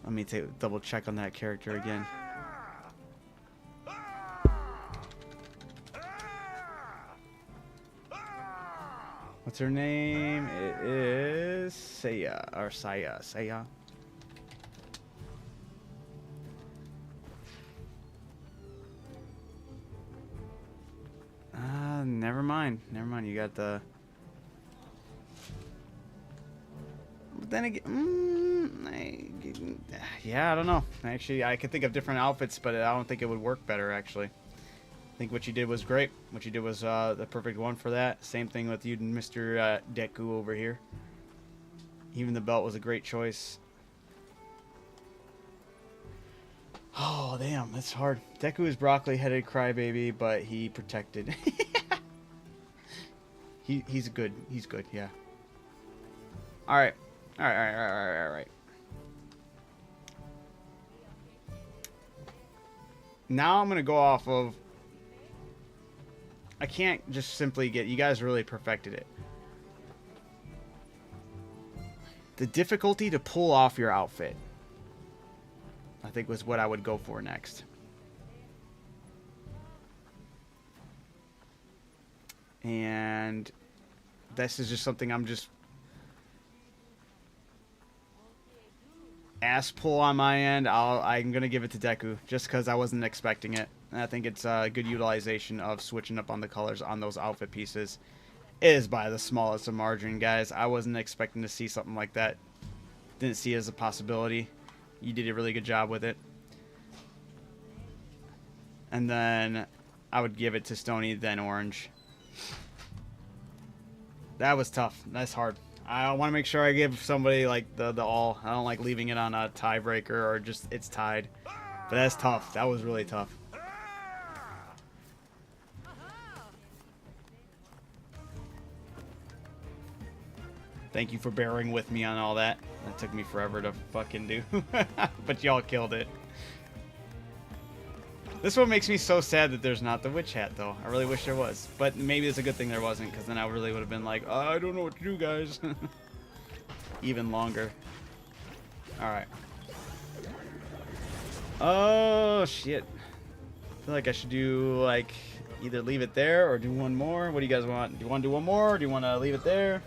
let me double check on that character again. What's her name? It is Saya, or Saya. Never mind. You got the. But then again, yeah, I don't know. Actually, I could think of different outfits, but I don't think it would work better. Actually, I think what you did was great. What you did was the perfect one for that. Same thing with you, Mr. Deku over here. Even the belt was a great choice. Oh, damn, that's hard. Deku is broccoli-headed crybaby, but he protected. He's good. He's good, yeah. All right. Now I'm going to go off of... I can't just simply get... You guys really perfected it. The difficulty to pull off your outfit, I think, was what I would go for next. And this is just something I'm just... ass pull on my end. I'm going to give it to Deku just because I wasn't expecting it. And I think it's a good utilization of switching up on the colors on those outfit pieces. It is by the smallest of margin, guys. I wasn't expecting to see something like that. Didn't see it as a possibility. You did a really good job with it. And then I would give it to Stony, then Orange. That was tough. That's hard. I want to make sure I give somebody like the all. I don't like leaving it on a tiebreaker or just it's tied. But that's tough. That was really tough. Thank you for bearing with me on all that. That took me forever to fucking do. But y'all killed it. This one makes me so sad that there's not the witch hat, though. I really wish there was. But maybe it's a good thing there wasn't, because then I really would have been like, oh, I don't know what to do, guys. Even longer. Alright. Oh, shit. I feel like I should do, like, either leave it there or do one more. What do you guys want? Do you want to do one more, or do you want to leave it there?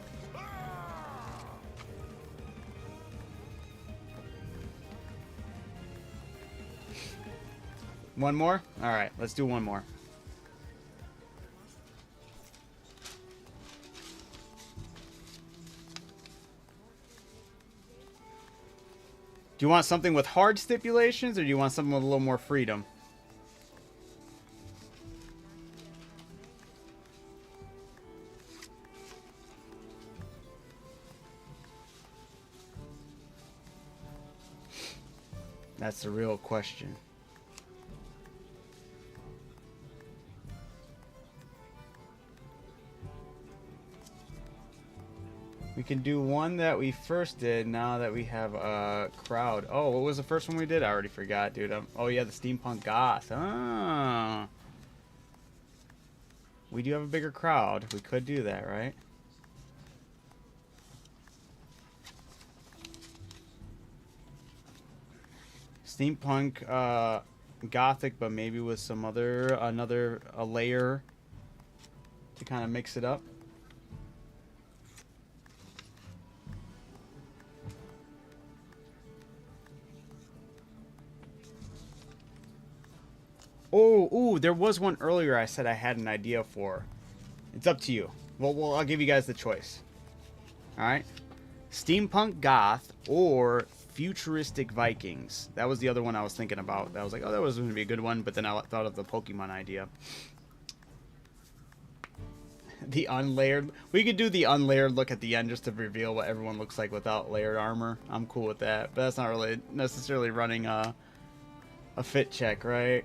One more? Alright, let's do one more. Do you want something with hard stipulations, or do you want something with a little more freedom? That's the real question. We can do one that we first did now that we have a crowd. Oh, what was the first one we did? I already forgot, dude. Oh, yeah, the steampunk goth. Ah. We do have a bigger crowd. We could do that, right? Steampunk gothic, but maybe with some another layer to kind of mix it up. Oh, ooh, there was one earlier I said I had an idea for. It's up to you. Well, I'll give you guys the choice. All right. Steampunk Goth or Futuristic Vikings. That was the other one I was thinking about. I was like, oh, that was going to be a good one, but then I thought of the Pokemon idea. The unlayered. We could do the unlayered look at the end just to reveal what everyone looks like without layered armor. I'm cool with that, but that's not really necessarily running a fit check, right?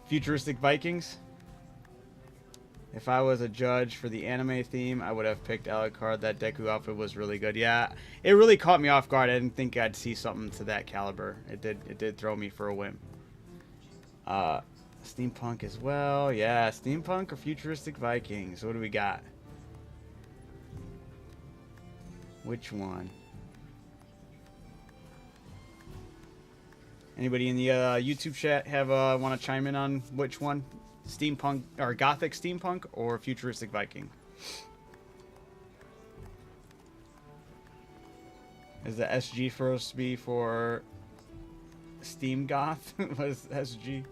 Futuristic Vikings. If I was a judge for the anime theme, I would have picked Alucard. That Deku outfit was really good. Yeah, it really caught me off guard. I didn't think I'd see something to that caliber. It did throw me for a whim. Steampunk as well. Yeah, steampunk or futuristic Vikings. What do we got? Which one? Anybody in the YouTube chat have want to chime in on which one? Steampunk or Gothic steampunk or futuristic Viking? Is the SG supposed to be for Steam Goth? What is SG?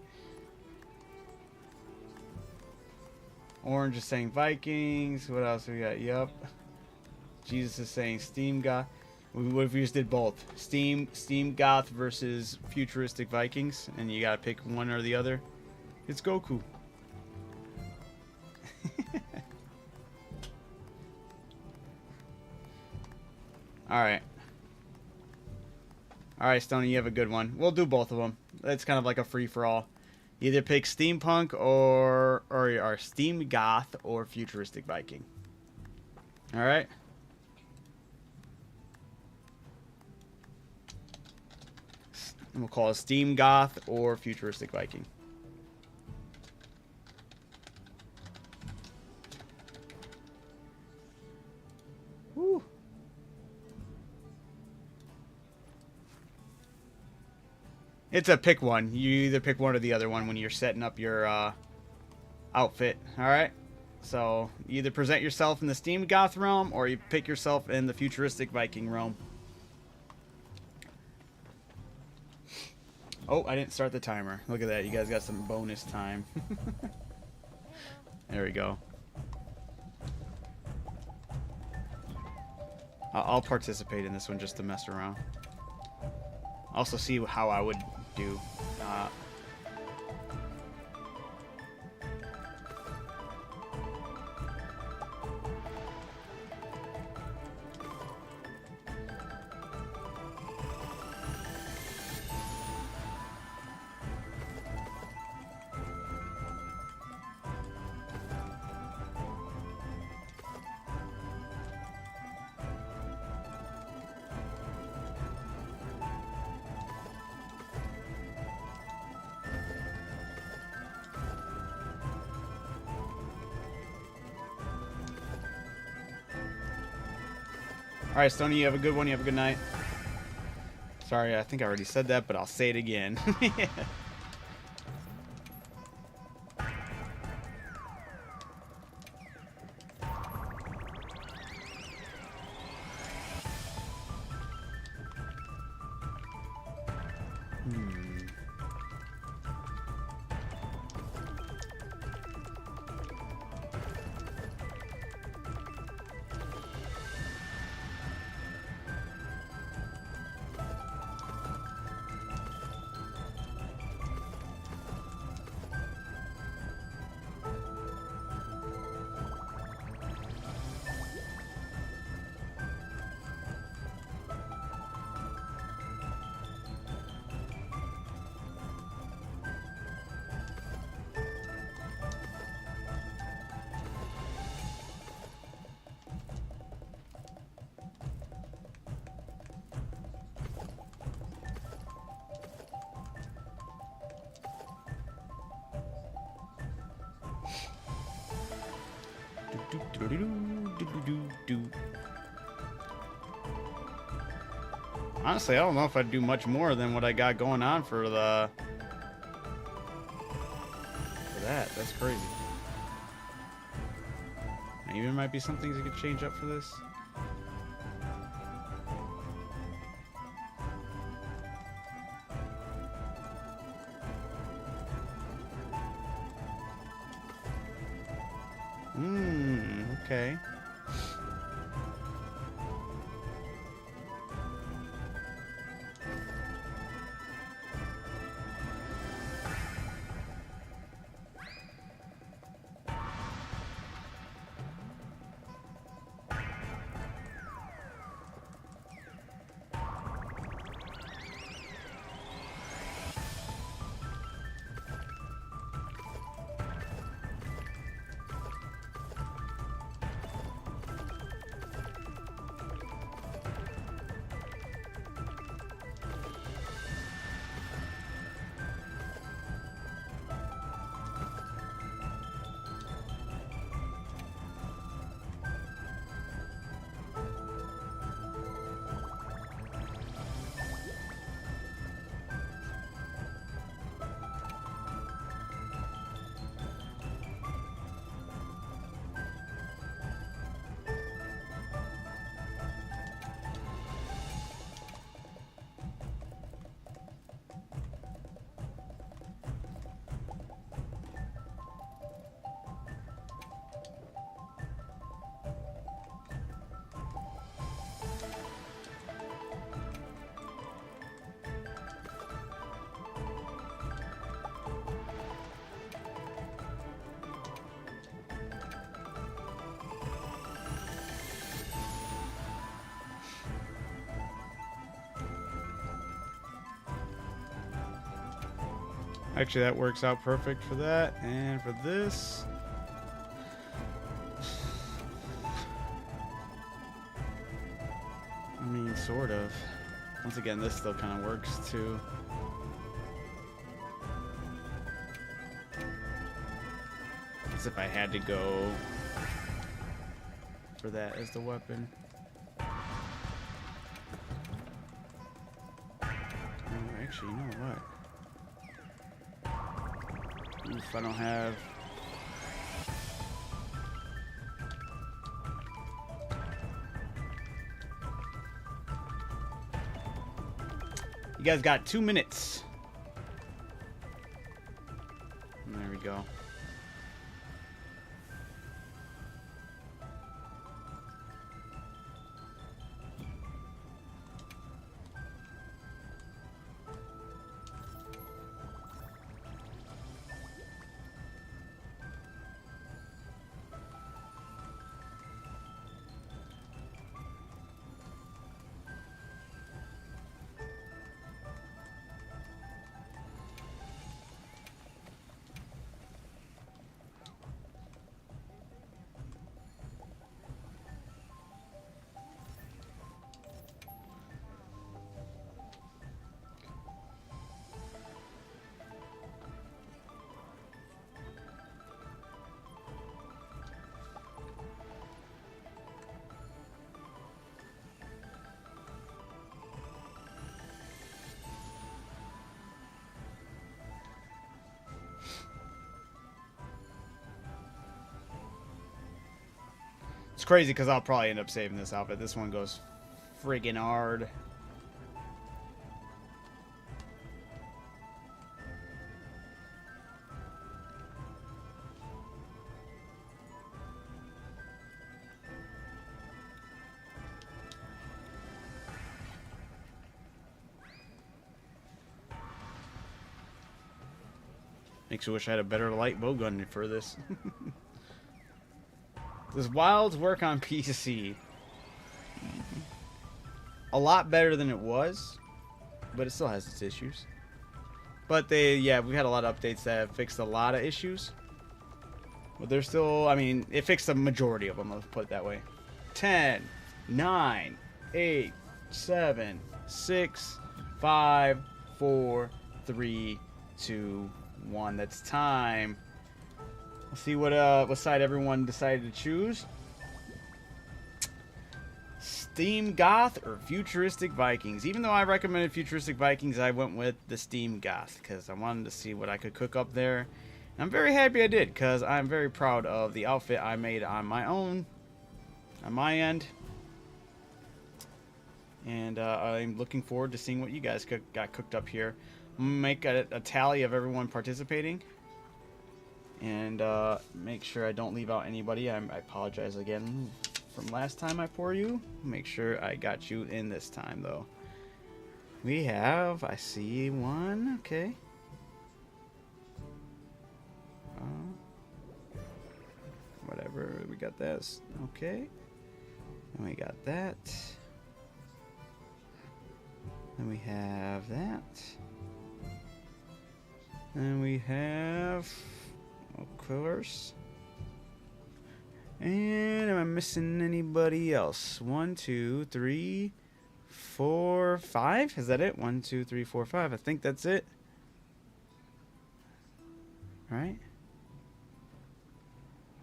Orange is saying Vikings. What else we got? Yup. Jesus is saying Steam Goth. What if we just did both? Steam Goth versus futuristic Vikings, and you gotta pick one or the other. It's Goku. Alright. Alright, Stoney, you have a good one. We'll do both of them. It's kind of like a free-for-all. Either pick steampunk or Steam Goth or futuristic Viking. Alright? And we'll call it Steam Goth or futuristic Viking. Woo. It's a pick one. You either pick one or the other one when you're setting up your outfit. Alright? So, you either present yourself in the Steam Goth realm or you pick yourself in the futuristic Viking realm. Oh, I didn't start the timer. Look at that. You guys got some bonus time. There we go. I'll participate in this one just to mess around. Also see how I would do. Alright, Stoney, you have a good one. You have a good night. Sorry, I think I already said that, but I'll say it again. Honestly, I don't know if I'd do much more than what I got going on for that. That's crazy. Maybe there might be some things I could change up for this. Okay. Actually, that works out perfect for that. And for this... I mean, sort of. Once again, this still kind of works, too. As if I had to go for that as the weapon. Oh, actually, you know what? If I don't have... You guys got 2 minutes. And there we go. It's crazy because I'll probably end up saving this outfit. This one goes friggin' hard. Makes me wish I had a better light bow gun for this. Does Wilds work on PC? A lot better than it was, but it still has its issues. But we've had a lot of updates that have fixed a lot of issues. But there's still, I mean, it fixed the majority of them, let's put it that way. 10, 9, 8, 7, 6, 5, 4, 3, 2, 1. That's time. Let's see what side everyone decided to choose. Steam Goth or Futuristic Vikings. Even though I recommended Futuristic Vikings, I went with the Steam Goth because I wanted to see what I could cook up there. And I'm very happy I did because I'm very proud of the outfit I made on my own, on my end. And I'm looking forward to seeing what you guys got cooked up here. I'm going to make a tally of everyone participating. And make sure I don't leave out anybody. I apologize again from last time I pour you. Make sure I got you in this time, though. We have, I see one. Okay. Whatever. We got this. Okay. And we got that. And we have that. And we have, of course. And am I missing anybody else? 1, 2, 3, 4, 5. Is that it? 1, 2, 3, 4, 5. I think that's it. All right.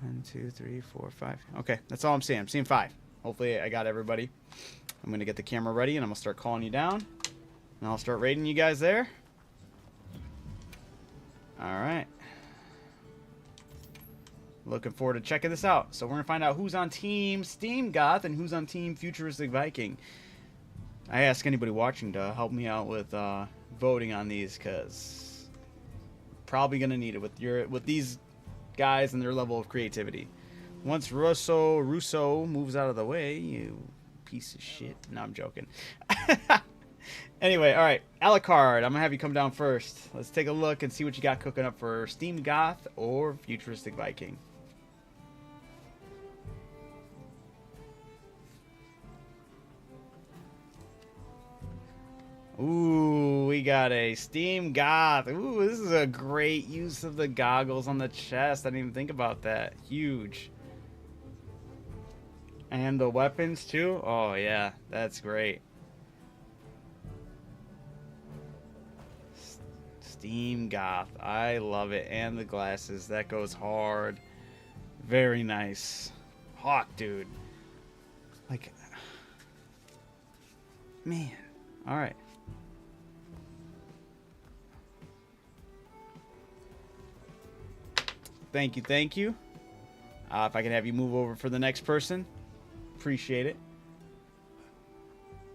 1, 2, 3, 4, 5. Okay, that's all I'm seeing. I'm seeing 5. Hopefully I got everybody. I'm going to get the camera ready and I'm going to start calling you down. And I'll start rating you guys there. Alright. Looking forward to checking this out. So we're going to find out who's on Team Steam Goth and who's on Team Futuristic Viking. I ask anybody watching to help me out with voting on these, because probably going to need it with these guys and their level of creativity. Once Russo moves out of the way, you piece of shit. No, I'm joking. Anyway, all right, Alucard, I'm gonna have you come down first. Let's take a look and see what you got cooking up for Steam Goth or Futuristic Viking. Ooh, we got a Steam Goth. Ooh, this is a great use of the goggles on the chest. I didn't even think about that. Huge. And the weapons too. Oh yeah, that's great. Steam Goth. I love it. And the glasses. That goes hard. Very nice. Hot, dude. Like, man. Alright. Thank you, thank you. If I can have you move over for the next person. Appreciate it.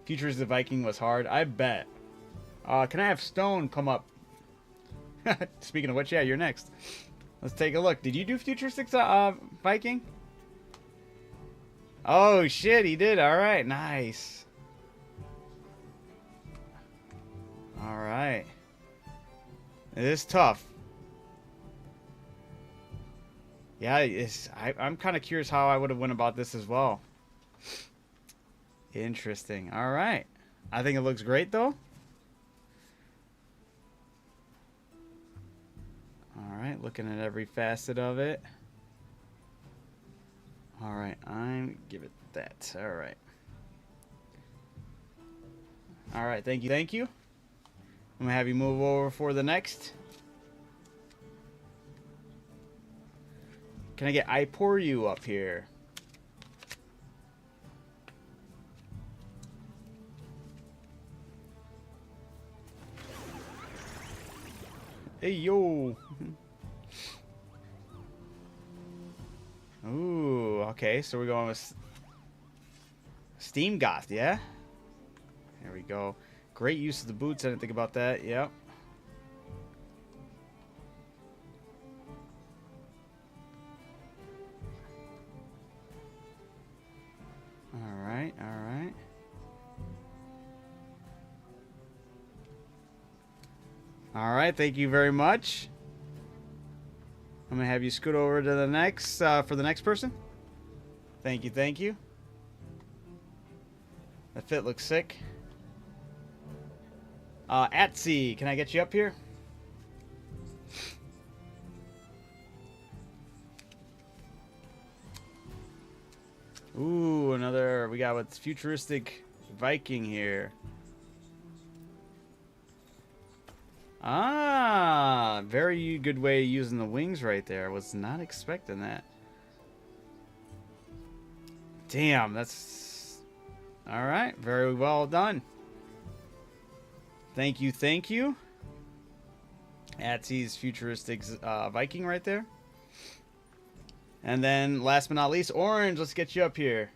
Futuristic Viking was hard. I bet. Can I have Stone come up? Speaking of which, yeah, you're next. Let's take a look. Did you do Futuristic Viking? Oh, shit, he did. All right, nice. All right. It is tough. Yeah, I'm kind of curious how I would have went about this as well. Interesting. All right. I think it looks great, though. Alright, looking at every facet of it. Alright, I'm give it that. Alright. Alright, thank you, thank you. I'm gonna have you move over for the next. Can I get I pour you up here? Hey, yo. Ooh, okay. So we're going with Steam Goth, yeah? There we go. Great use of the boots. I didn't think about that. Yep. Alright, alright. Alright, thank you very much. I'm gonna have you scoot over to the next for the next person. Thank you, thank you. That fit looks sick. Atsy, can I get you up here? Ooh, another. We got what's Futuristic Viking here. Ah, very good way of using the wings right there. I was not expecting that. Damn, that's... Alright, very well done. Thank you, thank you. Atsy's Futuristic Viking right there. And then, last but not least, Orange, let's get you up here.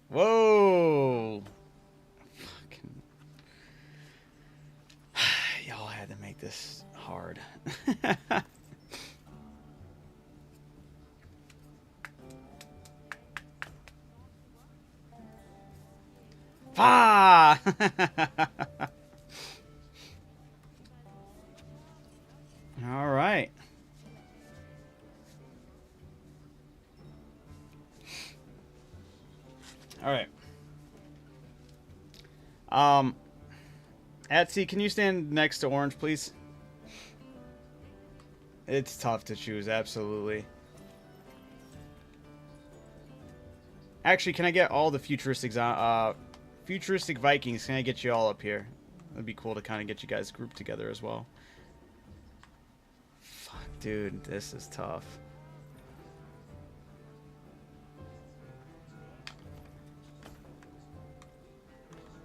Whoa! Fucking... this hard. Ah! All right. All right. Etsy, can you stand next to Orange, please? It's tough to choose, absolutely. Actually, can I get all the futuristic Vikings? Can I get you all up here? That'd be cool to kind of get you guys grouped together as well. Fuck, dude, this is tough.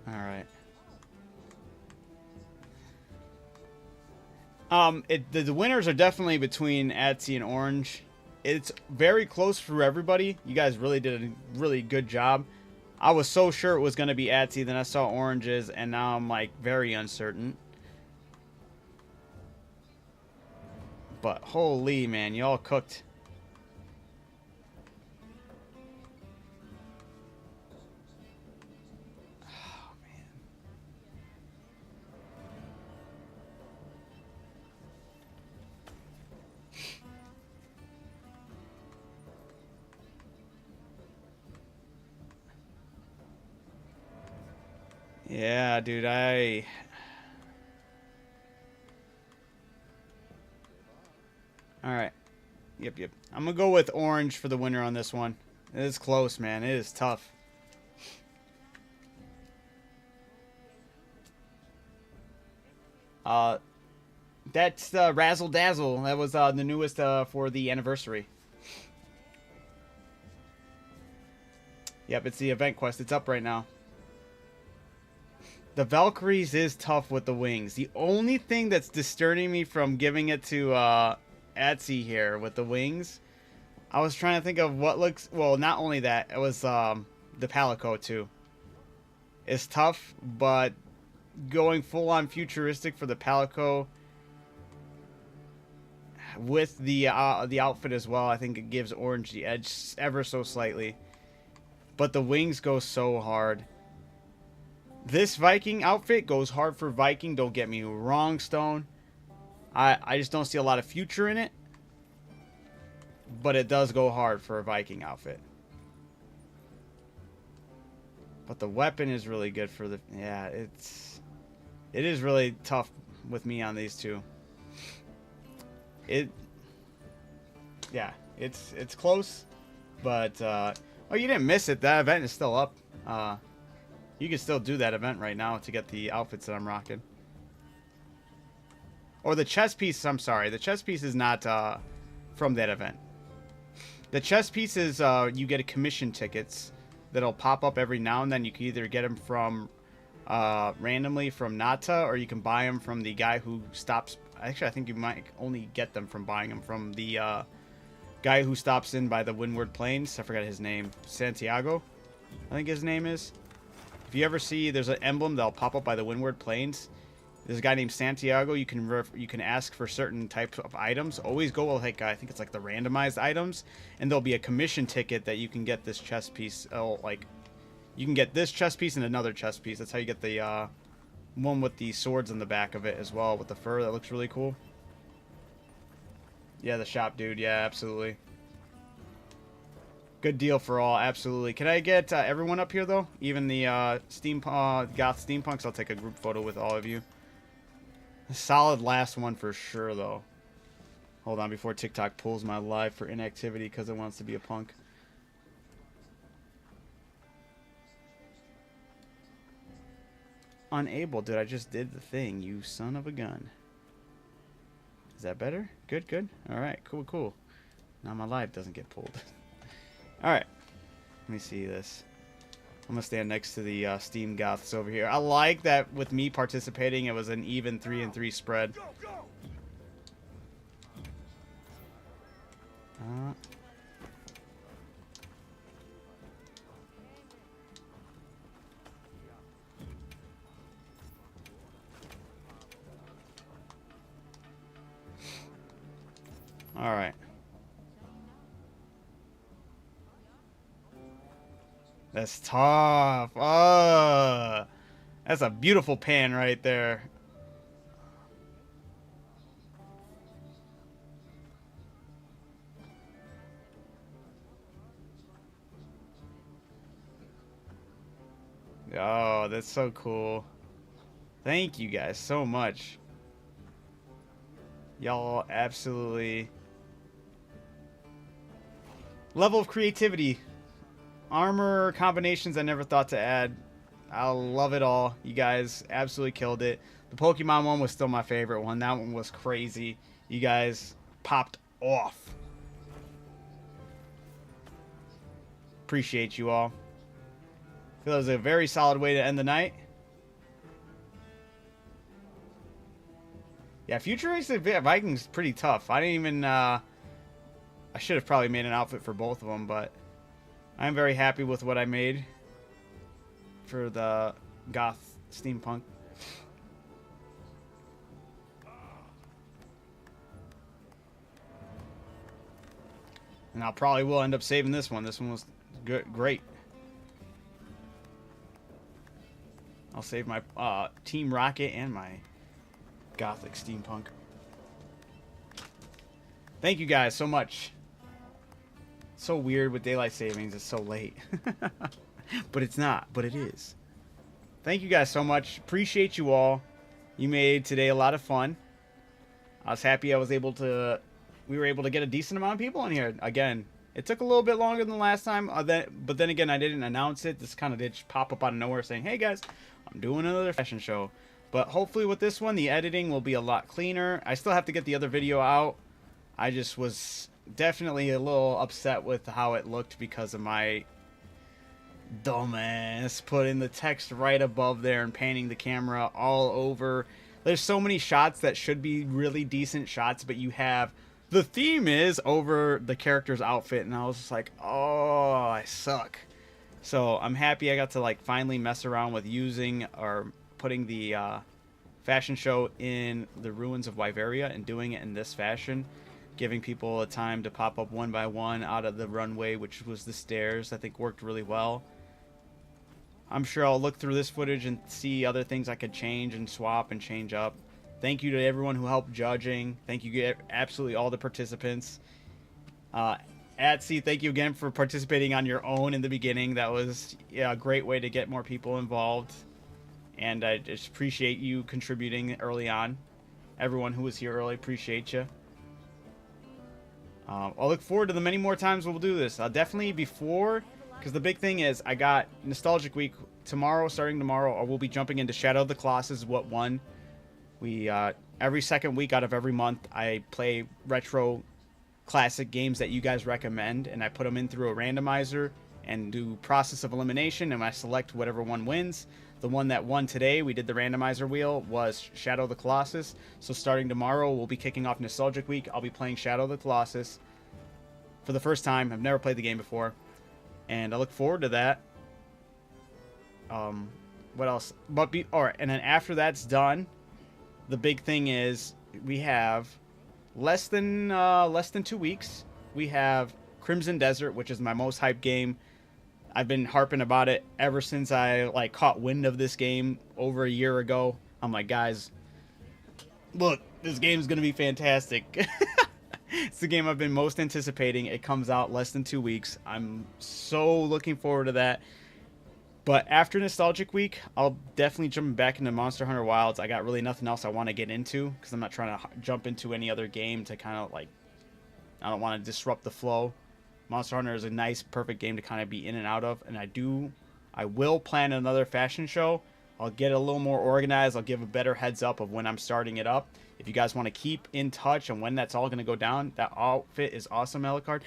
All right. The winners are definitely between Etsy and Orange. It's very close for everybody. You guys really did a really good job. I was so sure it was going to be Etsy, then I saw Orange's, and now I'm like very uncertain. But holy man, y'all cooked. Oh man. Yeah, dude, Alright. Yep. I'm gonna go with Orange for the winner on this one. It is close, man. It is tough. That's Razzle Dazzle. That was the newest for the anniversary. Yep, it's the event quest. It's up right now. The Valkyries is tough with the wings. The only thing that's disturbing me from giving it to Etsy here with the wings, I was trying to think of what looks... Well, not only that, it was the Palico too. It's tough, but going full-on futuristic for the Palico with the outfit as well, I think it gives Orange the edge ever so slightly. But the wings go so hard. This Viking outfit goes hard for Viking, don't get me wrong, Stone. I just don't see a lot of future in it. But it does go hard for a Viking outfit. But the weapon is really good for the... Yeah, it is really tough with me on these two. Yeah, it's close. But, oh, you didn't miss it. That event is still up. You can still do that event right now to get the outfits that I'm rocking. Or the chess piece, I'm sorry. The chess piece is not from that event. The chess piece is you get a commission tickets that'll pop up every now and then. You can either get them from randomly from Nata, or you can buy them from the guy who stops. Actually, I think you might only get them from buying them from the guy who stops in by the Windward Plains. I forgot his name. Santiago, I think his name is. If you ever see, there's an emblem that'll pop up by the Windward Plains. There's a guy named Santiago. You can ask for certain types of items. Always go with, like, I think it's like the randomized items, and there'll be a commission ticket that you can get this chess piece. Oh, like, you can get this chess piece and another chess piece. That's how you get the one with the swords in the back of it as well, with the fur. That looks really cool. Yeah, the shop, dude. Yeah, absolutely. Good deal for all, absolutely. Can I get everyone up here, though? Even the Goth Steampunks? I'll take a group photo with all of you. A solid last one for sure, though. Hold on, before TikTok pulls my live for inactivity because it wants to be a punk. Unable, dude. I just did the thing, you son of a gun. Is that better? Good. Alright, cool. Now my live doesn't get pulled. Alright, let me see this. I'm going to stand next to the Steam Goths over here. I like that with me participating, it was an even 3-3 spread. Go, go! All right. That's tough. Oh, that's a beautiful pan right there. Oh, that's so cool. Thank you guys so much. Y'all absolutely. Level of creativity. Armor combinations I never thought to add. I love it all. You guys absolutely killed it. The Pokemon one was still my favorite one. That one was crazy. You guys popped off. Appreciate you all. Feel it was a very solid way to end the night. Yeah, Futuristic Vikings pretty tough. I didn't even. I should have probably made an outfit for both of them, but I'm very happy with what I made for the goth steampunk. And I probably will end up saving this one. This one was good, great. I'll save my Team Rocket and my Gothic Steampunk. Thank you guys so much. So weird with daylight savings. It's so late. But it's not. But it is. Thank you guys so much. Appreciate you all. You made today a lot of fun. I was happy I was able to... We were able to get a decent amount of people in here. Again, it took a little bit longer than the last time. But then again, I didn't announce it. This kind of did just pop up out of nowhere saying, hey guys, I'm doing another fashion show. But hopefully with this one, the editing will be a lot cleaner. I still have to get the other video out. I just was definitely a little upset with how it looked because of my dumbass putting the text right above there and panning the camera all over. There's so many shots that should be really decent shots, but you have the theme is over the character's outfit, and I was just like, oh, I suck. So I'm happy I got to like finally mess around with using or putting the fashion show in the ruins of Wyveria and doing it in this fashion, giving people a time to pop up one by one out of the runway, which was the stairs. I think worked really well. I'm sure I'll look through this footage and see other things I could change and swap and change up. Thank you to everyone who helped judging. Thank you to absolutely all the participants. Atsy, thank you again for participating on your own in the beginning. That was a great way to get more people involved. And I just appreciate you contributing early on. Everyone who was here early, appreciate you. I'll look forward to the many more times we'll do this. Definitely before, because the big thing is I got Nostalgic Week tomorrow, starting tomorrow, or we'll be jumping into Shadow of the Colossus, what won. We, every second week out of every month, I play retro classic games that you guys recommend, and I put them in through a randomizer and do process of elimination, and I select whatever one wins. The one that won today, we did the randomizer wheel, was Shadow of the Colossus. So starting tomorrow, we'll be kicking off Nostalgic Week. I'll be playing Shadow of the Colossus for the first time. I've never played the game before, and I look forward to that. What else? Alright, and then after that's done, the big thing is we have less than 2 weeks. We have Crimson Desert, which is my most hyped game. I've been harping about it ever since I like caught wind of this game over a year ago. I'm like, guys, look, this game's gonna be fantastic. It's the game I've been most anticipating. It comes out less than 2 weeks. I'm so looking forward to that. But after Nostalgic Week, I'll definitely jump back into Monster Hunter Wilds. I got really nothing else I want to get into because I'm not trying to jump into any other game to kind of like, I don't want to disrupt the flow. Monster Hunter is a nice, perfect game to kind of be in and out of. And I will plan another fashion show. I'll get a little more organized. I'll give a better heads up of when I'm starting it up. If you guys want to keep in touch on when that's all going to go down, that outfit is awesome, Alucard.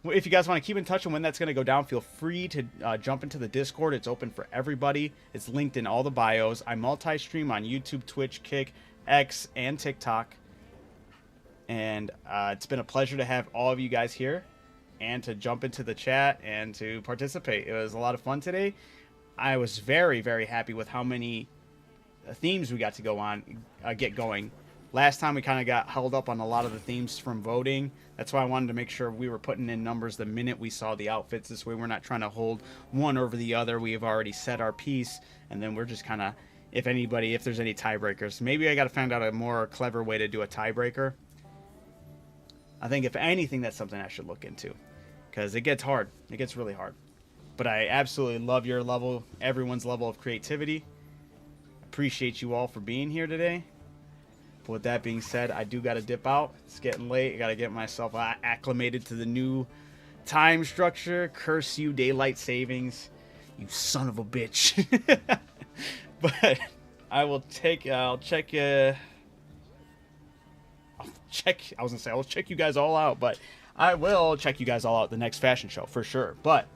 If you guys want to keep in touch on when that's going to go down, feel free to jump into the Discord. It's open for everybody. It's linked in all the bios. I multi-stream on YouTube, Twitch, Kick, X, and TikTok. And it's been a pleasure to have all of you guys here and to jump into the chat and to participate. It was a lot of fun today. I was very, very happy with how many themes we got to go on, get going. Last time we kind of got held up on a lot of the themes from voting. That's why I wanted to make sure we were putting in numbers the minute we saw the outfits. This way we're not trying to hold one over the other. We have already set our piece, and then we're just kind of, if there's any tiebreakers. Maybe I got to find out a more clever way to do a tiebreaker. I think if anything, that's something I should look into, because it gets hard. It gets really hard. But I absolutely love your level, everyone's level of creativity. Appreciate you all for being here today. But with that being said, I do got to dip out. It's getting late. I got to get myself acclimated to the new time structure. Curse you, daylight savings. You son of a bitch. But I'll check I will check you guys all out, but I will check you guys all out at the next fashion show for sure. But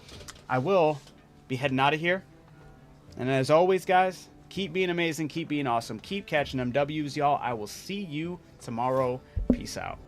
I will be heading out of here. And as always, guys, keep being amazing, keep being awesome, keep catching them W's, y'all. I will see you tomorrow. Peace out.